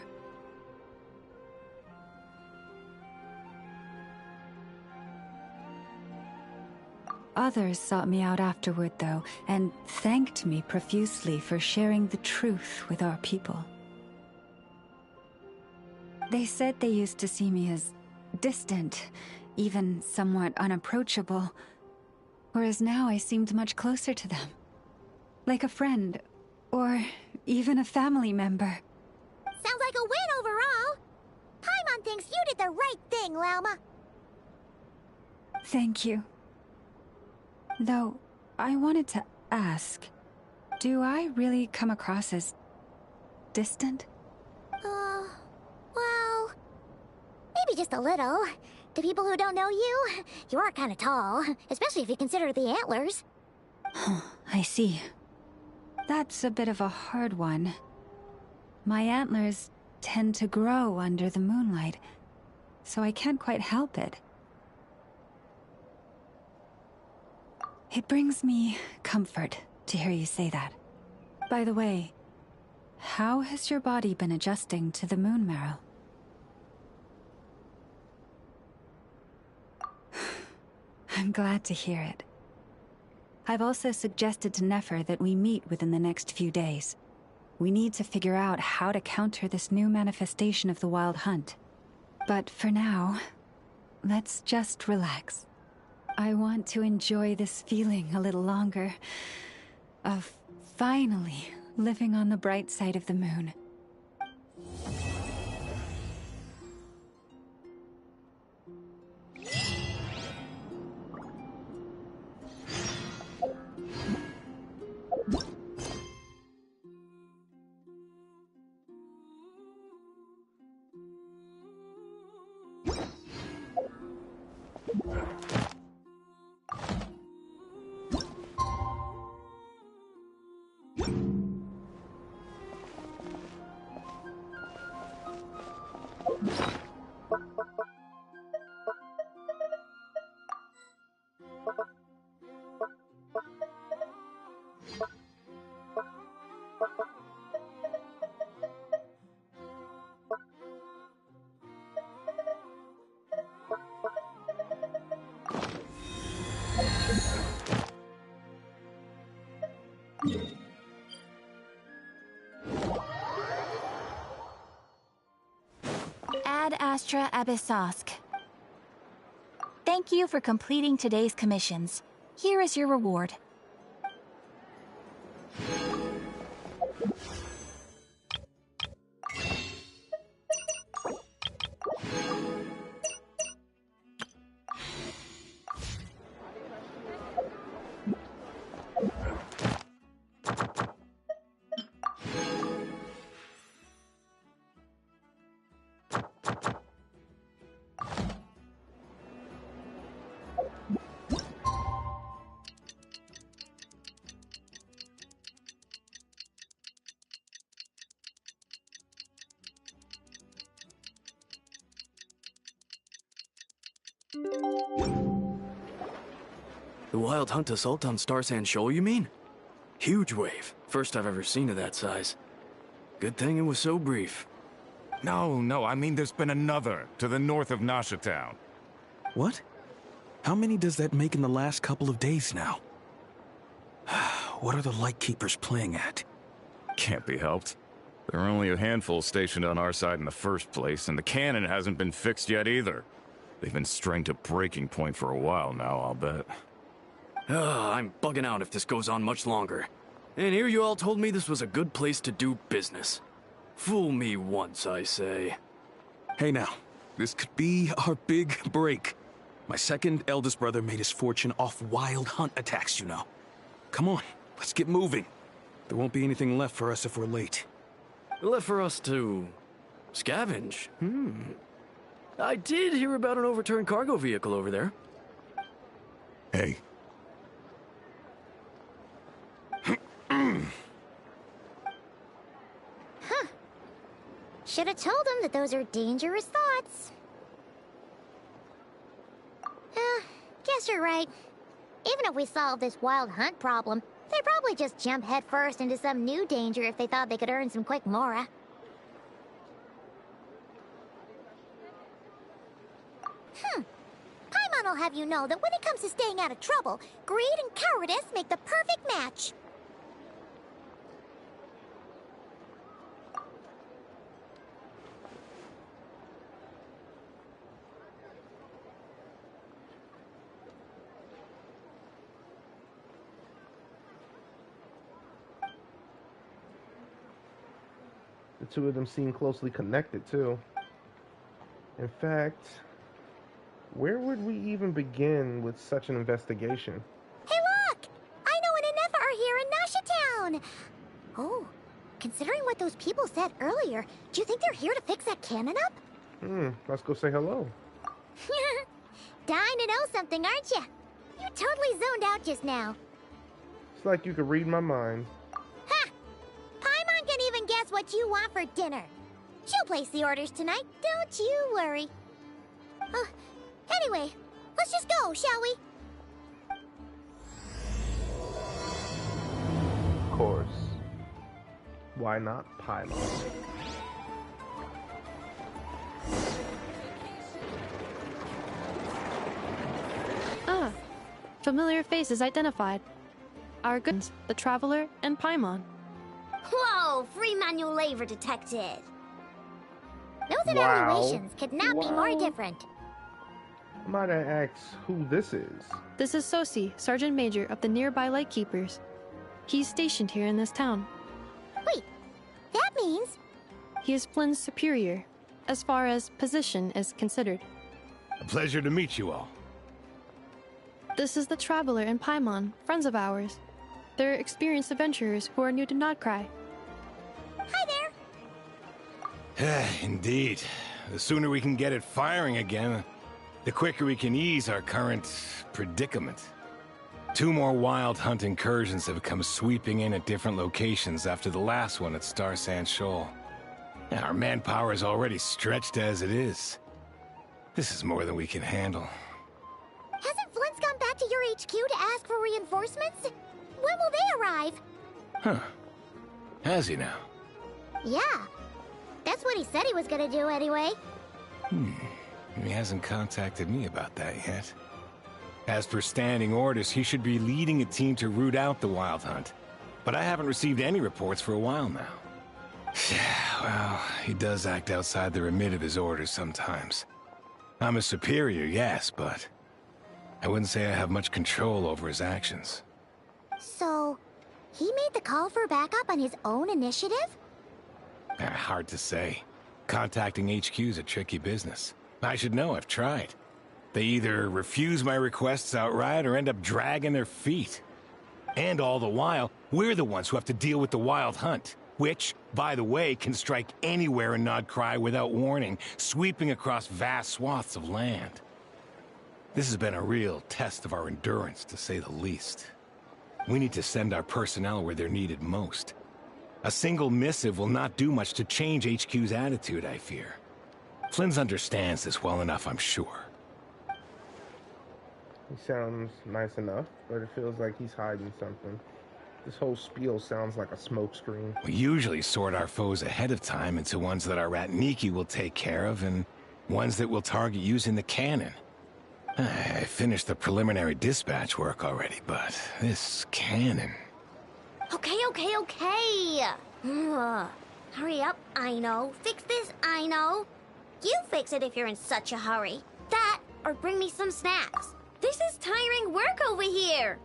Others sought me out afterward, though, and thanked me profusely for sharing the truth with our people. They said they used to see me as distant, even somewhat unapproachable, whereas now I seemed much closer to them. Like a friend, or even a family member. Sounds like a win overall! Paimon thinks you did the right thing, Lauma. Thank you. Though, I wanted to ask, do I really come across as distant? Well, maybe just a little. To people who don't know you, you are kind of tall, especially if you consider the antlers. I see. That's a bit of a hard one. My antlers tend to grow under the moonlight, so I can't quite help it. It brings me comfort to hear you say that. By the way, how has your body been adjusting to the moon marrow? I'm glad to hear it. I've also suggested to Nefer that we meet within the next few days. We need to figure out how to counter this new manifestation of the Wild Hunt. But for now, let's just relax. I want to enjoy this feeling a little longer, of finally living on the bright side of the moon. Ad Astra Abyssosk. Thank you for completing today's commissions. Here is your reward. The wild hunt assault on Star Sand Shoal, you mean? Huge wave. First I've ever seen of that size. Good thing it was so brief. No, I mean there's been another to the north of Nasha town. What? How many does that make in the last couple of days now? What are the Lightkeepers playing at? Can't be helped. There are only a handful stationed on our side in the first place, and the cannon hasn't been fixed yet either. They've been strained to breaking point for a while now, I'll bet. I'm bugging out if this goes on much longer. And here you all told me this was a good place to do business. Fool me once, I say. Hey now, this could be our big break. My second eldest brother made his fortune off wild hunt attacks, you know. Come on, let's get moving. There won't be anything left for us if we're late. Left for us to scavenge? I did hear about an overturned cargo vehicle over there. Hey. Huh. Should have told them that those are dangerous thoughts. Guess you're right. Even if we solve this wild hunt problem, they'd probably just jump headfirst into some new danger if they thought they could earn some quick mora. Paimon will have you know that when it comes to staying out of trouble, greed and cowardice make the perfect match. The two of them seem closely connected, too. In fact, where would we even begin with such an investigation? Hey, look! Aino and Ineffa are here in Nasha town! Oh, considering what those people said earlier, do you think they're here to fix that cannon up? Let's go say hello. Dying to know something, aren't you? You totally zoned out just now. It's like you could read my mind. Paimon can even guess what you want for dinner. She'll place the orders tonight, don't you worry. Anyway, let's just go, shall we? Of course. Why not Paimon? Familiar faces identified. Our goods, the Traveler, and Paimon. Whoa, free manual labor detected. Those evaluations could not be more different. Might I ask who this is? This is Sosi, Sergeant Major of the nearby Lightkeepers. He's stationed here in this town. Wait, that means... He is Flynn's superior, as far as position is considered. A pleasure to meet you all. This is the Traveler and Paimon, friends of ours. They're experienced adventurers who are new to Krai. Hi there! Indeed. The sooner we can get it firing again, the quicker we can ease our current predicament. 2 more wild hunt incursions have come sweeping in at different locations after the last one at Star Sand Shoal. Our manpower is already stretched as it is. This is more than we can handle. Hasn't Flint's gone back to your HQ to ask for reinforcements? When will they arrive? Huh. Has he now? Yeah. That's what he said he was gonna do anyway. He hasn't contacted me about that yet. As per standing orders, he should be leading a team to root out the wild hunt. But I haven't received any reports for a while now. Well, he does act outside the remit of his orders sometimes. I'm a superior, yes, but I wouldn't say I have much control over his actions. So, he made the call for backup on his own initiative? Hard to say. Contacting HQ is a tricky business. I should know, I've tried. They either refuse my requests outright or end up dragging their feet. And all the while, we're the ones who have to deal with the wild hunt, which, by the way, can strike anywhere in Krai without warning, sweeping across vast swaths of land. This has been a real test of our endurance, to say the least. We need to send our personnel where they're needed most. A single missive will not do much to change HQ's attitude, I fear. Flins understands this well enough, I'm sure. He sounds nice enough, but it feels like he's hiding something. This whole spiel sounds like a smokescreen. We usually sort our foes ahead of time into ones that our Ratniki will take care of and ones that we'll target using the cannon. I finished the preliminary dispatch work already, but this cannon... Okay. Hurry up, Aino. Fix this, Aino. You fix it if you're in such a hurry. That, or bring me some snacks. This is tiring work over here.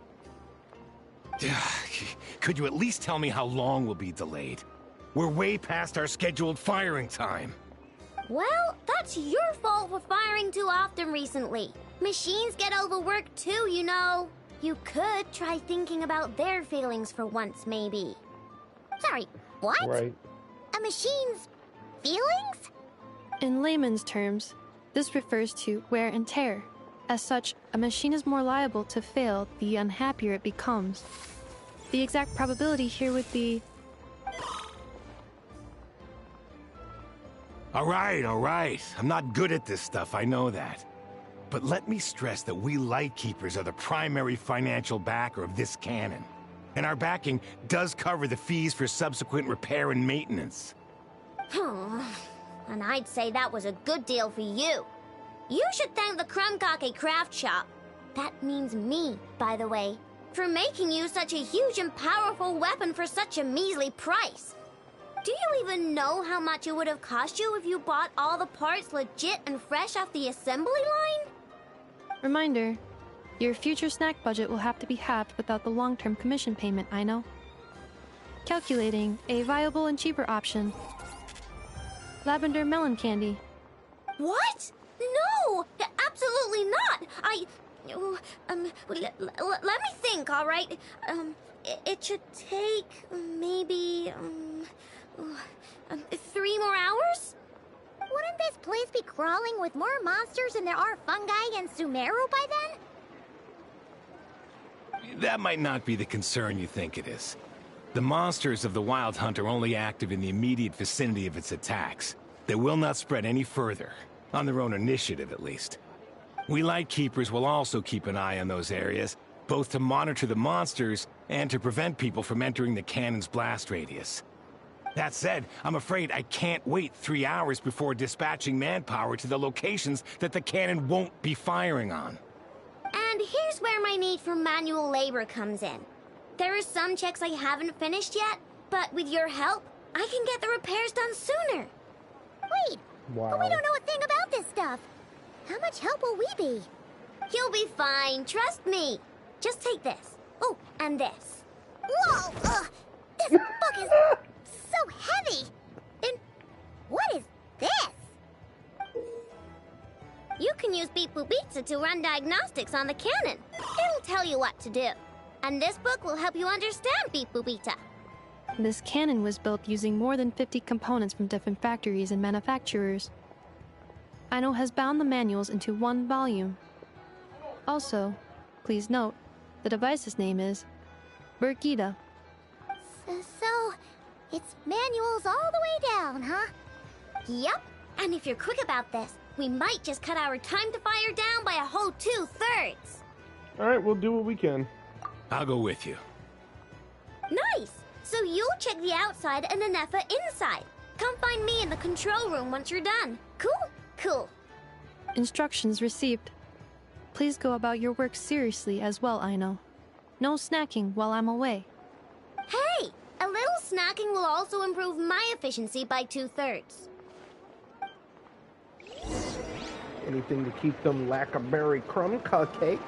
Could you at least tell me how long we'll be delayed? We're way past our scheduled firing time. Well, that's your fault for firing too often recently. Machines get overworked too, you know. You could try thinking about their feelings for once, maybe. Sorry, what? Right. A machine's feelings? In layman's terms, this refers to wear and tear. As such, a machine is more liable to fail the unhappier it becomes. The exact probability here would be... All right. I'm not good at this stuff, I know that. But let me stress that we Lightkeepers are the primary financial backer of this cannon. And our backing does cover the fees for subsequent repair and maintenance. And I'd say that was a good deal for you. You should thank the Krumkake craft shop. That means me, by the way, for making you such a huge and powerful weapon for such a measly price. Do you even know how much it would have cost you if you bought all the parts legit and fresh off the assembly line? Reminder, your future snack budget will have to be halved without the long-term commission payment, I know. Calculating a viable and cheaper option. Lavender melon candy. What? No! Absolutely not! Let me think, all right? It should take maybe 3 more hours? Wouldn't this place be crawling with more monsters than there are fungi in Sumeru by then? That might not be the concern you think it is. The monsters of the Wild Hunt are only active in the immediate vicinity of its attacks. They will not spread any further, on their own initiative at least. We Lightkeepers will also keep an eye on those areas, both to monitor the monsters and to prevent people from entering the cannon's blast radius. That said, I'm afraid I can't wait 3 hours before dispatching manpower to the locations that the cannon won't be firing on. And here's where my need for manual labor comes in. There are some checks I haven't finished yet, but with your help, I can get the repairs done sooner. Wait, but we don't know a thing about this stuff. How much help will we be? You'll be fine, trust me. Just take this. Oh, and this. Whoa! This book is so heavy! And what is this? You can use Beep Boop Pizza to run diagnostics on the cannon. It'll tell you what to do. And this book will help you understand Beep Boop Pizza. This cannon was built using more than 50 components from different factories and manufacturers. Aino has bound the manuals into one volume. Also, please note, the device's name is Burgida. So, it's manuals all the way down, huh? Yep, and if you're quick about this, we might just cut our time to fire down by a whole 2/3. Alright, we'll do what we can. I'll go with you. Nice! So you'll check the outside and Ineffa inside. Come find me in the control room once you're done. Cool? Cool. Instructions received. Please go about your work seriously as well, Aino. No snacking while I'm away. Hey! A little snacking will also improve my efficiency by 2/3. Anything to keep them lacquerberry crumb cupcakes.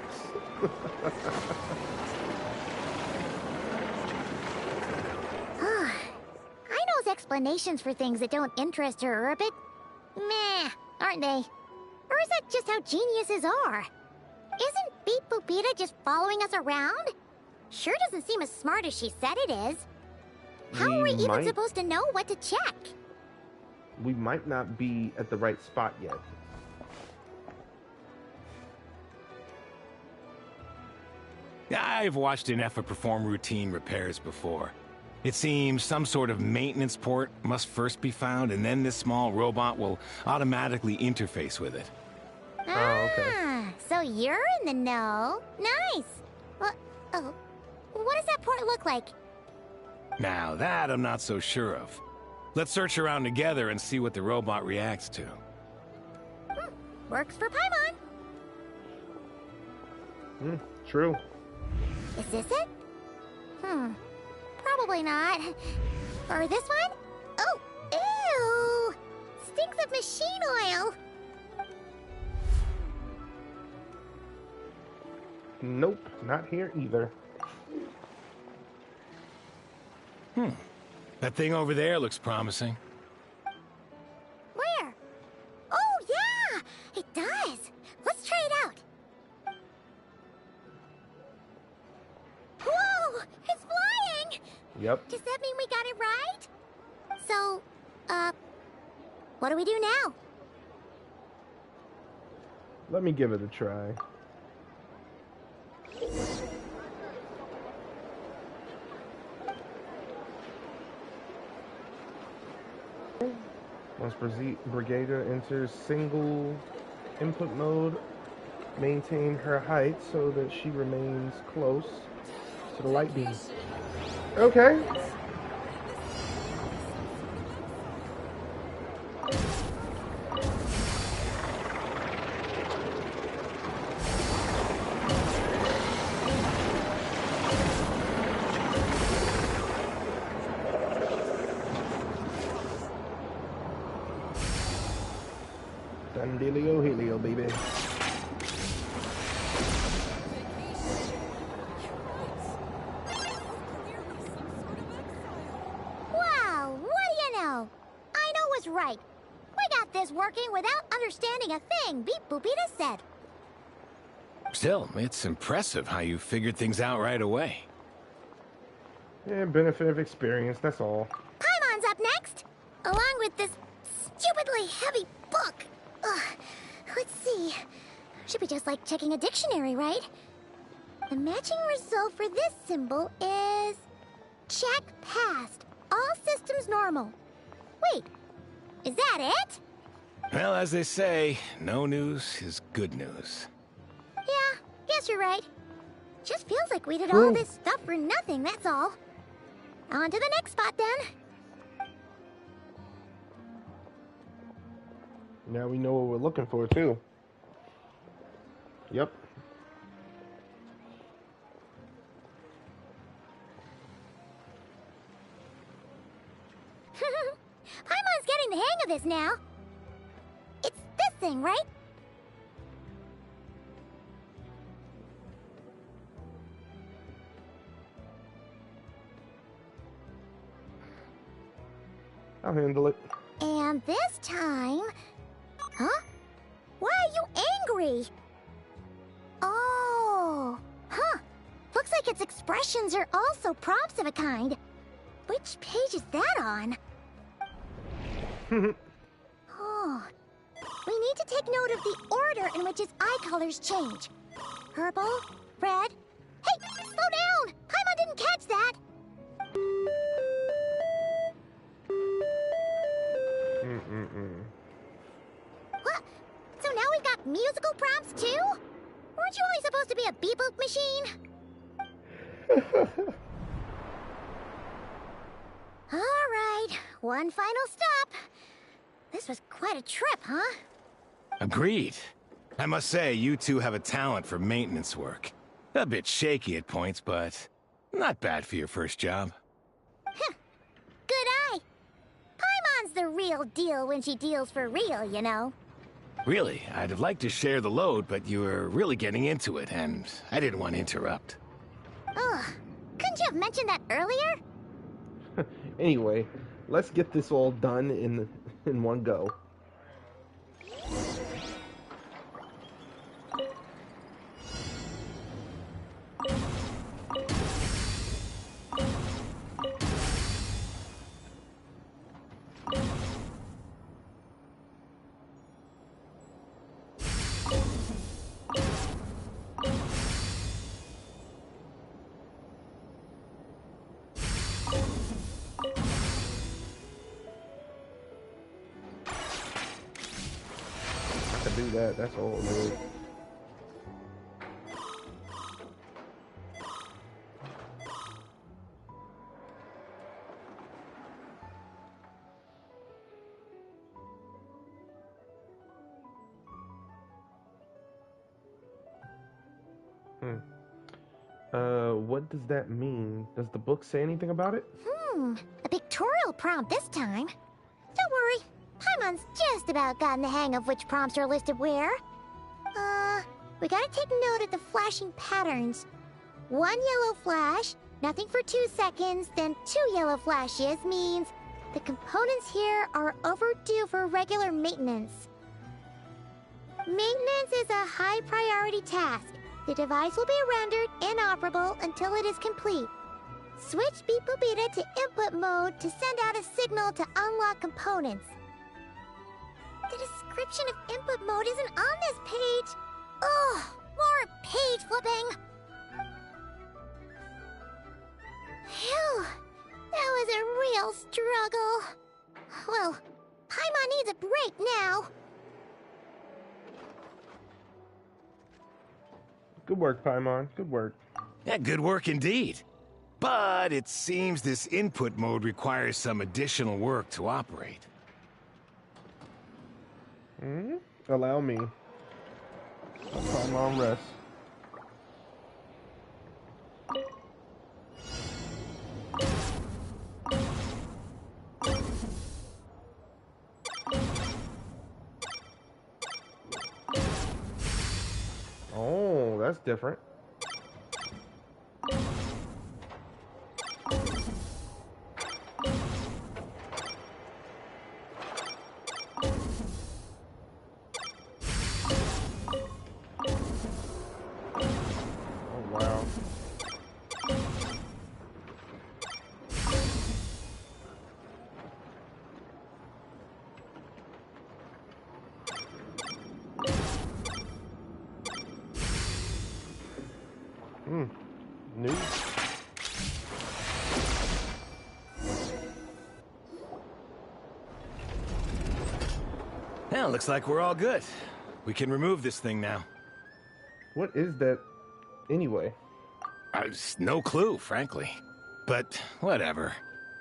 Aino's explanations for things that don't interest her are a bit meh, aren't they? Or is that just how geniuses are? Isn't Beep Boopita just following us around? Sure doesn't seem as smart as she said it is. How are we even supposed to know what to check? We might not be at the right spot yet. I've watched Ineffa perform routine repairs before. It seems some sort of maintenance port must first be found, and then this small robot will automatically interface with it. okay. So you're in the know. Nice. Well, oh, what does that port look like? Now that I'm not so sure of. Let's search around together and see what the robot reacts to. Works for Paimon. True. Is this it? Probably not. Or this one? Oh, ew! Stinks of machine oil. Nope, not here either. That thing over there looks promising. Where? Oh, yeah! It does. Let's try it out. Whoa! It's flying! Yep. Does that mean we got it right? So, what do we do now? Let me give it a try. Once Brigada enters single input mode, maintain her height so that she remains close to the light beam. Okay. Dandilio helio, baby. Wow, what do you know? Aino was right. We got this working without understanding a thing, Beep Boopita said. Still, it's impressive how you figured things out right away. Yeah, benefit of experience, that's all. Paimon's up next, along with this stupidly heavy book. Ugh. Let's see. Should be just like checking a dictionary, right? The matching result for this symbol is... check passed. All systems normal. Wait, is that it? Well, as they say, no news is good news. Yeah, guess you're right. Just feels like we did all this stuff for nothing, that's all. On to the next spot, then. Now we know what we're looking for, too. Yep. Paimon's getting the hang of this now. It's this thing, right? I'll handle it. And this time... Huh? Why are you angry? Oh, huh. Looks like its expressions are also prompts of a kind. Which page is that on? Oh. We need to take note of the order in which its eye colors change. Purple, red... Hey, slow down! Paimon didn't catch that! What? So now we've got musical prompts too? Weren't you only supposed to be a beep-boop machine? Alright, one final stop. This was quite a trip, huh? Agreed. I must say, you two have a talent for maintenance work. A bit shaky at points, but not bad for your first job. Good eye. Paimon's the real deal when she deals for real, you know. Really, I'd have liked to share the load, but you were really getting into it, and I didn't want to interrupt. Ugh, couldn't you have mentioned that earlier? Anyway, let's get this all done in one go. do that. That's old, dude. What does that mean? Does the book say anything about it? A pictorial prompt this time. Don't worry, Paimon's just about gotten the hang of which prompts are listed where. We gotta take note of the flashing patterns. 1 yellow flash, nothing for 2 seconds, then 2 yellow flashes means the components here are overdue for regular maintenance. Maintenance is a high priority task. The device will be rendered inoperable until it is complete. Switch Beep Boopita to input mode to send out a signal to unlock components. The description of input mode isn't on this page. Ugh, more page flipping. Phew, that was a real struggle. Well, Paimon needs a break now. Good work, Paimon. Good work. Yeah, good work indeed. But it seems this input mode requires some additional work to operate. Allow me. Paimon rest. Oh, that's different. Oh, wow. News. Well, looks like we're all good. We can remove this thing now. What is that anyway? No clue, frankly. But whatever.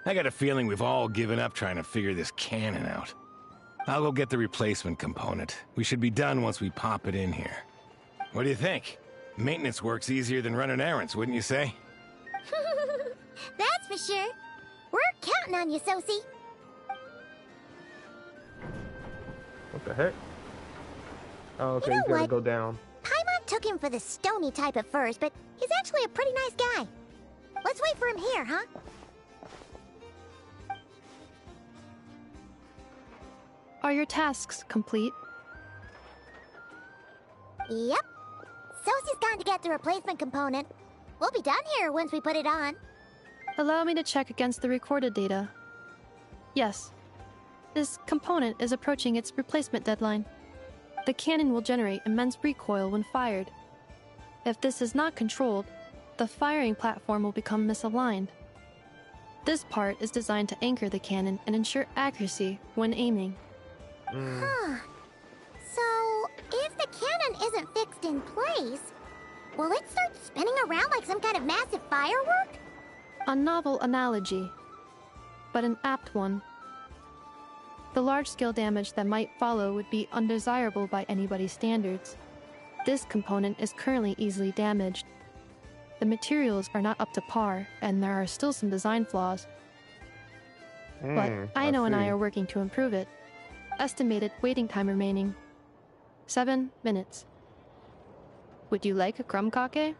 I got a feeling we've all given up trying to figure this cannon out. I'll go get the replacement component. We should be done once we pop it in here. What do you think? Maintenance work's easier than running errands, wouldn't you say? That's for sure. We're counting on you, Sosie. What the heck? Oh, okay, You know he's gotta what? go down. Paimon took him for the stony type at first, but he's actually a pretty nice guy. Let's wait for him here, huh? Are your tasks complete? Yep. Sosie's gone to get the replacement component. We'll be done here once we put it on. Allow me to check against the recorded data. Yes. This component is approaching its replacement deadline. The cannon will generate immense recoil when fired. If this is not controlled, the firing platform will become misaligned. This part is designed to anchor the cannon and ensure accuracy when aiming. Huh. So, if the cannon isn't fixed in place, will it start spinning around like some kind of massive firework? A novel analogy, but an apt one. The large-scale damage that might follow would be undesirable by anybody's standards. This component is currently easily damaged. The materials are not up to par, and there are still some design flaws. But Aino and I are working to improve it. Estimated waiting time remaining 7 minutes. Would you like a crumb cake? Yeah!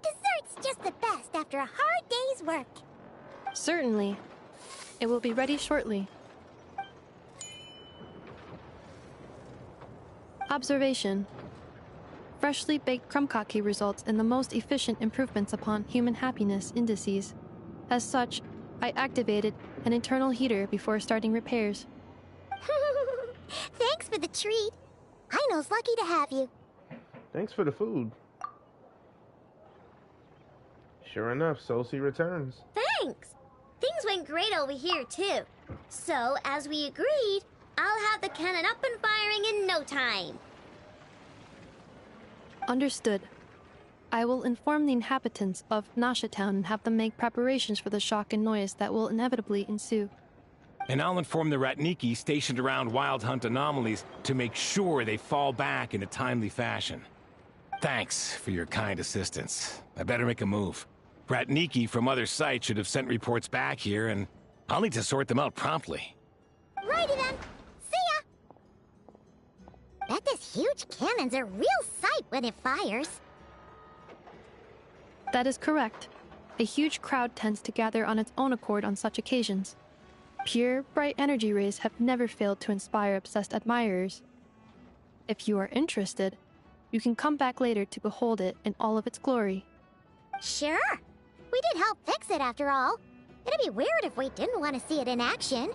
Dessert's just the best after a hard day's work. Certainly. It will be ready shortly. Observation. Freshly baked crumb cake results in the most efficient improvements upon human happiness indices. As such, I activated an internal heater before starting repairs. Thanks for the treat. Aino's lucky to have you. Thanks for the food. Sure enough, Sosie returns. Thanks. Things went great over here, too. So, as we agreed, I'll have the cannon up and firing in no time. Understood. I will inform the inhabitants of Nasha Town and have them make preparations for the shock and noise that will inevitably ensue. And I'll inform the Ratniki stationed around Wild Hunt anomalies to make sure they fall back in a timely fashion. Thanks for your kind assistance. I better make a move. Ratniki from other sites should have sent reports back here, and I'll need to sort them out promptly. Righty then. See ya! Bet this huge cannon's a real sight when it fires. That is correct. A huge crowd tends to gather on its own accord on such occasions. Pure, bright energy rays have never failed to inspire obsessed admirers. If you are interested, you can come back later to behold it in all of its glory. Sure. We did help fix it after all. It'd be weird if we didn't want to see it in action.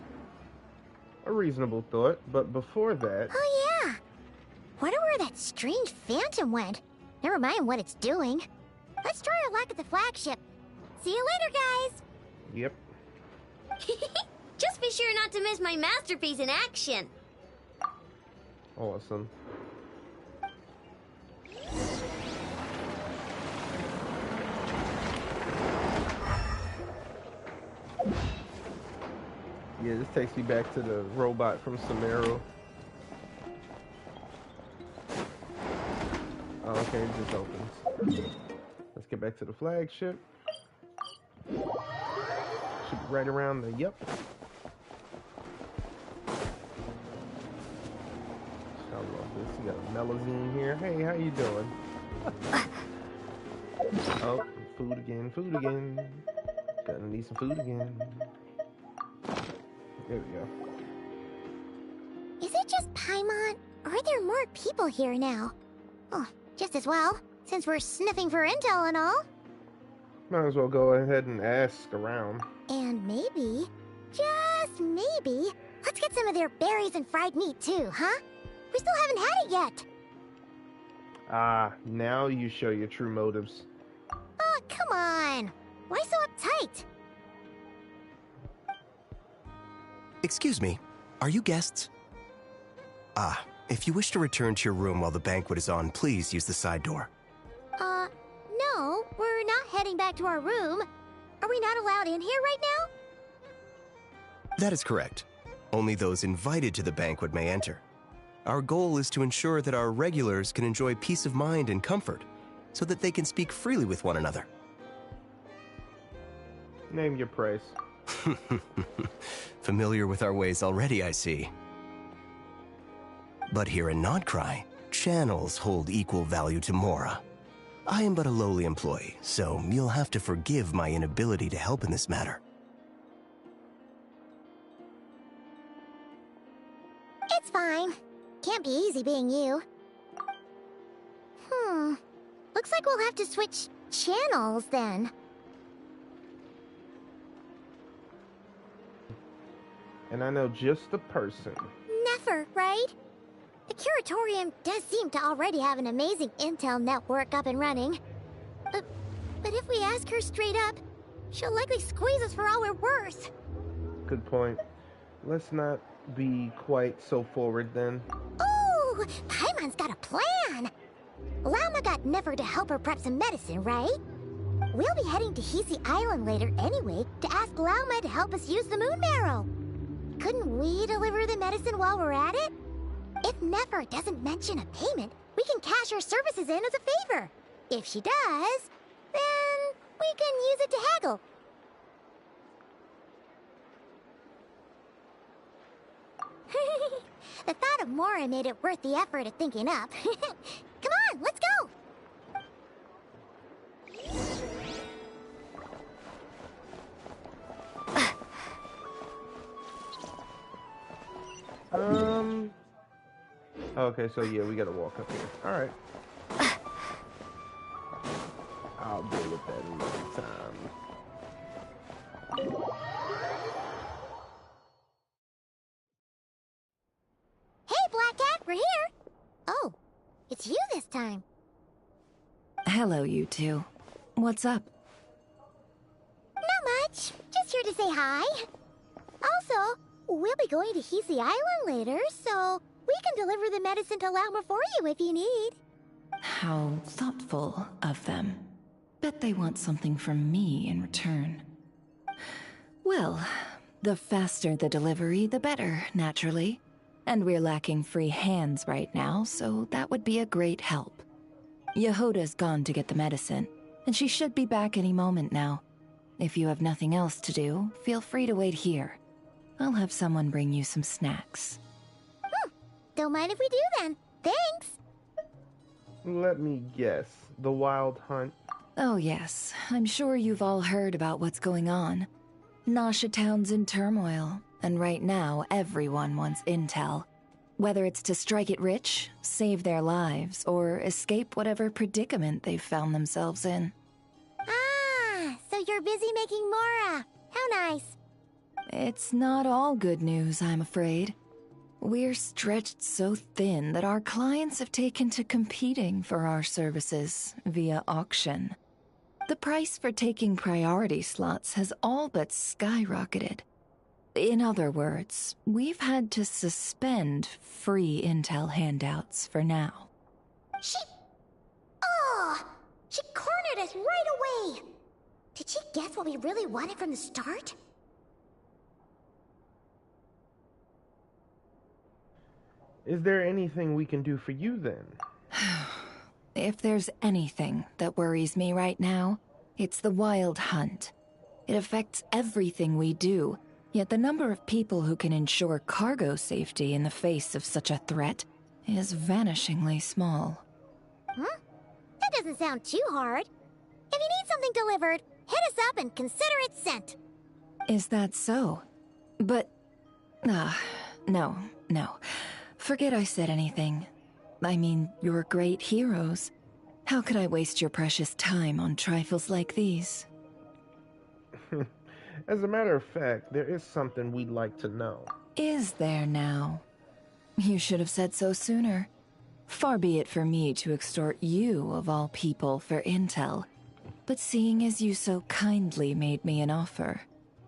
A reasonable thought, but before that... Oh yeah. Wonder where that strange phantom went. Never mind what it's doing. Let's try our luck at the flagship. See you later, guys. Yep. Just be sure not to miss my masterpiece in action. Awesome. Yeah, this takes me back to the robot from Sumeru. Oh, okay, it just opens. Let's get back to the flagship. Should be right around the, yep. I love this. You got a Melazine here. Hey, how you doing? Oh, food again, food again. Gonna need some food again. There we go. Is it just Paimon, or are there more people here now? Oh, just as well, since we're sniffing for intel and all. Might as well go ahead and ask around. And maybe, just maybe, let's get some of their berries and fried meat too, huh? We still haven't had it yet. Ah, now you show your true motives. Oh, come on. Why so uptight? Excuse me, are you guests? Ah, if you wish to return to your room while the banquet is on, please use the side door. No, we're not heading back to our room. Are we not allowed in here right now? That is correct. Only those invited to the banquet may enter. Our goal is to ensure that our regulars can enjoy peace of mind and comfort, so that they can speak freely with one another. Name your price. Familiar with our ways already, I see. But here in Krai, channels hold equal value to Mora. I am but a lowly employee, so you'll have to forgive my inability to help in this matter. It's fine. Can't be easy being you. Looks like we'll have to switch channels then. And I know just the person. Never, right? The Curatorium does seem to already have an amazing intel network up and running. But if we ask her straight up, she'll likely squeeze us for all we're worth. Good point. Let's not be quite so forward then. Ooh, Paimon's got a plan! Lauma got Nefer to help her prep some medicine, right? We'll be heading to Hisi Island later anyway to ask Lauma to help us use the moon marrow. Couldn't we deliver the medicine while we're at it? If Nefer doesn't mention a payment, we can cash our services in as a favor. If she does, then we can use it to haggle. The thought of Mora made it worth the effort of thinking up. Come on, let's go! Okay, so yeah, we gotta walk up here. Alright. I'll deal with that another time. Hey, Black Cat, we're here! Oh, it's you this time. Hello, you two. What's up? Not much. Just here to say hi. Also, We'll be going to Heasy Island later, so we can deliver the medicine to Lauma for you if you need. How thoughtful of them. Bet they want something from me in return. Well, the faster the delivery, the better, naturally. And we're lacking free hands right now, so that would be a great help. Yehoda's gone to get the medicine, and she should be back any moment now. If you have nothing else to do, feel free to wait here. I'll have someone bring you some snacks. Don't mind if we do then. Thanks! Let me guess. The Wild Hunt. Oh yes, I'm sure you've all heard about what's going on. Nasha Town's in turmoil, and right now everyone wants intel. Whether it's to strike it rich, save their lives, or escape whatever predicament they've found themselves in. Ah, so you're busy making Mora. How nice. It's not all good news, I'm afraid. We're stretched so thin that our clients have taken to competing for our services via auction. The price for taking priority slots has all but skyrocketed. In other words, we've had to suspend free intel handouts for now. She cornered us right away! Did she guess what we really wanted from the start? Is there anything we can do for you then? If there's anything that worries me right now, it's the Wild Hunt. It affects everything we do, yet the number of people who can ensure cargo safety in the face of such a threat is vanishingly small. That doesn't sound too hard. If you need something delivered, hit us up and consider it sent. Is that so? But... no. Forget I said anything. I mean, you're great heroes. How could I waste your precious time on trifles like these? As a matter of fact, there is something we'd like to know. Is there now? You should have said so sooner. Far be it for me to extort you, of all people, for intel. But seeing as you so kindly made me an offer,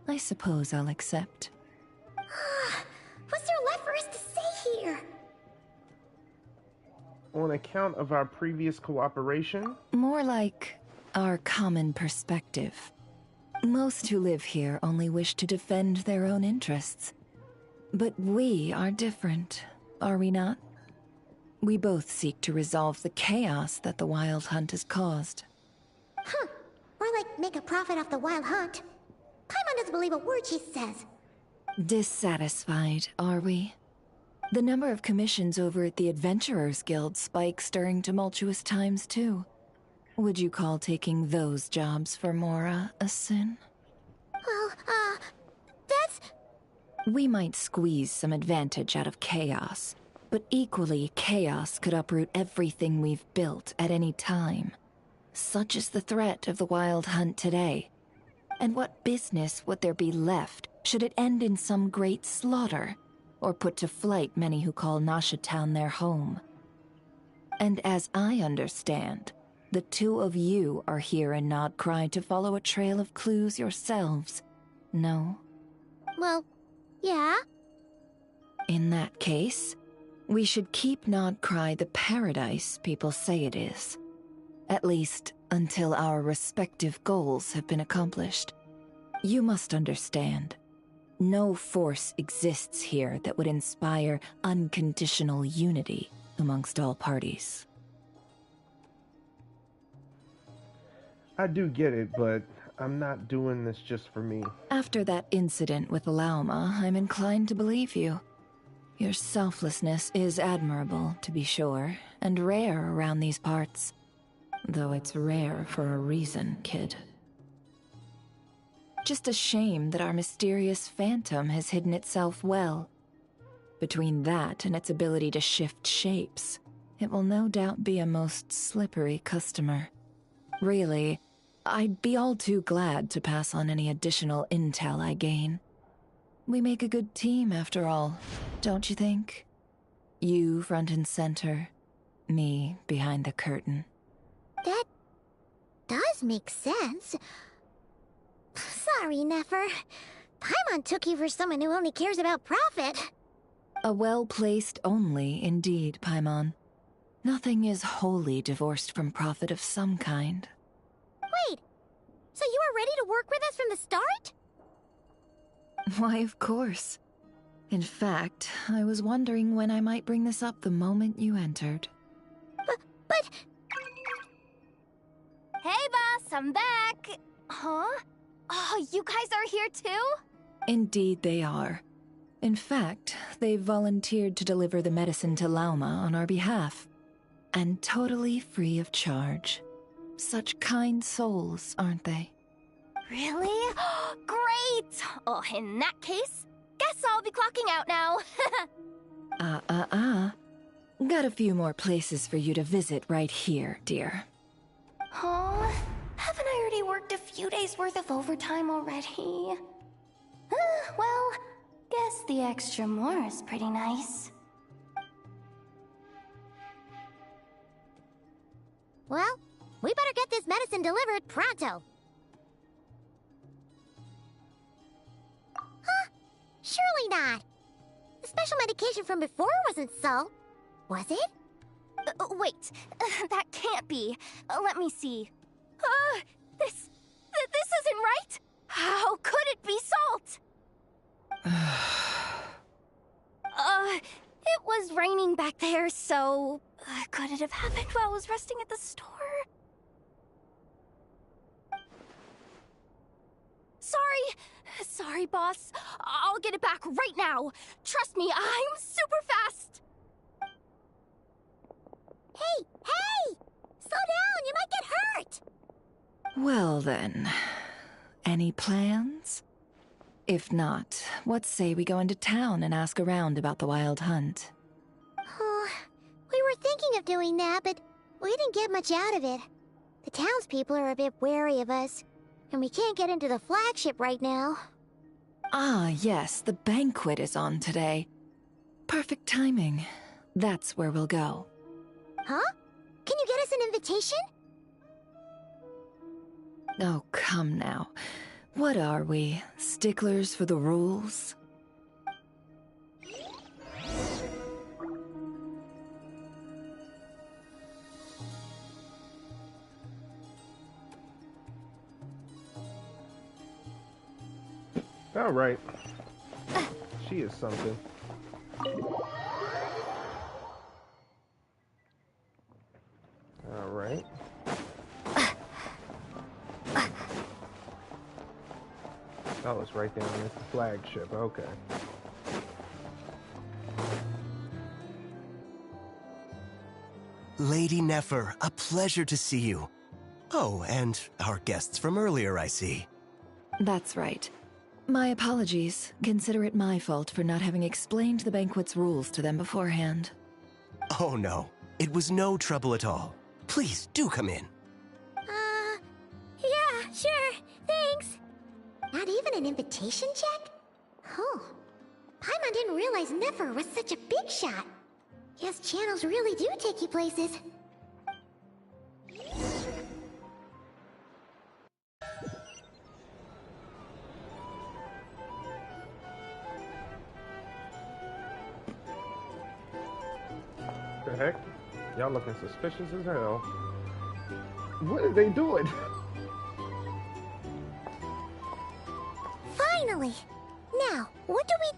I suppose I'll accept. What's there left for us to say here? On account of our previous cooperation? More like our common perspective. Most who live here only wish to defend their own interests. But we are different, are we not? We both seek to resolve the chaos that the Wild Hunt has caused. More like make a profit off the Wild Hunt. Paimon doesn't believe a word she says. Dissatisfied, are we? The number of commissions over at the Adventurers Guild spikes during tumultuous times, too. Would you call taking those jobs for Mora a sin? Well, that's... We might squeeze some advantage out of chaos, but equally, chaos could uproot everything we've built at any time. Such is the threat of the Wild Hunt today. And what business would there be left should it end in some great slaughter, or put to flight many who call Nasha Town their home? And as I understand, the two of you are here in Krai to follow a trail of clues yourselves, no? Well, yeah. In that case, we should keep Krai the paradise people say it is. At least, until our respective goals have been accomplished. You must understand, no force exists here that would inspire unconditional unity amongst all parties. I do get it, but I'm not doing this just for me. After that incident with Lauma, I'm inclined to believe you. Your selflessness is admirable, to be sure, and rare around these parts. Though it's rare for a reason, kid. Just a shame that our mysterious phantom has hidden itself well. Between that and its ability to shift shapes, it will no doubt be a most slippery customer. Really, I'd be all too glad to pass on any additional intel I gain. We make a good team, after all, don't you think? You front and center, me behind the curtain. That does make sense. Sorry, Nefer. Paimon took you for someone who only cares about profit. A well-placed only, indeed, Paimon. Nothing is wholly divorced from profit of some kind. Wait, so you were ready to work with us from the start? Why, of course. In fact, I was wondering when I might bring this up the moment you entered. But... Hey, boss, I'm back. Huh? Oh, you guys are here too? Indeed they are. In fact, they've volunteered to deliver the medicine to Lauma on our behalf. And totally free of charge. Such kind souls, aren't they? Really? Great! Oh, in that case, guess I'll be clocking out now. Got a few more places for you to visit right here, dear. Huh? Haven't I already worked a few days worth of overtime already? Well, guess the extra more is pretty nice. Well, we better get this medicine delivered pronto. Huh? Surely not. The special medication from before wasn't salt, was it? Wait, that can't be. Let me see. This isn't right. How could it be salt? It was raining back there, so could it have happened while I was resting at the store? Sorry, boss. I'll get it back right now. Trust me, I'm super fast. Hey! Slow down, you might get hurt! Well then, any plans? If not, what say we go into town and ask around about the wild hunt? Oh, we were thinking of doing that, but we didn't get much out of it. The townspeople are a bit wary of us, and we can't get into the flagship right now. Ah, yes, the banquet is on today. Perfect timing. That's where we'll go. Huh? Can you get us an invitation? Oh, come now. What are we, sticklers for the rules? All right. She is something. All right. Oh, it's right there on this flagship. Okay. Lady Neffer, a pleasure to see you. Oh, and our guests from earlier, I see. That's right. My apologies. Consider it my fault for not having explained the banquet's rules to them beforehand. Oh no, it was no trouble at all. Please, do come in. Yeah, sure. Thanks. Not even an invitation check? Oh. Paimon didn't realize Neffer was such a big shot. Yes, channels really do take you places. The heck? Y'all looking suspicious as hell. What are they doing? Finally! Now, what do we...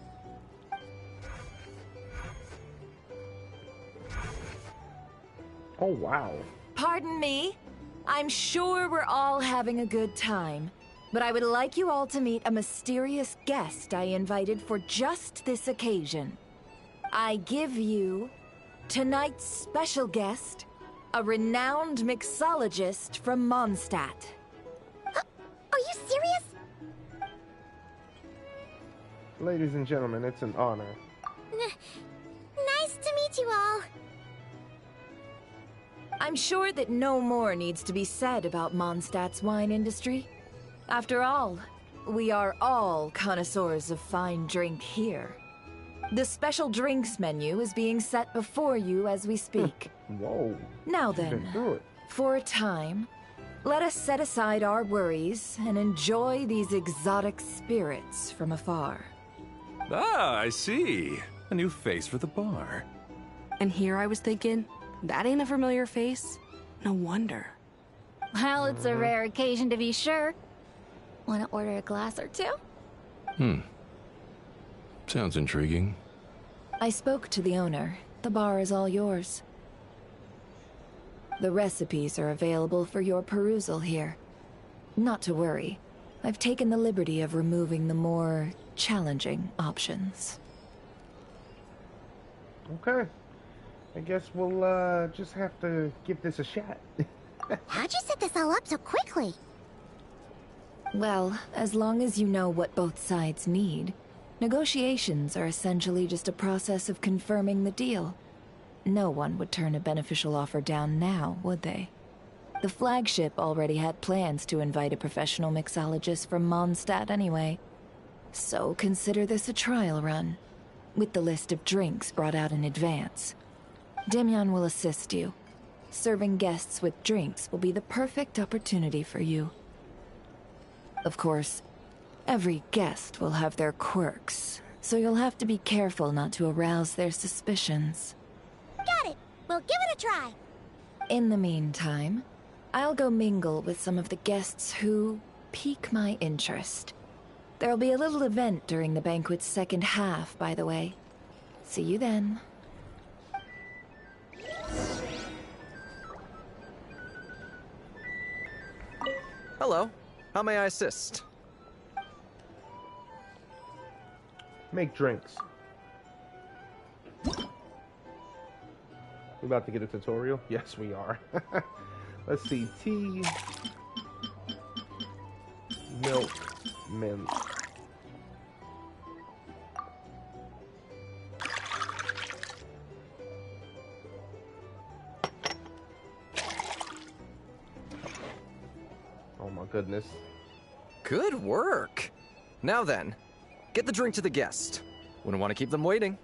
Oh, wow. Pardon me? I'm sure we're all having a good time, but I would like you all to meet a mysterious guest I invited for just this occasion. I give you tonight's special guest, a renowned mixologist from Mondstadt. Are you serious? Ladies and gentlemen, it's an honor. Nice to meet you all. I'm sure that no more needs to be said about Mondstadt's wine industry. After all, we are all connoisseurs of fine drink here. The special drinks menu is being set before you as we speak. Whoa. Now She's been then, through it. for a time, Let us set aside our worries and enjoy these exotic spirits from afar. Ah, I see. A new face for the bar. And here I was thinking, that ain't a familiar face. No wonder. Well, it's a rare occasion to be sure. Want to order a glass or two? Sounds intriguing. I spoke to the owner. The bar is all yours. The recipes are available for your perusal here. Not to worry. I've taken the liberty of removing the more challenging options. Okay. I guess we'll just have to give this a shot. How'd you set this all up so quickly? Well, as long as you know what both sides need, negotiations are essentially just a process of confirming the deal. No one would turn a beneficial offer down now, would they? The Flagship already had plans to invite a professional mixologist from Mondstadt anyway. So consider this a trial run, with the list of drinks brought out in advance. Demyan will assist you. Serving guests with drinks will be the perfect opportunity for you. Of course, every guest will have their quirks, so you'll have to be careful not to arouse their suspicions. Got it! We'll give it a try! In the meantime, I'll go mingle with some of the guests who pique my interest. There'll be a little event during the banquet's second half, by the way. See you then. Hello. How may I assist? Make drinks. We about to get a tutorial? Yes, we are. Let's see. Tea, milk, mint. Oh my goodness. Good work. Now then, get the drink to the guest. Wouldn't want to keep them waiting.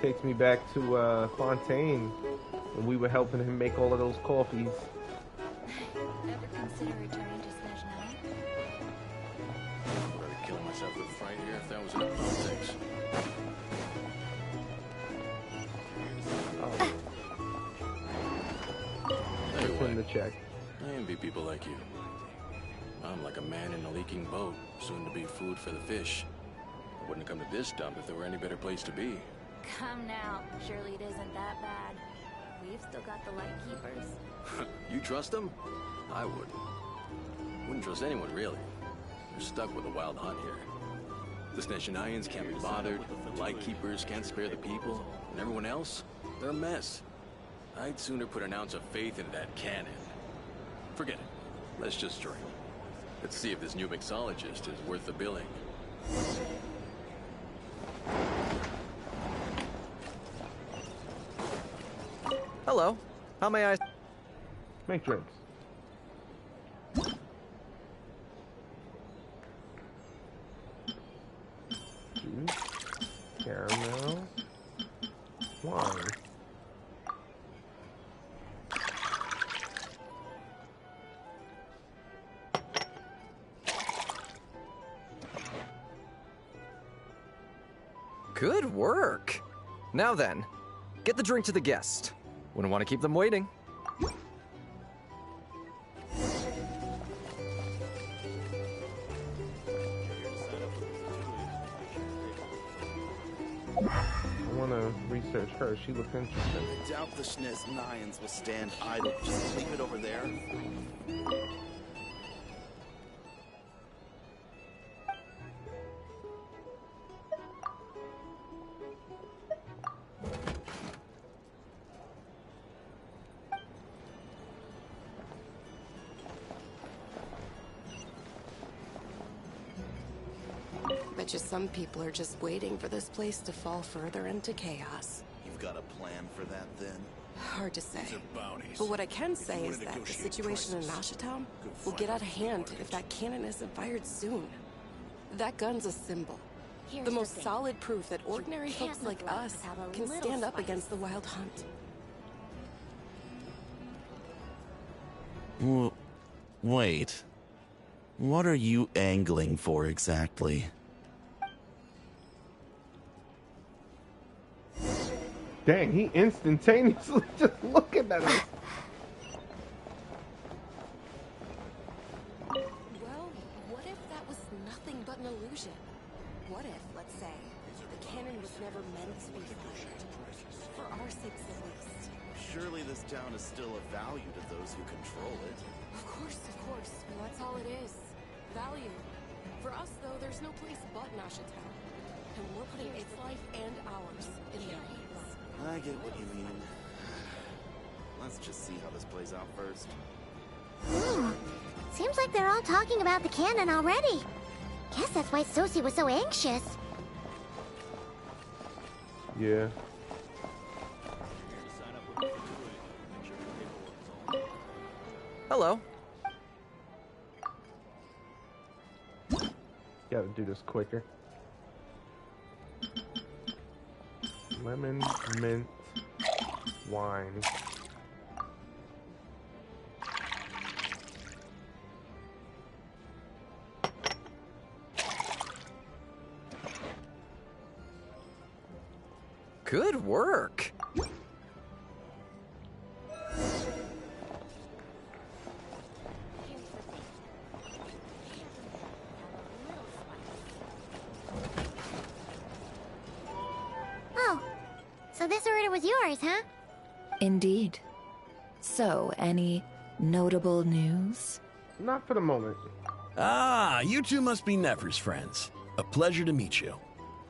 Takes me back to Fontaine when we were helping him make all of those coffees. Ever consider returning to Snezhnaya? I'd rather kill myself with fright here if that was enough politics. Anyway, the check. I envy people like you. I'm like a man in a leaking boat, soon to be food for the fish. I wouldn't have come to this dump if there were any better place to be. Come now. Surely it isn't that bad. We've still got the Lightkeepers. You trust them? I wouldn't. Wouldn't trust anyone, really. You're stuck with a wild hunt here. The Snezhnayans can't be bothered, the Lightkeepers can't spare the people, and everyone else, they're a mess. I'd sooner put an ounce of faith into that cannon. Forget it. Let's just drink. Let's see if this new mixologist is worth the billing. Hello. How may I... Make drinks. Juice. Caramel. Wine. Good work. Now then, get the drink to the guest. Wouldn't want to keep them waiting. I want to research her. She looks interesting. I doubt the Snezhnayans will stand idle. Just leave it over there. Bet you some people are just waiting for this place to fall further into chaos. You've got a plan for that, then? Hard to say. These are bounties. But what I can say wanna is that the negotiate situation in prices, Nashatown will get out of hand if that cannon isn't fired soon. That gun's a symbol. Here's The the most thing. solid proof that ordinary can't folks like live life us without a can little stand up spice. against the wild hunt. Wait. What are you angling for exactly? Dang, he instantaneously just looking at us. Well, what if that was nothing but an illusion? What if, let's say, the cannon was never meant to be fired? For our sakes at least. Surely this town is still of value to those who control it. Of course. That's all it is. Value. For us, though, there's no place but Nasha Town. And we're putting its life and ours in their hands. I get what you mean. Let's just see how this plays out first. Seems like they're all talking about the cannon already. Guess that's why Sosie was so anxious. Yeah. Hello. Gotta do this quicker. Lemon, mint, wine. Good work. Oh, so this order was yours, huh? Indeed. So, any notable news? Not for the moment. Ah, you two must be Nefer's friends. A pleasure to meet you.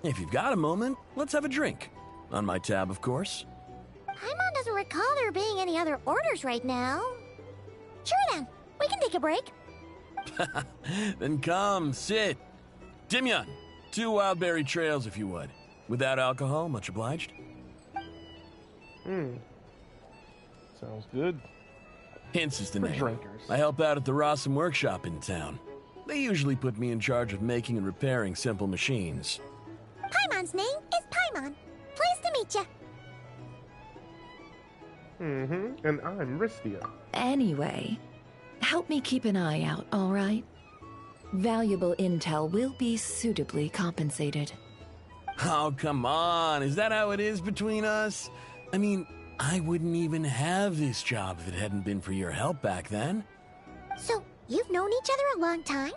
If you've got a moment, let's have a drink. On my tab, of course. Paimon doesn't recall there being any other orders right now. Sure then, we can take a break. Then come, sit. Dimyon, 2 wildberry trails if you would. Without alcohol, much obliged. Sounds good. Hints is the For name. drinkers. I help out at the Rossum workshop in town. They usually put me in charge of making and repairing simple machines. Paimon's name is Paimon. Pleased to meet you. And I'm Ristia. Anyway, help me keep an eye out, all right? Valuable intel will be suitably compensated. Oh, come on. Is that how it is between us? I mean, I wouldn't even have this job if it hadn't been for your help back then. So, you've known each other a long time?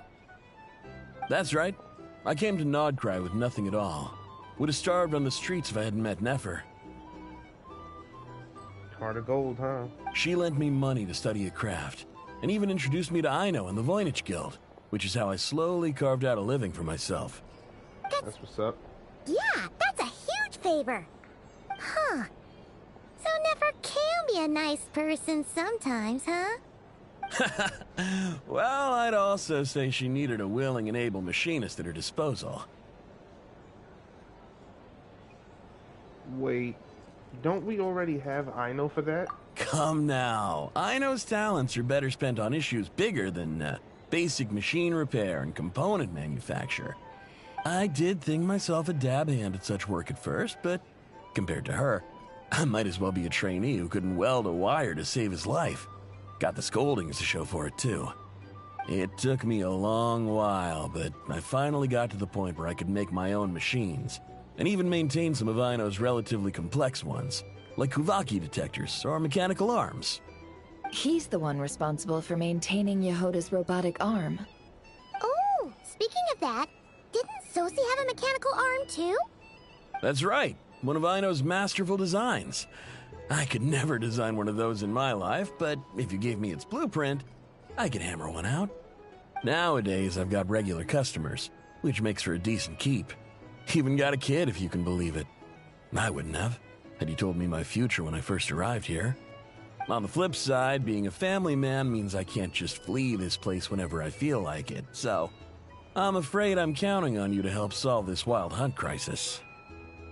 That's right. I came to Nodcry with nothing at all. Would have starved on the streets if I hadn't met Nefer. Heart of gold, huh? She lent me money to study a craft, and even introduced me to Aino and the Voynich Guild, which is how I slowly carved out a living for myself. That's what's up. Yeah, that's a huge favor. Huh. So Nefer can be a nice person sometimes, huh? Well, I'd also say she needed a willing and able machinist at her disposal. Wait, don't we already have Aino for that? Come now. Aino's talents are better spent on issues bigger than basic machine repair and component manufacture. I did think myself a dab hand at such work at first, but compared to her, I might as well be a trainee who couldn't weld a wire to save his life. Got the scoldings to show for it, too. It took me a long while, but I finally got to the point where I could make my own machines, and even maintain some of Aino's relatively complex ones, like Kuvaki detectors or mechanical arms. He's the one responsible for maintaining Yehoda's robotic arm. Oh, speaking of that, didn't Sosie have a mechanical arm too? That's right, one of Aino's masterful designs. I could never design one of those in my life, but if you gave me its blueprint, I could hammer one out. Nowadays, I've got regular customers, which makes for a decent keep. Even got a kid, if you can believe it. I wouldn't have, had you told me my future when I first arrived here. On the flip side, being a family man means I can't just flee this place whenever I feel like it, so I'm afraid I'm counting on you to help solve this wild hunt crisis.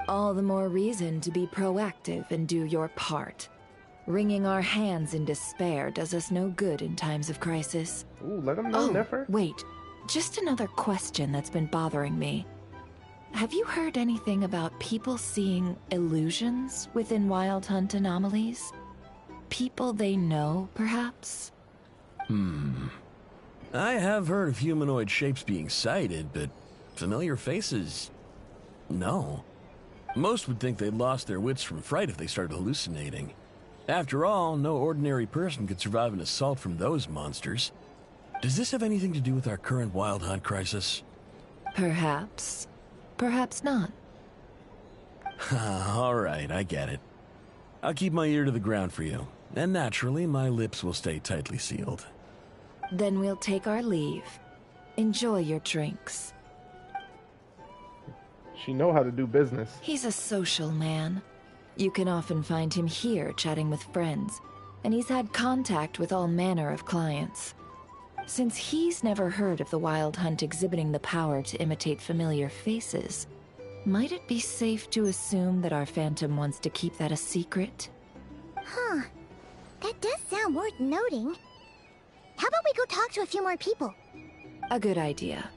All the more reason to be proactive and do your part. Wringing our hands in despair does us no good in times of crisis. Ooh, let him know, Nefer. Wait, just another question that's been bothering me. Have you heard anything about people seeing illusions within Wild Hunt anomalies? People they know, perhaps? I have heard of humanoid shapes being sighted, but familiar faces? No. Most would think they'd lost their wits from fright if they started hallucinating. After all, no ordinary person could survive an assault from those monsters. Does this have anything to do with our current wild hunt crisis? Perhaps. Perhaps not. All right, I get it. I'll keep my ear to the ground for you, and naturally, my lips will stay tightly sealed. Then we'll take our leave. Enjoy your drinks. She know how to do business. He's a social man. You can often find him here chatting with friends, and he's had contact with all manner of clients. Since he's never heard of the Wild Hunt exhibiting the power to imitate familiar faces, might it be safe to assume that our Phantom wants to keep that a secret? Huh. That does sound worth noting. How about we go talk to a few more people? A good idea.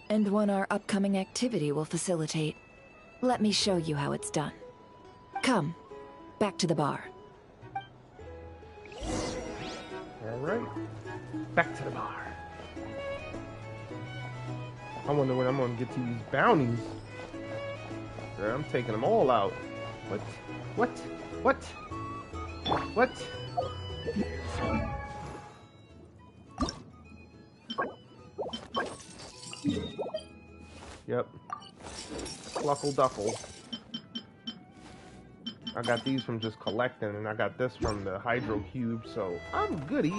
And one our upcoming activity will facilitate. Let me show you how it's done. Come, back to the bar. Alright. Back to the bar. I wonder when I'm gonna get to these bounties. Girl, I'm taking them all out. What? What? What? What? Yep. Cluckle duckle. I got these from just collecting, and I got this from the Hydro Cube, so I'm goody.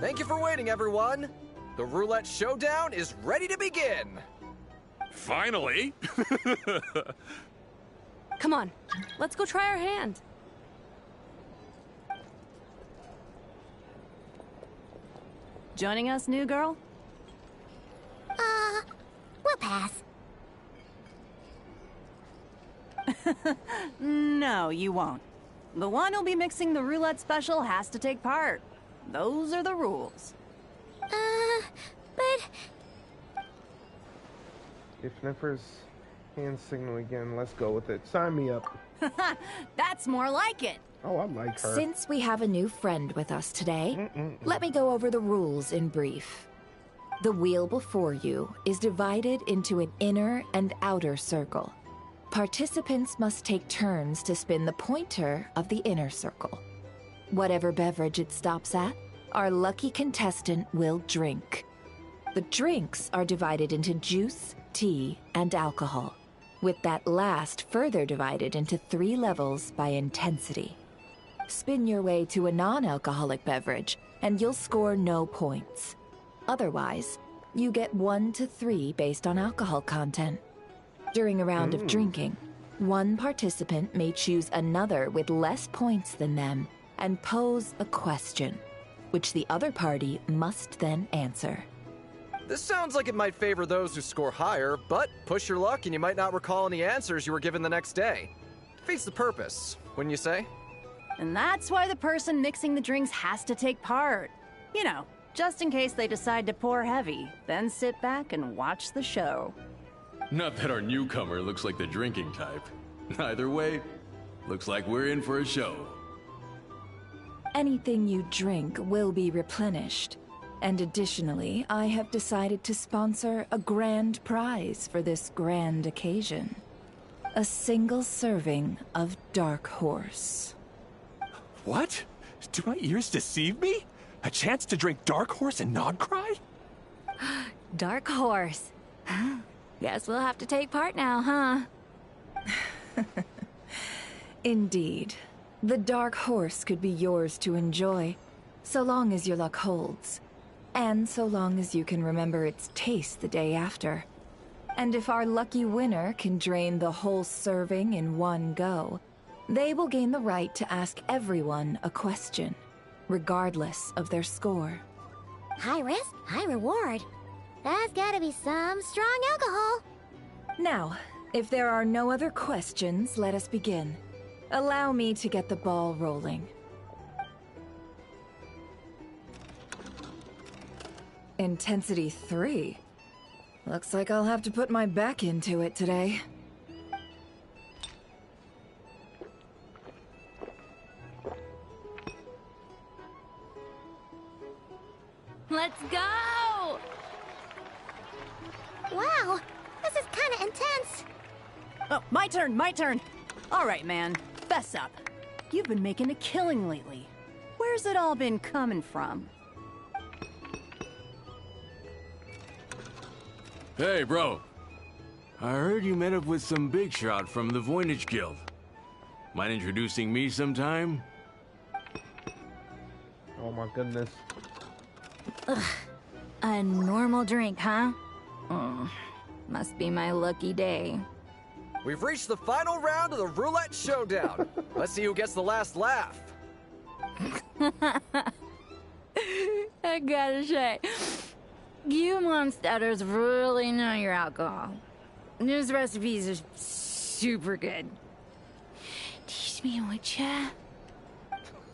Thank you for waiting, everyone. The roulette showdown is ready to begin. Finally! Come on, let's go try our hand. Joining us, new girl? We'll pass. No, you won't. The one who'll be mixing the roulette special has to take part. Those are the rules. But... If Niffer's hand signal again, let's go with it. Sign me up. That's more like it. Oh, I like her. Since we have a new friend with us today, let me go over the rules in brief. The wheel before you is divided into an inner and outer circle. Participants must take turns to spin the pointer of the inner circle. Whatever beverage it stops at, our lucky contestant will drink. The drinks are divided into juice, tea, and alcohol, with that last further divided into 3 levels by intensity. Spin your way to a non-alcoholic beverage, and you'll score no points. Otherwise, you get 1 to 3 based on alcohol content. During a round of drinking, one participant may choose another with less points than them and pose a question, which the other party must then answer. This sounds like it might favor those who score higher, but push your luck and you might not recall any answers you were given the next day. Defeats the purpose, wouldn't you say? And that's why the person mixing the drinks has to take part. You know, just in case they decide to pour heavy, then sit back and watch the show. Not that our newcomer looks like the drinking type. Either way, looks like we're in for a show. Anything you drink will be replenished. And additionally, I have decided to sponsor a grand prize for this grand occasion. A single serving of Dark Horse. What? Do my ears deceive me? A chance to drink Dark Horse and not cry? Dark Horse. Guess we'll have to take part now, huh? Indeed. The Dark Horse could be yours to enjoy, so long as your luck holds. And so long as you can remember its taste the day after. And if our lucky winner can drain the whole serving in one go, they will gain the right to ask everyone a question, regardless of their score. High risk, high reward. That's gotta be some strong alcohol. Now, if there are no other questions, let us begin. Allow me to get the ball rolling. Intensity 3. Looks like I'll have to put my back into it today. Let's go! Wow, this is kind of intense. Oh, my turn, my turn. All right, man, fess up. You've been making a killing lately. Where's it all been coming from? Hey, bro. I heard you met up with some big shot from the Voynich Guild. Mind introducing me sometime? Oh my goodness. Ugh. A normal drink, huh? Must be my lucky day. We've reached the final round of the roulette showdown. Let's see who gets the last laugh. I gotta say, you monsters really know your alcohol. These recipes are super good. Teach me, would ya?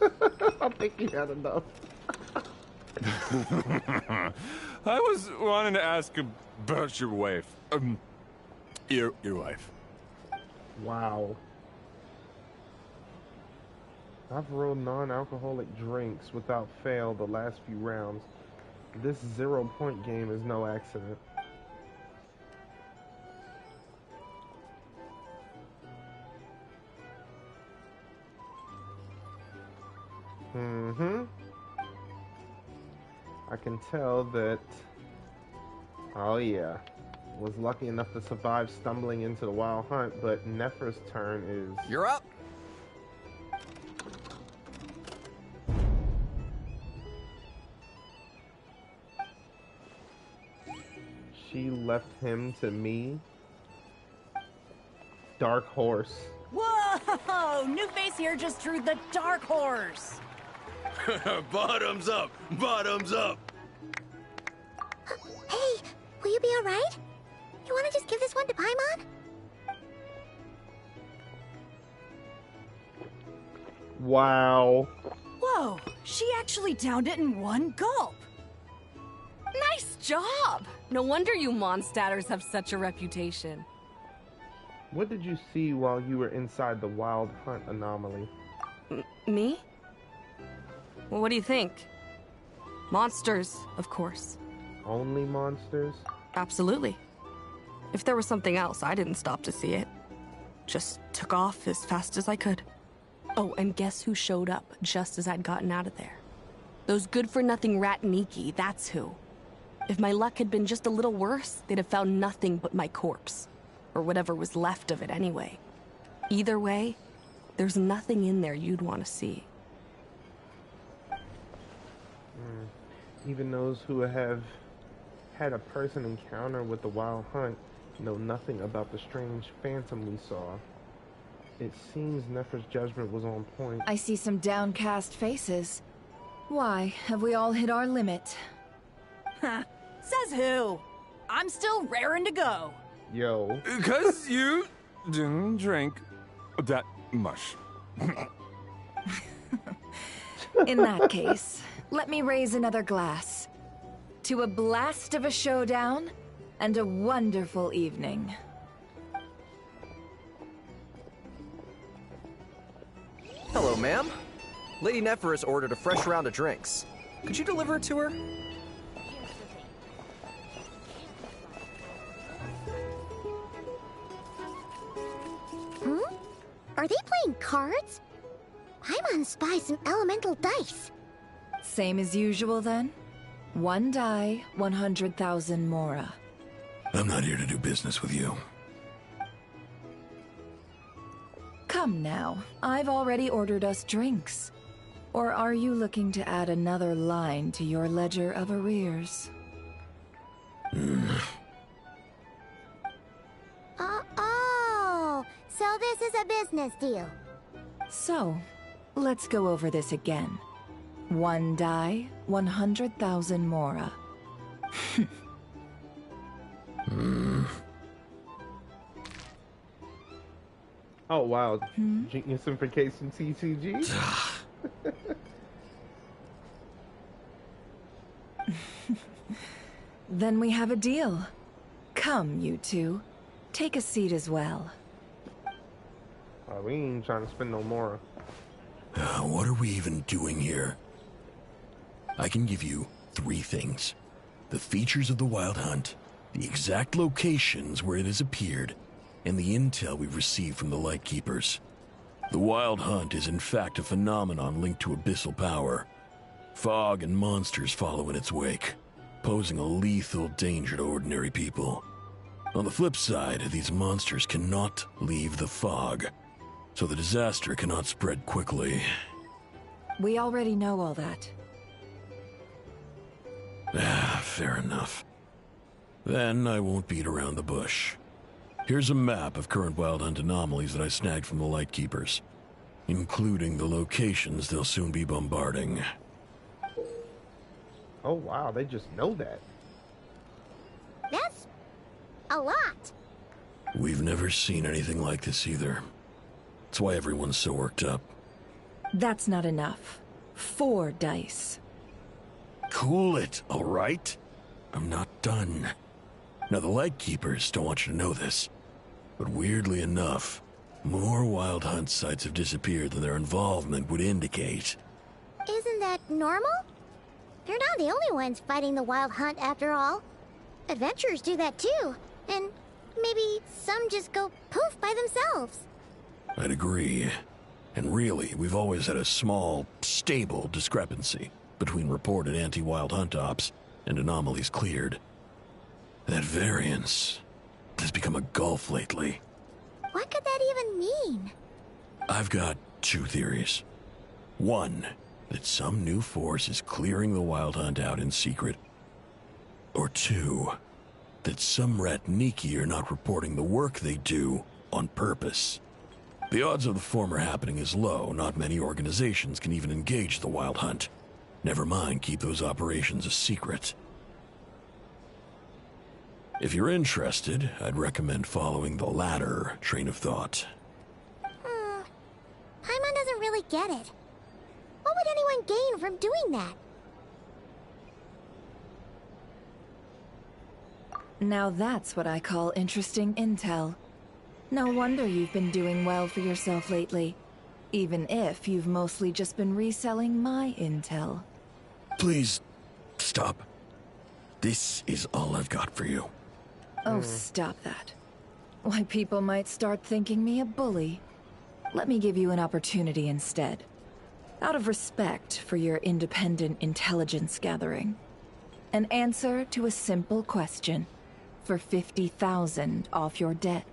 I think you had enough. I was wanting to ask about your wife. Your wife. Wow. I've rolled non-alcoholic drinks without fail the last few rounds. This 0-point game is no accident. I can tell that, oh yeah, was lucky enough to survive stumbling into the wild hunt, but Nefra's turn is... You're up! She left him to me. Dark Horse. Whoa! New face here just drew the Dark Horse. Bottoms up! Bottoms up! Hey, will you be alright? You wanna just give this one to Paimon? Wow. Whoa, she actually downed it in one gulp. Nice job! No wonder you Mondstatters have such a reputation. What did you see while you were inside the wild hunt anomaly? Me? Well, what do you think? Monsters, of course. Only monsters? Absolutely. If there was something else, I didn't stop to see it. Just took off as fast as I could. Oh, and guess who showed up just as I'd gotten out of there? Those good-for-nothing Rataniki, that's who. If my luck had been just a little worse, they'd have found nothing but my corpse. Or whatever was left of it anyway. Either way, there's nothing in there you'd want to see. Even those who have had a person encounter with the wild hunt know nothing about the strange phantom we saw. It seems Nefra's judgment was on point. I see some downcast faces. Why, have we all hit our limit? Says who? I'm still raring to go. Yo. Because you didn't drink that much. In that case, let me raise another glass. To a blast of a showdown and a wonderful evening. Hello, ma'am. Lady Neffa has ordered a fresh round of drinks. Could you deliver it to her? Are they playing cards? Paimon spies some elemental dice. Same as usual then? One die, 100,000 mora. I'm not here to do business with you. Come now, I've already ordered us drinks. Or are you looking to add another line to your ledger of arrears? Oh, so this is a business deal. So, let's go over this again. One die, 100,000 mora. Oh wow, Geniusification TCG? Then we have a deal. Come, you two. Take a seat as well. We ain't trying to spend no more. What are we even doing here? I can give you 3 things: the features of the Wild Hunt, the exact locations where it has appeared, and the intel we've received from the Lightkeepers. The Wild Hunt is in fact a phenomenon linked to abyssal power. Fog and monsters follow in its wake, posing a lethal danger to ordinary people. On the flip side, these monsters cannot leave the fog, so the disaster cannot spread quickly. We already know all that. Fair enough. Then I won't beat around the bush. Here's a map of current Wild Hunt anomalies that I snagged from the Lightkeepers, including the locations they'll soon be bombarding. Oh wow, they just know that. That's a lot. We've never seen anything like this either. That's why everyone's so worked up. That's not enough. 4 dice. Cool it, all right? I'm not done. Now, the Lightkeepers don't want you to know this, but weirdly enough, more Wild Hunt sites have disappeared than their involvement would indicate. Isn't that normal? They're not the only ones fighting the Wild Hunt after all. Adventurers do that too, and maybe some just go poof by themselves. I'd agree. And really, we've always had a small, stable discrepancy between reported anti-Wild Hunt ops and anomalies cleared. That variance has become a gulf lately. What could that even mean? I've got 2 theories. 1, that some new force is clearing the Wild Hunt out in secret. Or 2, that some Ratniki are not reporting the work they do on purpose. The odds of the former happening is low. Not many organizations can even engage the Wild Hunt. Never mind keep those operations a secret. If you're interested, I'd recommend following the latter train of thought. Paimon doesn't really get it. What would anyone gain from doing that? Now that's what I call interesting intel. No wonder you've been doing well for yourself lately. Even if you've mostly just been reselling my intel. Please, stop. This is all I've got for you. Oh, stop that. Why, people might start thinking me a bully. Let me give you an opportunity instead. Out of respect for your independent intelligence gathering. An answer to a simple question. For 50,000 off your debt.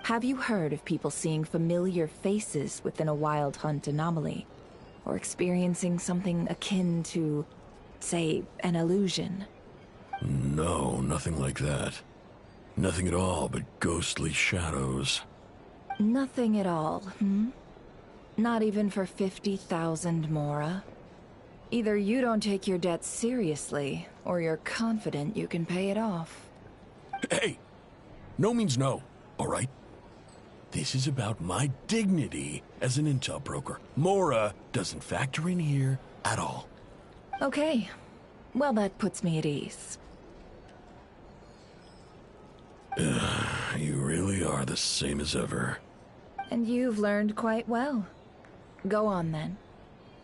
Have you heard of people seeing familiar faces within a Wild Hunt anomaly? Or experiencing something akin to, say, an illusion? No, nothing like that. Nothing at all but ghostly shadows. Nothing at all, hmm? Not even for 50,000 Mora? Either you don't take your debt seriously, or you're confident you can pay it off. Hey! No means no, all right? This is about my dignity as an intel broker. Mora doesn't factor in here at all. Okay. Well, that puts me at ease. You really are the same as ever. And you've learned quite well. Go on, then.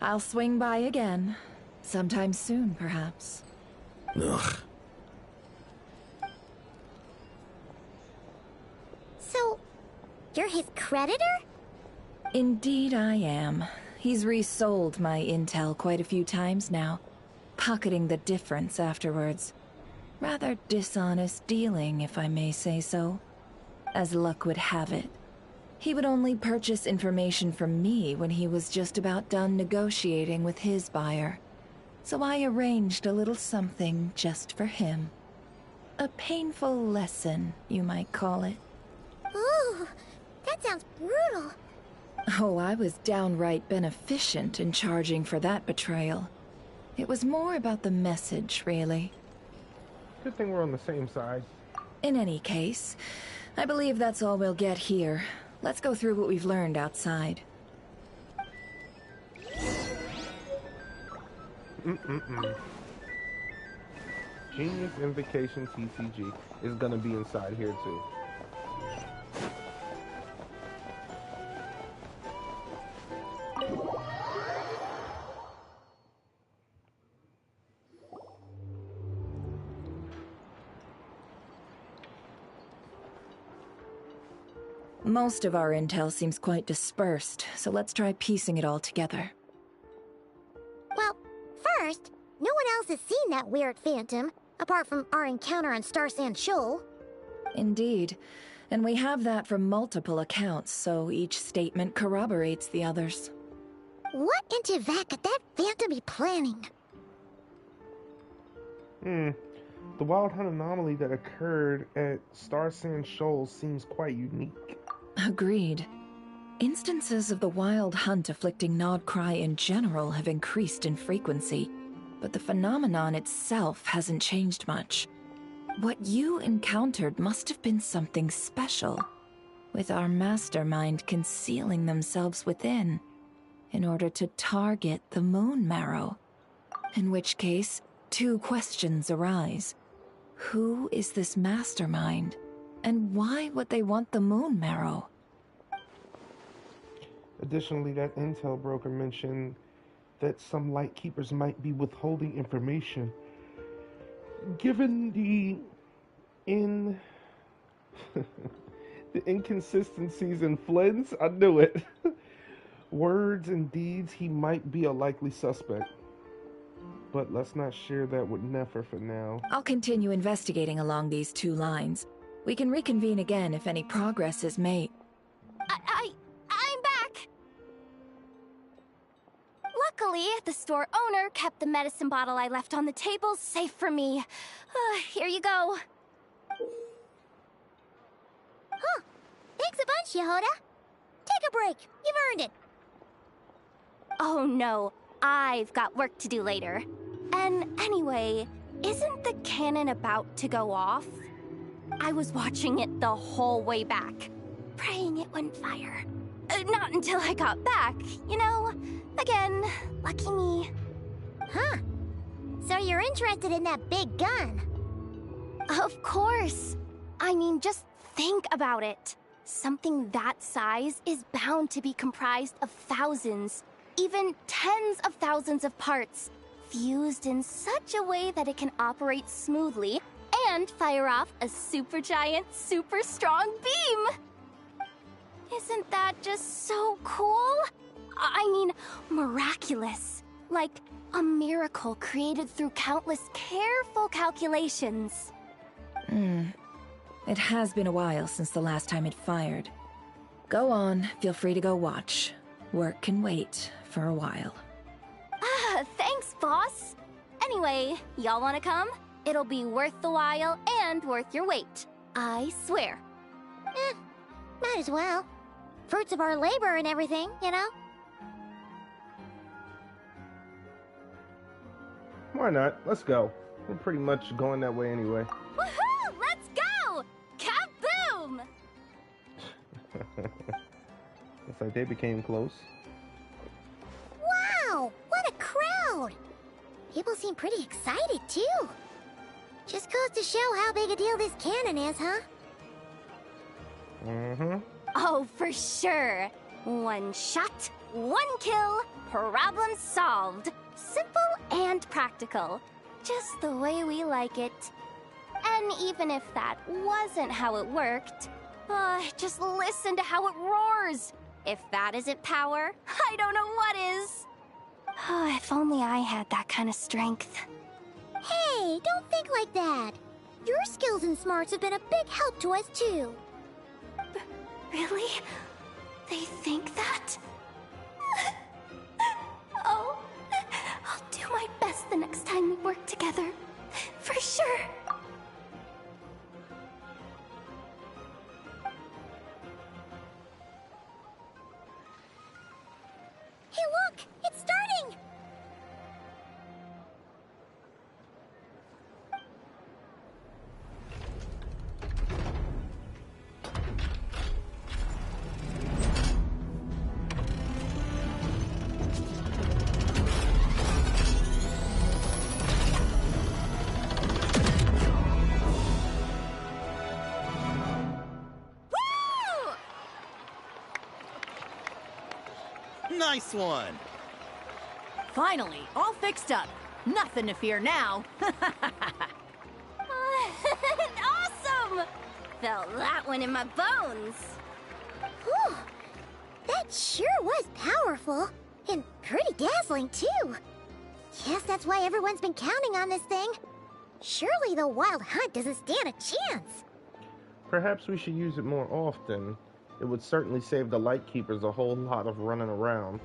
I'll swing by again. Sometime soon, perhaps. Ugh. So, you're his creditor? Indeed I am. He's resold my intel quite a few times now, pocketing the difference afterwards. Rather dishonest dealing, if I may say so. As luck would have it, he would only purchase information from me when he was just about done negotiating with his buyer. So I arranged a little something just for him. A painful lesson, you might call it. Ooh, that sounds brutal. Oh, I was downright beneficent in charging for that betrayal. It was more about the message, really. Good thing we're on the same side. In any case, I believe that's all we'll get here. Let's go through what we've learned outside. Genius Invocation TCG is gonna be inside here too. Most of our intel seems quite dispersed, so let's try piecing it all together. Well, first, no one else has seen that weird phantom, apart from our encounter on Star Sand Shoal. Indeed. And we have that from multiple accounts, so each statement corroborates the others. What in Teyvat could that phantom be planning? The wild hunt anomaly that occurred at Star Sand Shoal seems quite unique. Agreed. Instances of the wild hunt afflicting Nod Krai in general have increased in frequency, but the phenomenon itself hasn't changed much. What you encountered must have been something special, with our mastermind concealing themselves within, in order to target the Moon Marrow. In which case, two questions arise. Who is this mastermind, and why would they want the Moon Marrow? Additionally, that intel broker mentioned that some Lightkeepers might be withholding information. Given the the inconsistencies in Flins, I knew it. Words and deeds, he might be a likely suspect. But let's not share that with Ineffa for now. I'll continue investigating along these two lines. We can reconvene again if any progress is made. I'm back! Luckily, the store owner kept the medicine bottle I left on the table safe for me. Here you go. Huh. Thanks a bunch, Yehoda. Take a break. You've earned it. Oh no, I've got work to do later. And anyway, isn't the cannon about to go off? I was watching it the whole way back, praying it wouldn't fire. Not until I got back, you know? Again, lucky me. Huh. So you're interested in that big gun? Of course. I mean, just think about it. Something that size is bound to be comprised of thousands, even tens of thousands of parts, fused in such a way that it can operate smoothly and fire off a supergiant, super strong beam. Isn't that just so cool? I mean, miraculous. Like a miracle created through countless careful calculations. It has been a while since the last time it fired. Go on, feel free to go watch. Work can wait for a while. Thanks, boss. Anyway, y'all wanna come? It'll be worth the while and worth your wait. I swear. Might as well. Fruits of our labor and everything, you know? Why not? Let's go. We're pretty much going that way anyway. Woohoo! Let's go! Kaboom! Looks like they became close. Wow! What a crowd! People seem pretty excited, too. Just goes to show how big a deal this cannon is, huh? Oh, for sure. One shot, one kill, problem solved. Simple and practical. Just the way we like it. And even if that wasn't how it worked, just listen to how it roars. If that isn't power, I don't know what is. If only I had that kind of strength. Hey, don't think like that. Your skills and smarts have been a big help to us, too. Really? They think that? Oh, I'll do my best the next time we work together. For sure. Hey, look! It's starting! Nice one! Finally, all fixed up. Nothing to fear now. Awesome! Felt that one in my bones. Whew. That sure was powerful. And pretty dazzling, too. Guess that's why everyone's been counting on this thing. Surely the wild hunt doesn't stand a chance. Perhaps we should use it more often. It would certainly save the Lightkeepers a whole lot of running around.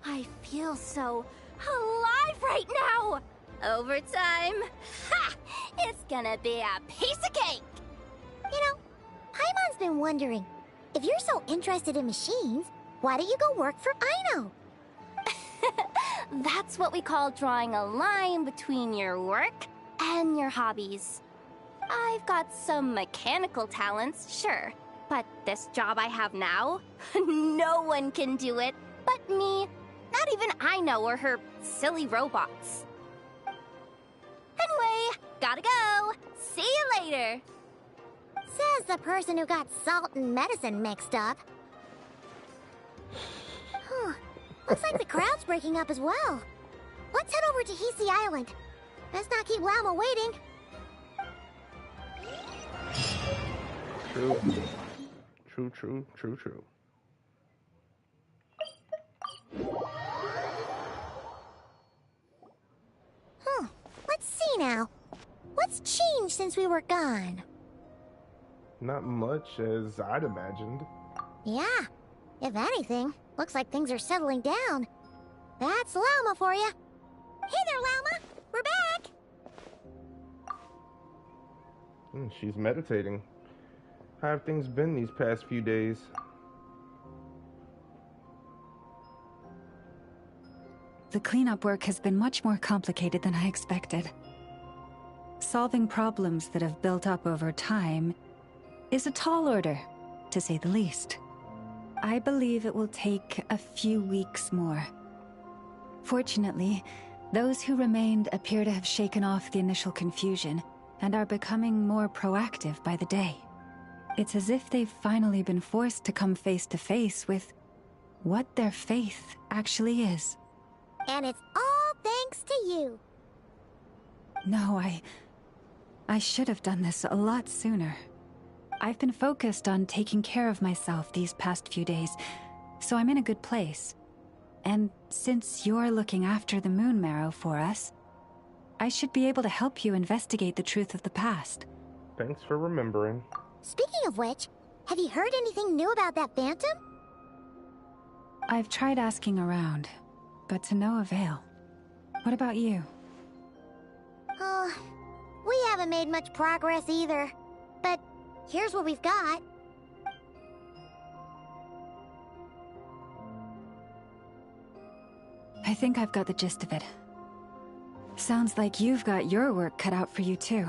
I feel so alive right now! Overtime? Ha! It's gonna be a piece of cake! You know, Paimon's been wondering, if you're so interested in machines, why don't you go work for Aino? That's what we call drawing a line between your work and your hobbies. I've got some mechanical talents, sure, but this job I have now, no one can do it but me. Not even Aino or her silly robots. Anyway, gotta go. See you later. Says the person who got salt and medicine mixed up. Looks like the crowd's breaking up as well. Let's head over to Hisi Island. Let's not keep Lauma waiting. True. Let's see now. What's changed since we were gone? Not much, as I'd imagined. Yeah. If anything, looks like things are settling down. That's Lauma for you. Hey there, Lauma. We're back. She's meditating. How have things been these past few days? The cleanup work has been much more complicated than I expected. Solving problems that have built up over time is a tall order, to say the least. I believe it will take a few weeks more. Fortunately, those who remained appear to have shaken off the initial confusion and are becoming more proactive by the day. It's as if they've finally been forced to come face to face with what their faith actually is. And it's all thanks to you. No, I should have done this a lot sooner. I've been focused on taking care of myself these past few days, so I'm in a good place. And since you're looking after the Moon Marrow for us, I should be able to help you investigate the truth of the past. Thanks for remembering. Speaking of which, have you heard anything new about that phantom? I've tried asking around, but to no avail. What about you? We haven't made much progress either. But here's what we've got. I think I've got the gist of it. Sounds like you've got your work cut out for you too.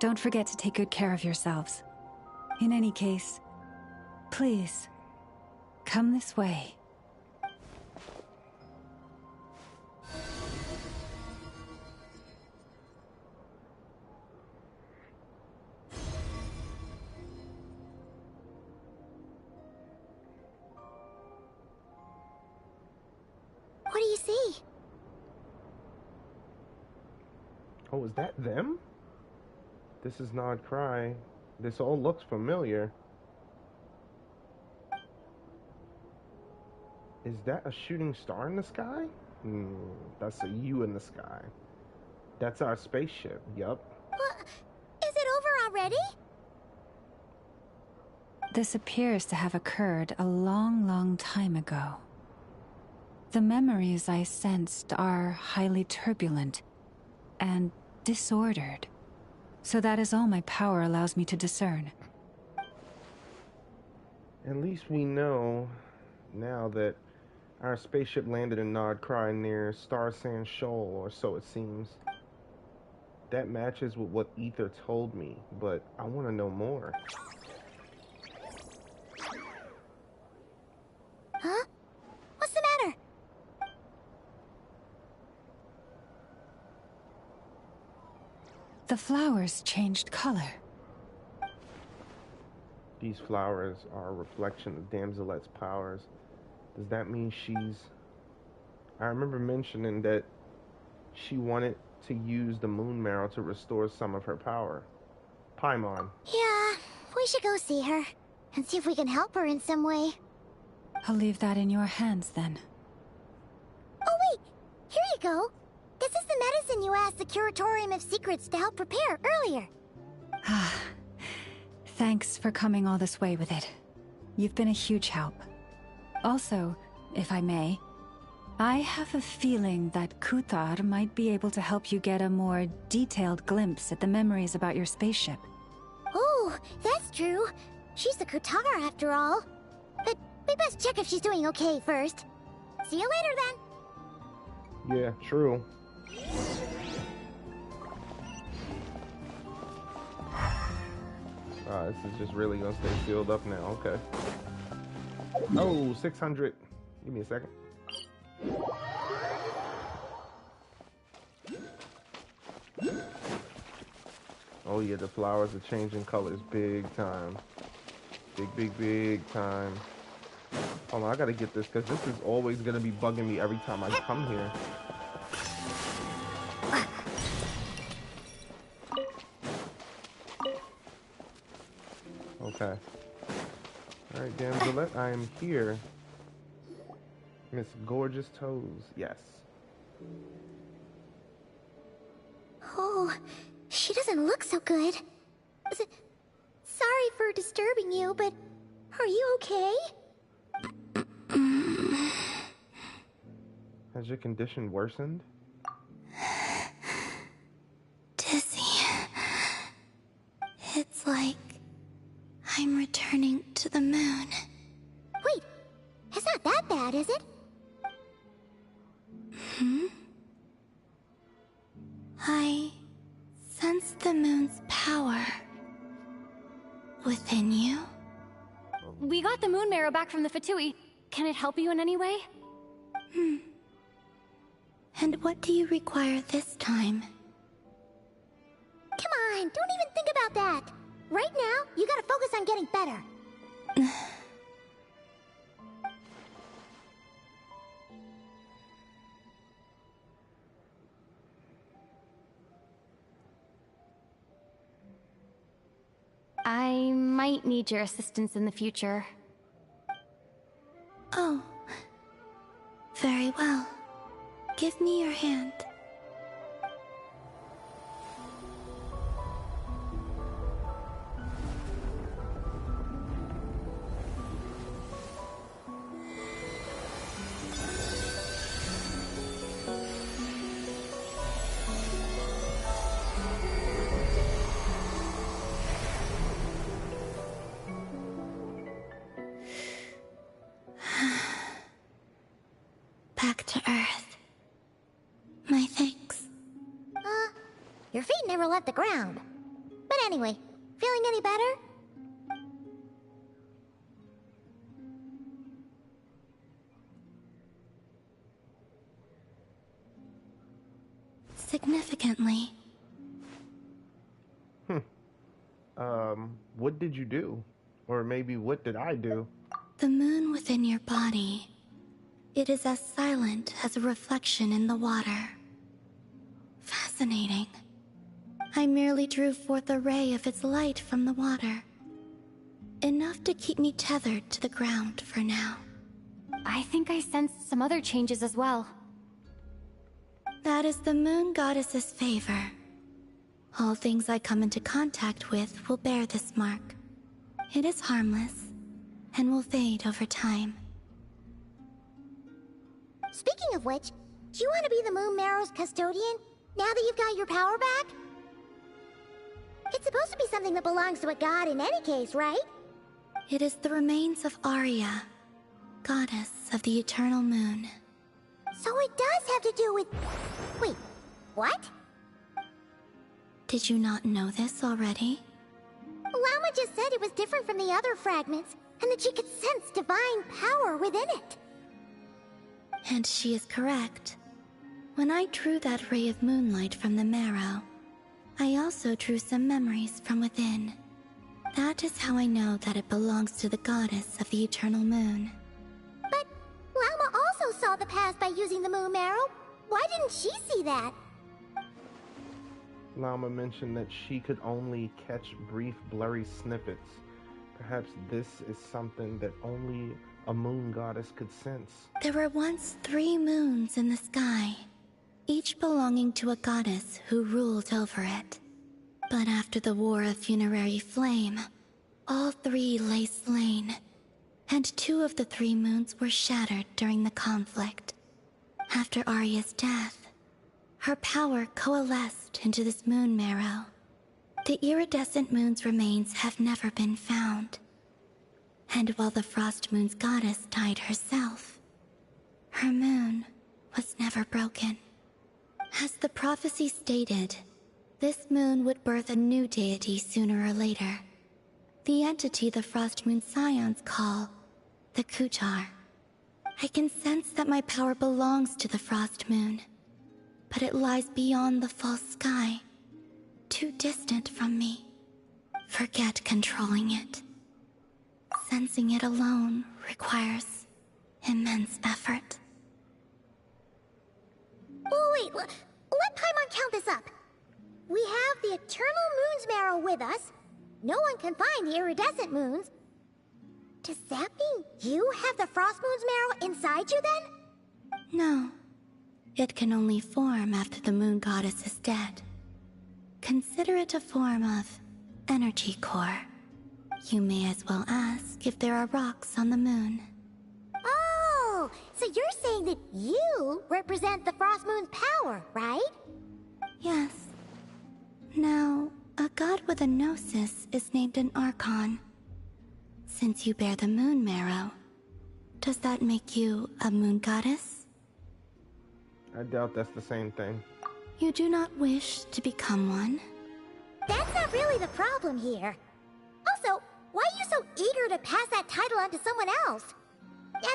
Don't forget to take good care of yourselves. In any case, please, come this way. What do you see? Oh, is that them? This is not Krai. This all looks familiar. Is that a shooting star in the sky? That's a U in the sky. That's our spaceship, yup. What? Is it over already? This appears to have occurred a long, long time ago. The memories I sensed are highly turbulent and disordered. So that is all my power allows me to discern. At least we know now that our spaceship landed in Nod Krai near Star Sand Shoal, or so it seems. That matches with what Ether told me, but I want to know more. Huh? What's the matter? The flowers changed color. These flowers are a reflection of Damselet's powers. Does that mean she's... I remember mentioning that she wanted to use the Moon Marrow to restore some of her power. Paimon. Yeah, we should go see her. and see if we can help her in some way. I'll leave that in your hands then. Oh wait, here you go. This is the medicine you asked the Curatorium of Secrets to help prepare earlier. Thanks for coming all this way with it. You've been a huge help. Also, if I may, I have a feeling that Kuthar might be able to help you get a more detailed glimpse at the memories about your spaceship. Oh, that's true. She's the Kutar after all. But we best check if she's doing okay first. See you later then. Yeah, true. This is just really gonna stay sealed up now. Okay. Oh, 600. Give me a second. Oh yeah, the flowers are changing colors big time. Big time. Hold on, I gotta get this because this is always gonna be bugging me every time I come here. Okay. Alright, Damselette, I am here. Miss Gorgeous Toes, yes. Oh, she doesn't look so good. Sorry for disturbing you, but are you okay? Has your condition worsened? Dizzy. It's like I'm returning to the moon. Wait, it's not that bad, is it? I sense the moon's power within you. We got the moon marrow back from the Fatui. Can it help you in any way? And what do you require this time? Come on, don't even think about that. Right now, you gotta focus on getting better. I might need your assistance in the future. Oh. Very well. Give me your hand. Back to Earth. My thanks. Your feet never left the ground. But anyway, feeling any better? Significantly. What did you do? Or maybe what did I do? The moon within your body. It is as silent as a reflection in the water. Fascinating. I merely drew forth a ray of its light from the water. Enough to keep me tethered to the ground for now. I think I sensed some other changes as well. That is the moon goddess's favor. All things I come into contact with will bear this mark. It is harmless, and will fade over time. Speaking of which, do you want to be the Moon Marrow's custodian, now that you've got your power back? It's supposed to be something that belongs to a god in any case, right? It is the remains of Arya, goddess of the eternal moon. So it does have to do with... Wait, what? Did you not know this already? Lauma just said it was different from the other fragments, and that she could sense divine power within it. And she is correct. When I drew that ray of moonlight from the marrow, I also drew some memories from within. That is how I know that it belongs to the goddess of the eternal moon. But Lauma also saw the past by using the moon marrow. Why didn't she see that? Lauma mentioned that she could only catch brief, blurry snippets. Perhaps this is something that only a moon goddess could sense. There were once 3 moons in the sky, each belonging to a goddess who ruled over it. But after the War of Funerary Flame, all 3 lay slain, and 2 of the 3 moons were shattered during the conflict. After Arya's death, her power coalesced into this moon marrow. The iridescent moon's remains have never been found. And while the Frost Moon's goddess died herself, her moon was never broken. As the prophecy stated, this moon would birth a new deity sooner or later. The entity the Frost Moon Scions call the Kutar. I can sense that my power belongs to the Frost Moon, but it lies beyond the false sky, too distant from me. Forget controlling it. Sensing it alone requires immense effort. Oh, wait, let Paimon count this up. We have the Eternal Moon's Marrow with us. No one can find the iridescent moons. Does that mean you have the Frost Moon's Marrow inside you then? No. It can only form after the moon goddess is dead. Consider it a form of energy core. You may as well ask if there are rocks on the moon. Oh, so you're saying that you represent the Frost Moon's power, right? Yes. Now, a god with a gnosis is named an Archon. Since you bear the moon marrow, does that make you a moon goddess? I doubt that's the same thing. You do not wish to become one? That's not really the problem here. Also, why are you so eager to pass that title on to someone else?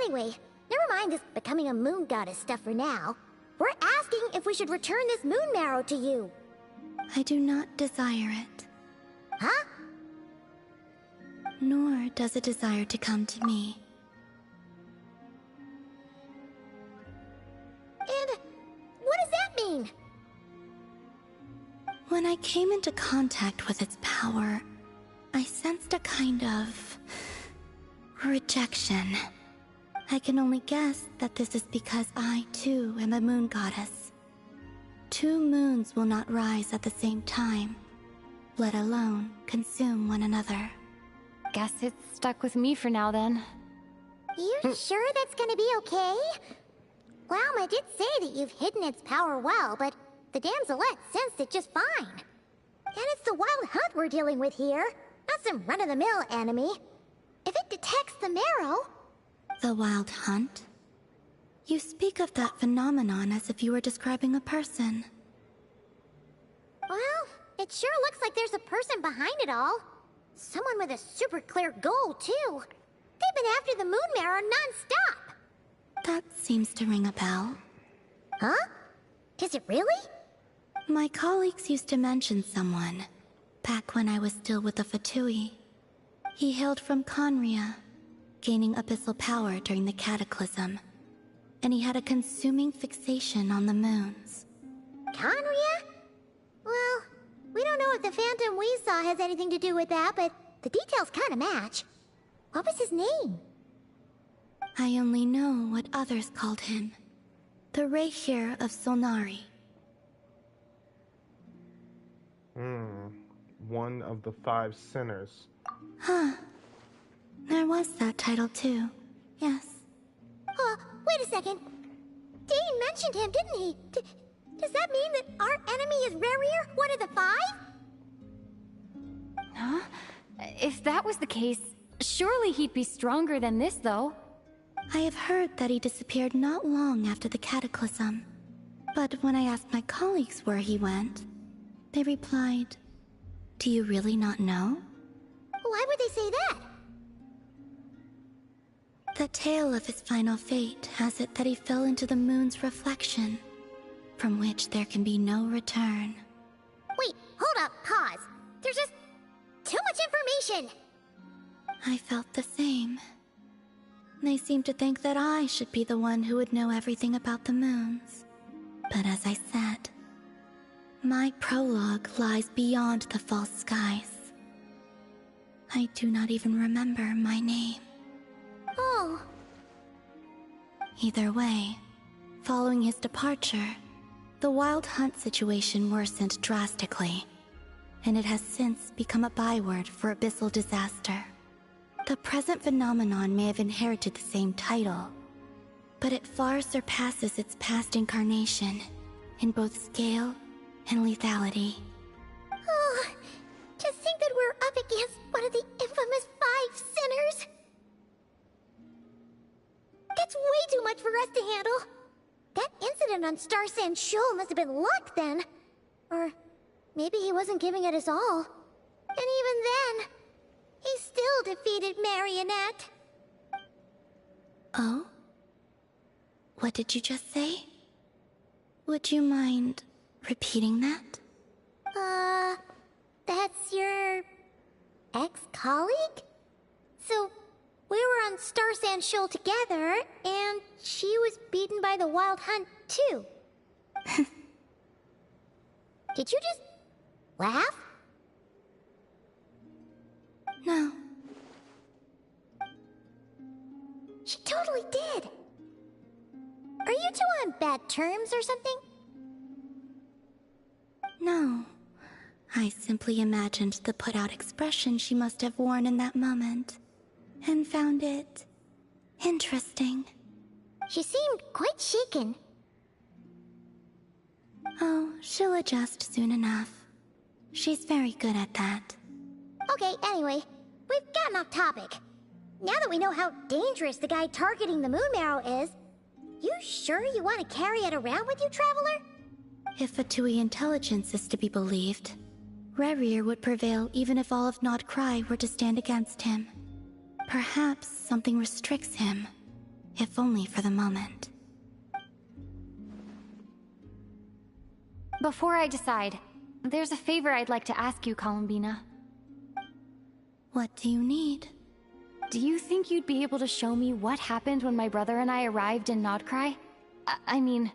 Anyway, never mind this becoming a moon goddess stuff for now. We're asking if we should return this moon marrow to you. I do not desire it. Huh? Nor does it desire to come to me. And what does that mean? When I came into contact with its power, I sensed a kind of rejection. I can only guess that this is because I, too, am a moon goddess. 2 moons will not rise at the same time, let alone consume one another. Guess it's stuck with me for now then. You sure that's gonna be okay? Lauma did say that you've hidden its power well, but the damselette sensed it just fine. And it's the wild hunt we're dealing with here, not some run-of-the-mill enemy. If it detects the marrow... The wild hunt? You speak of that phenomenon as if you were describing a person. Well, it sure looks like there's a person behind it all. Someone with a super clear goal, too. They've been after the moon marrow non-stop. That seems to ring a bell. Huh? Is it really? My colleagues used to mention someone, back when I was still with the Fatui. He hailed from Conria, gaining abyssal power during the Cataclysm, and he had a consuming fixation on the moons. Conria? Well, we don't know if the phantom we saw has anything to do with that, but the details kinda match. What was his name? I only know what others called him. The Rerir of Solnari. One of the 5 sinners. Huh. There was that title too. Yes. Wait a second. Dane mentioned him, didn't he? Does that mean that our enemy is Rerir, one of the 5? Huh? If that was the case, surely he'd be stronger than this, though. I have heard that he disappeared not long after the Cataclysm. But when I asked my colleagues where he went, they replied, "Do you really not know?" Why would they say that? The tale of his final fate has it that he fell into the moon's reflection, from which there can be no return. Wait, hold up, pause. There's just too much information. I felt the same. They seemed to think that I should be the one who would know everything about the moons. But as I said, my prologue lies beyond the false skies. I do not even remember my name. Oh. Either way, following his departure, the wild hunt situation worsened drastically, and it has since become a byword for abyssal disaster. The present phenomenon may have inherited the same title, but it far surpasses its past incarnation in both scale and lethality. Oh, to think that we're up against one of the infamous 5 sinners! That's way too much for us to handle. That incident on Star Sand Shoal must have been luck then. Or maybe he wasn't giving it his all. And even then, he still defeated Marionette. Oh? What did you just say? Would you mind repeating that? That's your ex-colleague? So, we were on Star Sand Shoal together, and she was beaten by the Wild Hunt, too. Did you just laugh? No. She totally did. Are you two on bad terms or something? No. I simply imagined the put-out expression she must have worn in that moment, and found it interesting. She seemed quite shaken. Oh, she'll adjust soon enough. She's very good at that. Okay, anyway, we've gotten off topic. Now that we know how dangerous the guy targeting the Moon Marrow is, you sure you want to carry it around with you, Traveler? If Fatui intelligence is to be believed, Rerir would prevail even if all of Nod Krai were to stand against him. Perhaps something restricts him, if only for the moment. Before I decide, there's a favor I'd like to ask you, Columbina. What do you need? Do you think you'd be able to show me what happened when my brother and I arrived in Nodkrai? I mean,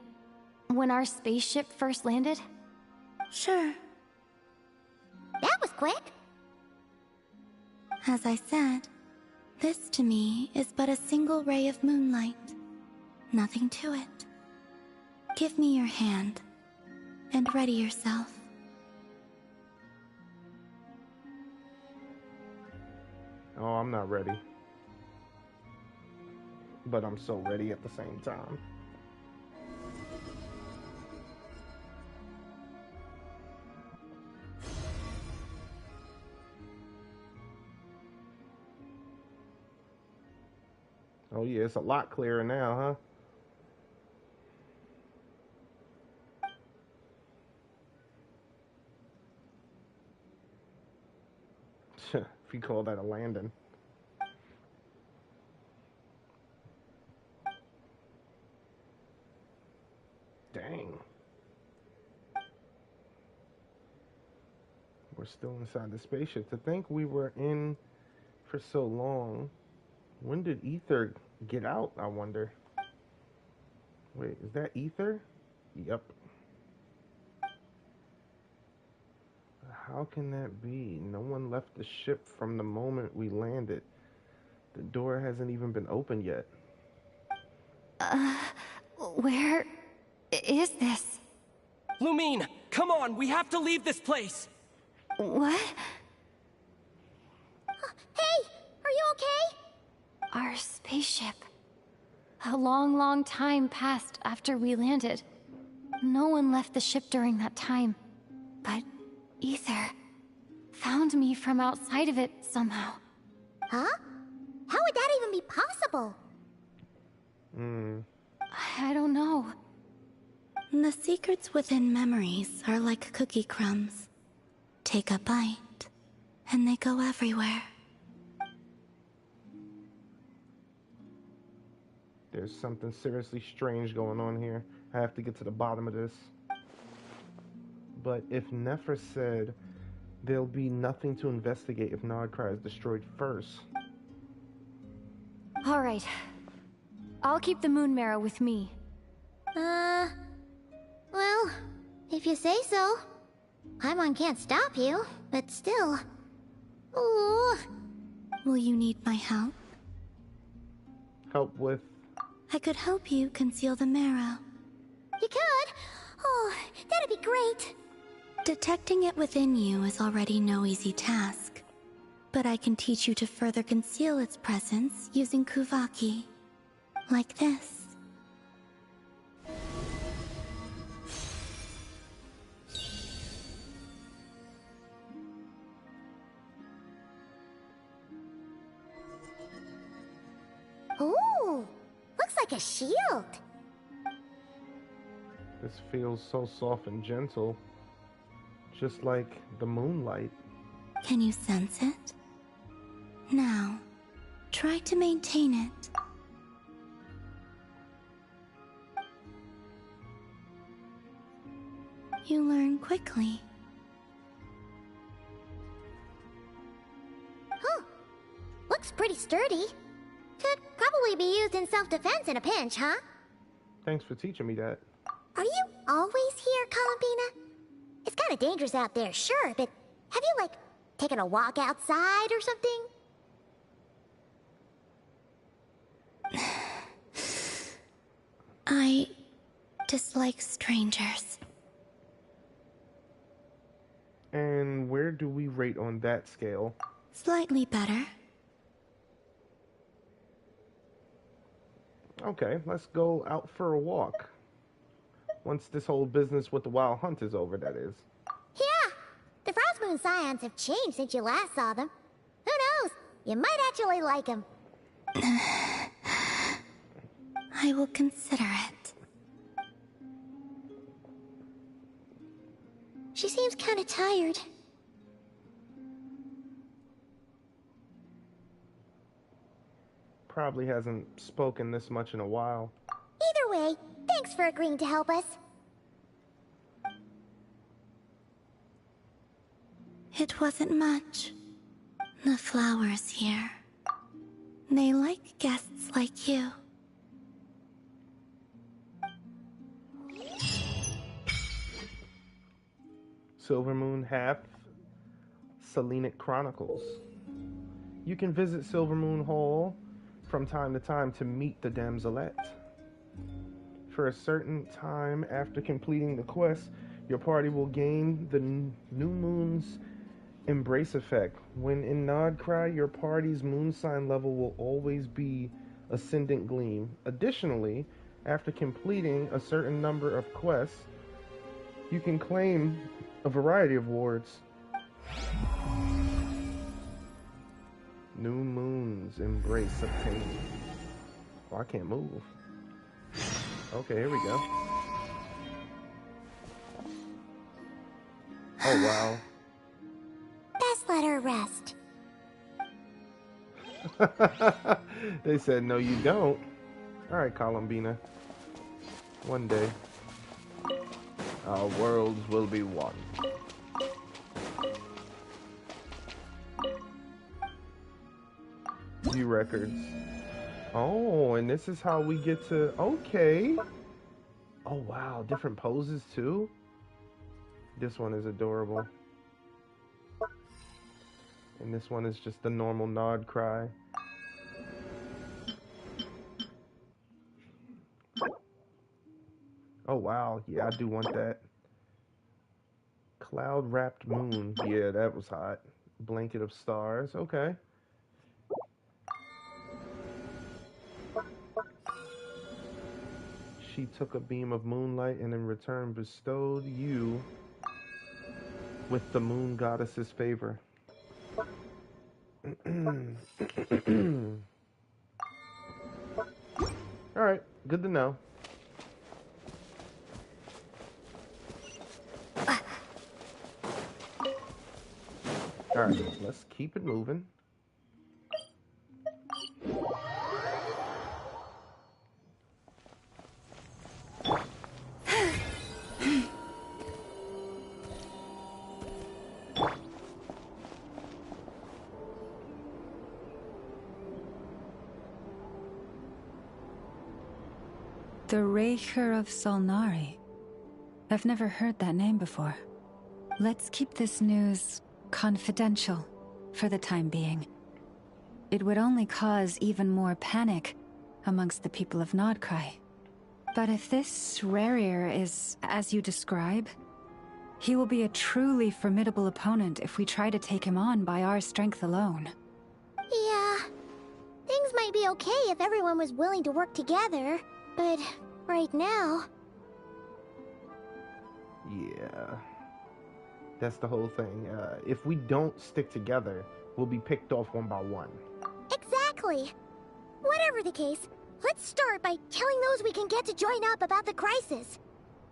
when our spaceship first landed? Sure. That was quick. As I said, this to me is but a single ray of moonlight. Nothing to it. Give me your hand, and ready yourself. Oh, I'm not ready. But I'm so ready at the same time. Oh yeah, it's a lot clearer now, huh? If you call that a landing. Dang. We're still inside the spaceship. To think we were in for so long. When did Ether get out, I wonder? Wait, is that Ether? Yep. How can that be? No one left the ship from the moment we landed. The door hasn't even been opened yet. Where is this? Lumine, come on, we have to leave this place! What? Hey, are you okay? Our spaceship. A long, long time passed after we landed. No one left the ship during that time. But Ether found me from outside of it somehow. Huh? How would that even be possible? I don't know. The secrets within memories are like cookie crumbs. Take a bite, and they go everywhere. There's something seriously strange going on here. I have to get to the bottom of this. But if Nefer said there'll be nothing to investigate if Nodkrai is destroyed first. Alright. I'll keep the Moon Marrow with me. Well, if you say so. Paimon can't stop you, but still. Ooh, Will you need my help? Help with? I could help you conceal the marrow. You could? Oh, that'd be great. Detecting it within you is already no easy task. But I can teach you to further conceal its presence using Kuvaki. Like this. Ooh, looks like a shield. This feels so soft and gentle. Just like the moonlight. Can you sense it? Now, try to maintain it. You learn quickly. Huh. Looks pretty sturdy. Could probably be used in self-defense in a pinch, huh? Thanks for teaching me that. Are you always here, Columbina? It's kind of dangerous out there, sure, but have you, like, taken a walk outside or something? I dislike strangers. And where do we rate on that scale? Slightly better. Okay, let's go out for a walk. Once this whole business with the wild hunt is over, that is. Yeah, the Frost Moon Scions have changed since you last saw them. Who knows? You might actually like them. I will consider it. She seems kind of tired. Probably hasn't spoken this much in a while. Either way, thanks for agreeing to help us. It wasn't much. The flowers here. They like guests like you. Silver Moon Half Selenic Chronicles. You can visit Silver Moon Hall from time to time to meet the damselette. For a certain time after completing the quest, your party will gain the New Moon's Embrace effect. When in Nod Cry, your party's moon sign level will always be Ascendant Gleam. Additionally, after completing a certain number of quests, you can claim a variety of wards. New Moon's Embrace obtained. Oh, I can't move. Okay, here we go. Oh, wow. Best let her rest. They said, no, you don't. Alright, Columbina. One day, our worlds will be one. View records. Oh, and this is how we get to... Okay. Oh, wow. Different poses, too? This one is adorable. And this one is just the normal Nod Cry. Oh, wow. Yeah, I do want that. Cloud Wrapped Moon. Yeah, that was hot. Blanket of Stars. Okay. She took a beam of moonlight and in return bestowed you with the moon goddess's favor. Alright, good to know. Alright, let's keep it moving. The Rerir of Solnari. I've never heard that name before. Let's keep this news confidential for the time being. it would only cause even more panic amongst the people of Nordkrai. But if this Rerir is as you describe, he will be a truly formidable opponent if we try to take him on by our strength alone. Yeah. Things might be okay if everyone was willing to work together, but right now... Yeah. That's the whole thing. If we don't stick together, we'll be picked off one by one. Exactly. Whatever the case, let's start by telling those we can get to join up about the crisis.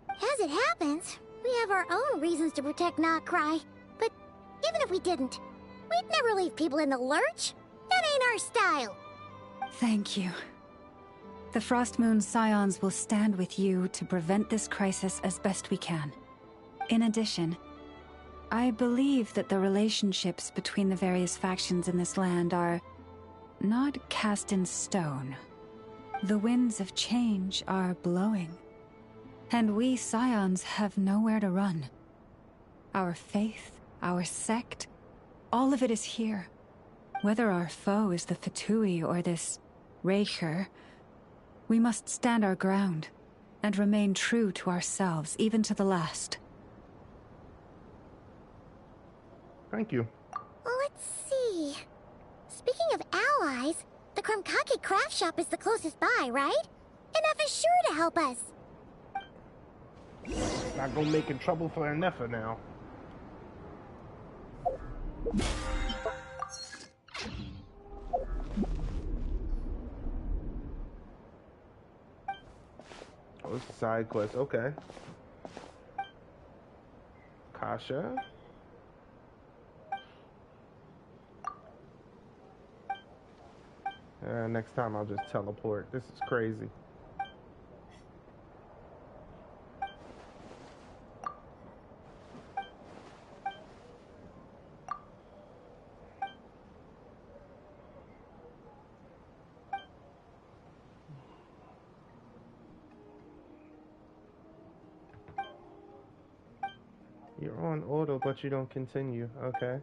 As it happens, we have our own reasons to protect Nordkrai, but even if we didn't, we'd never leave people in the lurch. That ain't our style. Thank you. The Frostmoon Scions will stand with you to prevent this crisis as best we can. In addition, I believe that the relationships between the various factions in this land are not cast in stone. The winds of change are blowing, and we Scions have nowhere to run. Our faith, our sect, all of it is here. Whether our foe is the Fatui or this Rerir, we must stand our ground and remain true to ourselves, even to the last. Thank you. Let's see. Speaking of allies, the Krumkake craft shop is the closest by, right? Ineffa is sure to help us. Not gonna make it trouble for Ineffa now. Oh, it's a side quest. Okay. Kasha. Next time I'll just teleport. This is crazy. You're on auto, but you don't continue. Okay.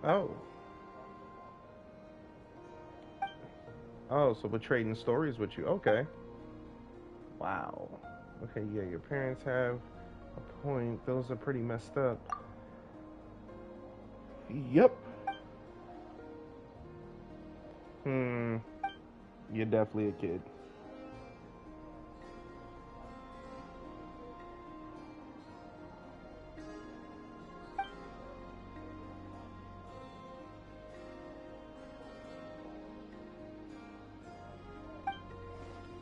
Oh. Oh, so we're trading stories with you. Okay. Wow. Okay, yeah, your parents have a point. Those are pretty messed up. Yep. You're definitely a kid.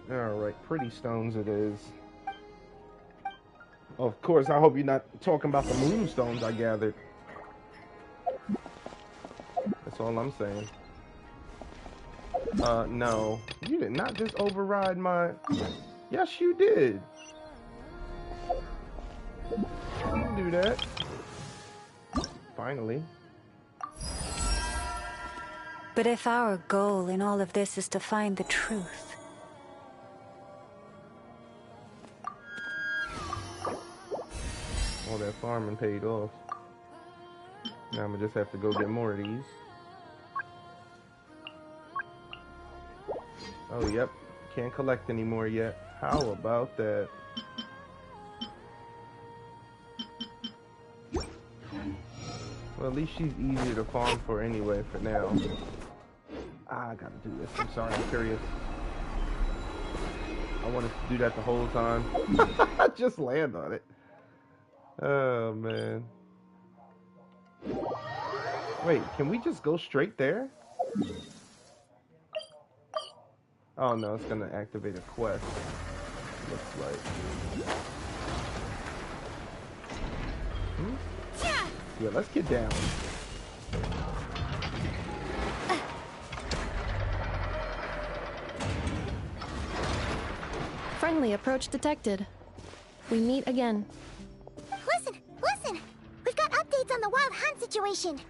Alright, pretty stones it is. Of course, I hope you're not talking about the moonstones I gathered. That's all I'm saying. No. You did not just override my... Yes, you did. You didn't do that. Finally. But if our goal in all of this is to find the truth, all that farming paid off. Now I'm gonna just have to go get more of these. Oh, yep. Can't collect any more yet. How about that? Well, at least she's easier to farm for anyway for now. I gotta do this. I'm sorry, I'm curious. I wanted to do that the whole time. Just land on it. Oh, man. Wait, can we just go straight there? Oh, no, it's gonna activate a quest. Looks like. Yeah, let's get down. Friendly approach detected. We meet again. Listen! We've got updates on the wild hunt situation.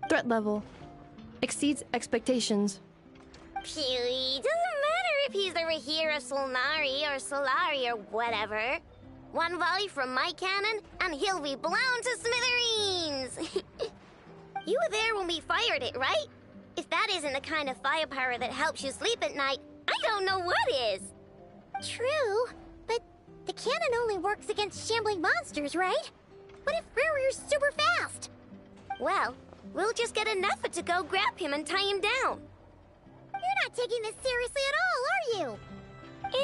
Threat level exceeds expectations. Phew, doesn't if he's the Rerir or Solnari or Solari or whatever. One volley from my cannon, and he'll be blown to smithereens! You were there when we fired it, right? If that isn't the kind of firepower that helps you sleep at night, I don't know what is! True, but the cannon only works against shambling monsters, right? What if Rerir's super fast? Well, we'll just get Ineffa to go grab him and tie him down. You're not taking this seriously at all, are you?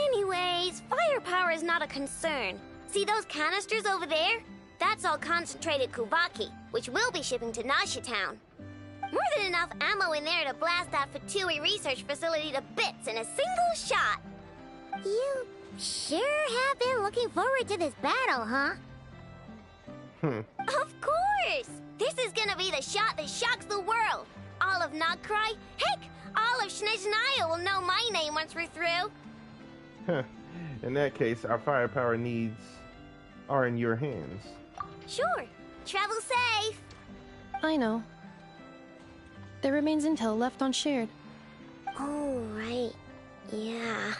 Anyways, firepower is not a concern. See those canisters over there? That's all concentrated Kuvaki, which we'll be shipping to Nasha Town. More than enough ammo in there to blast that Fatui research facility to bits in a single shot. You sure have been looking forward to this battle, huh? Of course! This is gonna be the shot that shocks the world. All of Krai, heck, all of Snezhnaya will know my name once we're through. In that case, our firepower needs are in your hands. Sure. Travel safe. I know. There remains intel left unshared. Oh, right. Yeah.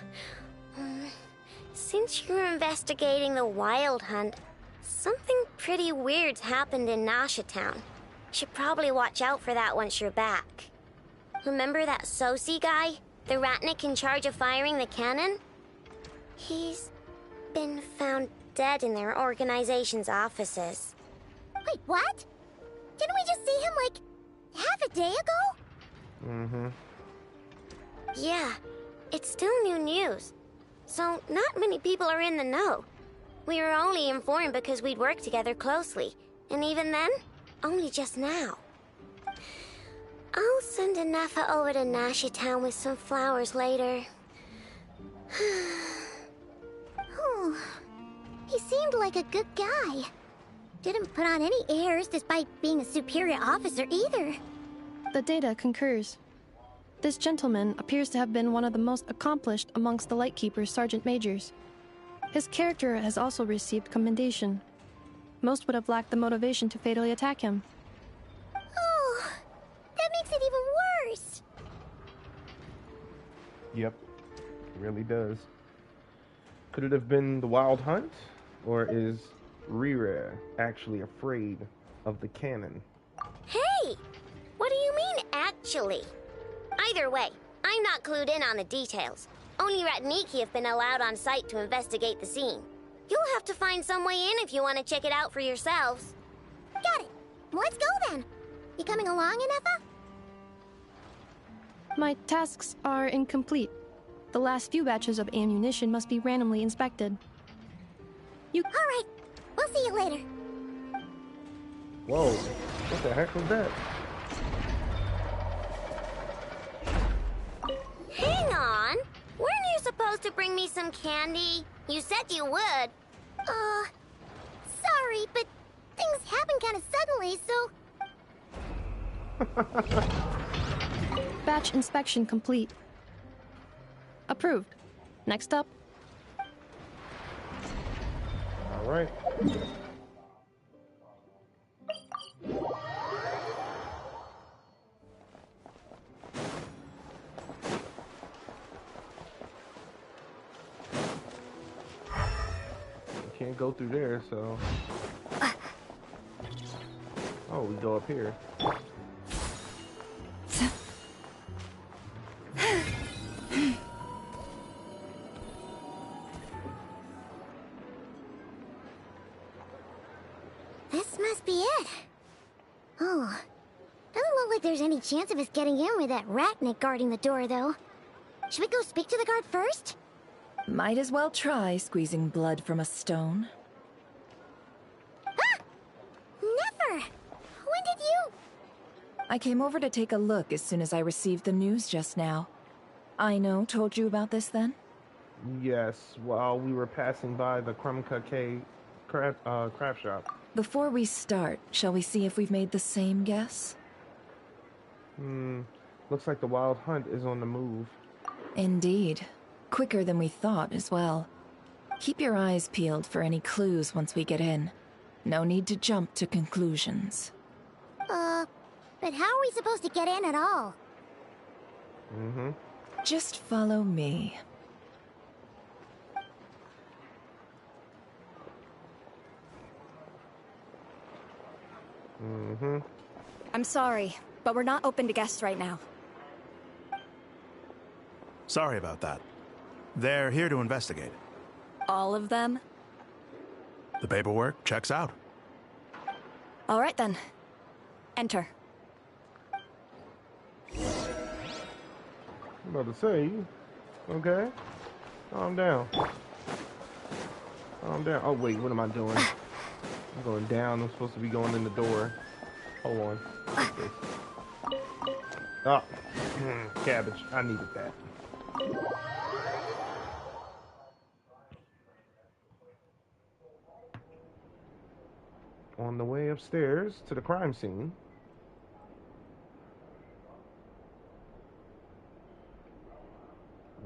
Since you're investigating the Wild Hunt, something pretty weird's happened in Nasha Town. Should probably watch out for that once you're back. Remember that Sosi guy? The Ratnik in charge of firing the cannon? He's been found dead in their organization's offices. Wait, what? Didn't we just see him, like, half a day ago? Mm-hmm. Yeah, it's still new news. So not many people are in the know. We were only informed because we'd worked together closely. And even then, only just now. I'll send Ineffa over to Nasha Town with some flowers later. Oh, he seemed like a good guy. Didn't put on any airs despite being a superior officer either. The data concurs. This gentleman appears to have been one of the most accomplished amongst the Lightkeeper's sergeant majors. His character has also received commendation. Most would have lacked the motivation to fatally attack him. Oh, that makes it even worse. Yep, it really does. Could it have been the Wild Hunt? Or is Rerir actually afraid of the cannon? Hey! What do you mean, actually? Either way, I'm not clued in on the details. Only Ratniki have been allowed on site to investigate the scene. You'll have to find some way in if you want to check it out for yourselves. Got it. Let's go then. You coming along, Ineffa? My tasks are incomplete. The last few batches of ammunition must be randomly inspected. All right. We'll see you later. Whoa. What the heck was that? Hang on. Weren't you supposed to bring me some candy? You said you would. Sorry, but things happen kind of suddenly, so... Batch inspection complete. Approved. Next up. All right. Can't go through there, so... Oh, we go up here. This must be it. Oh, doesn't look like there's any chance of us getting in with that Ratnik guarding the door, though. Should we go speak to the guard first? Might as well try squeezing blood from a stone. Ah! Never! When did you... I came over to take a look as soon as I received the news just now. Aino told you about this then? Yes, while we were passing by the Krumka K craft shop. Before we start, shall we see if we've made the same guess? Looks like the Wild Hunt is on the move. Indeed. Quicker than we thought as well. Keep your eyes peeled for any clues once we get in. No need to jump to conclusions. But how are we supposed to get in at all? Just follow me. Mm-hmm. I'm sorry, but we're not open to guests right now. Sorry about that. They're here to investigate. All of them? The paperwork checks out. All right then. Enter. I'm about to say, okay. Calm down. Calm down. Oh, wait, what am I doing? I'm going down. I'm supposed to be going in the door. Hold on. Okay. Oh, cabbage. I needed that. On the way upstairs to the crime scene.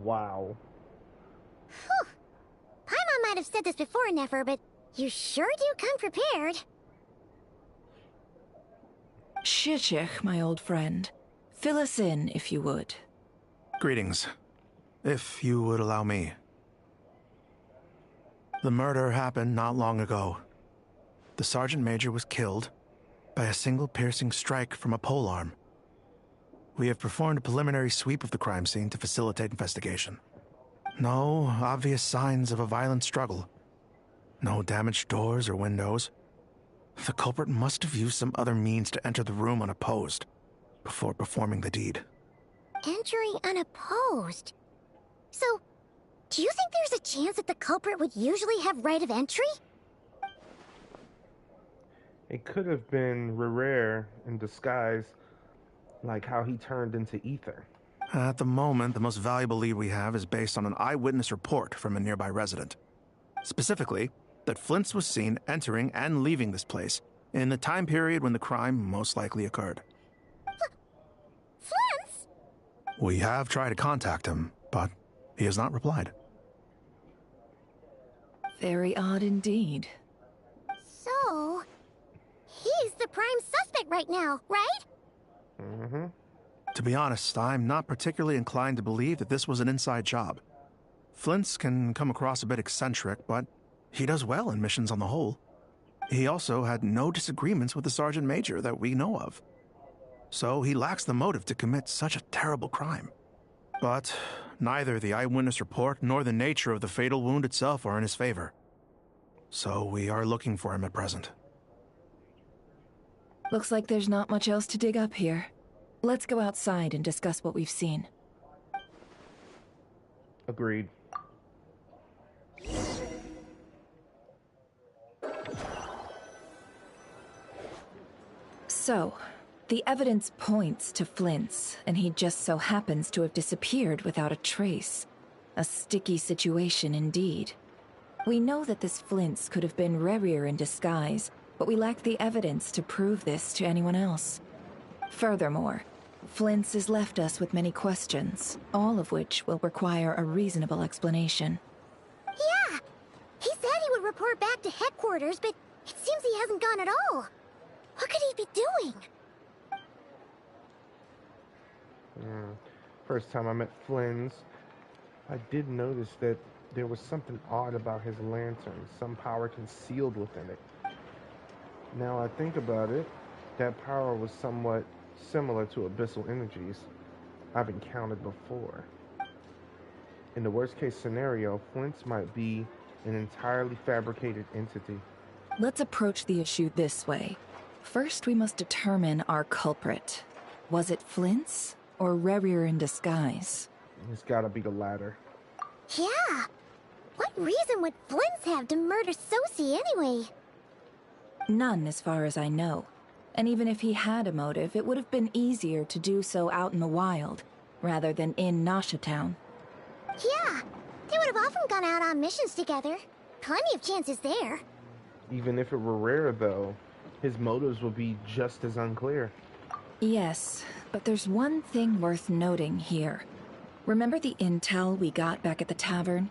Wow. Whew. Paimon might have said this before, Nefer, but you sure do come prepared. Shishich, my old friend. Fill us in, if you would. Greetings. If you would allow me. The murder happened not long ago. The Sergeant Major was killed by a single piercing strike from a polearm. We have performed a preliminary sweep of the crime scene to facilitate investigation. No obvious signs of a violent struggle. No damaged doors or windows. The culprit must have used some other means to enter the room unopposed before performing the deed. Entering unopposed? So, do you think there's a chance that the culprit would usually have right of entry? It could have been Rerir in disguise, like how he turned into ether. At the moment, the most valuable lead we have is based on an eyewitness report from a nearby resident. Specifically, that Flins was seen entering and leaving this place in the time period when the crime most likely occurred. Flins? We have tried to contact him, but he has not replied. Very odd indeed. So, he's the prime suspect right now, right? Mm-hmm. To be honest, I'm not particularly inclined to believe that this was an inside job. Flins can come across a bit eccentric, but he does well in missions on the whole. He also had no disagreements with the Sergeant Major that we know of. So he lacks the motive to commit such a terrible crime. But neither the eyewitness report nor the nature of the fatal wound itself are in his favor. So we are looking for him at present. Looks like there's not much else to dig up here. Let's go outside and discuss what we've seen. Agreed. So, the evidence points to Flins, and he just so happens to have disappeared without a trace. A sticky situation indeed. We know that this Flins could have been Rerir in disguise, but we lack the evidence to prove this to anyone else. Furthermore, Flins has left us with many questions, all of which will require a reasonable explanation. Yeah! He said he would report back to headquarters, but it seems he hasn't gone at all. What could he be doing? First time I met Flins, I did notice that there was something odd about his lantern, some power concealed within it. Now I think about it, that power was somewhat similar to abyssal energies I've encountered before. In the worst case scenario, Flins might be an entirely fabricated entity. Let's approach the issue this way. First, we must determine our culprit. Was it Flins or Rerir in disguise? It's gotta be the latter. Yeah! What reason would Flins have to murder Sosie anyway? None, as far as I know. And even if he had a motive, it would have been easier to do so out in the wild, rather than in Nasha Town. Yeah, they would have often gone out on missions together. Plenty of chances there. Even if it were rare, though, his motives would be just as unclear. Yes, but there's one thing worth noting here. Remember the intel we got back at the tavern?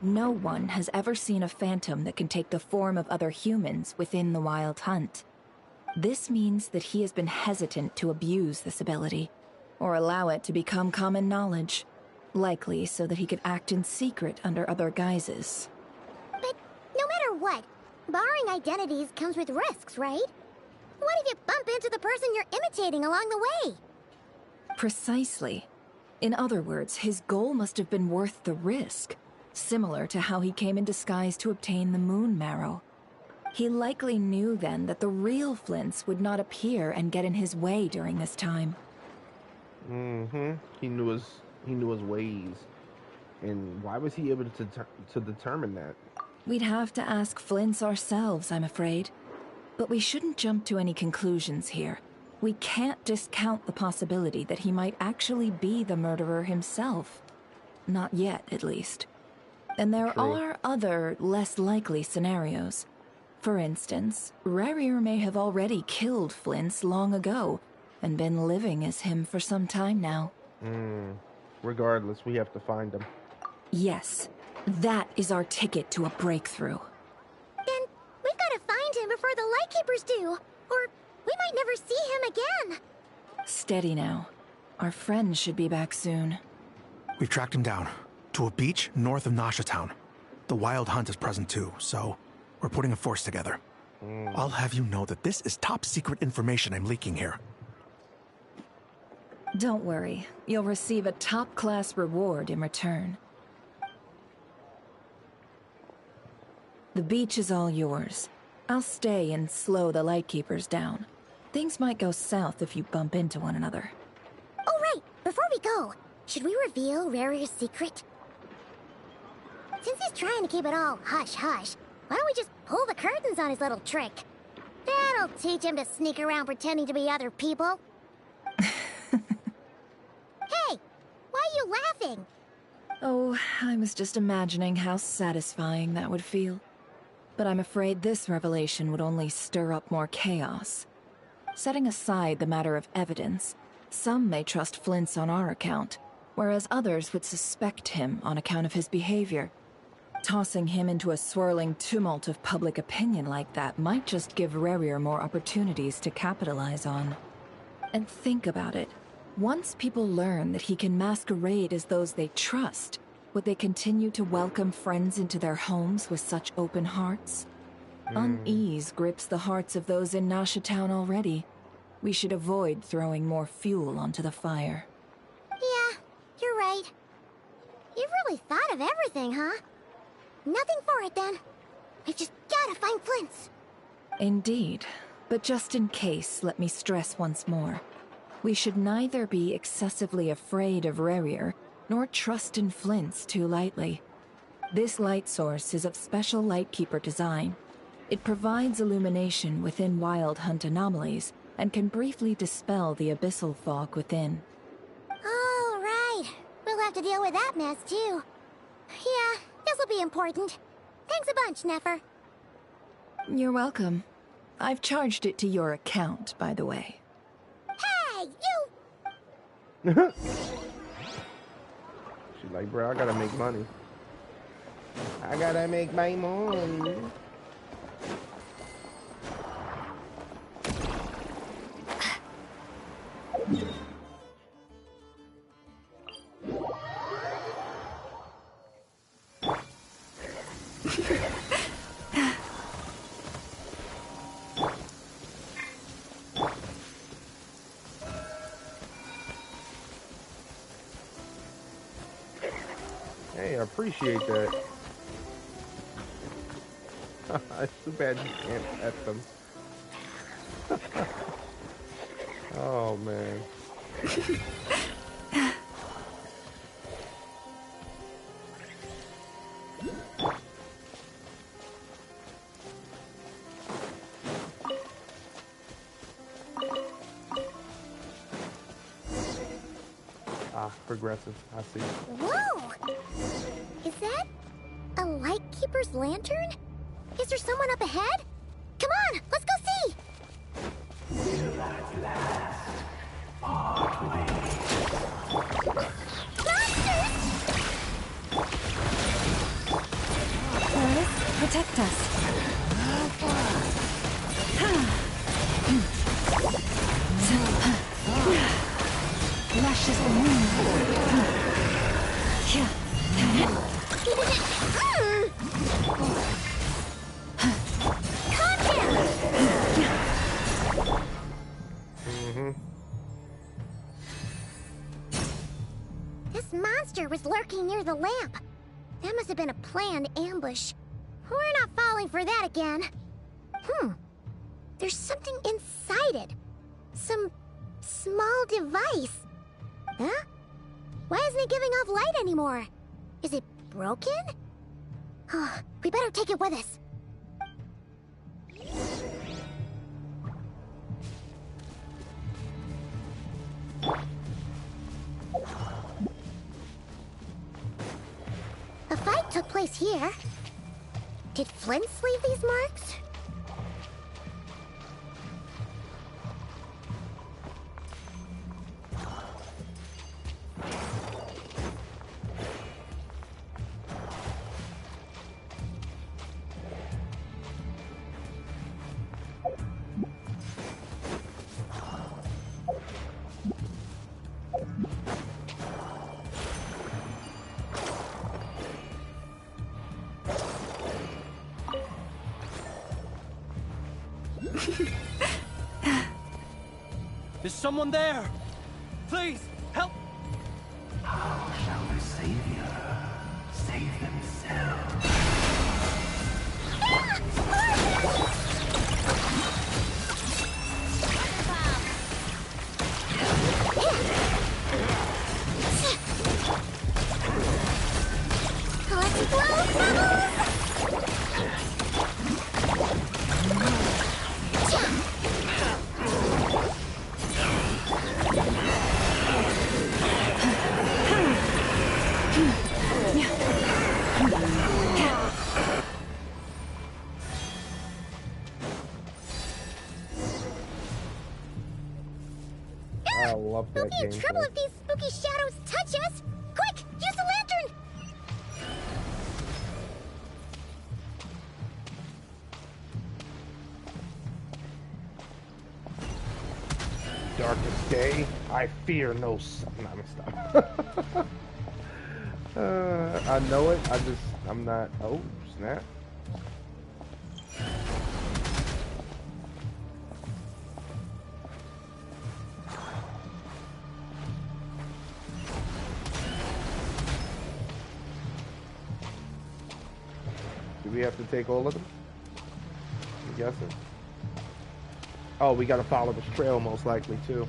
No one has ever seen a phantom that can take the form of other humans within the Wild Hunt. This means that he has been hesitant to abuse this ability, or allow it to become common knowledge, likely so that he could act in secret under other guises. But no matter what, borrowing identities comes with risks, right? What if you bump into the person you're imitating along the way? Precisely. In other words, his goal must have been worth the risk, similar to how he came in disguise to obtain the moon marrow. He likely knew then that the real Flins would not appear and get in his way during this time. Mm-hmm. He knew his ways. And why was he able to determine that? We'd have to ask Flins ourselves, I'm afraid. But we shouldn't jump to any conclusions here. We can't discount the possibility that he might actually be the murderer himself. Not yet, at least. And there are other, less likely scenarios. For instance, Rerir may have already killed Flins long ago, and been living as him for some time now. Regardless, we have to find him. Yes, that is our ticket to a breakthrough. Then we've got to find him before the Lightkeepers do, or we might never see him again. Steady now. Our friend should be back soon. We've tracked him down to a beach north of Nasha town. The Wild Hunt is present too, so we're putting a force together. I'll have you know that this is top secret information I'm leaking here. Don't worry. You'll receive a top-class reward in return. The beach is all yours. I'll stay and slow the Lightkeepers down. Things might go south if you bump into one another. Oh, right. Before we go, should we reveal Rerir's secret? Since he's trying to keep it all hush-hush, why don't we just pull the curtains on his little trick? That'll teach him to sneak around pretending to be other people. Hey, why are you laughing? Oh, I was just imagining how satisfying that would feel. But I'm afraid this revelation would only stir up more chaos. Setting aside the matter of evidence, some may trust Flint's on our account, whereas others would suspect him on account of his behavior. Tossing him into a swirling tumult of public opinion like that might just give Rerir more opportunities to capitalize on. And think about it. Once people learn that he can masquerade as those they trust, would they continue to welcome friends into their homes with such open hearts? Unease grips the hearts of those in Nasha Town already. We should avoid throwing more fuel onto the fire. Yeah, you're right. You've really thought of everything, huh? Nothing for it, then. We've just gotta find Flint's. Indeed. But just in case, let me stress once more. We should neither be excessively afraid of Rerir, nor trust in Flint's too lightly. This light source is of special Lightkeeper design. It provides illumination within Wild Hunt anomalies, and can briefly dispel the abyssal fog within. All right. We'll have to deal with that mess, too. Yeah, this'll be important. Thanks a bunch, Neffer. You're welcome. I've charged it to your account, by the way. Hey, you! She's like, bro, I gotta make money. I gotta make my money. Hey, I appreciate that. It's too bad you can't pet them. Oh, man. Progressive, I see. Whoa! Is that a Lightkeeper's lantern? Is there someone up ahead? Come on, let's go see! Will at last part ways. Monsters! Earth, protect us. Lashes the moon. This monster was lurking near the lamp. That must have been a planned ambush. We're not falling for that again. There's something inside it. Some small device. Huh? Why isn't it giving off light anymore? Is it broken? We better take it with us. A fight took place here. Did Flins leave these marks? Is someone there? Please, help! How shall the Savior save themselves? Let's blow bubbles! I love that We'll be in game. trouble if these spooky shadows touch us! Quick, use the lantern! Darkest day, I fear no sun. Nah, I'm gonna stop. I know it. I'm not. Oh, snap. Do we have to take all of them? I'm guessing. Oh, we gotta follow this trail most likely too.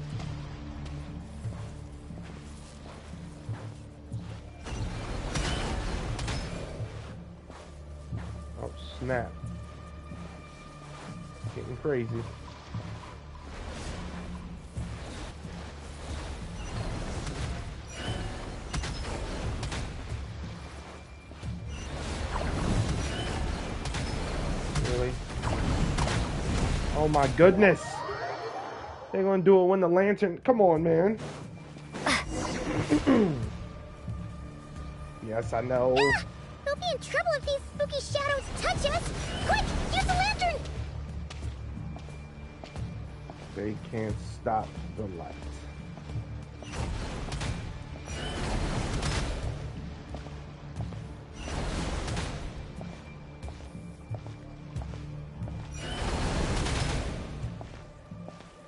Oh, snap. Getting crazy. Really? Oh my goodness! They're gonna do it when the lantern. Come on, man. Yes, I know. We'll be in trouble if these spooky shadows touch us! Quick, use the lantern! They can't stop the light.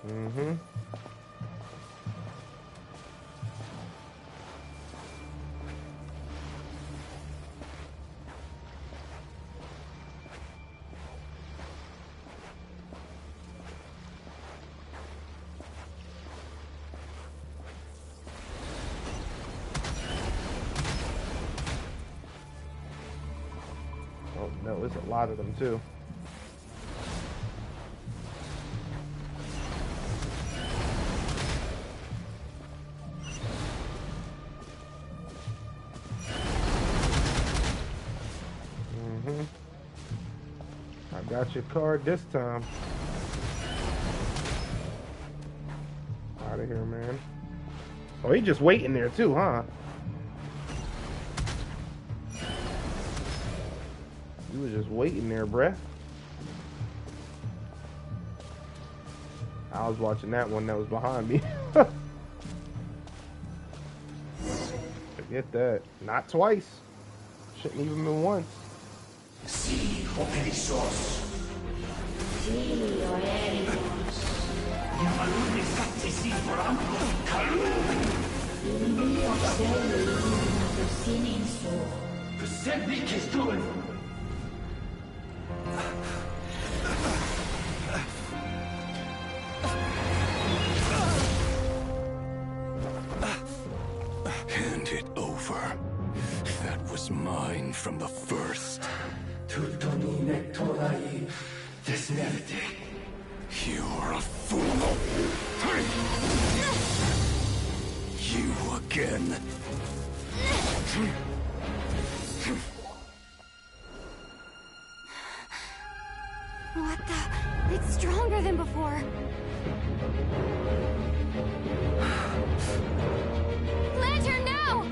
Mm-hmm. Oh no, there's a lot of them too. I got your card this time. Out of here, man. Oh, he just waiting there too, huh? You was just waiting there, bruh. I was watching that one that was behind me. Forget that. Not twice. Shouldn't even been once. See for petty source. See your enemies. Hand it over. That was mine from the first. You're a fool. You again. What the? It's stronger than before. Lantern, no!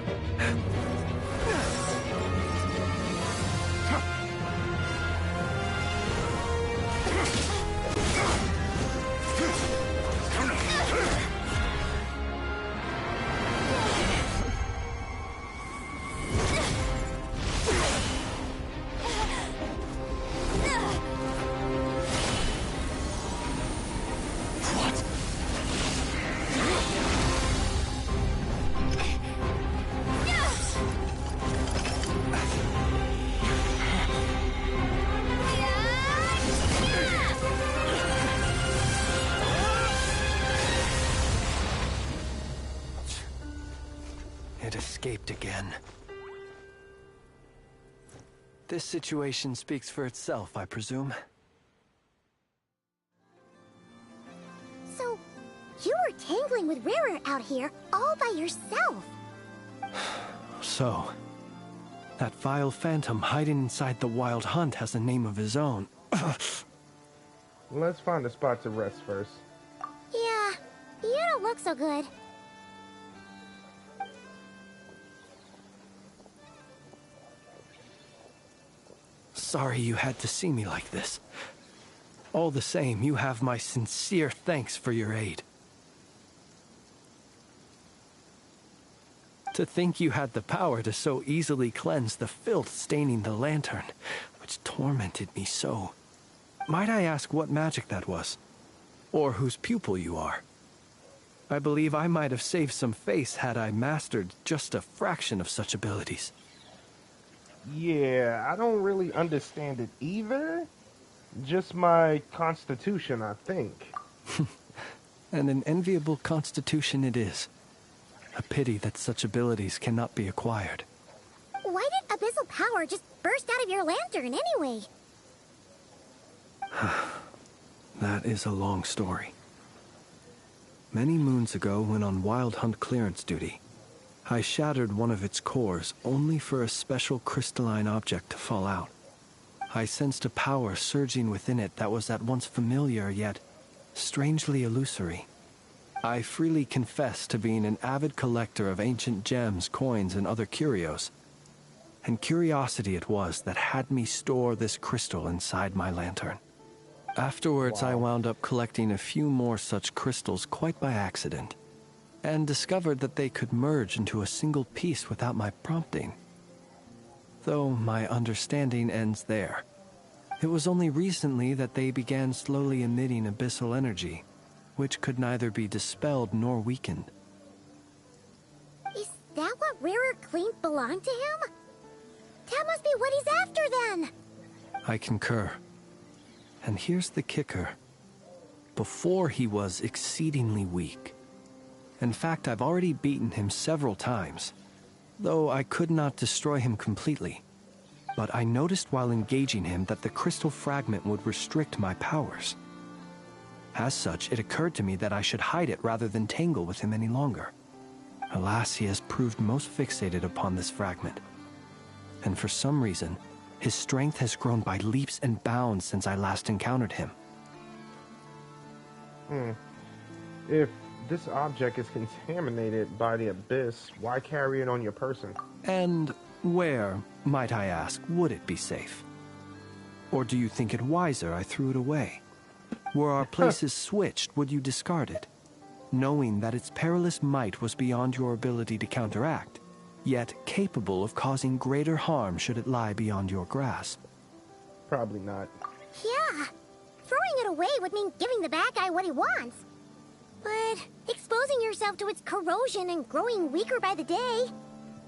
It escaped again. This situation speaks for itself, I presume. So, you were tangling with Rerir out here all by yourself. So, that vile phantom hiding inside the Wild Hunt has a name of his own. Let's find a spot to rest first. Yeah, you don't look so good. Sorry you had to see me like this. All the same, you have my sincere thanks for your aid. To think you had the power to so easily cleanse the filth staining the lantern, which tormented me so. Might I ask what magic that was? Or whose pupil you are? I believe I might have saved some face had I mastered just a fraction of such abilities. Yeah, I don't really understand it either. Just my constitution, I think. And an enviable constitution it is. A pity that such abilities cannot be acquired. Why did abyssal power just burst out of your lantern anyway? That is a long story. Many moons ago, when on Wild Hunt clearance duty, I shattered one of its cores only for a special crystalline object to fall out. I sensed a power surging within it that was at once familiar yet strangely illusory. I freely confess to being an avid collector of ancient gems, coins, and other curios. And curiosity it was that had me store this crystal inside my lantern. Afterwards, I wound up collecting a few more such crystals quite by accident, and discovered that they could merge into a single piece without my prompting. Though my understanding ends there. It was only recently that they began slowly emitting abyssal energy, which could neither be dispelled nor weakened. Is that what Rerir claimed belonged to him? That must be what he's after then! I concur. And here's the kicker. Before he was exceedingly weak. In fact, I've already beaten him several times, though I could not destroy him completely. But I noticed while engaging him that the crystal fragment would restrict my powers. As such, it occurred to me that I should hide it rather than tangle with him any longer. Alas, he has proved most fixated upon this fragment. And for some reason, his strength has grown by leaps and bounds since I last encountered him. If this object is contaminated by the abyss, why carry it on your person? And where, might I ask, would it be safe? Or do you think it wiser I threw it away? Were our places switched, would you discard it, knowing that its perilous might was beyond your ability to counteract, yet capable of causing greater harm should it lie beyond your grasp? Probably not. Yeah, throwing it away would mean giving the bad guy what he wants. But exposing yourself to its corrosion and growing weaker by the day,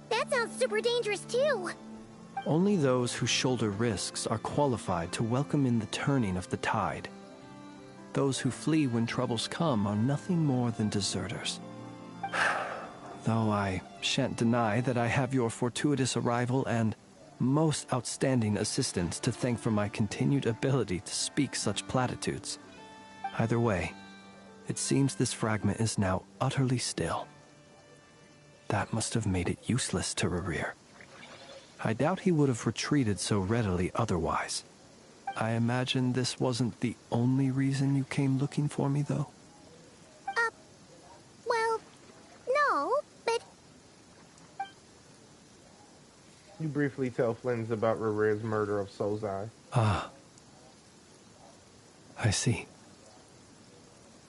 that sounds super dangerous too. Only those who shoulder risks are qualified to welcome in the turning of the tide. Those who flee when troubles come are nothing more than deserters. Though I shan't deny that I have your fortuitous arrival and most outstanding assistance to thank for my continued ability to speak such platitudes. Either way, it seems this fragment is now utterly still. That must have made it useless to Rerir. I doubt he would have retreated so readily otherwise. I imagine this wasn't the only reason you came looking for me, though? Well, no, but... You briefly tell Flins about Rerir's murder of Sozai. Ah. I see.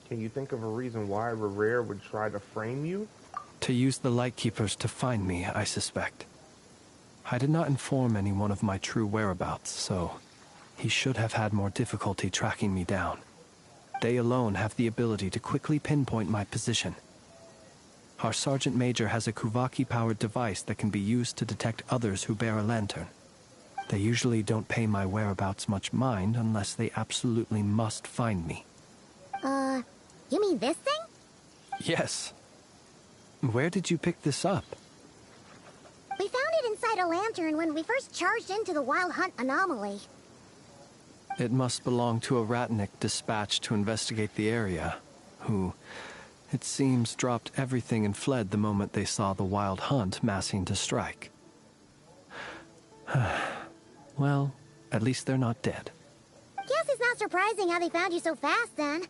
Can you think of a reason why Rerir would try to frame you? To use the Lightkeepers to find me, I suspect. I did not inform anyone of my true whereabouts, so he should have had more difficulty tracking me down. They alone have the ability to quickly pinpoint my position. Our Sergeant Major has a Kuvaki-powered device that can be used to detect others who bear a lantern. They usually don't pay my whereabouts much mind unless they absolutely must find me. You mean this thing? Yes. Where did you pick this up? We found it inside a lantern when we first charged into the Wild Hunt anomaly. It must belong to a Ratnik dispatched to investigate the area, who, it seems, dropped everything and fled the moment they saw the Wild Hunt massing to strike. Well, at least they're not dead. Guess it's not surprising how they found you so fast, then.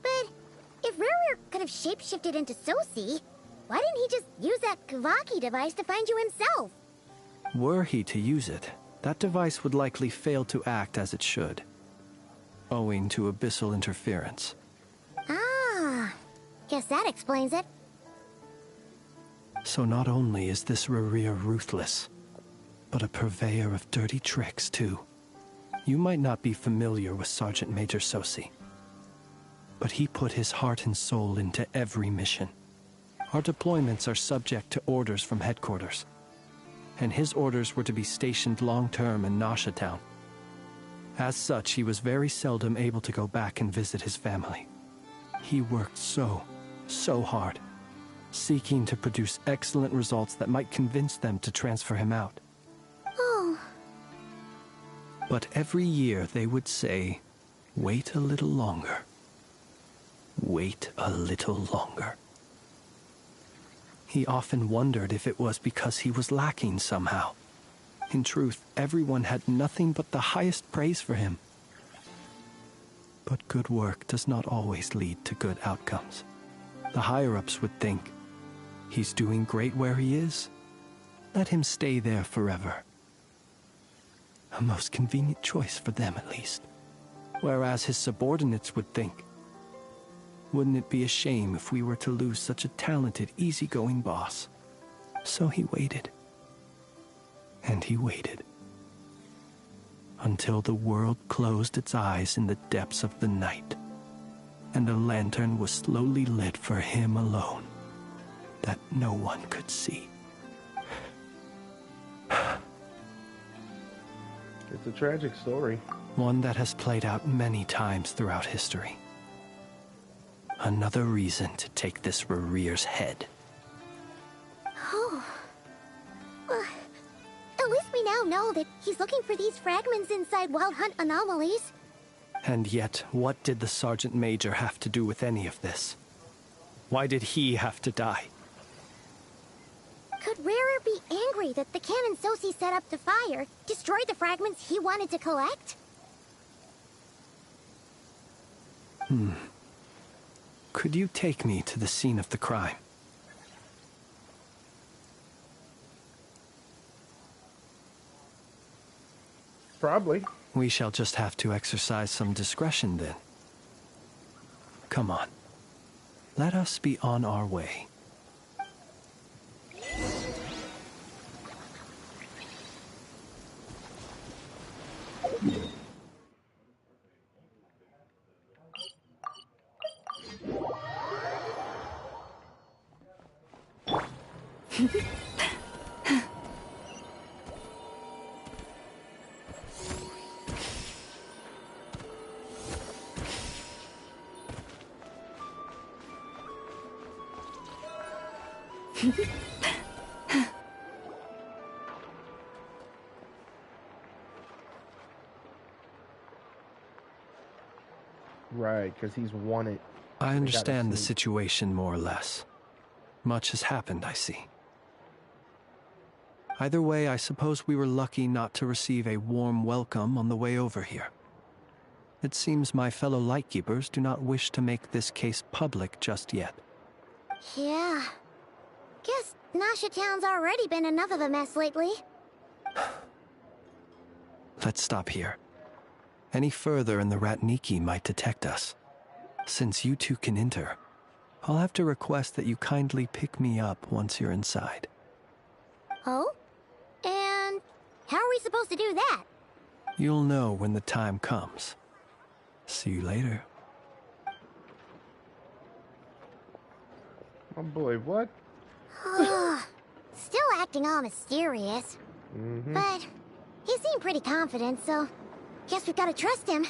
But if Rerir could have shapeshifted into Sosi, why didn't he just use that Kuvaki device to find you himself? Were he to use it, that device would likely fail to act as it should, owing to abyssal interference. Ah, guess that explains it. So not only is this Rerir ruthless, but a purveyor of dirty tricks, too. You might not be familiar with Sergeant Major Sosi, but he put his heart and soul into every mission. Our deployments are subject to orders from headquarters, and his orders were to be stationed long-term in Nasha town. As such, he was very seldom able to go back and visit his family. He worked so hard, seeking to produce excellent results that might convince them to transfer him out. Oh. But every year they would say, wait a little longer. Wait a little longer. He often wondered if it was because he was lacking somehow. In truth, everyone had nothing but the highest praise for him. But good work does not always lead to good outcomes. The higher-ups would think, he's doing great where he is. Let him stay there forever. A most convenient choice for them, at least. Whereas his subordinates would think, wouldn't it be a shame if we were to lose such a talented, easygoing boss? So he waited. And he waited. Until the world closed its eyes in the depths of the night, and a lantern was slowly lit for him alone, that no one could see. It's a tragic story. One that has played out many times throughout history. Another reason to take this Rerir's head. Oh. Well, at least we now know that he's looking for these fragments inside Wild Hunt anomalies. And yet, what did the Sergeant Major have to do with any of this? Why did he have to die? Could Rerir be angry that the cannon Sosi set up to fire destroyed the fragments he wanted to collect? Could you take me to the scene of the crime? Probably. We shall just have to exercise some discretion then. Come on. Let us be on our way. Right, because he's wanted. I understand the situation more or less. Much has happened, I see. Either way, I suppose we were lucky not to receive a warm welcome on the way over here. It seems my fellow Lightkeepers do not wish to make this case public just yet. Yeah. Guess Nasha Town's already been enough of a mess lately. Let's stop here. Any further and the Ratniki might detect us. Since you two can enter, I'll have to request that you kindly pick me up once you're inside. Oh? And how are we supposed to do that? You'll know when the time comes. See you later. Oh boy, what? Still acting all mysterious. But he seemed pretty confident, so guess we've got to trust him.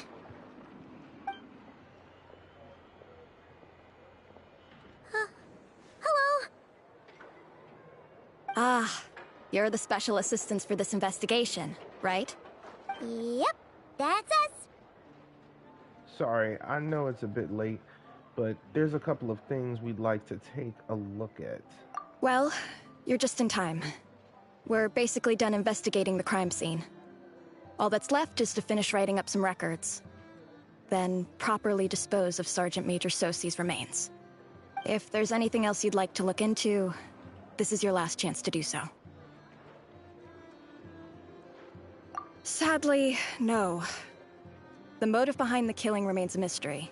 Hello? Ah, you're the special assistants for this investigation, right? Yep, that's us. Sorry, I know it's a bit late, but there's a couple of things we'd like to take a look at. Well, you're just in time. We're basically done investigating the crime scene. All that's left is to finish writing up some records. Then properly dispose of Sergeant Major Sosi's remains. If there's anything else you'd like to look into, this is your last chance to do so. Sadly, no. The motive behind the killing remains a mystery.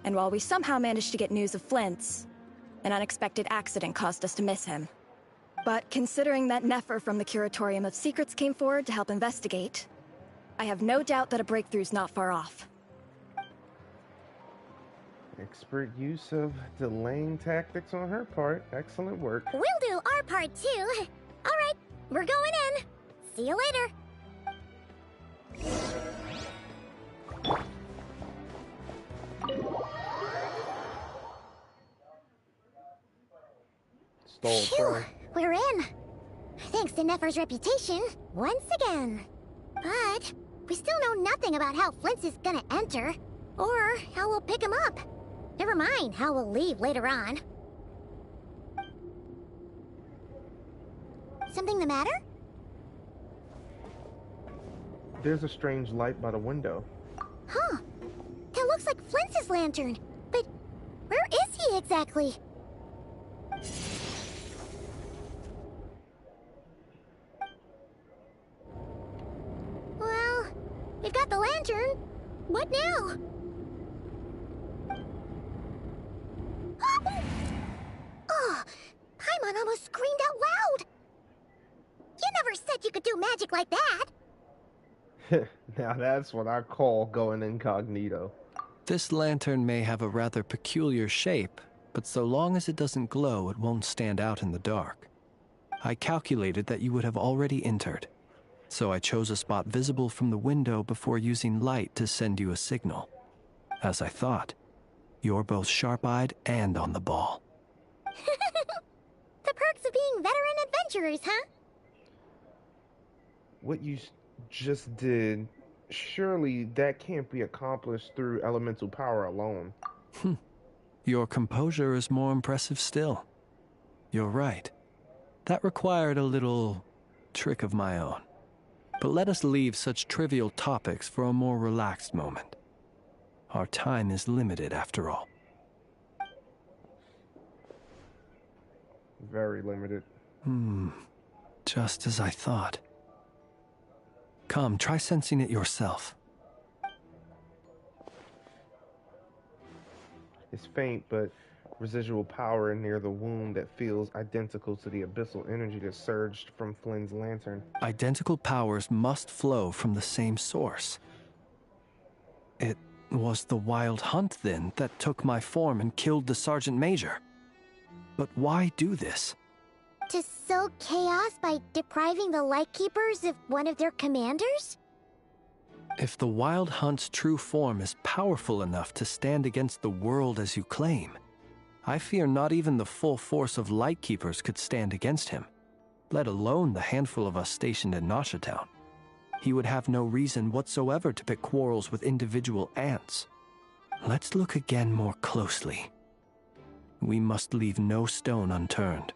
And while we somehow managed to get news of Flint's, an unexpected accident caused us to miss him. But considering that Nefer from the Curatorium of Secrets came forward to help investigate, I have no doubt that a breakthrough's not far off. Expert use of delaying tactics on her part. Excellent work. We'll do our part too. All right, we're going in. See you later. Phew, we're in. Thanks to Nefer's reputation, once again. But we still know nothing about how Flint's is gonna enter, or how we'll pick him up. Never mind how we'll leave later on. Something the matter? There's a strange light by the window. Huh. That looks like Flint's lantern. But where is he exactly? Well, we've got the lantern. What now? Oh, Paimon almost screamed out loud. You never said you could do magic like that. Now that's what I call going incognito. This lantern may have a rather peculiar shape, but so long as it doesn't glow, it won't stand out in the dark. I calculated that you would have already entered, so I chose a spot visible from the window before using light to send you a signal. As I thought, you're both sharp-eyed and on the ball. The perks of being veteran adventurers, huh? What you just did, surely that can't be accomplished through elemental power alone. Your composure is more impressive still. You're right. That required a little trick of my own. But let us leave such trivial topics for a more relaxed moment. Our time is limited after all. Very limited. Just as I thought. Come, try sensing it yourself. It's faint, but residual power near the wound that feels identical to the abyssal energy that surged from Flynn's lantern. Identical powers must flow from the same source. It was the Wild Hunt, then, that took my form and killed the Sergeant Major. But why do this? To sow chaos by depriving the Lightkeepers of one of their commanders? If the Wild Hunt's true form is powerful enough to stand against the world as you claim, I fear not even the full force of Lightkeepers could stand against him, let alone the handful of us stationed in Nasha Town. He would have no reason whatsoever to pick quarrels with individual ants. Let's look again more closely. We must leave no stone unturned.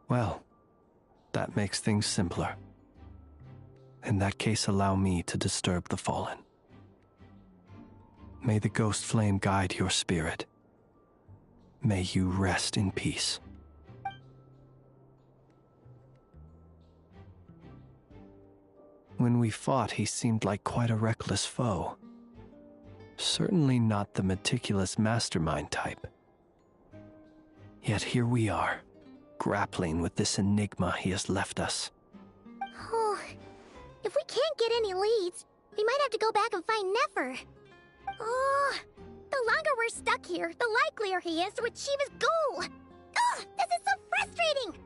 Well, that makes things simpler. In that case, allow me to disturb the fallen. May the ghost flame guide your spirit. May you rest in peace. When we fought, he seemed like quite a reckless foe. Certainly not the meticulous mastermind type. Yet here we are, grappling with this enigma he has left us. Oh, if we can't get any leads, we might have to go back and find Nefer. Oh, the longer we're stuck here, the likelier he is to achieve his goal. Ugh, this is so frustrating!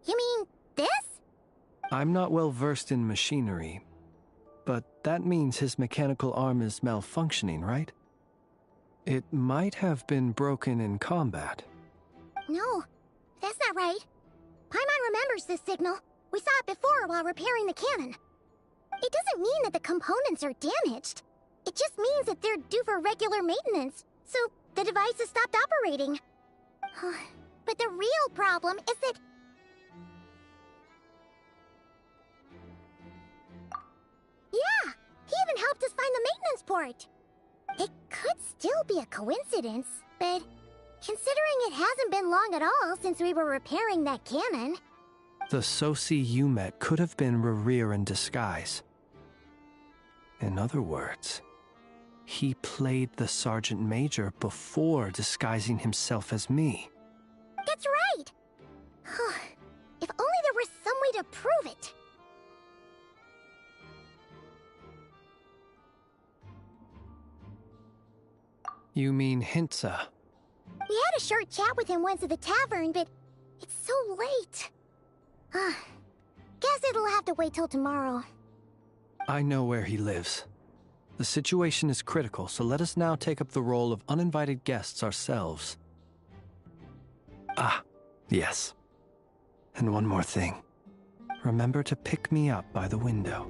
You mean this? I'm not well versed in machinery, but that means his mechanical arm is malfunctioning, right? It might have been broken in combat. No, that's not right. Paimon remembers this signal. We saw it before while repairing the cannon. It doesn't mean that the components are damaged. It just means that they're due for regular maintenance, so the device has stopped operating. But the real problem is that... Yeah, he even helped us find the maintenance port. It could still be a coincidence, but considering it hasn't been long at all since we were repairing that cannon... The Soci you met could have been Rerir in disguise. In other words, he played the Sergeant Major before disguising himself as me. That's right! If only there was some way to prove it. You mean Hintsa? We had a short chat with him once at the tavern, but it's so late. Guess it'll have to wait till tomorrow. I know where he lives. The situation is critical, so let us now take up the role of uninvited guests ourselves. Ah, yes. And one more thing. Remember to pick me up by the window.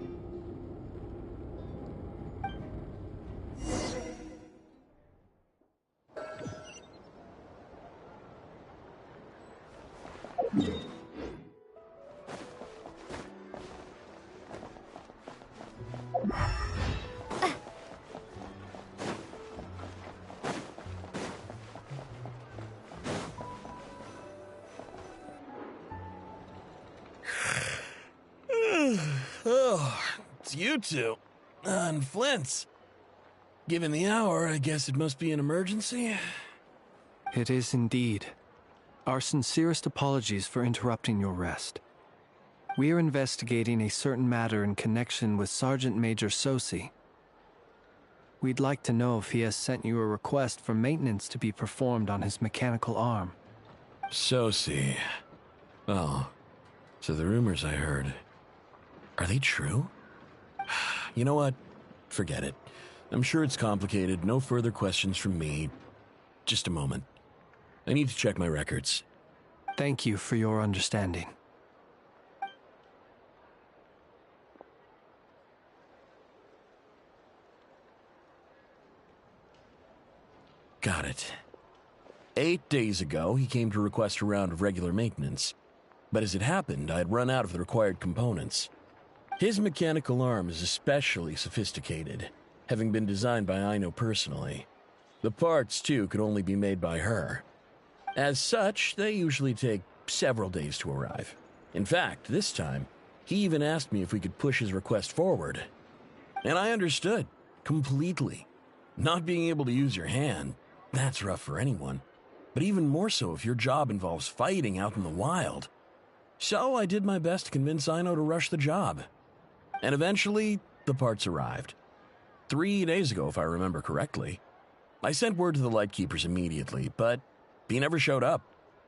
Oh, it's you two. And Flins. Given the hour, I guess it must be an emergency? It is indeed. Our sincerest apologies for interrupting your rest. We are investigating a certain matter in connection with Sergeant Major Soci. We'd like to know if he has sent you a request for maintenance to be performed on his mechanical arm. Soci. Oh, so the rumors I heard, are they true? You know what? Forget it. I'm sure it's complicated. No further questions from me. Just a moment. I need to check my records. Thank you for your understanding. Got it. 8 days ago, he came to request a round of regular maintenance. But as it happened, I had run out of the required components. His mechanical arm is especially sophisticated, having been designed by Aino personally. The parts, too, could only be made by her. As such, they usually take several days to arrive. In fact, this time, He even asked me if we could push his request forward. And I understood, completely. Not being able to use your hand, that's rough for anyone. But even more so if your job involves fighting out in the wild. So I did my best to convince Aino to rush the job. And eventually, the parts arrived. 3 days ago, if I remember correctly. I sent word to the Lightkeepers immediately, but he never showed up.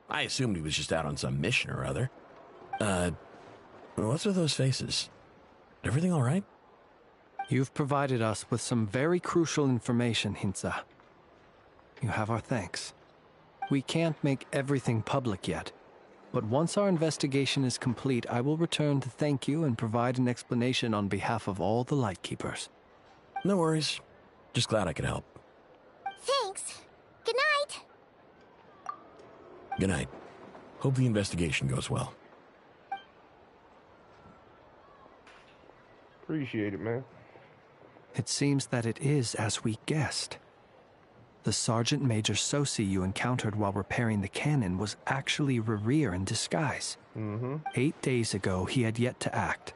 I assumed he was just out on some mission or other. What's with those faces? Everything all right? You've provided us with some very crucial information, Hintsa. You have our thanks. We can't make everything public yet, but once our investigation is complete, I will return to thank you and provide an explanation on behalf of all the Lightkeepers. No worries. Just glad I could help. Thanks. Good night. Good night. Hope the investigation goes well. Appreciate it, man. It seems that it is as we guessed. The Sergeant Major Sosi you encountered while repairing the cannon was actually Rerir in disguise. 8 days ago, he had yet to act.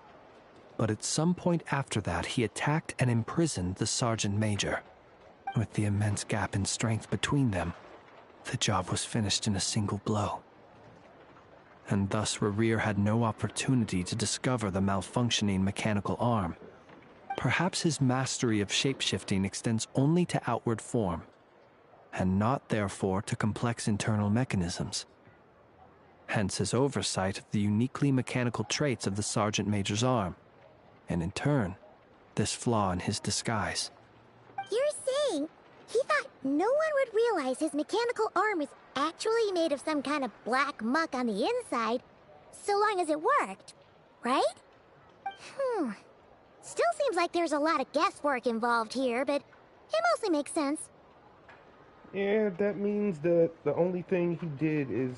But at some point after that, he attacked and imprisoned the Sergeant Major. With the immense gap in strength between them, the job was finished in a single blow. And thus Rerir had no opportunity to discover the malfunctioning mechanical arm. Perhaps his mastery of shapeshifting extends only to outward form, and not therefore to complex internal mechanisms. Hence his oversight of the uniquely mechanical traits of the Sergeant Major's arm, and in turn, this flaw in his disguise. You're saying he thought no one would realize his mechanical arm was actually made of some kind of black muck on the inside, so long as it worked, right? Still seems like there's a lot of guesswork involved here, but it mostly makes sense. Yeah, that means that the only thing he did is,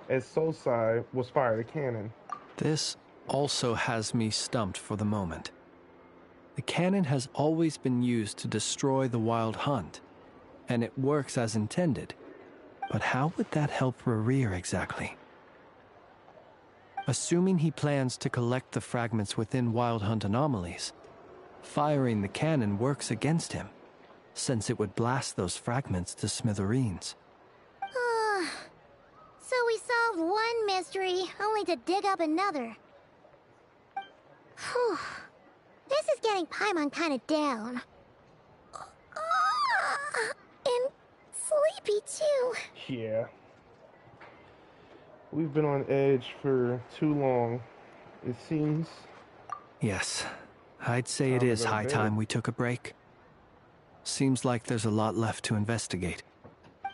as Sosai, was fire the cannon. This also has me stumped for the moment. The cannon has always been used to destroy the wild hunt, and it works as intended. But how would that help Rerir exactly? Assuming he plans to collect the fragments within wild hunt anomalies, firing the cannon works against him, since it would blast those fragments to smithereens. So we solved one mystery, only to dig up another. Whew. This is getting Paimon kind of down. And sleepy, too. Yeah. We've been on edge for too long, it seems. Yes, I'd say it is high time we took a break. Seems like there's a lot left to investigate.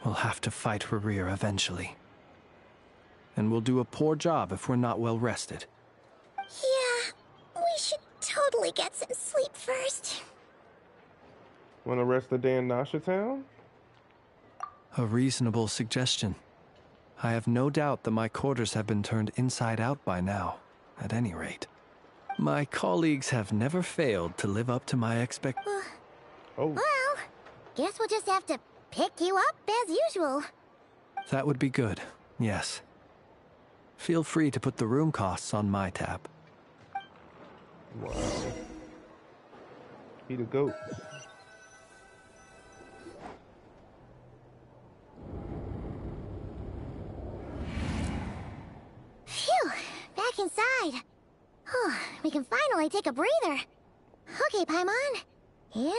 We'll have to fight Rerir eventually. And we'll do a poor job if we're not well rested. Yeah, we should totally get some sleep first. Want to rest the day in Nasha Town? A reasonable suggestion. I have no doubt that my quarters have been turned inside out by now, at any rate. My colleagues have never failed to live up to my Well, guess we'll just have to pick you up as usual. That would be good, yes. Feel free to put the room costs on my tab. Wow. He the goat. Phew, back inside. Oh, we can finally take a breather. Okay, Paimon. In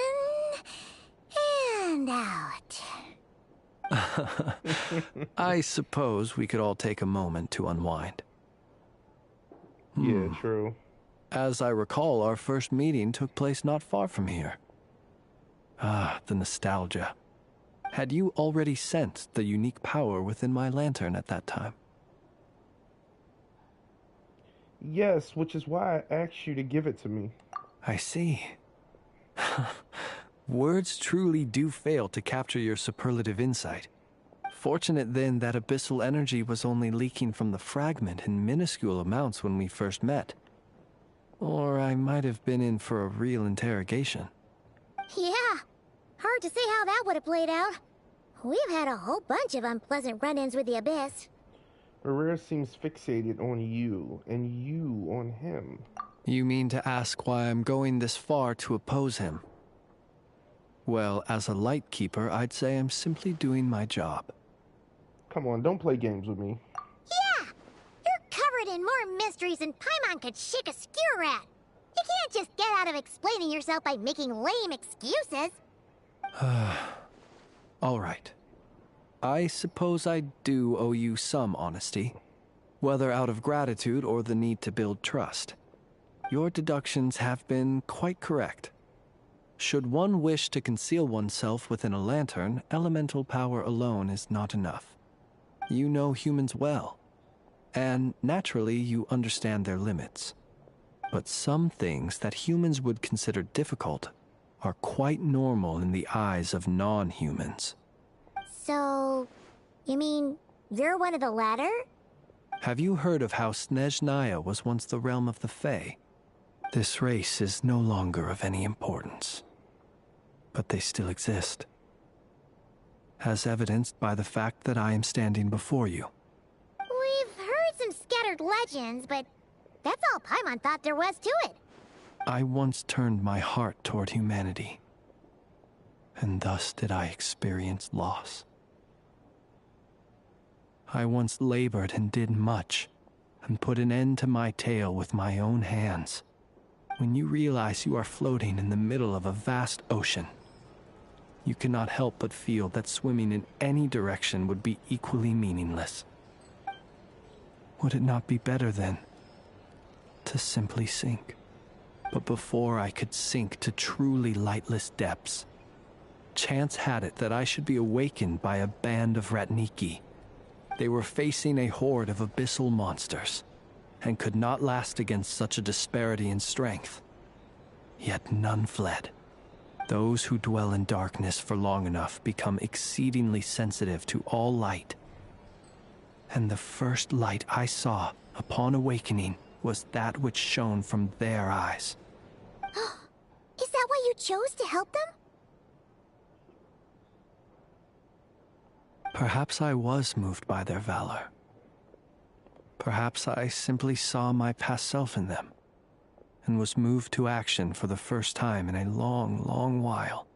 and out. I suppose we could all take a moment to unwind. Yeah, true. As I recall, our first meeting took place not far from here. Ah, the nostalgia. Had you already sensed the unique power within my lantern at that time? Yes, which is why I asked you to give it to me. I see. Words truly do fail to capture your superlative insight. Fortunate then that abyssal energy was only leaking from the fragment in minuscule amounts when we first met. Or I might have been in for a real interrogation. Yeah, hard to say how that would have played out. We've had a whole bunch of unpleasant run-ins with the Abyss. Rerir seems fixated on you, and you on him? You mean to ask why I'm going this far to oppose him? Well, as a light keeper, I'd say I'm simply doing my job. Come on, don't play games with me. Yeah! You're covered in more mysteries than Paimon could shake a skewer at. You can't just get out of explaining yourself by making lame excuses. All right. I suppose I do owe you some honesty, whether out of gratitude or the need to build trust. Your deductions have been quite correct. Should one wish to conceal oneself within a lantern, elemental power alone is not enough. You know humans well, and naturally you understand their limits. But some things that humans would consider difficult are quite normal in the eyes of non-humans. So, you mean you're one of the latter? Have you heard of how Snezhnaya was once the realm of the Fae? This race is no longer of any importance, but they still exist, as evidenced by the fact that I am standing before you. We've heard some scattered legends, but that's all Paimon thought there was to it. I once turned my heart toward humanity, and thus did I experience loss. I once labored and did much, and put an end to my tale with my own hands. When you realize you are floating in the middle of a vast ocean, you cannot help but feel that swimming in any direction would be equally meaningless. Would it not be better, then, to simply sink? But before I could sink to truly lightless depths, chance had it that I should be awakened by a band of Ratniki. They were facing a horde of abyssal monsters, and could not last against such a disparity in strength. Yet none fled. Those who dwell in darkness for long enough become exceedingly sensitive to all light. And the first light I saw upon awakening was that which shone from their eyes. Is that why you chose to help them? Perhaps I was moved by their valor. Perhaps I simply saw my past self in them, and was moved to action for the first time in a long, long while.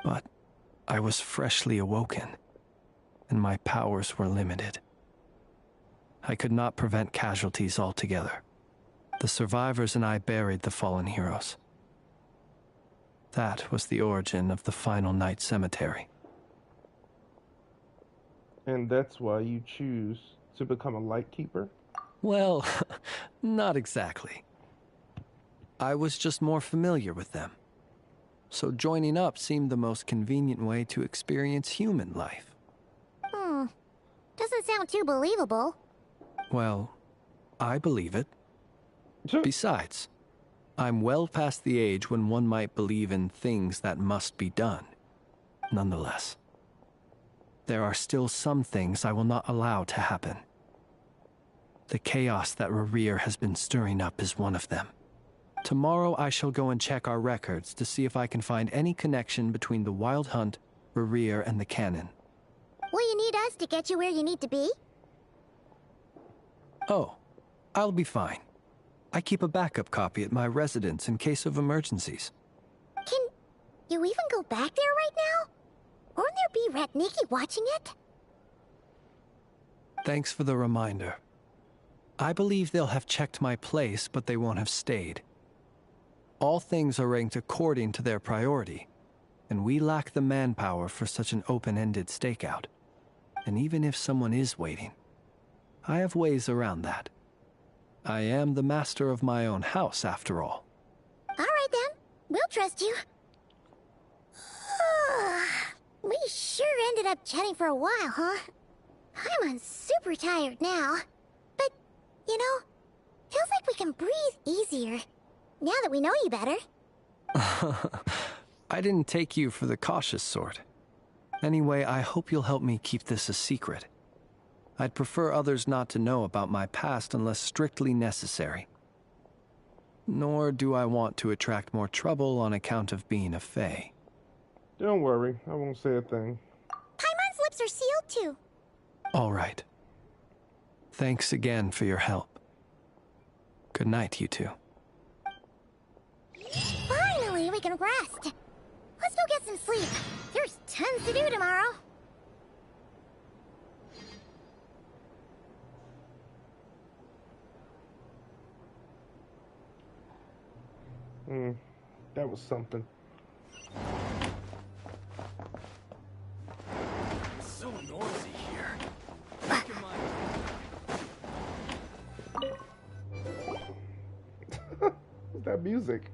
But I was freshly awoken, and my powers were limited. I could not prevent casualties altogether. The survivors and I buried the fallen heroes. That was the origin of the Final Night Cemetery. And that's why you choose to become a light keeper? Well, not exactly. I was just more familiar with them. So joining up seemed the most convenient way to experience human life. Doesn't sound too believable. Well, I believe it. Besides, I'm well past the age when one might believe in things that must be done. Nonetheless, there are still some things I will not allow to happen. The chaos that Rerir has been stirring up is one of them. Tomorrow I shall go and check our records to see if I can find any connection between the Wild Hunt, Rerir, and the Canon. Will you need us to get you where you need to be? Oh, I'll be fine. I keep a backup copy at my residence in case of emergencies. Can you even go back there right now? Won't there be Ratniki watching it? Thanks for the reminder. I believe they'll have checked my place, but they won't have stayed. All things are ranked according to their priority, and we lack the manpower for such an open-ended stakeout. And even if someone is waiting, I have ways around that. I am the master of my own house, after all. All right then, we'll trust you. We sure ended up chatting for a while, huh? I'm super tired now. But, you know, feels like we can breathe easier, now that we know you better. I didn't take you for the cautious sort. Anyway, I hope you'll help me keep this a secret. I'd prefer others not to know about my past unless strictly necessary. Nor do I want to attract more trouble on account of being a Fae. Don't worry, I won't say a thing. Paimon's lips are sealed too. All right. Thanks again for your help. Good night, you two. Finally, we can rest. Let's go get some sleep. There's tons to do tomorrow. That was something. It's so noisy here. What's that music?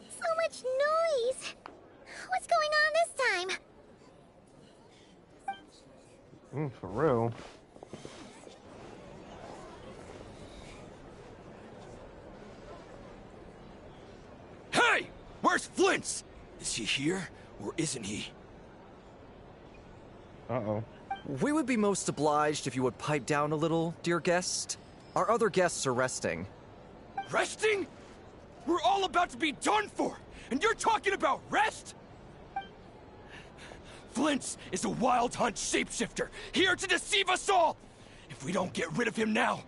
So much noise. What's going on this time? For real. Hey! Where's Flins? Is he here, or isn't he? Uh-oh. We would be most obliged if you would pipe down a little, dear guest. Our other guests are resting. Resting? We're all about to be done for, and you're talking about rest? Flins is a wild hunt shapeshifter, here to deceive us all! If we don't get rid of him now,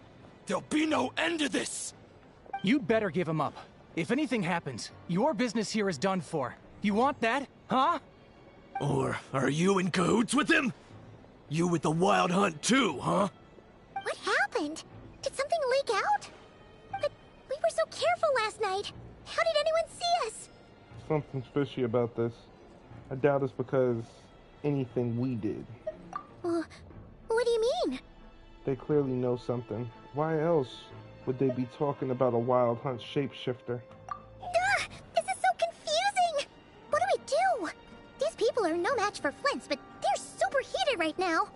there'll be no end to this! You'd better give him up. If anything happens, your business here is done for. You want that, huh? Or are you in cahoots with him? You with the wild hunt too, huh? What happened? Did something leak out? But we were so careful last night. How did anyone see us? Something's fishy about this. I doubt it's because anything we did. What do you mean? They clearly know something. Why else would they be talking about a wild hunt shapeshifter? This is so confusing! What do? These people are no match for Flint's, but they're super heated right now.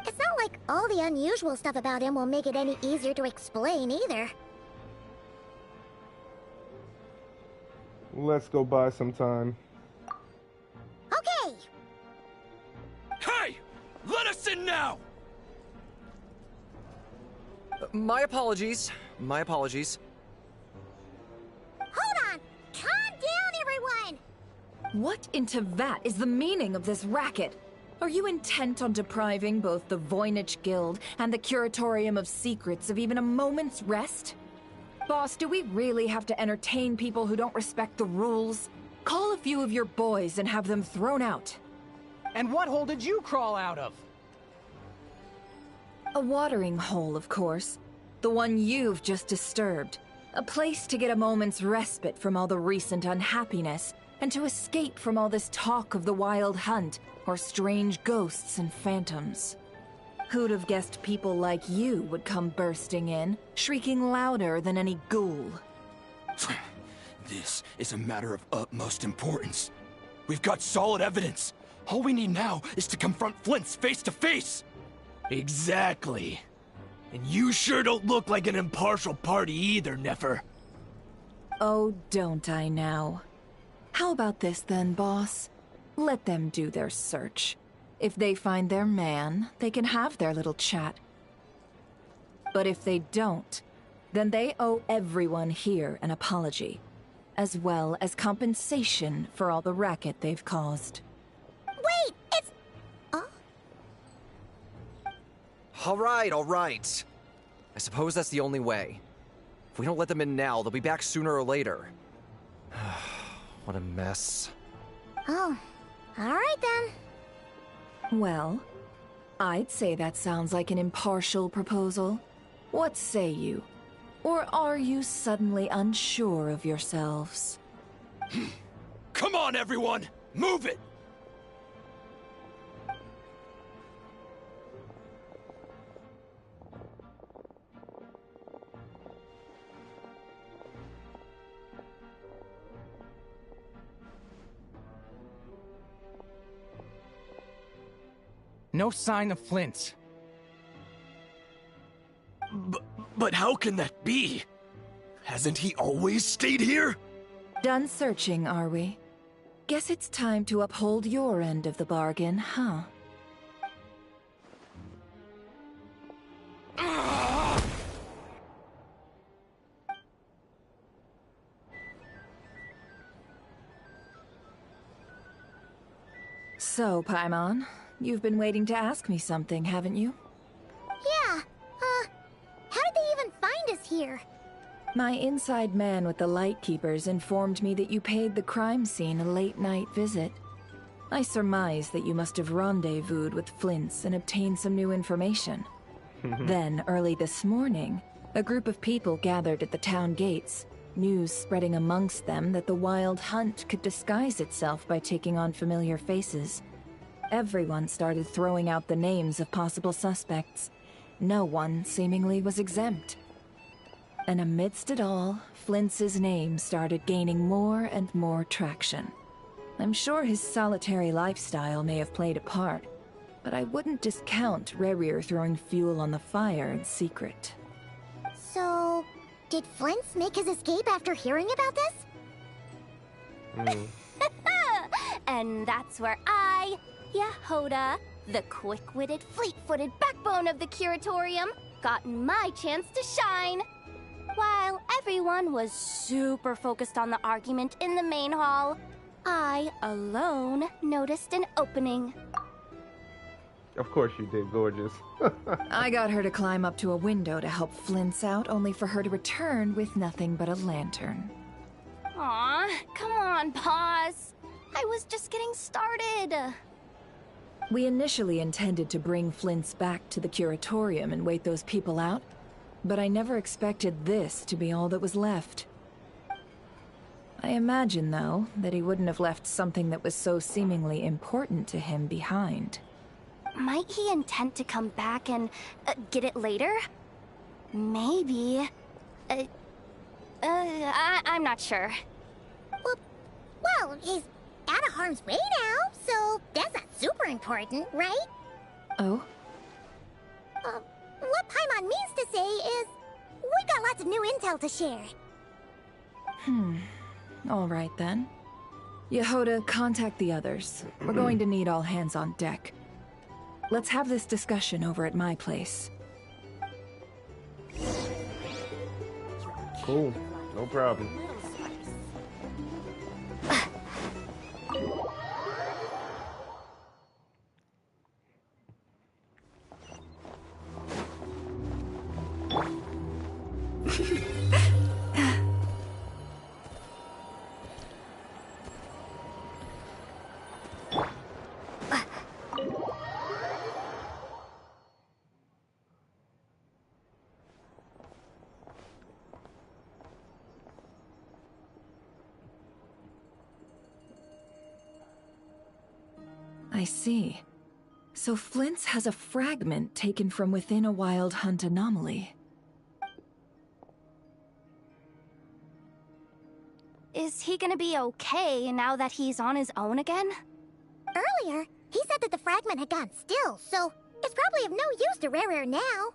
It's not like all the unusual stuff about him will make it any easier to explain either. Let's go buy some time. Okay! Hey! Let us in now! My apologies. My apologies. Hold on! Calm down, everyone! What in Tevat is the meaning of this racket? Are you intent on depriving both the Voynich Guild and the Curatorium of Secrets of even a moment's rest? Boss, do we really have to entertain people who don't respect the rules? Call a few of your boys and have them thrown out. And what hole did you crawl out of? A watering hole, of course. The one you've just disturbed. A place to get a moment's respite from all the recent unhappiness, and to escape from all this talk of the wild hunt, or strange ghosts and phantoms. Who'd have guessed people like you would come bursting in, shrieking louder than any ghoul? This is a matter of utmost importance. We've got solid evidence. All we need now is to confront Flint's face to face. Exactly. And you sure don't look like an impartial party either, Neffer. Oh, don't I now? How about this then, boss? Let them do their search. If they find their man, they can have their little chat. But if they don't, then they owe everyone here an apology, as well as compensation for all the racket they've caused. Wait, it's... All right. I suppose that's the only way. If we don't let them in now, they'll be back sooner or later. What a mess. Oh, alright then. Well, I'd say that sounds like an impartial proposal. What say you? Or are you suddenly unsure of yourselves? Come on, everyone! Move it! No sign of Flint. But how can that be? Hasn't he always stayed here? Done searching, are we? Guess it's time to uphold your end of the bargain, huh? So, Paimon, you've been waiting to ask me something, haven't you? Yeah, how did they even find us here? My inside man with the Lightkeepers informed me that you paid the crime scene a late-night visit. I surmise that you must have rendezvoused with Flins and obtained some new information. Then, early this morning, a group of people gathered at the town gates, news spreading amongst them that the Wild Hunt could disguise itself by taking on familiar faces. Everyone started throwing out the names of possible suspects. No one, seemingly, was exempt. And amidst it all, Flints's name started gaining more and more traction. I'm sure his solitary lifestyle may have played a part, but I wouldn't discount Rerir throwing fuel on the fire in secret. So, did Flins make his escape after hearing about this? And that's where I, Yehoda, the quick-witted, fleet-footed backbone of the Curatorium, got my chance to shine. While everyone was super focused on the argument in the main hall, I alone noticed an opening. Of course you did, gorgeous. I got her to climb up to a window to help Flint's out, only for her to return with nothing but a lantern. Aw, come on, Paws. I was just getting started. We initially intended to bring Flint's back to the Curatorium and wait those people out, but I never expected this to be all that was left. I imagine, though, that he wouldn't have left something that was so seemingly important to him behind. Might he intend to come back and get it later? Maybe. I'm not sure. Well, he's out of harm's way now, so that's not super important, right? Oh? What Paimon means to say is, we got lots of new intel to share. All right then. Yehoda, contact the others. We're going to need all hands on deck. Let's have this discussion over at my place. Cool. No problem. I see. So Flint's has a fragment taken from within a Wild Hunt anomaly. Is he gonna be okay now that he's on his own again? Earlier, he said that the fragment had gone still, so it's probably of no use to Rerir now.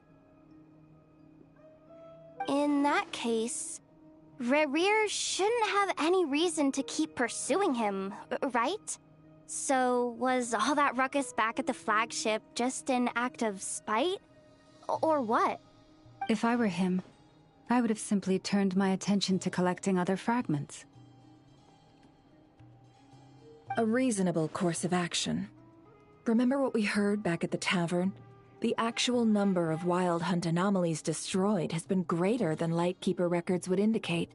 In that case, Rerir shouldn't have any reason to keep pursuing him, right? So, was all that ruckus back at the Flagship just an act of spite? Or what? If I were him, I would have simply turned my attention to collecting other fragments. A reasonable course of action. Remember what we heard back at the tavern? The actual number of Wild Hunt anomalies destroyed has been greater than Lightkeeper records would indicate.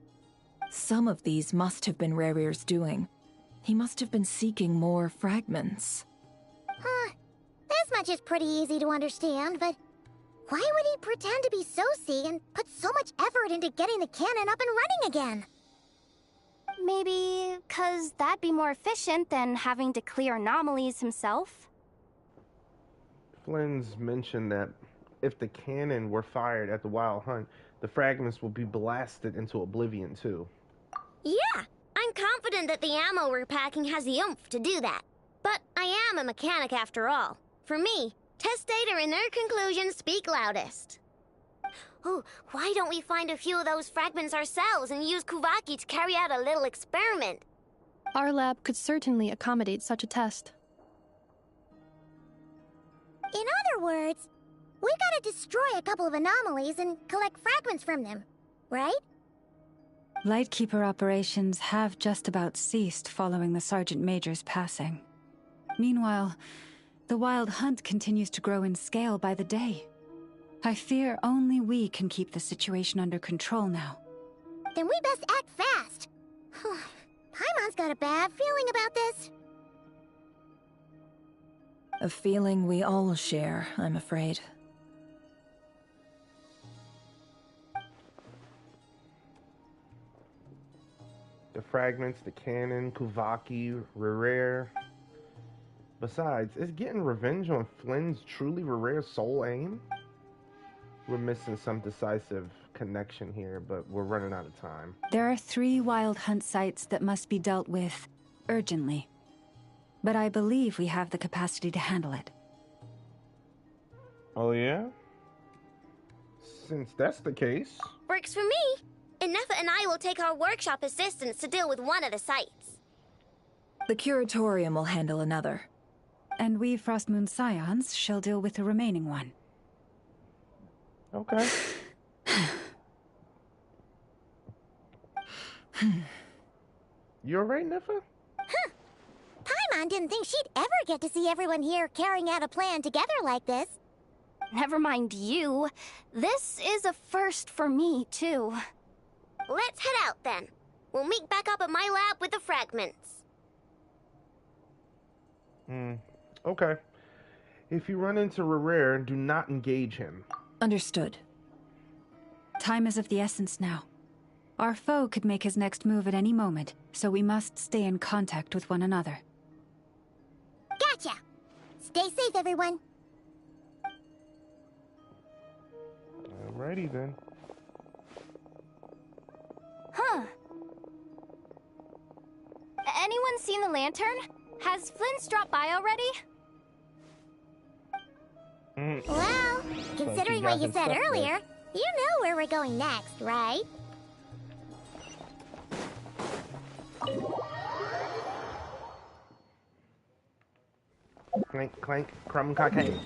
Some of these must have been Rerir's doing. He must have been seeking more fragments. This much is pretty easy to understand, but why would he pretend to be Soci and put so much effort into getting the cannon up and running again? Maybe 'cause that'd be more efficient than having to clear anomalies himself? Flins mentioned that if the cannon were fired at the Wild Hunt, the fragments will be blasted into oblivion too. Yeah, I'm confident that the ammo we're packing has the oomph to do that. But I am a mechanic after all. For me, test data and their conclusions speak loudest. Ooh, why don't we find a few of those fragments ourselves and use Kuvaki to carry out a little experiment? Our lab could certainly accommodate such a test. In other words, we gotta destroy a couple of anomalies and collect fragments from them, right? Lightkeeper operations have just about ceased following the Sergeant Major's passing. Meanwhile, the wild hunt continues to grow in scale by the day. I fear only we can keep the situation under control now. Then we best act fast. Paimon's got a bad feeling about this. A feeling we all share, I'm afraid. The fragments, the cannon, Kuvaki, Rerir. Besides, is getting revenge on Flins truly Rerir's sole aim? We're missing some decisive connection here, but we're running out of time. There are 3 wild hunt sites that must be dealt with urgently. But I believe we have the capacity to handle it. Oh yeah? Since that's the case... Works for me. Ineffa and I will take our workshop assistants to deal with one of the sites. The Curatorium will handle another. And we Frostmoon Scions shall deal with the remaining one. Okay. You alright, Neffa? Huh. Paimon didn't think she'd ever get to see everyone here carrying out a plan together like this. Never mind you. This is a first for me, too. Let's head out, then. We'll meet back up at my lab with the fragments. Okay. If you run into Rerir, do not engage him. Understood. Time is of the essence now. Our foe could make his next move at any moment, so we must stay in contact with one another. Gotcha! Stay safe, everyone. Alrighty, then. Huh. Anyone seen the lantern? Has Flins dropped by already? Well, considering what you said earlier, you know where we're going next, right? Clank, clank, crumb, cockade.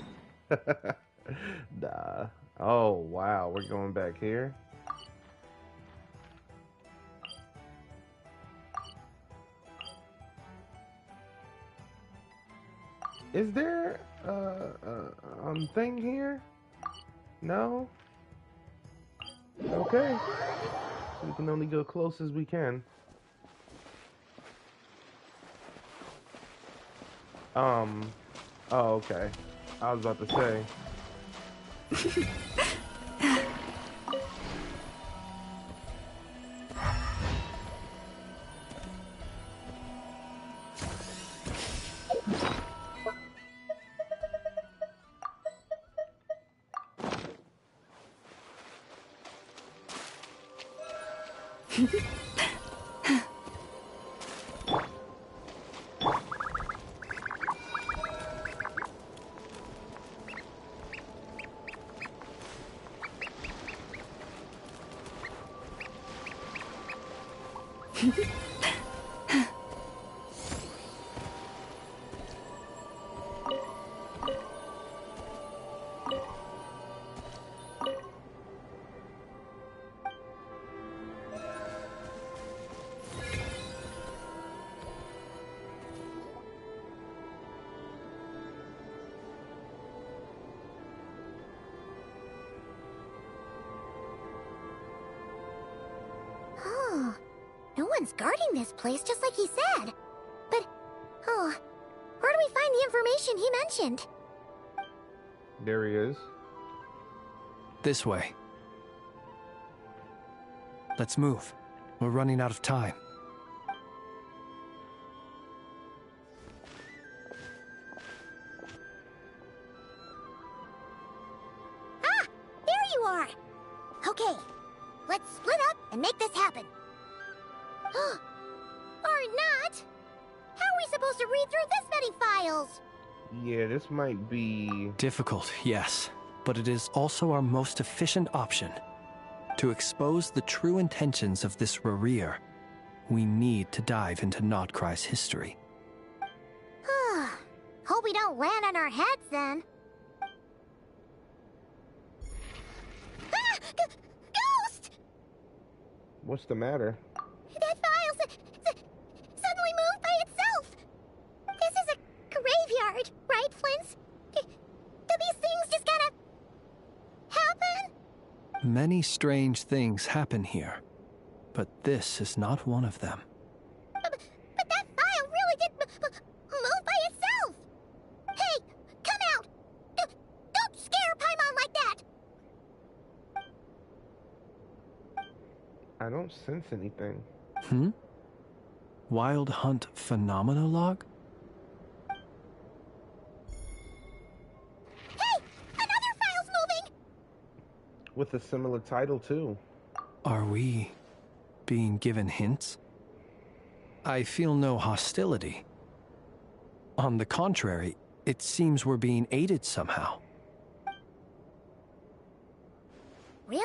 Nah. Oh, wow, we're going back here. Is there thing here? No? Okay. So we can only go close as we can. Oh, okay. I was about to say. No one's guarding this place, just like he said. But, where do we find the information he mentioned? There he is. This way. Let's move. We're running out of time. Ah! There you are! Okay, let's split up and make this happen. Or not! How are we supposed to read through this many files? Yeah, this might be... difficult, yes. But it is also our most efficient option. To expose the true intentions of this Rerir, we need to dive into Nodkrai's history. Hope we don't land on our heads, then. Ah! Ghost! What's the matter? That file suddenly moved by itself! This is a grave hard, right, Flins? Do these things just kind of happen? Many strange things happen here, but this is not one of them. But that file really did move by itself! Hey, come out! Don't scare Paimon like that! I don't sense anything. Wild Hunt Phenomenologue? Hey! Another file's moving! With a similar title, too. Are we being given hints? I feel no hostility. On the contrary, it seems we're being aided somehow. Really?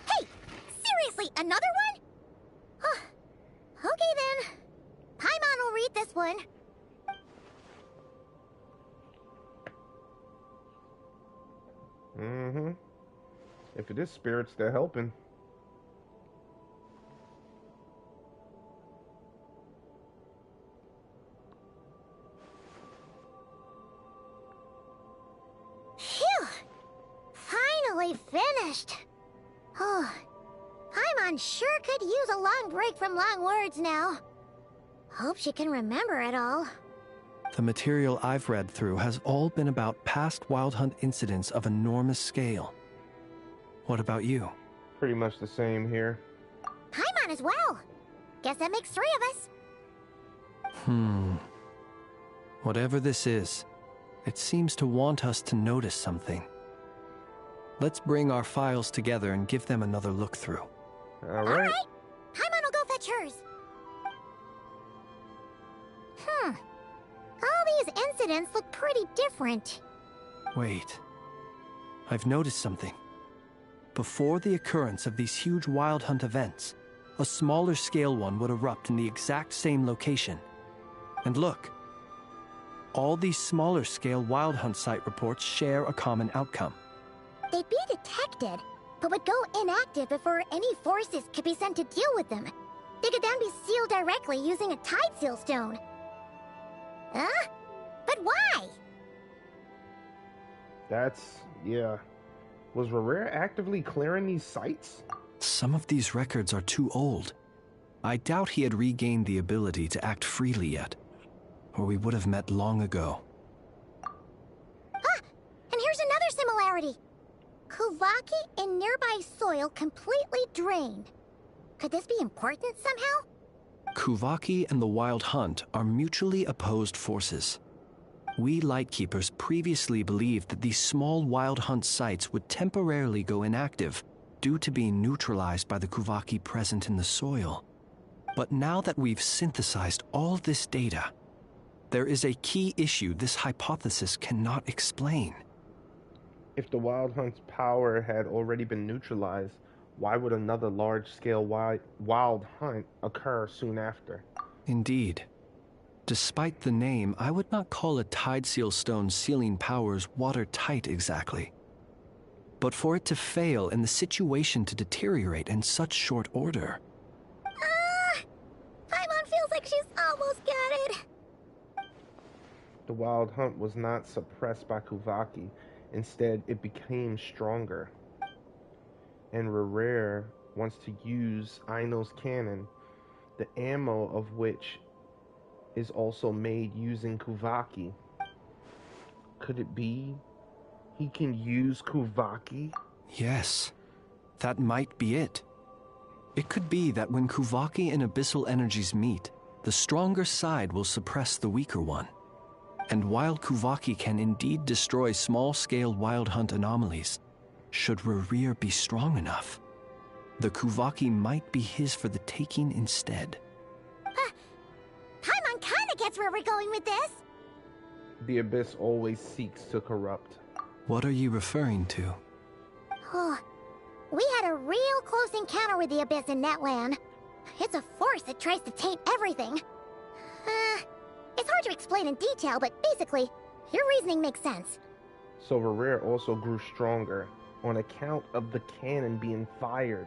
Hey! Seriously, another one? Okay then. Paimon will read this one. If it is spirits, they're helping. Phew! Finally finished. Oh, Paimon sure could use a long break from long words now. Hope she can remember it all. The material I've read through has all been about past Wild Hunt incidents of enormous scale. What about you? Pretty much the same here. Paimon as well. Guess that makes 3 of us. Whatever this is, it seems to want us to notice something. Let's bring our files together and give them another look through. All right. Paimon will go fetch hers. All these incidents look pretty different. Wait. I've noticed something. Before the occurrence of these huge Wild Hunt events, a smaller scale one would erupt in the exact same location. And look. All these smaller scale Wild Hunt site reports share a common outcome. They'd be detected, but would go inactive before any forces could be sent to deal with them. They could then be sealed directly using a tide seal stone. Huh? But why? Yeah. Was Rerir actively clearing these sites? Some of these records are too old. I doubt he had regained the ability to act freely yet, or we would have met long ago. And here's another similarity. Kuvaki and nearby soil completely drained. Could this be important somehow? Kuvaki and the Wild Hunt are mutually opposed forces. We Lightkeepers previously believed that these small Wild Hunt sites would temporarily go inactive due to being neutralized by the Kuvaki present in the soil. But now that we've synthesized all this data, there is a key issue this hypothesis cannot explain. If the Wild Hunt's power had already been neutralized, why would another large-scale Wild Hunt occur soon after? Indeed. Despite the name, I would not call a Tide Seal Stone's sealing powers watertight exactly. But for it to fail and the situation to deteriorate in such short order... Paimon feels like she's almost got it. The Wild Hunt was not suppressed by Kuvaki. Instead, it became stronger. And Rerir wants to use Aino's cannon, the ammo of which is also made using Kuvaki. Could it be he can use Kuvaki? Yes, that might be it. It could be that when Kuvaki and abyssal energies meet, the stronger side will suppress the weaker one. And while Kuvaki can indeed destroy small-scale Wild Hunt anomalies, should Rerir be strong enough, the Kuvaki might be his for the taking instead. Paimon kinda gets where we're going with this. The Abyss always seeks to corrupt. What are you referring to? Oh, we had a real close encounter with the Abyss in Netland. It's a force that tries to taint everything. It's hard to explain in detail, but basically, your reasoning makes sense. So Rerir also grew stronger on account of the cannon being fired.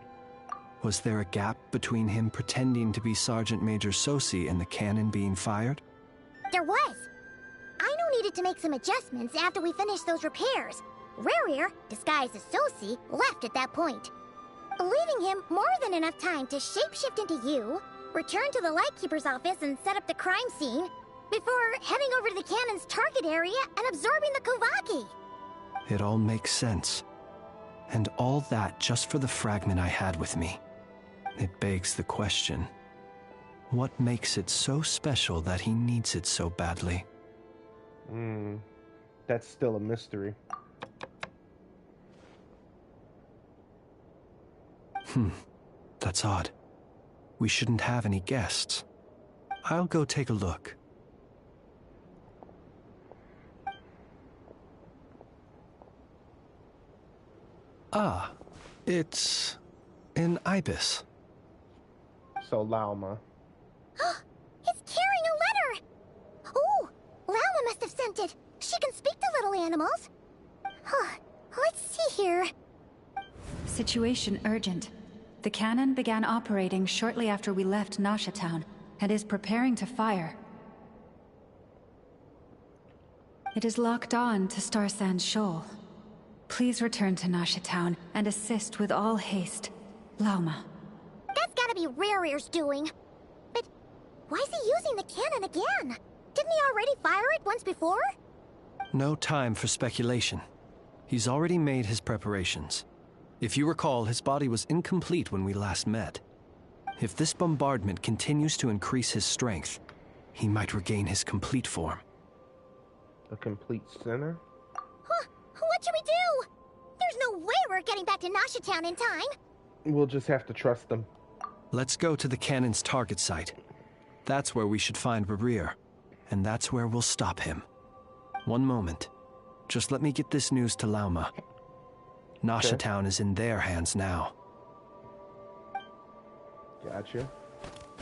Was there a gap between him pretending to be Sergeant Major Sosi and the cannon being fired? There was. needed to make some adjustments after we finished those repairs. Rerir, disguised as Sosi, left at that point, leaving him more than enough time to shapeshift into you, return to the Lightkeeper's office and set up the crime scene, before heading over to the cannon's target area and absorbing the Kovaki. It all makes sense. And all that just for the fragment I had with me. It begs the question, what makes it so special that he needs it so badly? That's still a mystery. That's odd. We shouldn't have any guests. I'll go take a look. Ah, it's an ibis. So Lauma. It's carrying a letter! Ooh, Lauma must have sent it. She can speak to little animals. Let's see here. Situation urgent. The cannon began operating shortly after we left Nasha Town and is preparing to fire. It is locked on to Star Sand Shoal. Please return to Nasha Town and assist with all haste. Lauma. That's gotta be Rerir's doing. But why is he using the cannon again? Didn't he already fire it once before? No time for speculation. He's already made his preparations. If you recall, his body was incomplete when we last met. If this bombardment continues to increase his strength, he might regain his complete form. A complete sinner? What should we do? There's no way we're getting back to Nasha Town in time. We'll just have to trust them. Let's go to the cannon's target site. That's where we should find Rerir, and that's where we'll stop him. One moment. Just let me get this news to Lauma. Nasha Town is in their hands now. Gotcha.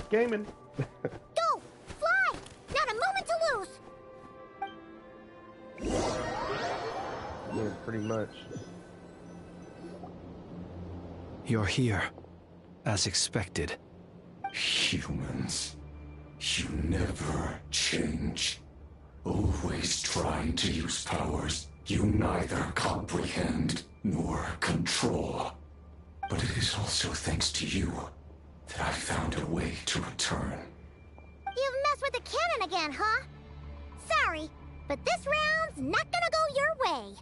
Gaming. Go! Fly! Not a moment to lose! Yeah, pretty much. You're here, as expected. Humans, you never change. Always trying to use powers you neither comprehend nor control. But it is also thanks to you that I found a way to return. You've messed with the cannon again, huh? Sorry, but this round's not gonna go your way.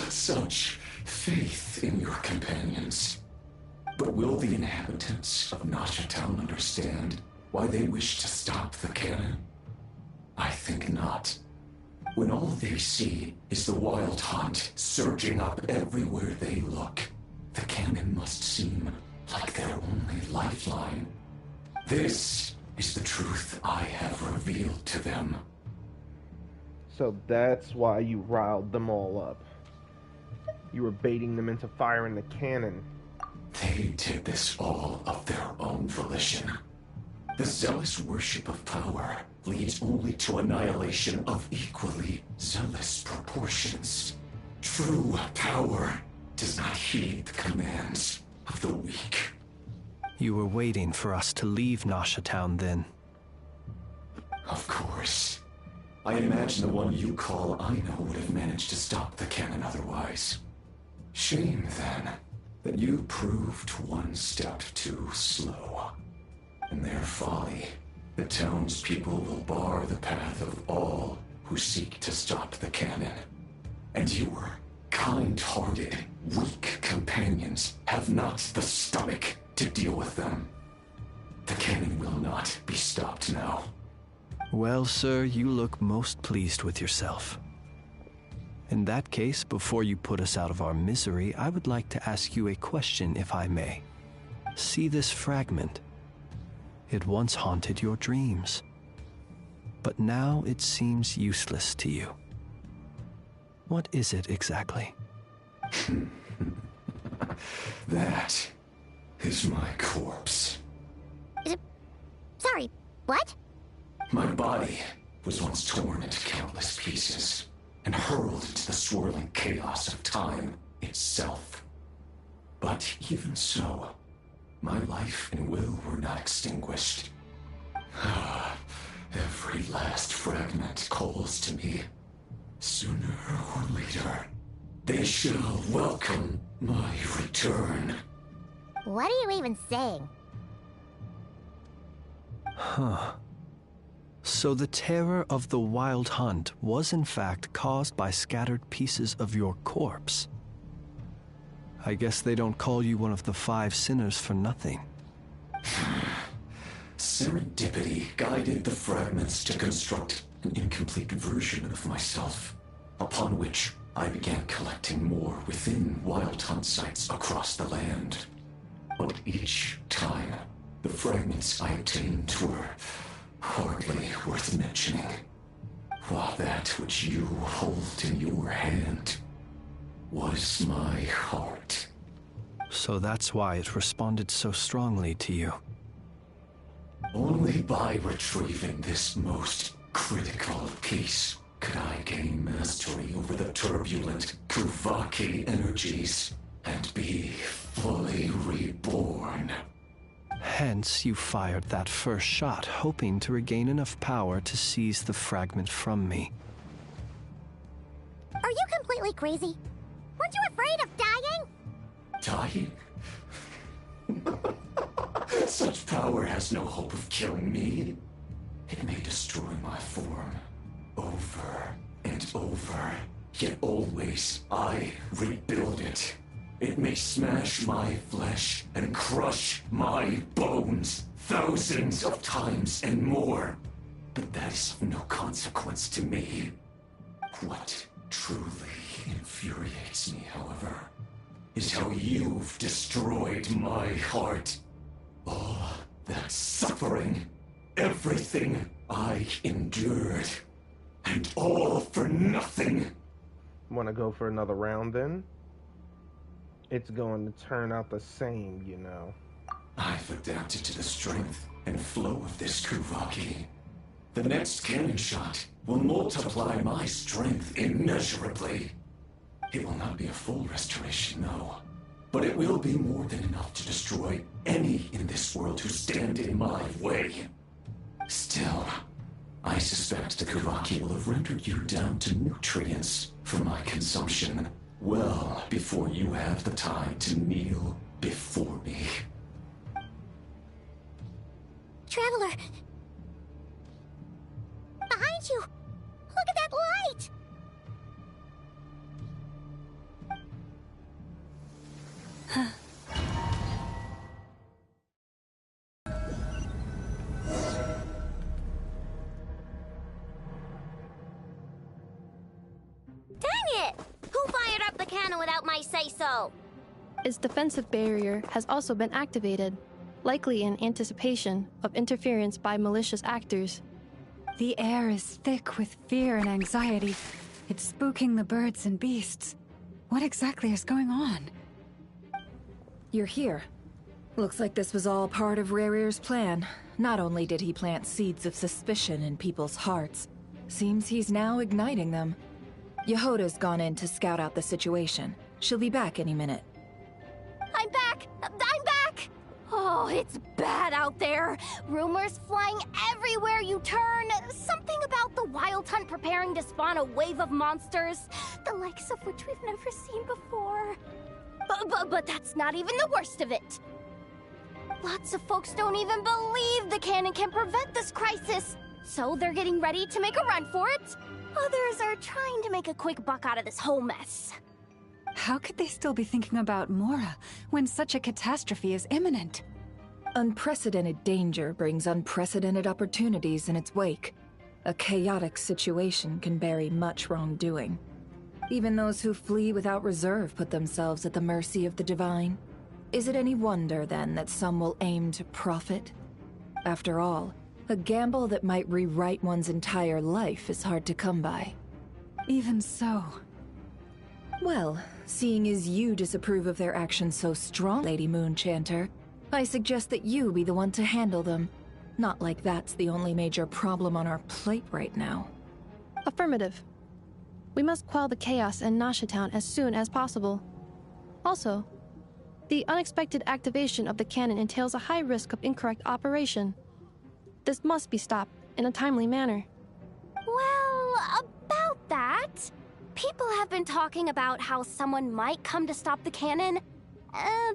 Such faith in your companions. But will the inhabitants of Nasha Town understand why they wish to stop the cannon? I think not. When all they see is the wild hunt surging up everywhere they look, the cannon must seem like their only lifeline. This is the truth I have revealed to them. So that's why you riled them all up. You were baiting them into firing the cannon. They did this all of their own volition. The zealous worship of power leads only to annihilation of equally zealous proportions. True power does not heed the commands of the weak. You were waiting for us to leave Nasha Town then. Of course. I imagine the one you call Aino would have managed to stop the cannon otherwise. Shame, then, that you proved one step too slow. In their folly, the townspeople will bar the path of all who seek to stop the cannon. And your kind-hearted, weak companions have not the stomach to deal with them. The cannon will not be stopped now. Well, sir, you look most pleased with yourself. In that case, before you put us out of our misery, I would like to ask you a question, if I may. See this fragment? It once haunted your dreams, but now it seems useless to you. What is it exactly? That is my corpse. Sorry, what? My body was once torn into countless pieces and hurled into the swirling chaos of time itself. But even so, my life and will were not extinguished. Every last fragment calls to me. Sooner or later, they shall welcome my return. What are you even saying? Huh. So the terror of the Wild Hunt was in fact caused by scattered pieces of your corpse. I guess they don't call you one of the 5 sinners for nothing. Serendipity guided the fragments to construct an incomplete version of myself, upon which I began collecting more within Wild Hunt sites across the land. But each time, the fragments I obtained were hardly worth mentioning, while that which you hold in your hand was my heart. So that's why it responded so strongly to you. Only by retrieving this most critical piece could I gain mastery over the turbulent Kuvaki energies and be fully reborn. Hence, you fired that first shot, hoping to regain enough power to seize the fragment from me. Are you completely crazy? Weren't you afraid of dying? Dying? Such power has no hope of killing me. It may destroy my form over and over, yet always I rebuild it. It may smash my flesh and crush my bones thousands of times and more, but that is of no consequence to me. What truly infuriates me, however, is how you've destroyed my heart. All that suffering, everything I endured, and all for nothing. Want to go for another round then? It's going to turn out the same, you know. I've adapted to the strength and flow of this Kuvaki. The next cannon shot will multiply my strength immeasurably. It will not be a full restoration, no. But it will be more than enough to destroy any in this world who stand in my way. Still, I suspect the Kuvaki will have rendered you down to nutrients for my consumption well before you have the time to kneel before me. Traveler! Behind you! Look at that light! Dang it! Who fired up the cannon without my say-so? Its defensive barrier has also been activated, likely in anticipation of interference by malicious actors. The air is thick with fear and anxiety. It's spooking the birds and beasts. What exactly is going on? You're here. Looks like this was all part of Rerir's plan. Not only did he plant seeds of suspicion in people's hearts, seems he's now igniting them. Yehoda's gone in to scout out the situation. She'll be back any minute. I'm back! I'm back! Oh, it's bad out there. Rumors flying everywhere you turn. Something about the Wild Hunt preparing to spawn a wave of monsters, the likes of which we've never seen before. But that's not even the worst of it. Lots of folks don't even believe the cannon can prevent this crisis, so they're getting ready to make a run for it. Others are trying to make a quick buck out of this whole mess. How could they still be thinking about Mora when such a catastrophe is imminent? Unprecedented danger brings unprecedented opportunities in its wake. A chaotic situation can bury much wrongdoing. Even those who flee without reserve put themselves at the mercy of the divine. Is it any wonder, then, that some will aim to profit? After all, a gamble that might rewrite one's entire life is hard to come by. Even so. Well, seeing as you disapprove of their actions so strong, Lady Moonchanter, I suggest that you be the one to handle them. Not like that's the only major problem on our plate right now. Affirmative. We must quell the chaos in Nasha Town as soon as possible. Also, the unexpected activation of the cannon entails a high risk of incorrect operation. This must be stopped in a timely manner. about that, people have been talking about how someone might come to stop the cannon.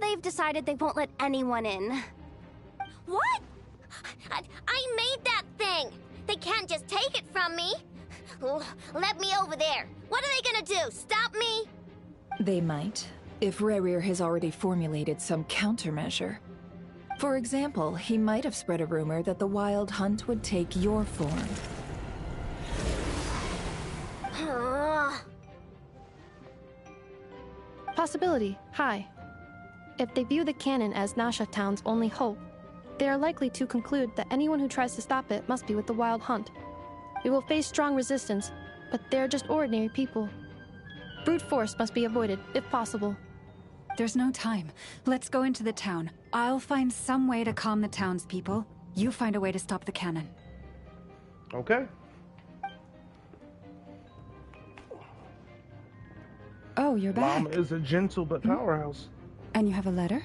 They've decided they won't let anyone in. What? I made that thing! They can't just take it from me! Let me over there! What are they gonna do, stop me? They might, if Rerir has already formulated some countermeasure. For example, he might have spread a rumor that the Wild Hunt would take your form. Possibility, high. If they view the cannon as Nasha Town's only hope, they are likely to conclude that anyone who tries to stop it must be with the Wild Hunt. We will face strong resistance, but they're just ordinary people. Brute force must be avoided, if possible. There's no time. Let's go into the town. I'll find some way to calm the townspeople. You find a way to stop the cannon. Okay. Oh, you're back. Lauma is a gentle but powerhouse. And you have a letter?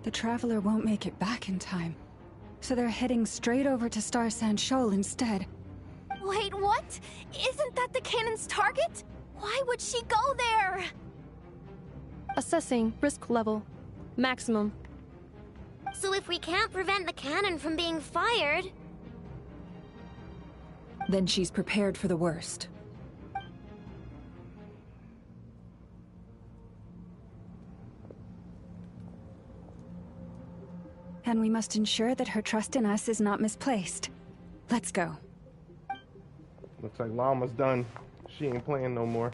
The Traveler won't make it back in time. So they're heading straight over to Star Sand Shoal instead. Wait, what? Isn't that the cannon's target? Why would she go there? Assessing risk level. Maximum. So if we can't prevent the cannon from being fired... Then she's prepared for the worst. And we must ensure that her trust in us is not misplaced. Let's go. Looks like Lauma's done. She ain't playing no more.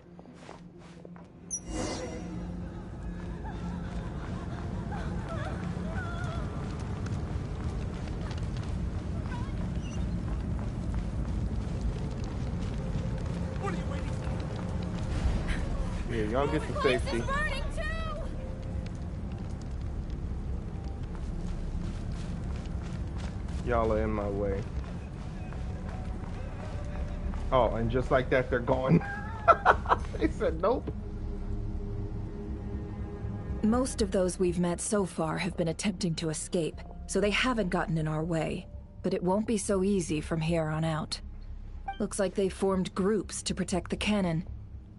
Yeah, y'all get to safety. Y'all are in my way. Oh, and just like that, they're gone. They said nope. Most of those we've met so far have been attempting to escape, so they haven't gotten in our way. But it won't be so easy from here on out. Looks like they formed groups to protect the cannon.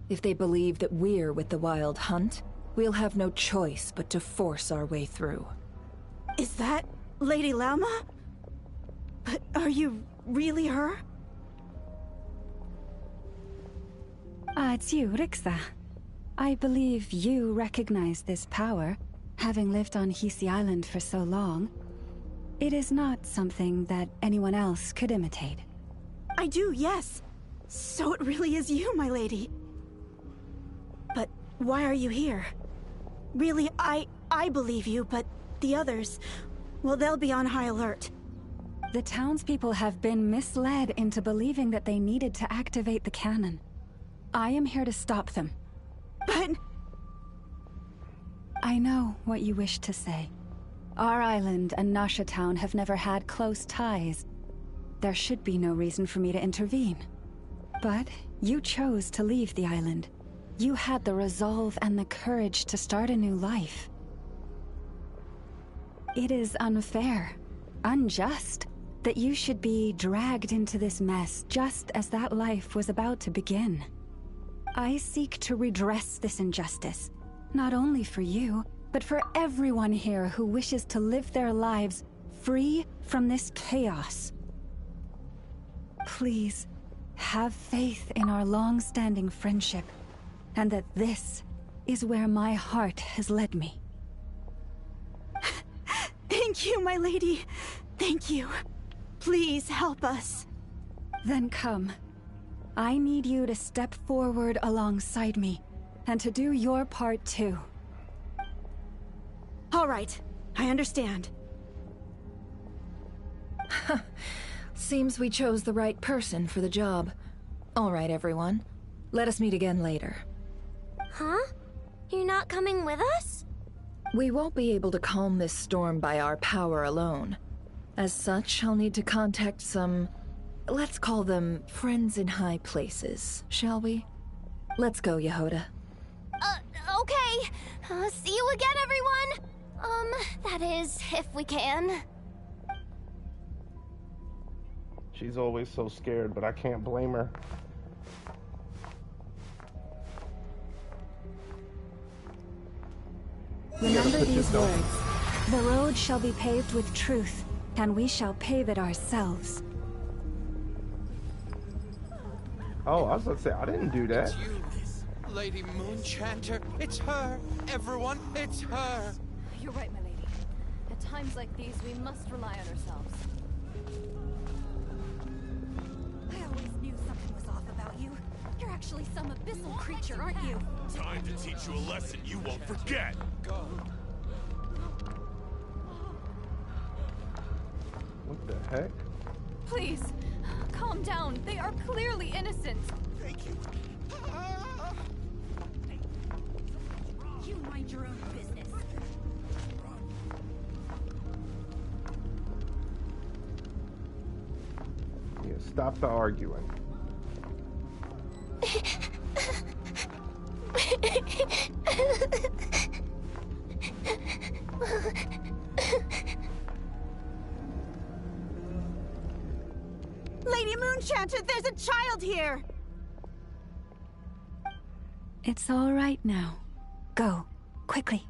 If they believe that we're with the Wild Hunt, we'll have no choice but to force our way through. Is that Lady Lauma? But are you really her? It's you, Rixa. I believe you recognize this power, having lived on Hisi Island for so long. It is not something that anyone else could imitate. I do, yes. So it really is you, my lady. But why are you here? Really, I believe you, but the others, well, they'll be on high alert. The townspeople have been misled into believing that they needed to activate the cannon. I am here to stop them. But... I know what you wish to say. Our island and Nasha Town have never had close ties. There should be no reason for me to intervene. But you chose to leave the island. You had the resolve and the courage to start a new life. It is unfair, unjust, that you should be dragged into this mess just as that life was about to begin. I seek to redress this injustice, not only for you, but for everyone here who wishes to live their lives free from this chaos. Please, have faith in our long-standing friendship, and that this is where my heart has led me. Thank you, my lady. Thank you. Please help us. Then come. I need you to step forward alongside me, and to do your part too. All right, I understand. Seems we chose the right person for the job. All right, everyone. Let us meet again later. Huh? You're not coming with us? We won't be able to calm this storm by our power alone. As such, I'll need to contact some... let's call them friends in high places, shall we? Let's go, Yehoda. Okay. See you again, everyone. That is, if we can. She's always so scared, but I can't blame her. Remember these words. The road shall be paved with truth, and we shall pave it ourselves. Oh, I was about to say, I didn't do that. It's you, Lady Moonchanter. It's her. Everyone, it's her. You're right, my lady. At times like these, we must rely on ourselves. I always knew something was off about you. You're actually some abyssal creature, aren't you? Time to teach you a lesson you won't forget. Go. What the heck? Please, calm down. They are clearly innocent. Thank you. You mind your own business. Yeah, stop the arguing. Lady Moonchanter, there's a child here! It's all right now. Go, quickly.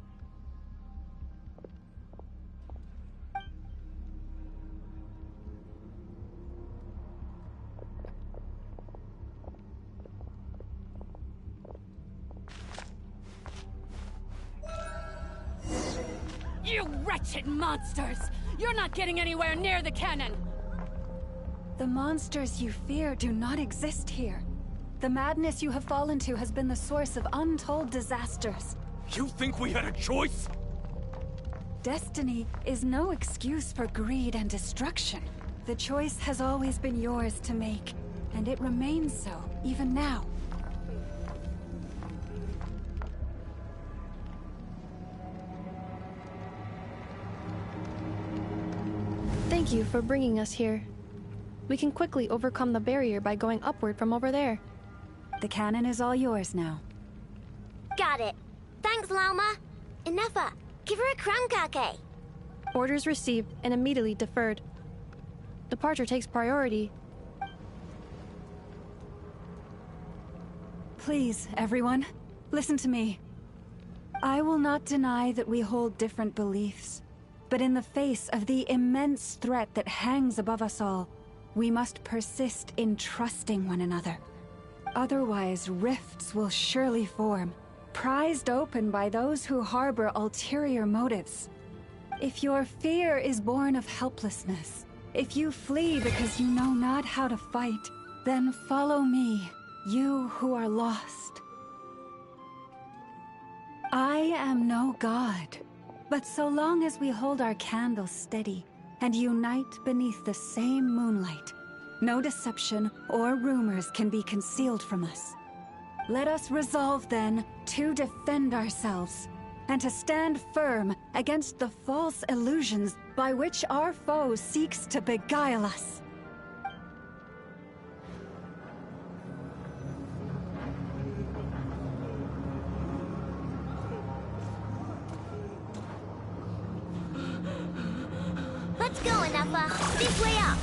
You wretched monsters! You're not getting anywhere near the cannon! The monsters you fear do not exist here. The madness you have fallen to has been the source of untold disasters. You think we had a choice? Destiny is no excuse for greed and destruction. The choice has always been yours to make, and it remains so, even now. Thank you for bringing us here. We can quickly overcome the barrier by going upward from over there. The cannon is all yours now. Got it. Thanks, Lauma. Ineffa, give her a crankake. Orders received and immediately deferred. Departure takes priority. Please, everyone, listen to me. I will not deny that we hold different beliefs, but in the face of the immense threat that hangs above us all, we must persist in trusting one another. Otherwise, rifts will surely form, prized open by those who harbor ulterior motives. If your fear is born of helplessness, if you flee because you know not how to fight, then follow me, you who are lost. I am no god, but so long as we hold our candles steady and unite beneath the same moonlight, no deception or rumors can be concealed from us. Let us resolve, then, to defend ourselves, and to stand firm against the false illusions by which our foe seeks to beguile us. Let's go, Ineffa. This way up.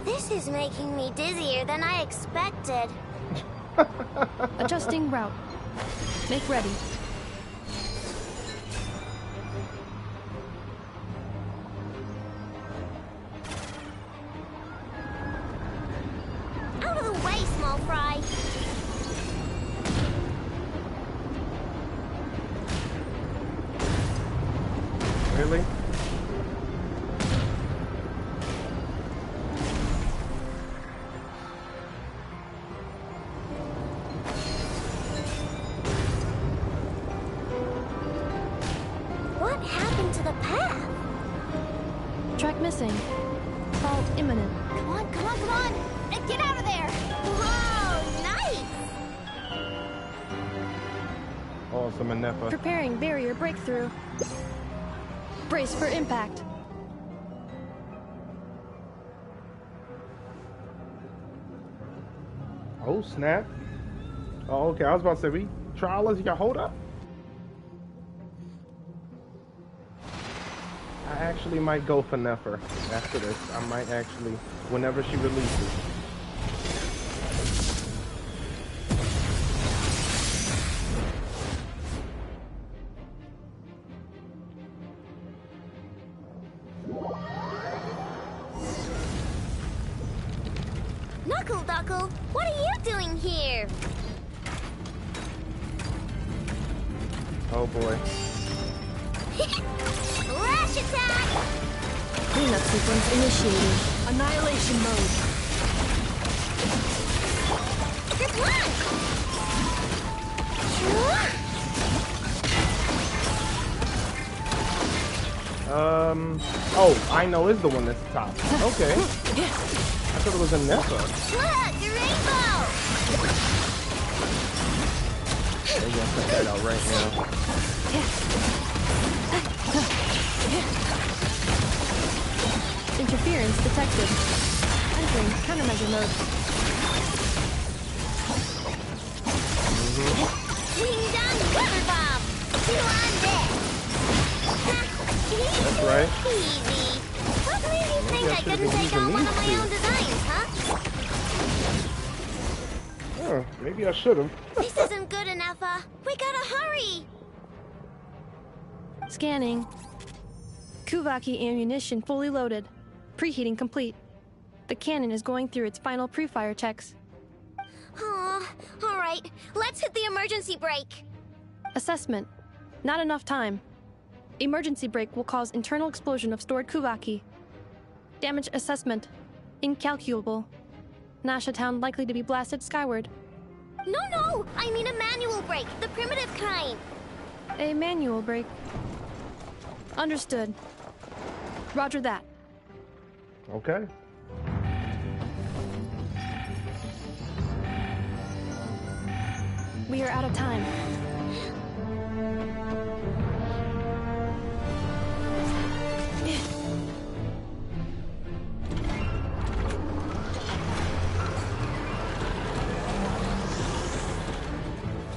This is making me dizzier than I expected. Adjusting route. Make ready. Out of the way, small fry. Really? What happened to the path? Track missing. Fault imminent. Come on, come on, come on! And get out of there! Whoa, nice! Awesome, Ineffa. Preparing barrier breakthrough. Brace for impact. Oh, snap. Oh, okay. I was about to say, you got hold up? I actually might go for Nefer after this. I might actually, whenever she releases. Knuckle Duckle, what are you doing here? Oh boy. Lash attack! Cleanup sequence initiated. Annihilation mode. Just one! Oh, Aino is the one that's top. Okay. I thought it was a Neffa. Look, a rainbow! Maybe I'll check that out right now. Interference detected. Entering countermeasure mode. Wing down rubber bomb! Two on deck! That's right. Easy. What made you think I couldn't take out one of my own designs, huh? Oh, maybe I should have. This isn't good enough, we gotta hurry! Scanning. Kuvaki ammunition fully loaded. Preheating complete. The cannon is going through its final pre-fire checks. Aw, alright. Let's hit the emergency brake. Assessment. Not enough time. Emergency brake will cause internal explosion of stored Kuvaki. Damage assessment. Incalculable. Nasha town likely to be blasted skyward. No! I mean a manual brake, the primitive kind. A manual brake. Understood. Roger that. Okay. We are out of time.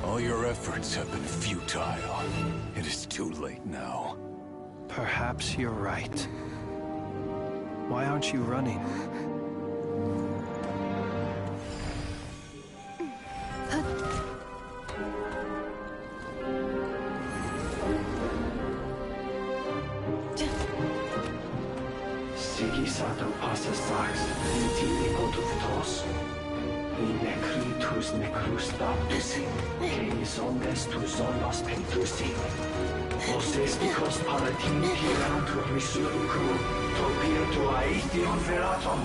All your efforts have been futile. It is too late now. Perhaps you're right. Why aren't you running? Sigisato passa sax, intili goduftos. Necritus necrus baptisi, ceis omnes tu zonos pentusi. Oses picos palatin pirantur misulucru, topia tua ition veratum.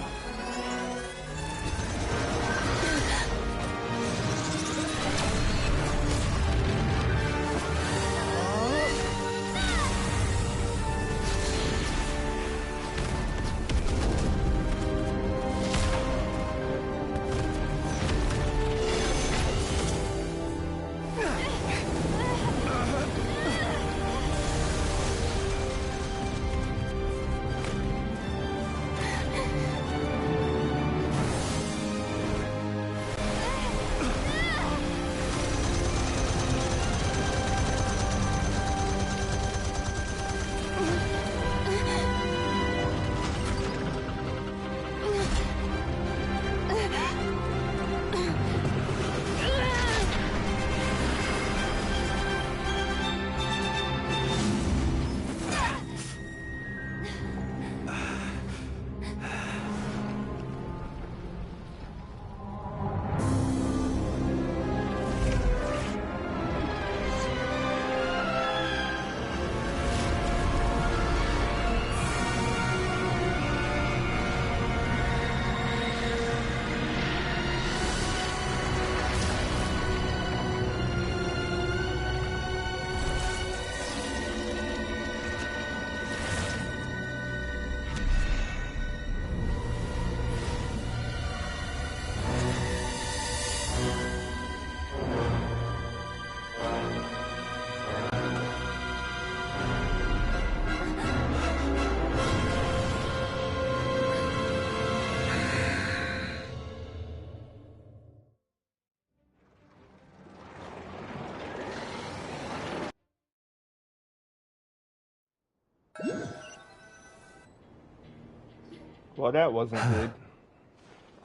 Well, that wasn't good.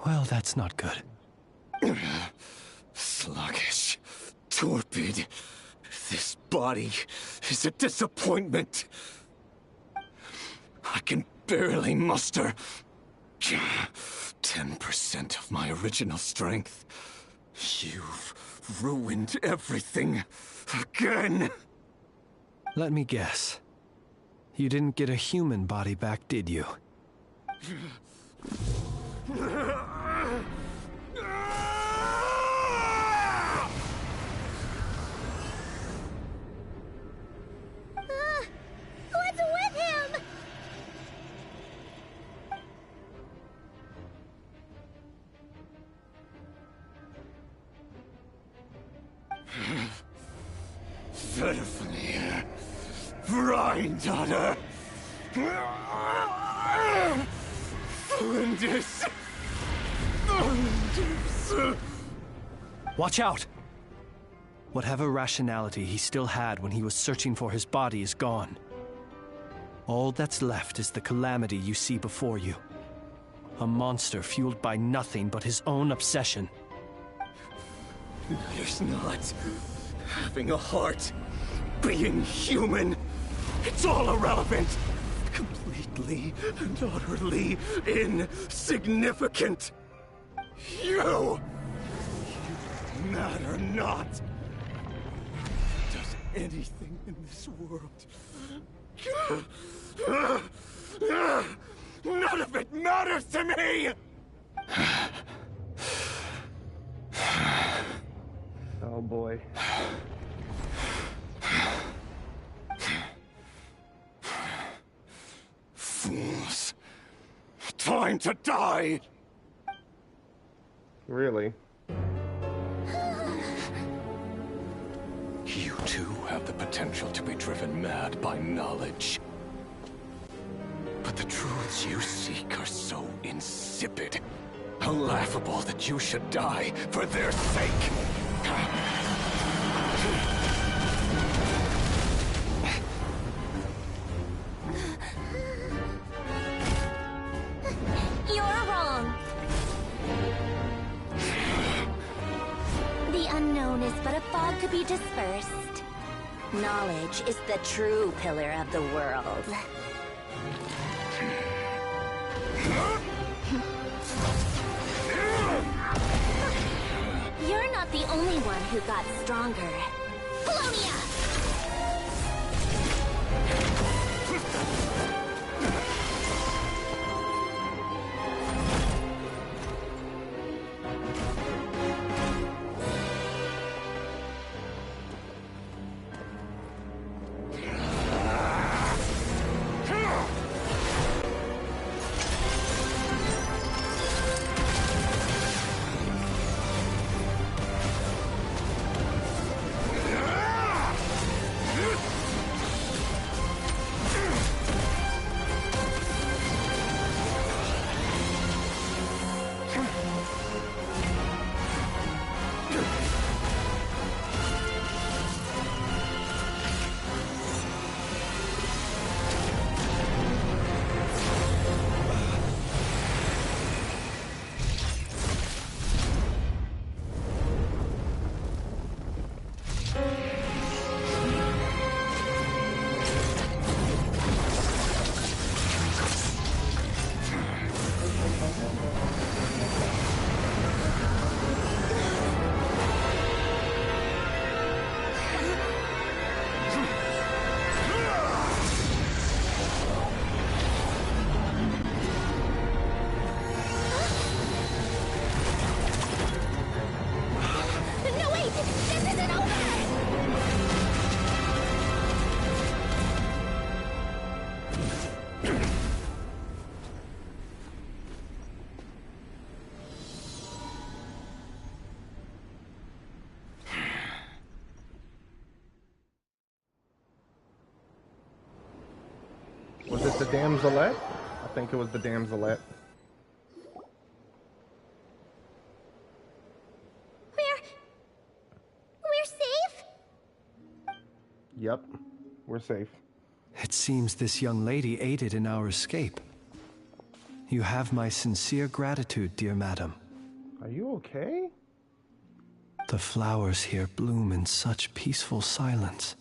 Well, that's not good. Sluggish. Torpid. This body is a disappointment. I can barely muster 10% of my original strength. You've ruined everything again. Let me guess. You didn't get a human body back, did you? What's with him? Verfnir. Brindaughter. Flinders. Watch out! Whatever rationality he still had when he was searching for his body is gone. All that's left is the calamity you see before you. A monster fueled by nothing but his own obsession. There's not having a heart, being human. It's all irrelevant. Completely and utterly insignificant. You matter not. Does anything in this world. None of it matters to me! Oh boy. Fools. Time to die! Really? You too have the potential to be driven mad by knowledge. But the truths you seek are so insipid, laughable that you should die for their sake. You're wrong. The unknown is but a fog to be dispersed. Knowledge is the true pillar of the world. You're not the only one who got stronger. Polonia! Was it the damselette? I think it was the damselette. We're safe? Yep, we're safe. It seems this young lady aided in our escape. You have my sincere gratitude, dear madam. Are you okay? The flowers here bloom in such peaceful silence.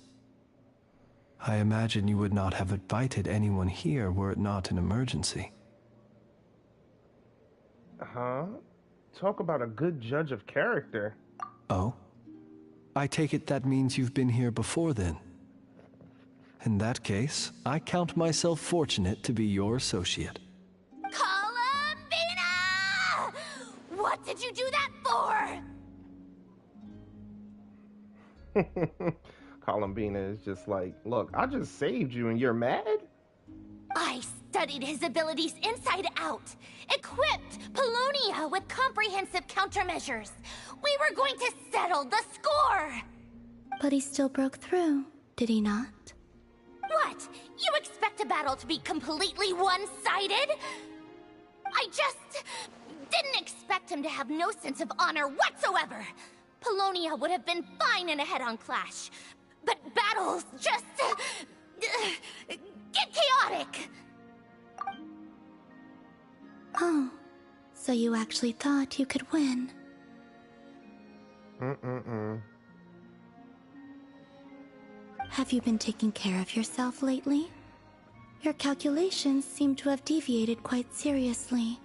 I imagine you would not have invited anyone here were it not an emergency. Huh? Talk about a good judge of character. Oh? I take it that means you've been here before then. In that case, I count myself fortunate to be your associate. Columbina! What did you do that for? Columbina is just like, look, I just saved you and you're mad? I studied his abilities inside out, equipped Paulownia with comprehensive countermeasures. We were going to settle the score! But he still broke through, did he not? What? You expect a battle to be completely one-sided? I just didn't expect him to have no sense of honor whatsoever. Paulownia would have been fine in a head-on clash, but battles just get chaotic. Oh, so you actually thought you could win? Have you been taking care of yourself lately? Your calculations seem to have deviated quite seriously.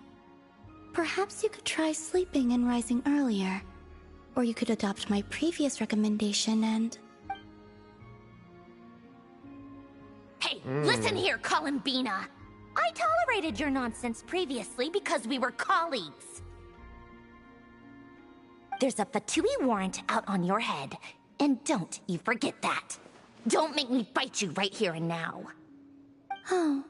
Perhaps you could try sleeping and rising earlier. Or you could adopt my previous recommendation and... Hey, listen here, Columbina. I tolerated your nonsense previously because we were colleagues. There's a Fatui warrant out on your head, and don't you forget that. Don't make me fight you right here and now. Oh,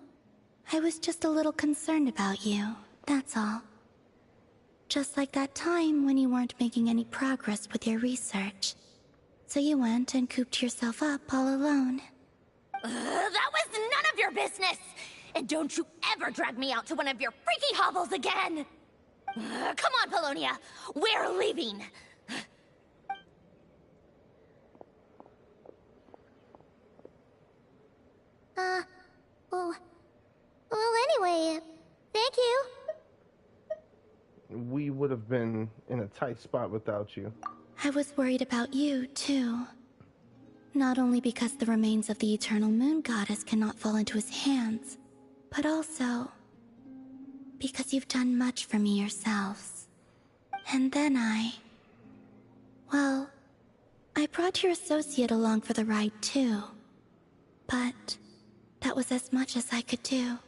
I was just a little concerned about you, that's all. Just like that time when you weren't making any progress with your research. So you went and cooped yourself up all alone. That was none of your business! And don't you ever drag me out to one of your freaky hovels again! Come on, Paulownia! We're leaving! Well, anyway, thank you. We would have been in a tight spot without you. I was worried about you, too. Not only because the remains of the Eternal Moon Goddess cannot fall into his hands, but also because you've done much for me yourselves. And then well, I brought your associate along for the ride, too. But that was as much as I could do.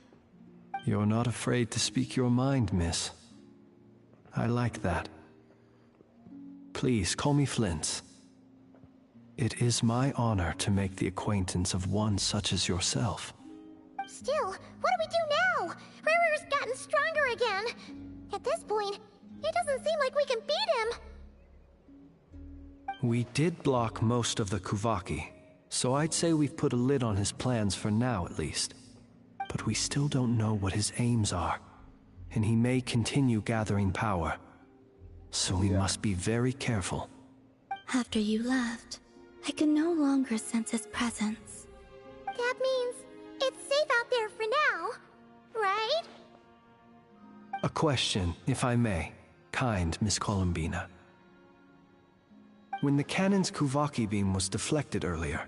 You're not afraid to speak your mind, miss. I like that. Please, call me Flins. It is my honor to make the acquaintance of one such as yourself. Still, what do we do now? Rerir's gotten stronger again. At this point, it doesn't seem like we can beat him. We did block most of the Kuvaki, so I'd say we've put a lid on his plans for now at least. But we still don't know what his aims are, and he may continue gathering power. So we must be very careful. After you left, I could no longer sense his presence. That means it's safe out there for now, right? A question, if I may, kind Miss Columbina. When the cannon's Kuvaki beam was deflected earlier,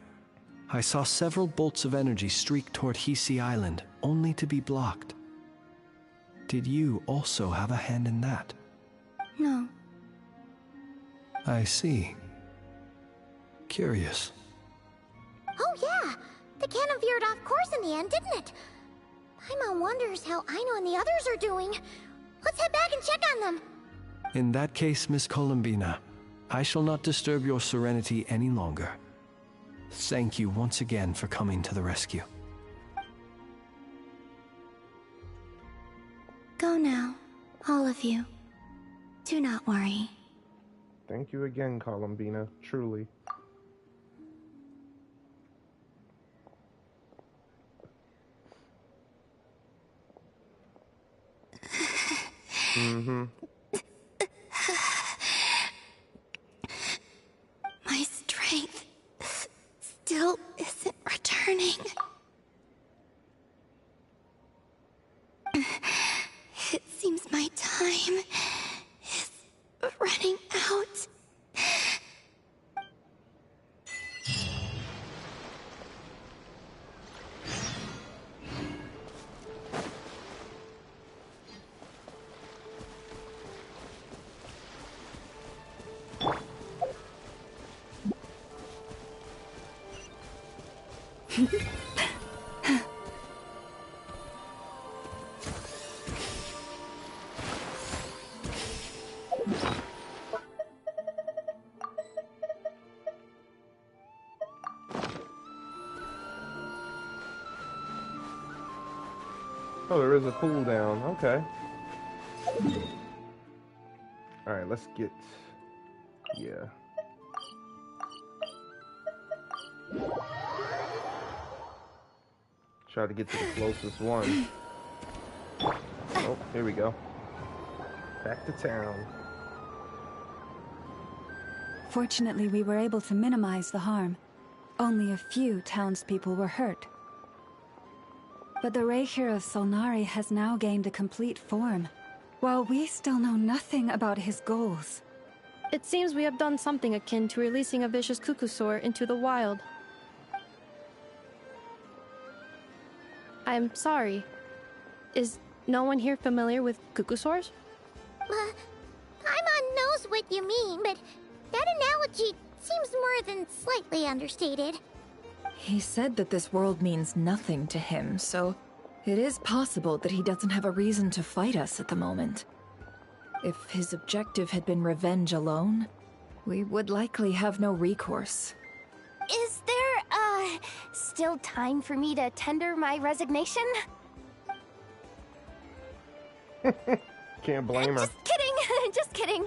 I saw several bolts of energy streak toward Hisi Island, only to be blocked. Did you also have a hand in that? No. I see. Curious. Oh yeah, the cannon veered off course in the end, didn't it? Paimon wonders how Aino and the others are doing. Let's head back and check on them. In that case, Miss Columbina, I shall not disturb your serenity any longer. Thank you once again for coming to the rescue. Go now, all of you. Do not worry. Thank you again, Columbina, truly. My strength still isn't returning. Seems my time is running out. Oh, there is a cooldown. Okay. Alright, let's get... Yeah. Try to get to the closest one. Oh, here we go. Back to town. Fortunately, we were able to minimize the harm. Only a few townspeople were hurt. But the Rerir of Solnari has now gained a complete form, while we still know nothing about his goals. It seems we have done something akin to releasing a vicious cuckoosaur into the wild. I'm sorry. Is no one here familiar with cuckoosaurs? Paimon knows what you mean, but that analogy seems more than slightly understated. He said that this world means nothing to him, so it is possible that he doesn't have a reason to fight us at the moment. If his objective had been revenge alone, we would likely have no recourse. Is there, still time for me to tender my resignation? Can't blame her. Just kidding, just kidding.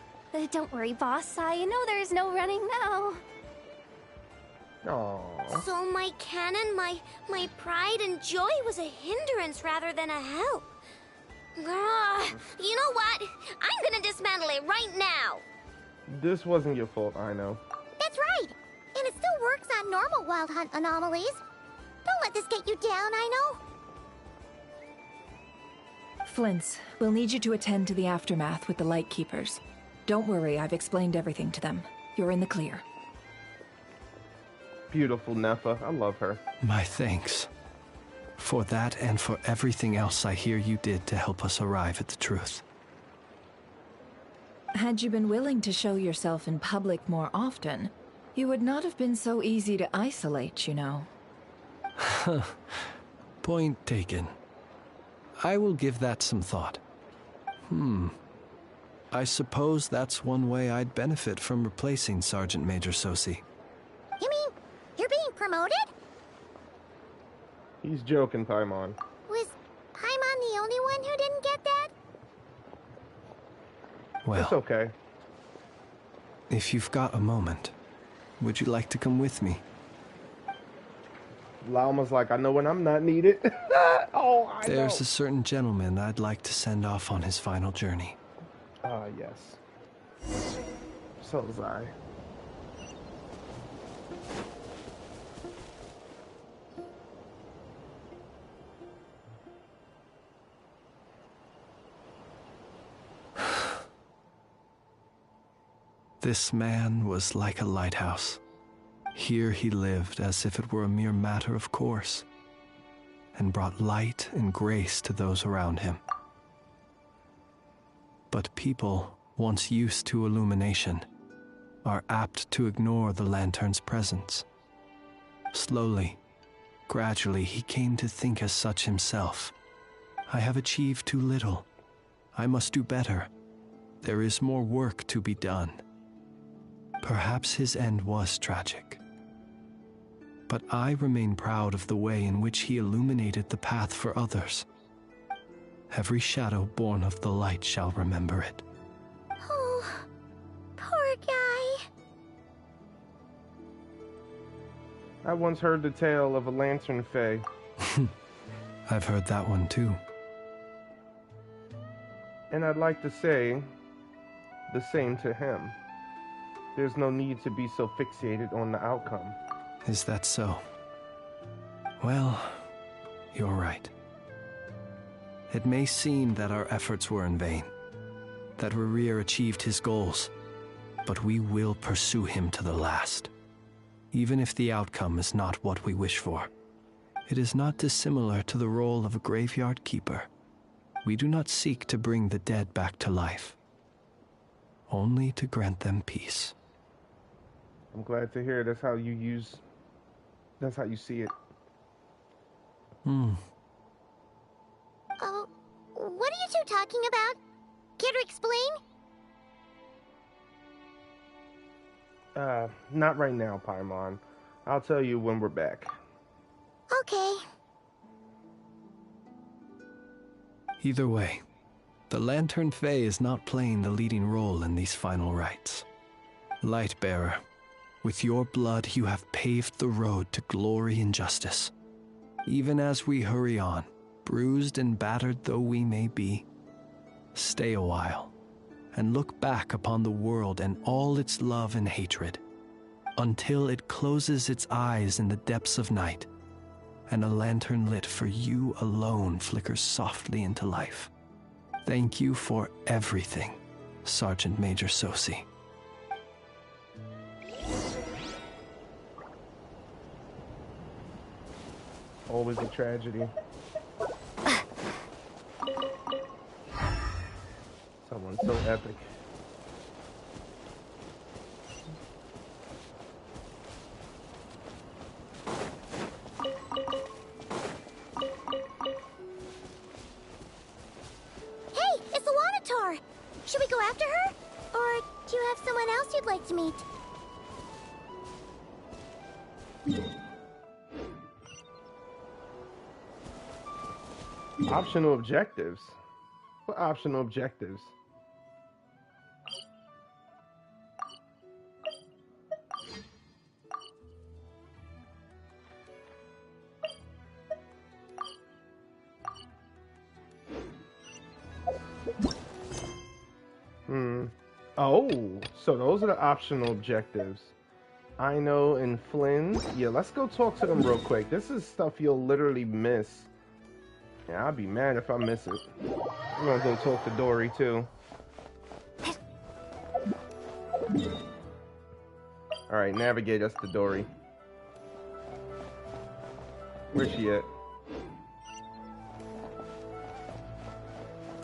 Don't worry, boss. I know there's no running now. Aww. So my canon, my pride and joy was a hindrance rather than a help. You know what? I'm gonna dismantle it right now. This wasn't your fault, I know. That's right. And it still works on normal wild hunt anomalies. Don't let this get you down, I know. Flins, we'll need you to attend to the aftermath with the Lightkeepers. Don't worry, I've explained everything to them. You're in the clear. Beautiful Neffa. I love her. My thanks. For that and for everything else I hear you did to help us arrive at the truth. Had you been willing to show yourself in public more often, you would not have been so easy to isolate, you know. Point taken. I will give that some thought. I suppose that's one way I'd benefit from replacing Sergeant Major Sosi. You mean you're being promoted? He's joking, Paimon. Was Paimon the only one who didn't get that? Well, it's okay. If you've got a moment, would you like to come with me? Lauma's like, I know when I'm not needed. Oh, I There's know. a certain gentleman I'd like to send off on his final journey. Ah, yes. So was I. This man was like a lighthouse. Here he lived as if it were a mere matter of course, and brought light and grace to those around him. But people, once used to illumination, are apt to ignore the lantern's presence. Slowly, gradually, he came to think as such himself. I have achieved too little. I must do better. There is more work to be done. Perhaps his end was tragic. But I remain proud of the way in which he illuminated the path for others. Every shadow born of the light shall remember it. Oh, poor guy. I once heard the tale of a lantern fae. I've heard that one too. And I'd like to say the same to him. There's no need to be so fixated on the outcome. Is that so? Well, you're right. It may seem that our efforts were in vain, that Rerir achieved his goals, but we will pursue him to the last, even if the outcome is not what we wish for. It is not dissimilar to the role of a graveyard keeper. We do not seek to bring the dead back to life, only to grant them peace. I'm glad to hear that's how you see it. Oh, what are you two talking about? Care to explain? Not right now, Paimon. I'll tell you when we're back. Okay. Either way, the Lantern Fae is not playing the leading role in these final rites. Lightbearer, with your blood you have paved the road to glory and justice. Even as we hurry on, bruised and battered though we may be, stay a while and look back upon the world and all its love and hatred, until it closes its eyes in the depths of night, and a lantern lit for you alone flickers softly into life. Thank you for everything, Sergeant Major Sosi. Always a tragedy. Someone so epic. Hey, it's Alanatar! Should we go after her? Or do you have someone else you'd like to meet? Optional objectives? What optional objectives? Oh, so those are the optional objectives. Aino and Flins. Yeah, let's go talk to them real quick. This is stuff you'll literally miss. Yeah, I'll be mad if I miss it. I'm gonna go talk to Dory too. Alright, navigate us to Dory. Where's she at?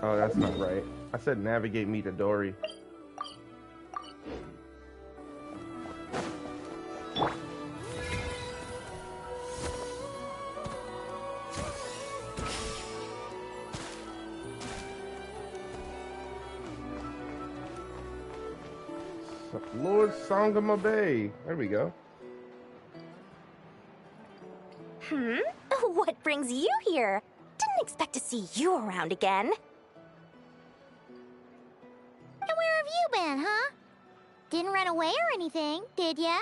Oh, that's not right. I said navigate me to Dory. Lord Sangama Bay. There we go. What brings you here? Didn't expect to see you around again. And where have you been, huh? Didn't run away or anything, did ya?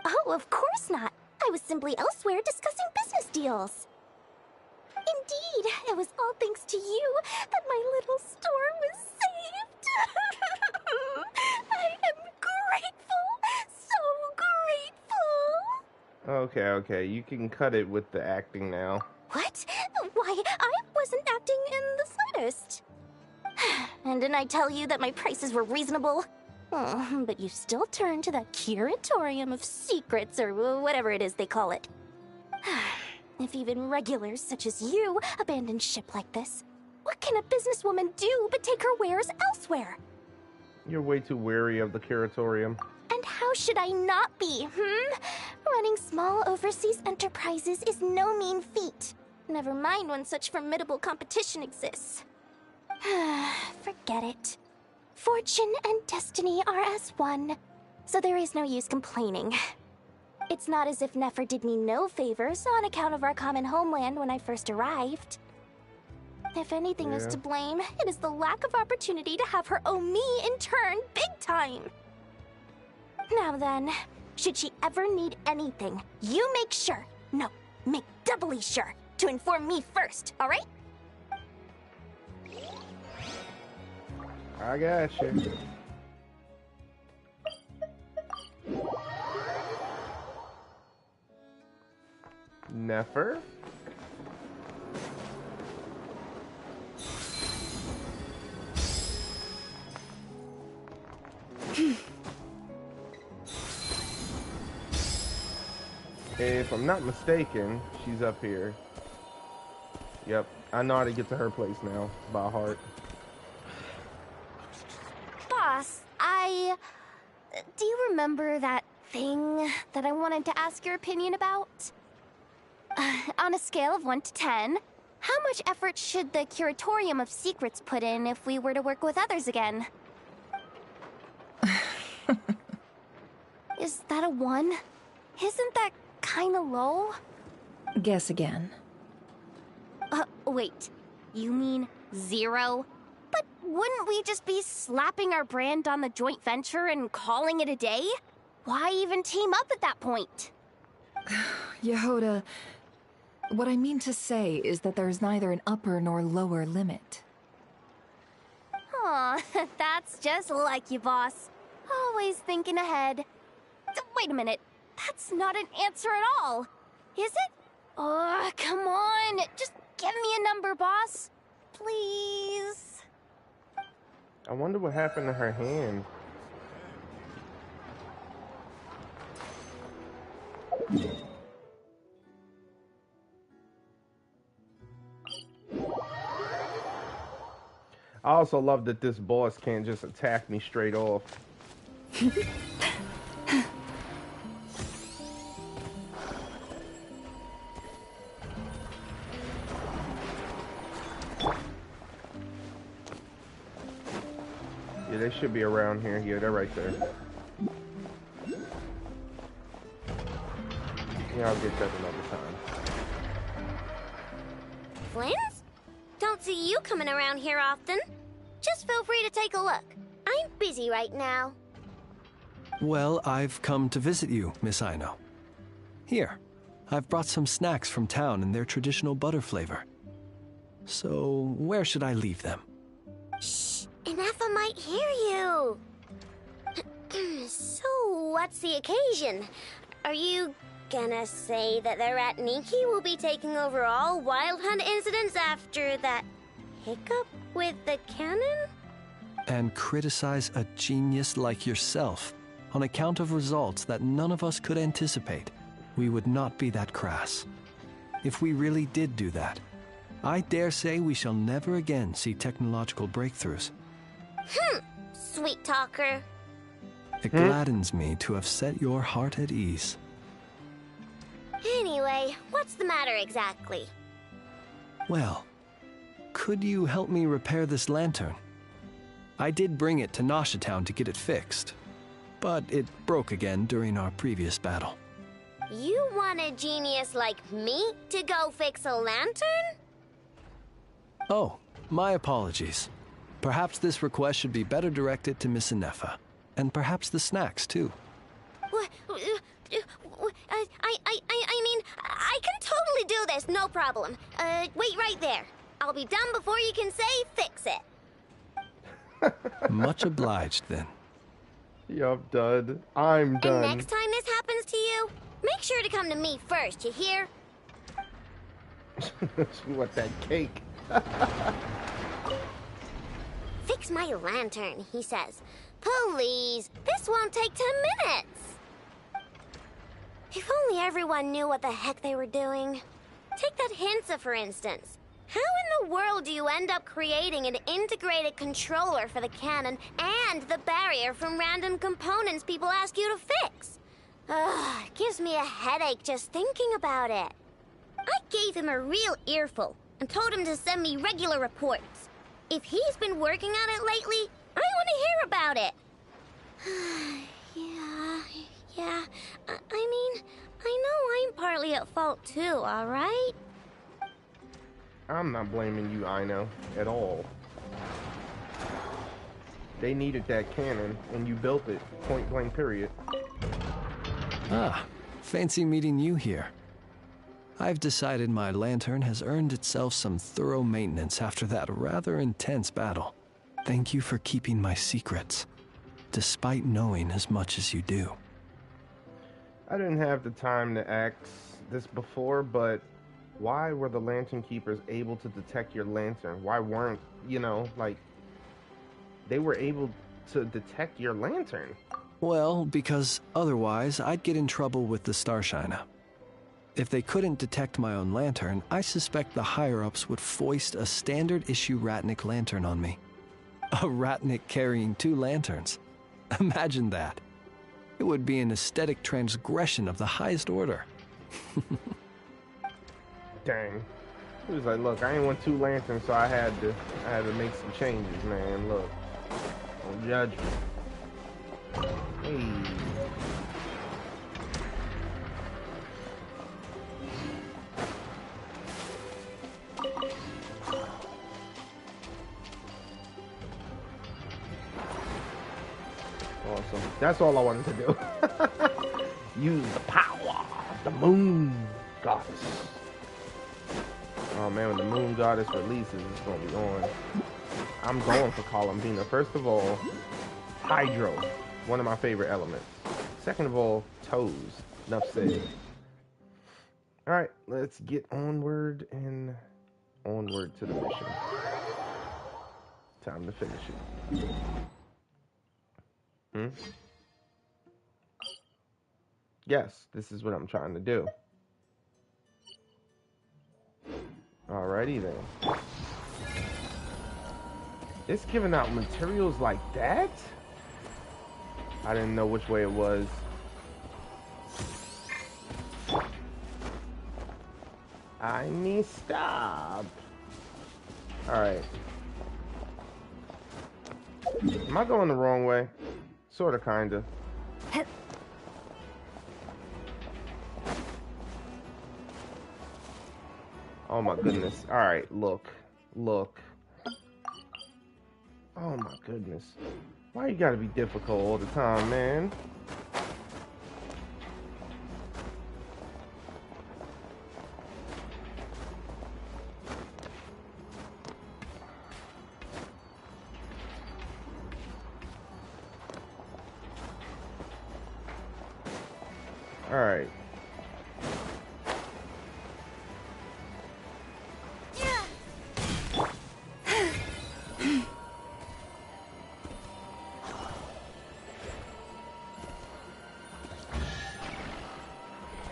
Oh, of course not. I was simply elsewhere discussing business deals. Indeed, it was all thanks to you that my little store was saved. I am grateful, so grateful. Okay, you can cut it with the acting now. What? Why, I wasn't acting in the slightest. And didn't I tell you that my prices were reasonable? Oh, but you still turn to that Curatorium of secrets, or whatever it is they call it. If even regulars such as you abandon ship like this, what can a businesswoman do but take her wares elsewhere? You're way too wary of the Curatorium. And how should I not be, Running small overseas enterprises is no mean feat. Never mind when such formidable competition exists. Forget it. Fortune and destiny are as one, so there is no use complaining. It's not as if Nefer did me no favors on account of our common homeland when I first arrived. If anything is to blame, it is the lack of opportunity to have her owe me in turn big time. Now then, should she ever need anything, you make sure, no, make doubly sure, to inform me first, alright? I got you. If I'm not mistaken, she's up here. Yep, I know how to get to her place now, by heart. Boss, do you remember that thing that I wanted to ask your opinion about? On a scale of 1 to 10, how much effort should the Curatorium of Secrets put in if we were to work with others again? Is that a 1? Isn't that kinda low? Guess again. Wait. You mean 0? But wouldn't we just be slapping our brand on the joint venture and calling it a day? Why even team up at that point? Yehoda, what I mean to say is that there's neither an upper nor lower limit. Aw, that's just like you, boss. Always thinking ahead. Wait a minute. That's not an answer at all. Is it? Oh, come on. Just give me a number, boss. Please. I wonder what happened to her hand. I also love that this boss can't just attack me straight off. Yeah, they should be around here. Yeah, they're right there. Yeah, I'll get that another time. Flins? Don't see you coming around here often. Just feel free to take a look. I'm busy right now. Well, I've come to visit you, Miss Aino. Here, I've brought some snacks from town in their traditional butter flavor. So, where should I leave them? Shh, Ineffa might hear you. So, what's the occasion? Are you gonna say that the Rat Niki will be taking over all Wild Hunt incidents after that hiccup with the cannon? And criticize a genius like yourself on account of results that none of us could anticipate. We would not be that crass. If we really did do that, I dare say we shall never again see technological breakthroughs. Sweet talker. It gladdens me to have set your heart at ease. Anyway, what's the matter exactly? Well, could you help me repair this lantern? I did bring it to Nasha Town to get it fixed, but it broke again during our previous battle. You want a genius like me to go fix a lantern? Oh, my apologies. Perhaps this request should be better directed to Miss Ineffa, and perhaps the snacks too. What? I mean, I can totally do this, no problem. Wait right there. I'll be done before you can say fix it. Much obliged, then. Yup, done. I'm done. And next time this happens to you, make sure to come to me first, you hear? She want that cake. Fix my lantern, he says. Please, this won't take 10 minutes. If only everyone knew what the heck they were doing. Take that Hinsa, for instance. How in the world do you end up creating an integrated controller for the cannon and the barrier from random components people ask you to fix? Ugh, it gives me a headache just thinking about it. I gave him a real earful and told him to send me regular reports. If he's been working on it lately, I want to hear about it. Yeah, I mean, I know I'm partly at fault too, alright? I'm not blaming you, Aino, at all. They needed that cannon, and you built it, point blank period. Ah, fancy meeting you here. I've decided my lantern has earned itself some thorough maintenance after that rather intense battle. Thank you for keeping my secrets, despite knowing as much as you do. I didn't have the time to ask this before, but why were the Lantern Keepers able to detect your lantern? Why weren't, like, they were able to detect your lantern? Well, because otherwise I'd get in trouble with the Starshiner. If they couldn't detect my own lantern, I suspect the higher-ups would foist a standard-issue Ratnik lantern on me. A Ratnik carrying 2 lanterns. Imagine that. It would be an aesthetic transgression of the highest order. Dang. He was like, look, I ain't want 2 lanterns, so I had to make some changes, man. Look. Don't judge me. Hey. Awesome. That's all I wanted to do. Use the power of the moon goddess. Oh man, when the moon goddess releases, it's gonna be on. I'm going for Columbina. First of all, hydro, one of my favorite elements. Second of all, toes. Enough said. Alright, let's get onward and onward to the mission. Time to finish it. Yes, this is what I'm trying to do. Alrighty then. It's giving out materials like that? I didn't know which way it was. I need stop. Alright. Am I going the wrong way? Sorta, kinda. Oh my goodness. Alright, look. Look. Oh my goodness. Why you gotta be difficult all the time, man? Alright.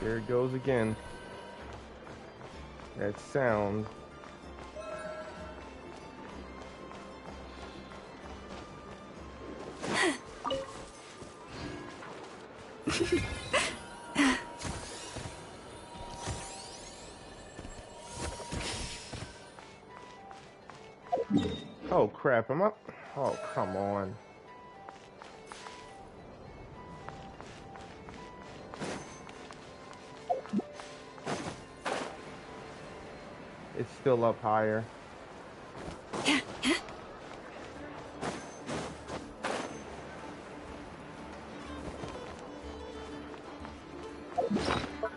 There it goes again. That sound. Oh crap, am I? Oh, come on. It's still up higher.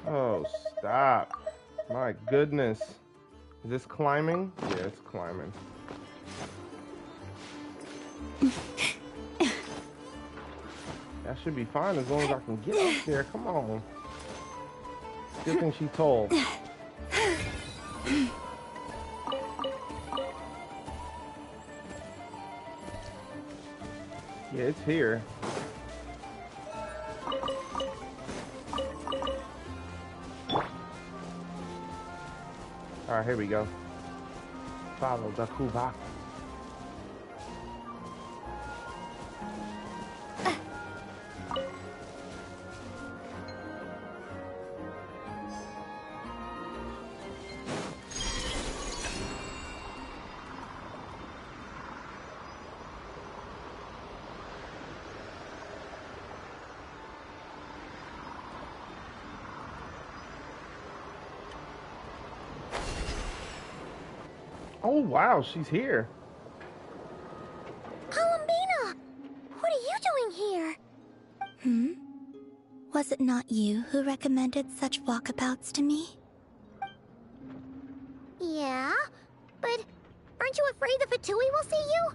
Oh, stop. My goodness. Is this climbing? Yeah, it's climbing. That should be fine as long as I can get up there. Come on. Good thing she's tall. Yeah, it's here. Alright, here we go. Follow the Kuvaku. Oh wow, she's here. Columbina! What are you doing here? Was it not you who recommended such walkabouts to me? Yeah, but aren't you afraid the Fatui will see you?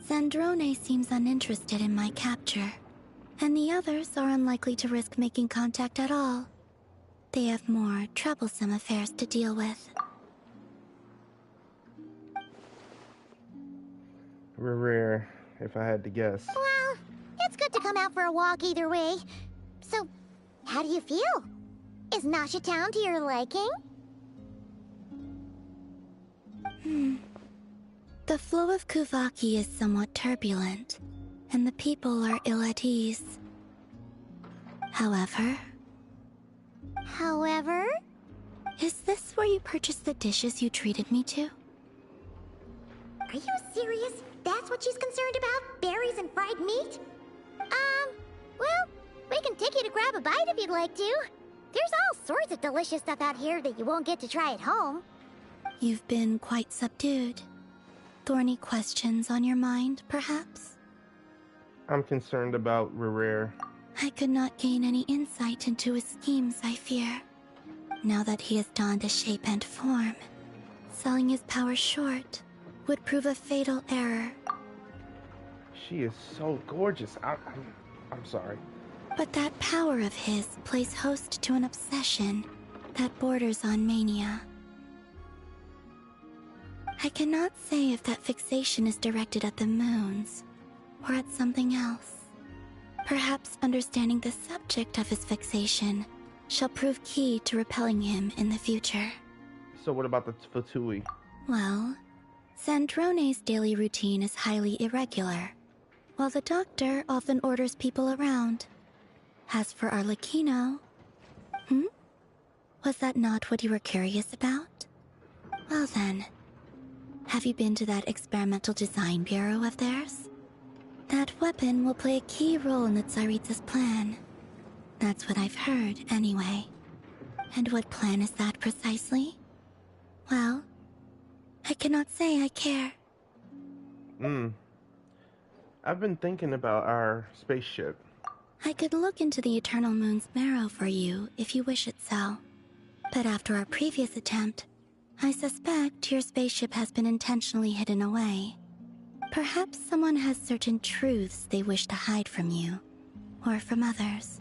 Zandrone seems uninterested in my capture, and the others are unlikely to risk making contact at all. They have more troublesome affairs to deal with. Rerir, if I had to guess. Well, it's good to come out for a walk either way. So, how do you feel? Is Nasha Town to your liking? The flow of Kuvaki is somewhat turbulent, and the people are ill at ease. However... Is this where you purchased the dishes you treated me to? Are you serious? That's what she's concerned about? Berries and fried meat? Well, we can take you to grab a bite if you'd like to. There's all sorts of delicious stuff out here that you won't get to try at home. You've been quite subdued. Thorny questions on your mind, perhaps? I'm concerned about Rerir. I could not gain any insight into his schemes, I fear. Now that he has donned a shape and form, selling his power short would prove a fatal error. She is so gorgeous. I'm sorry. But that power of his plays host to an obsession that borders on mania. I cannot say if that fixation is directed at the moons or at something else. Perhaps understanding the subject of his fixation shall prove key to repelling him in the future. So what about the Fatui? Well, Sandrone's daily routine is highly irregular, while the doctor often orders people around. As for Arlecchino... Was that not what you were curious about? Well then, have you been to that experimental design bureau of theirs? That weapon will play a key role in the Tsaritsa's plan. That's what I've heard, anyway. And what plan is that precisely? Well, I cannot say I care. I've been thinking about our spaceship. I could look into the Eternal Moon's marrow for you if you wish it so. But after our previous attempt, I suspect your spaceship has been intentionally hidden away. Perhaps someone has certain truths they wish to hide from you, or from others.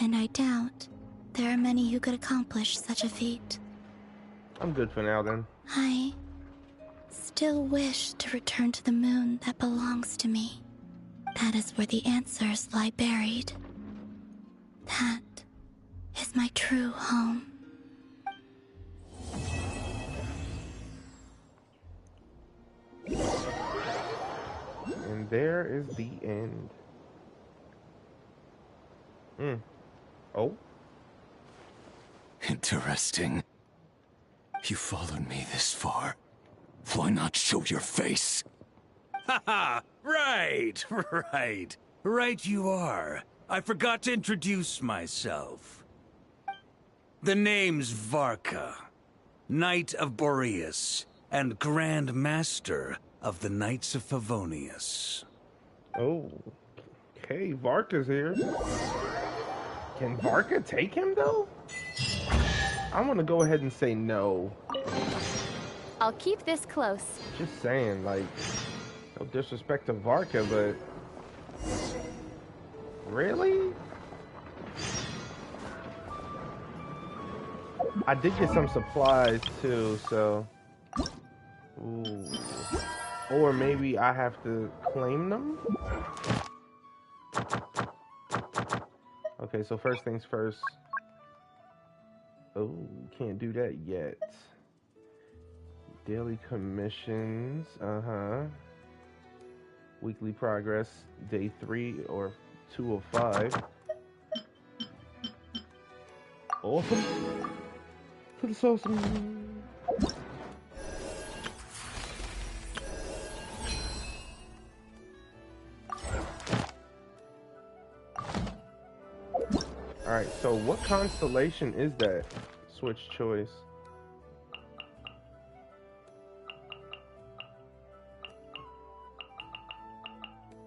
And I doubt there are many who could accomplish such a feat. I'm good for now, then. I still wish to return to the moon that belongs to me. That is where the answers lie buried. That is my true home. And there is the end. Oh? Interesting. You followed me this far. Why not show your face? Haha! Right! Right you are. I forgot to introduce myself. The name's Varka, Knight of Boreas, and Grand Master of the Knights of Favonius. Oh, okay, Varka's here. Can Varka take him, though? I want to go ahead and say no. I'll keep this close. Just saying, like, no disrespect to Varka, but... Really? I did get some supplies, too, so... Ooh. Or maybe I have to claim them? Okay, so first things first. Oh, can't do that yet. Daily commissions, Weekly progress, day 3 or 2 of 5. Awesome. That's awesome. Alright, so what constellation is that? Switch choice.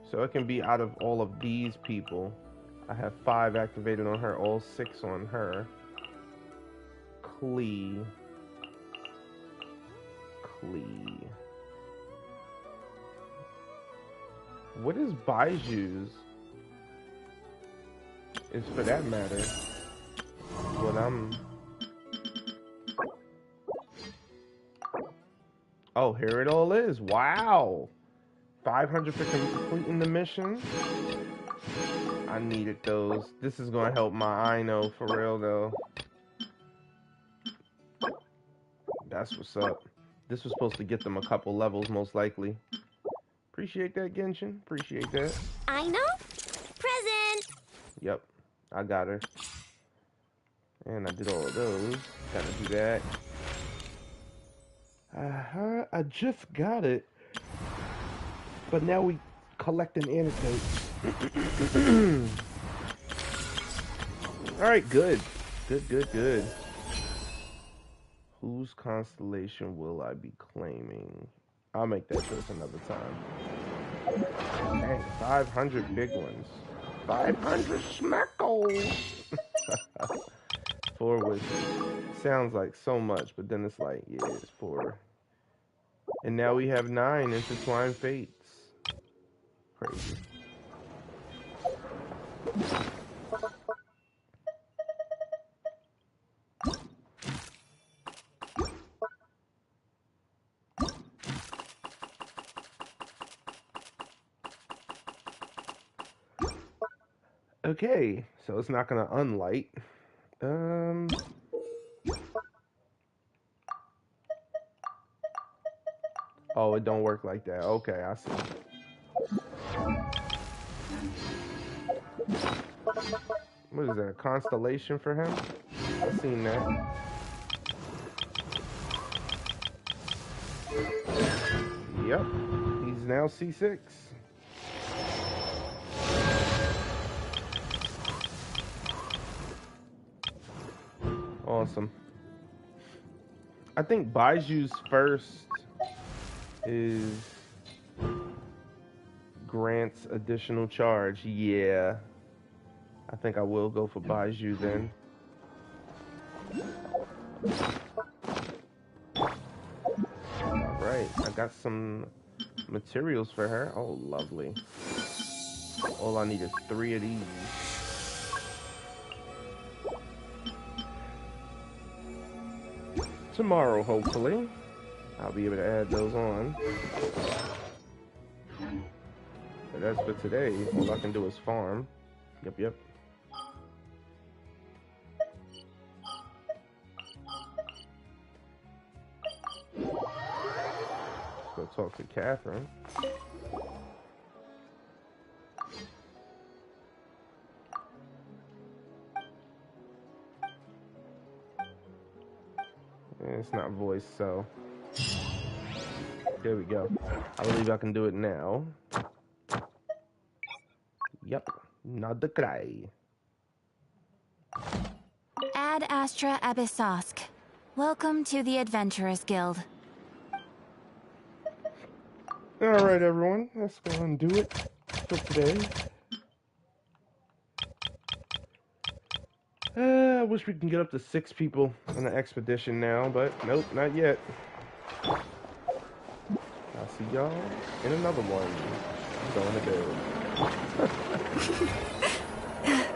So it can be out of all of these people. I have 5 activated on her, all 6 on her. Klee. What is Baiju's? Is for that matter. What Oh, here it all is. Wow. 500 for completing the mission. I needed those. This is gonna help my Aino for real though. That's what's up. This was supposed to get them a couple levels, most likely. Appreciate that, Genshin. Appreciate that. Aino? Present! Yep, I got her. And I did all of those. Gotta do that. I just got it. But now we collecting anecdotes. Alright, good. Good. Whose constellation will I be claiming? I'll make that choice another time. Dang, 500 big ones. 500 smackles! 4 wishes. Sounds like so much, but then it's like, yeah, it's 4. And now we have 9 intertwined fates. Crazy. Okay, so it's not gonna unlight. Oh, it don't work like that. Okay, I see. What is that, a constellation for him? I've seen that. Yep, he's now C6. Awesome. I think Baiju's first is grants additional charge. Yeah. I think I will go for Baiju then. Alright, I got some materials for her. Oh, lovely. All I need is 3 of these. Tomorrow, hopefully, I'll be able to add those on. But as for today, all I can do is farm. Yep. Let's go talk to Catherine. It's not voice, so there we go. I believe I can do it now. Yep, not the Krai. Ad Astra Abyssosk. Welcome to the Adventurers Guild. Alright, everyone, let's go and do it for today. I wish we can get up to 6 people on the expedition now, but nope, not yet. I'll see y'all in another one. I'm going to bed.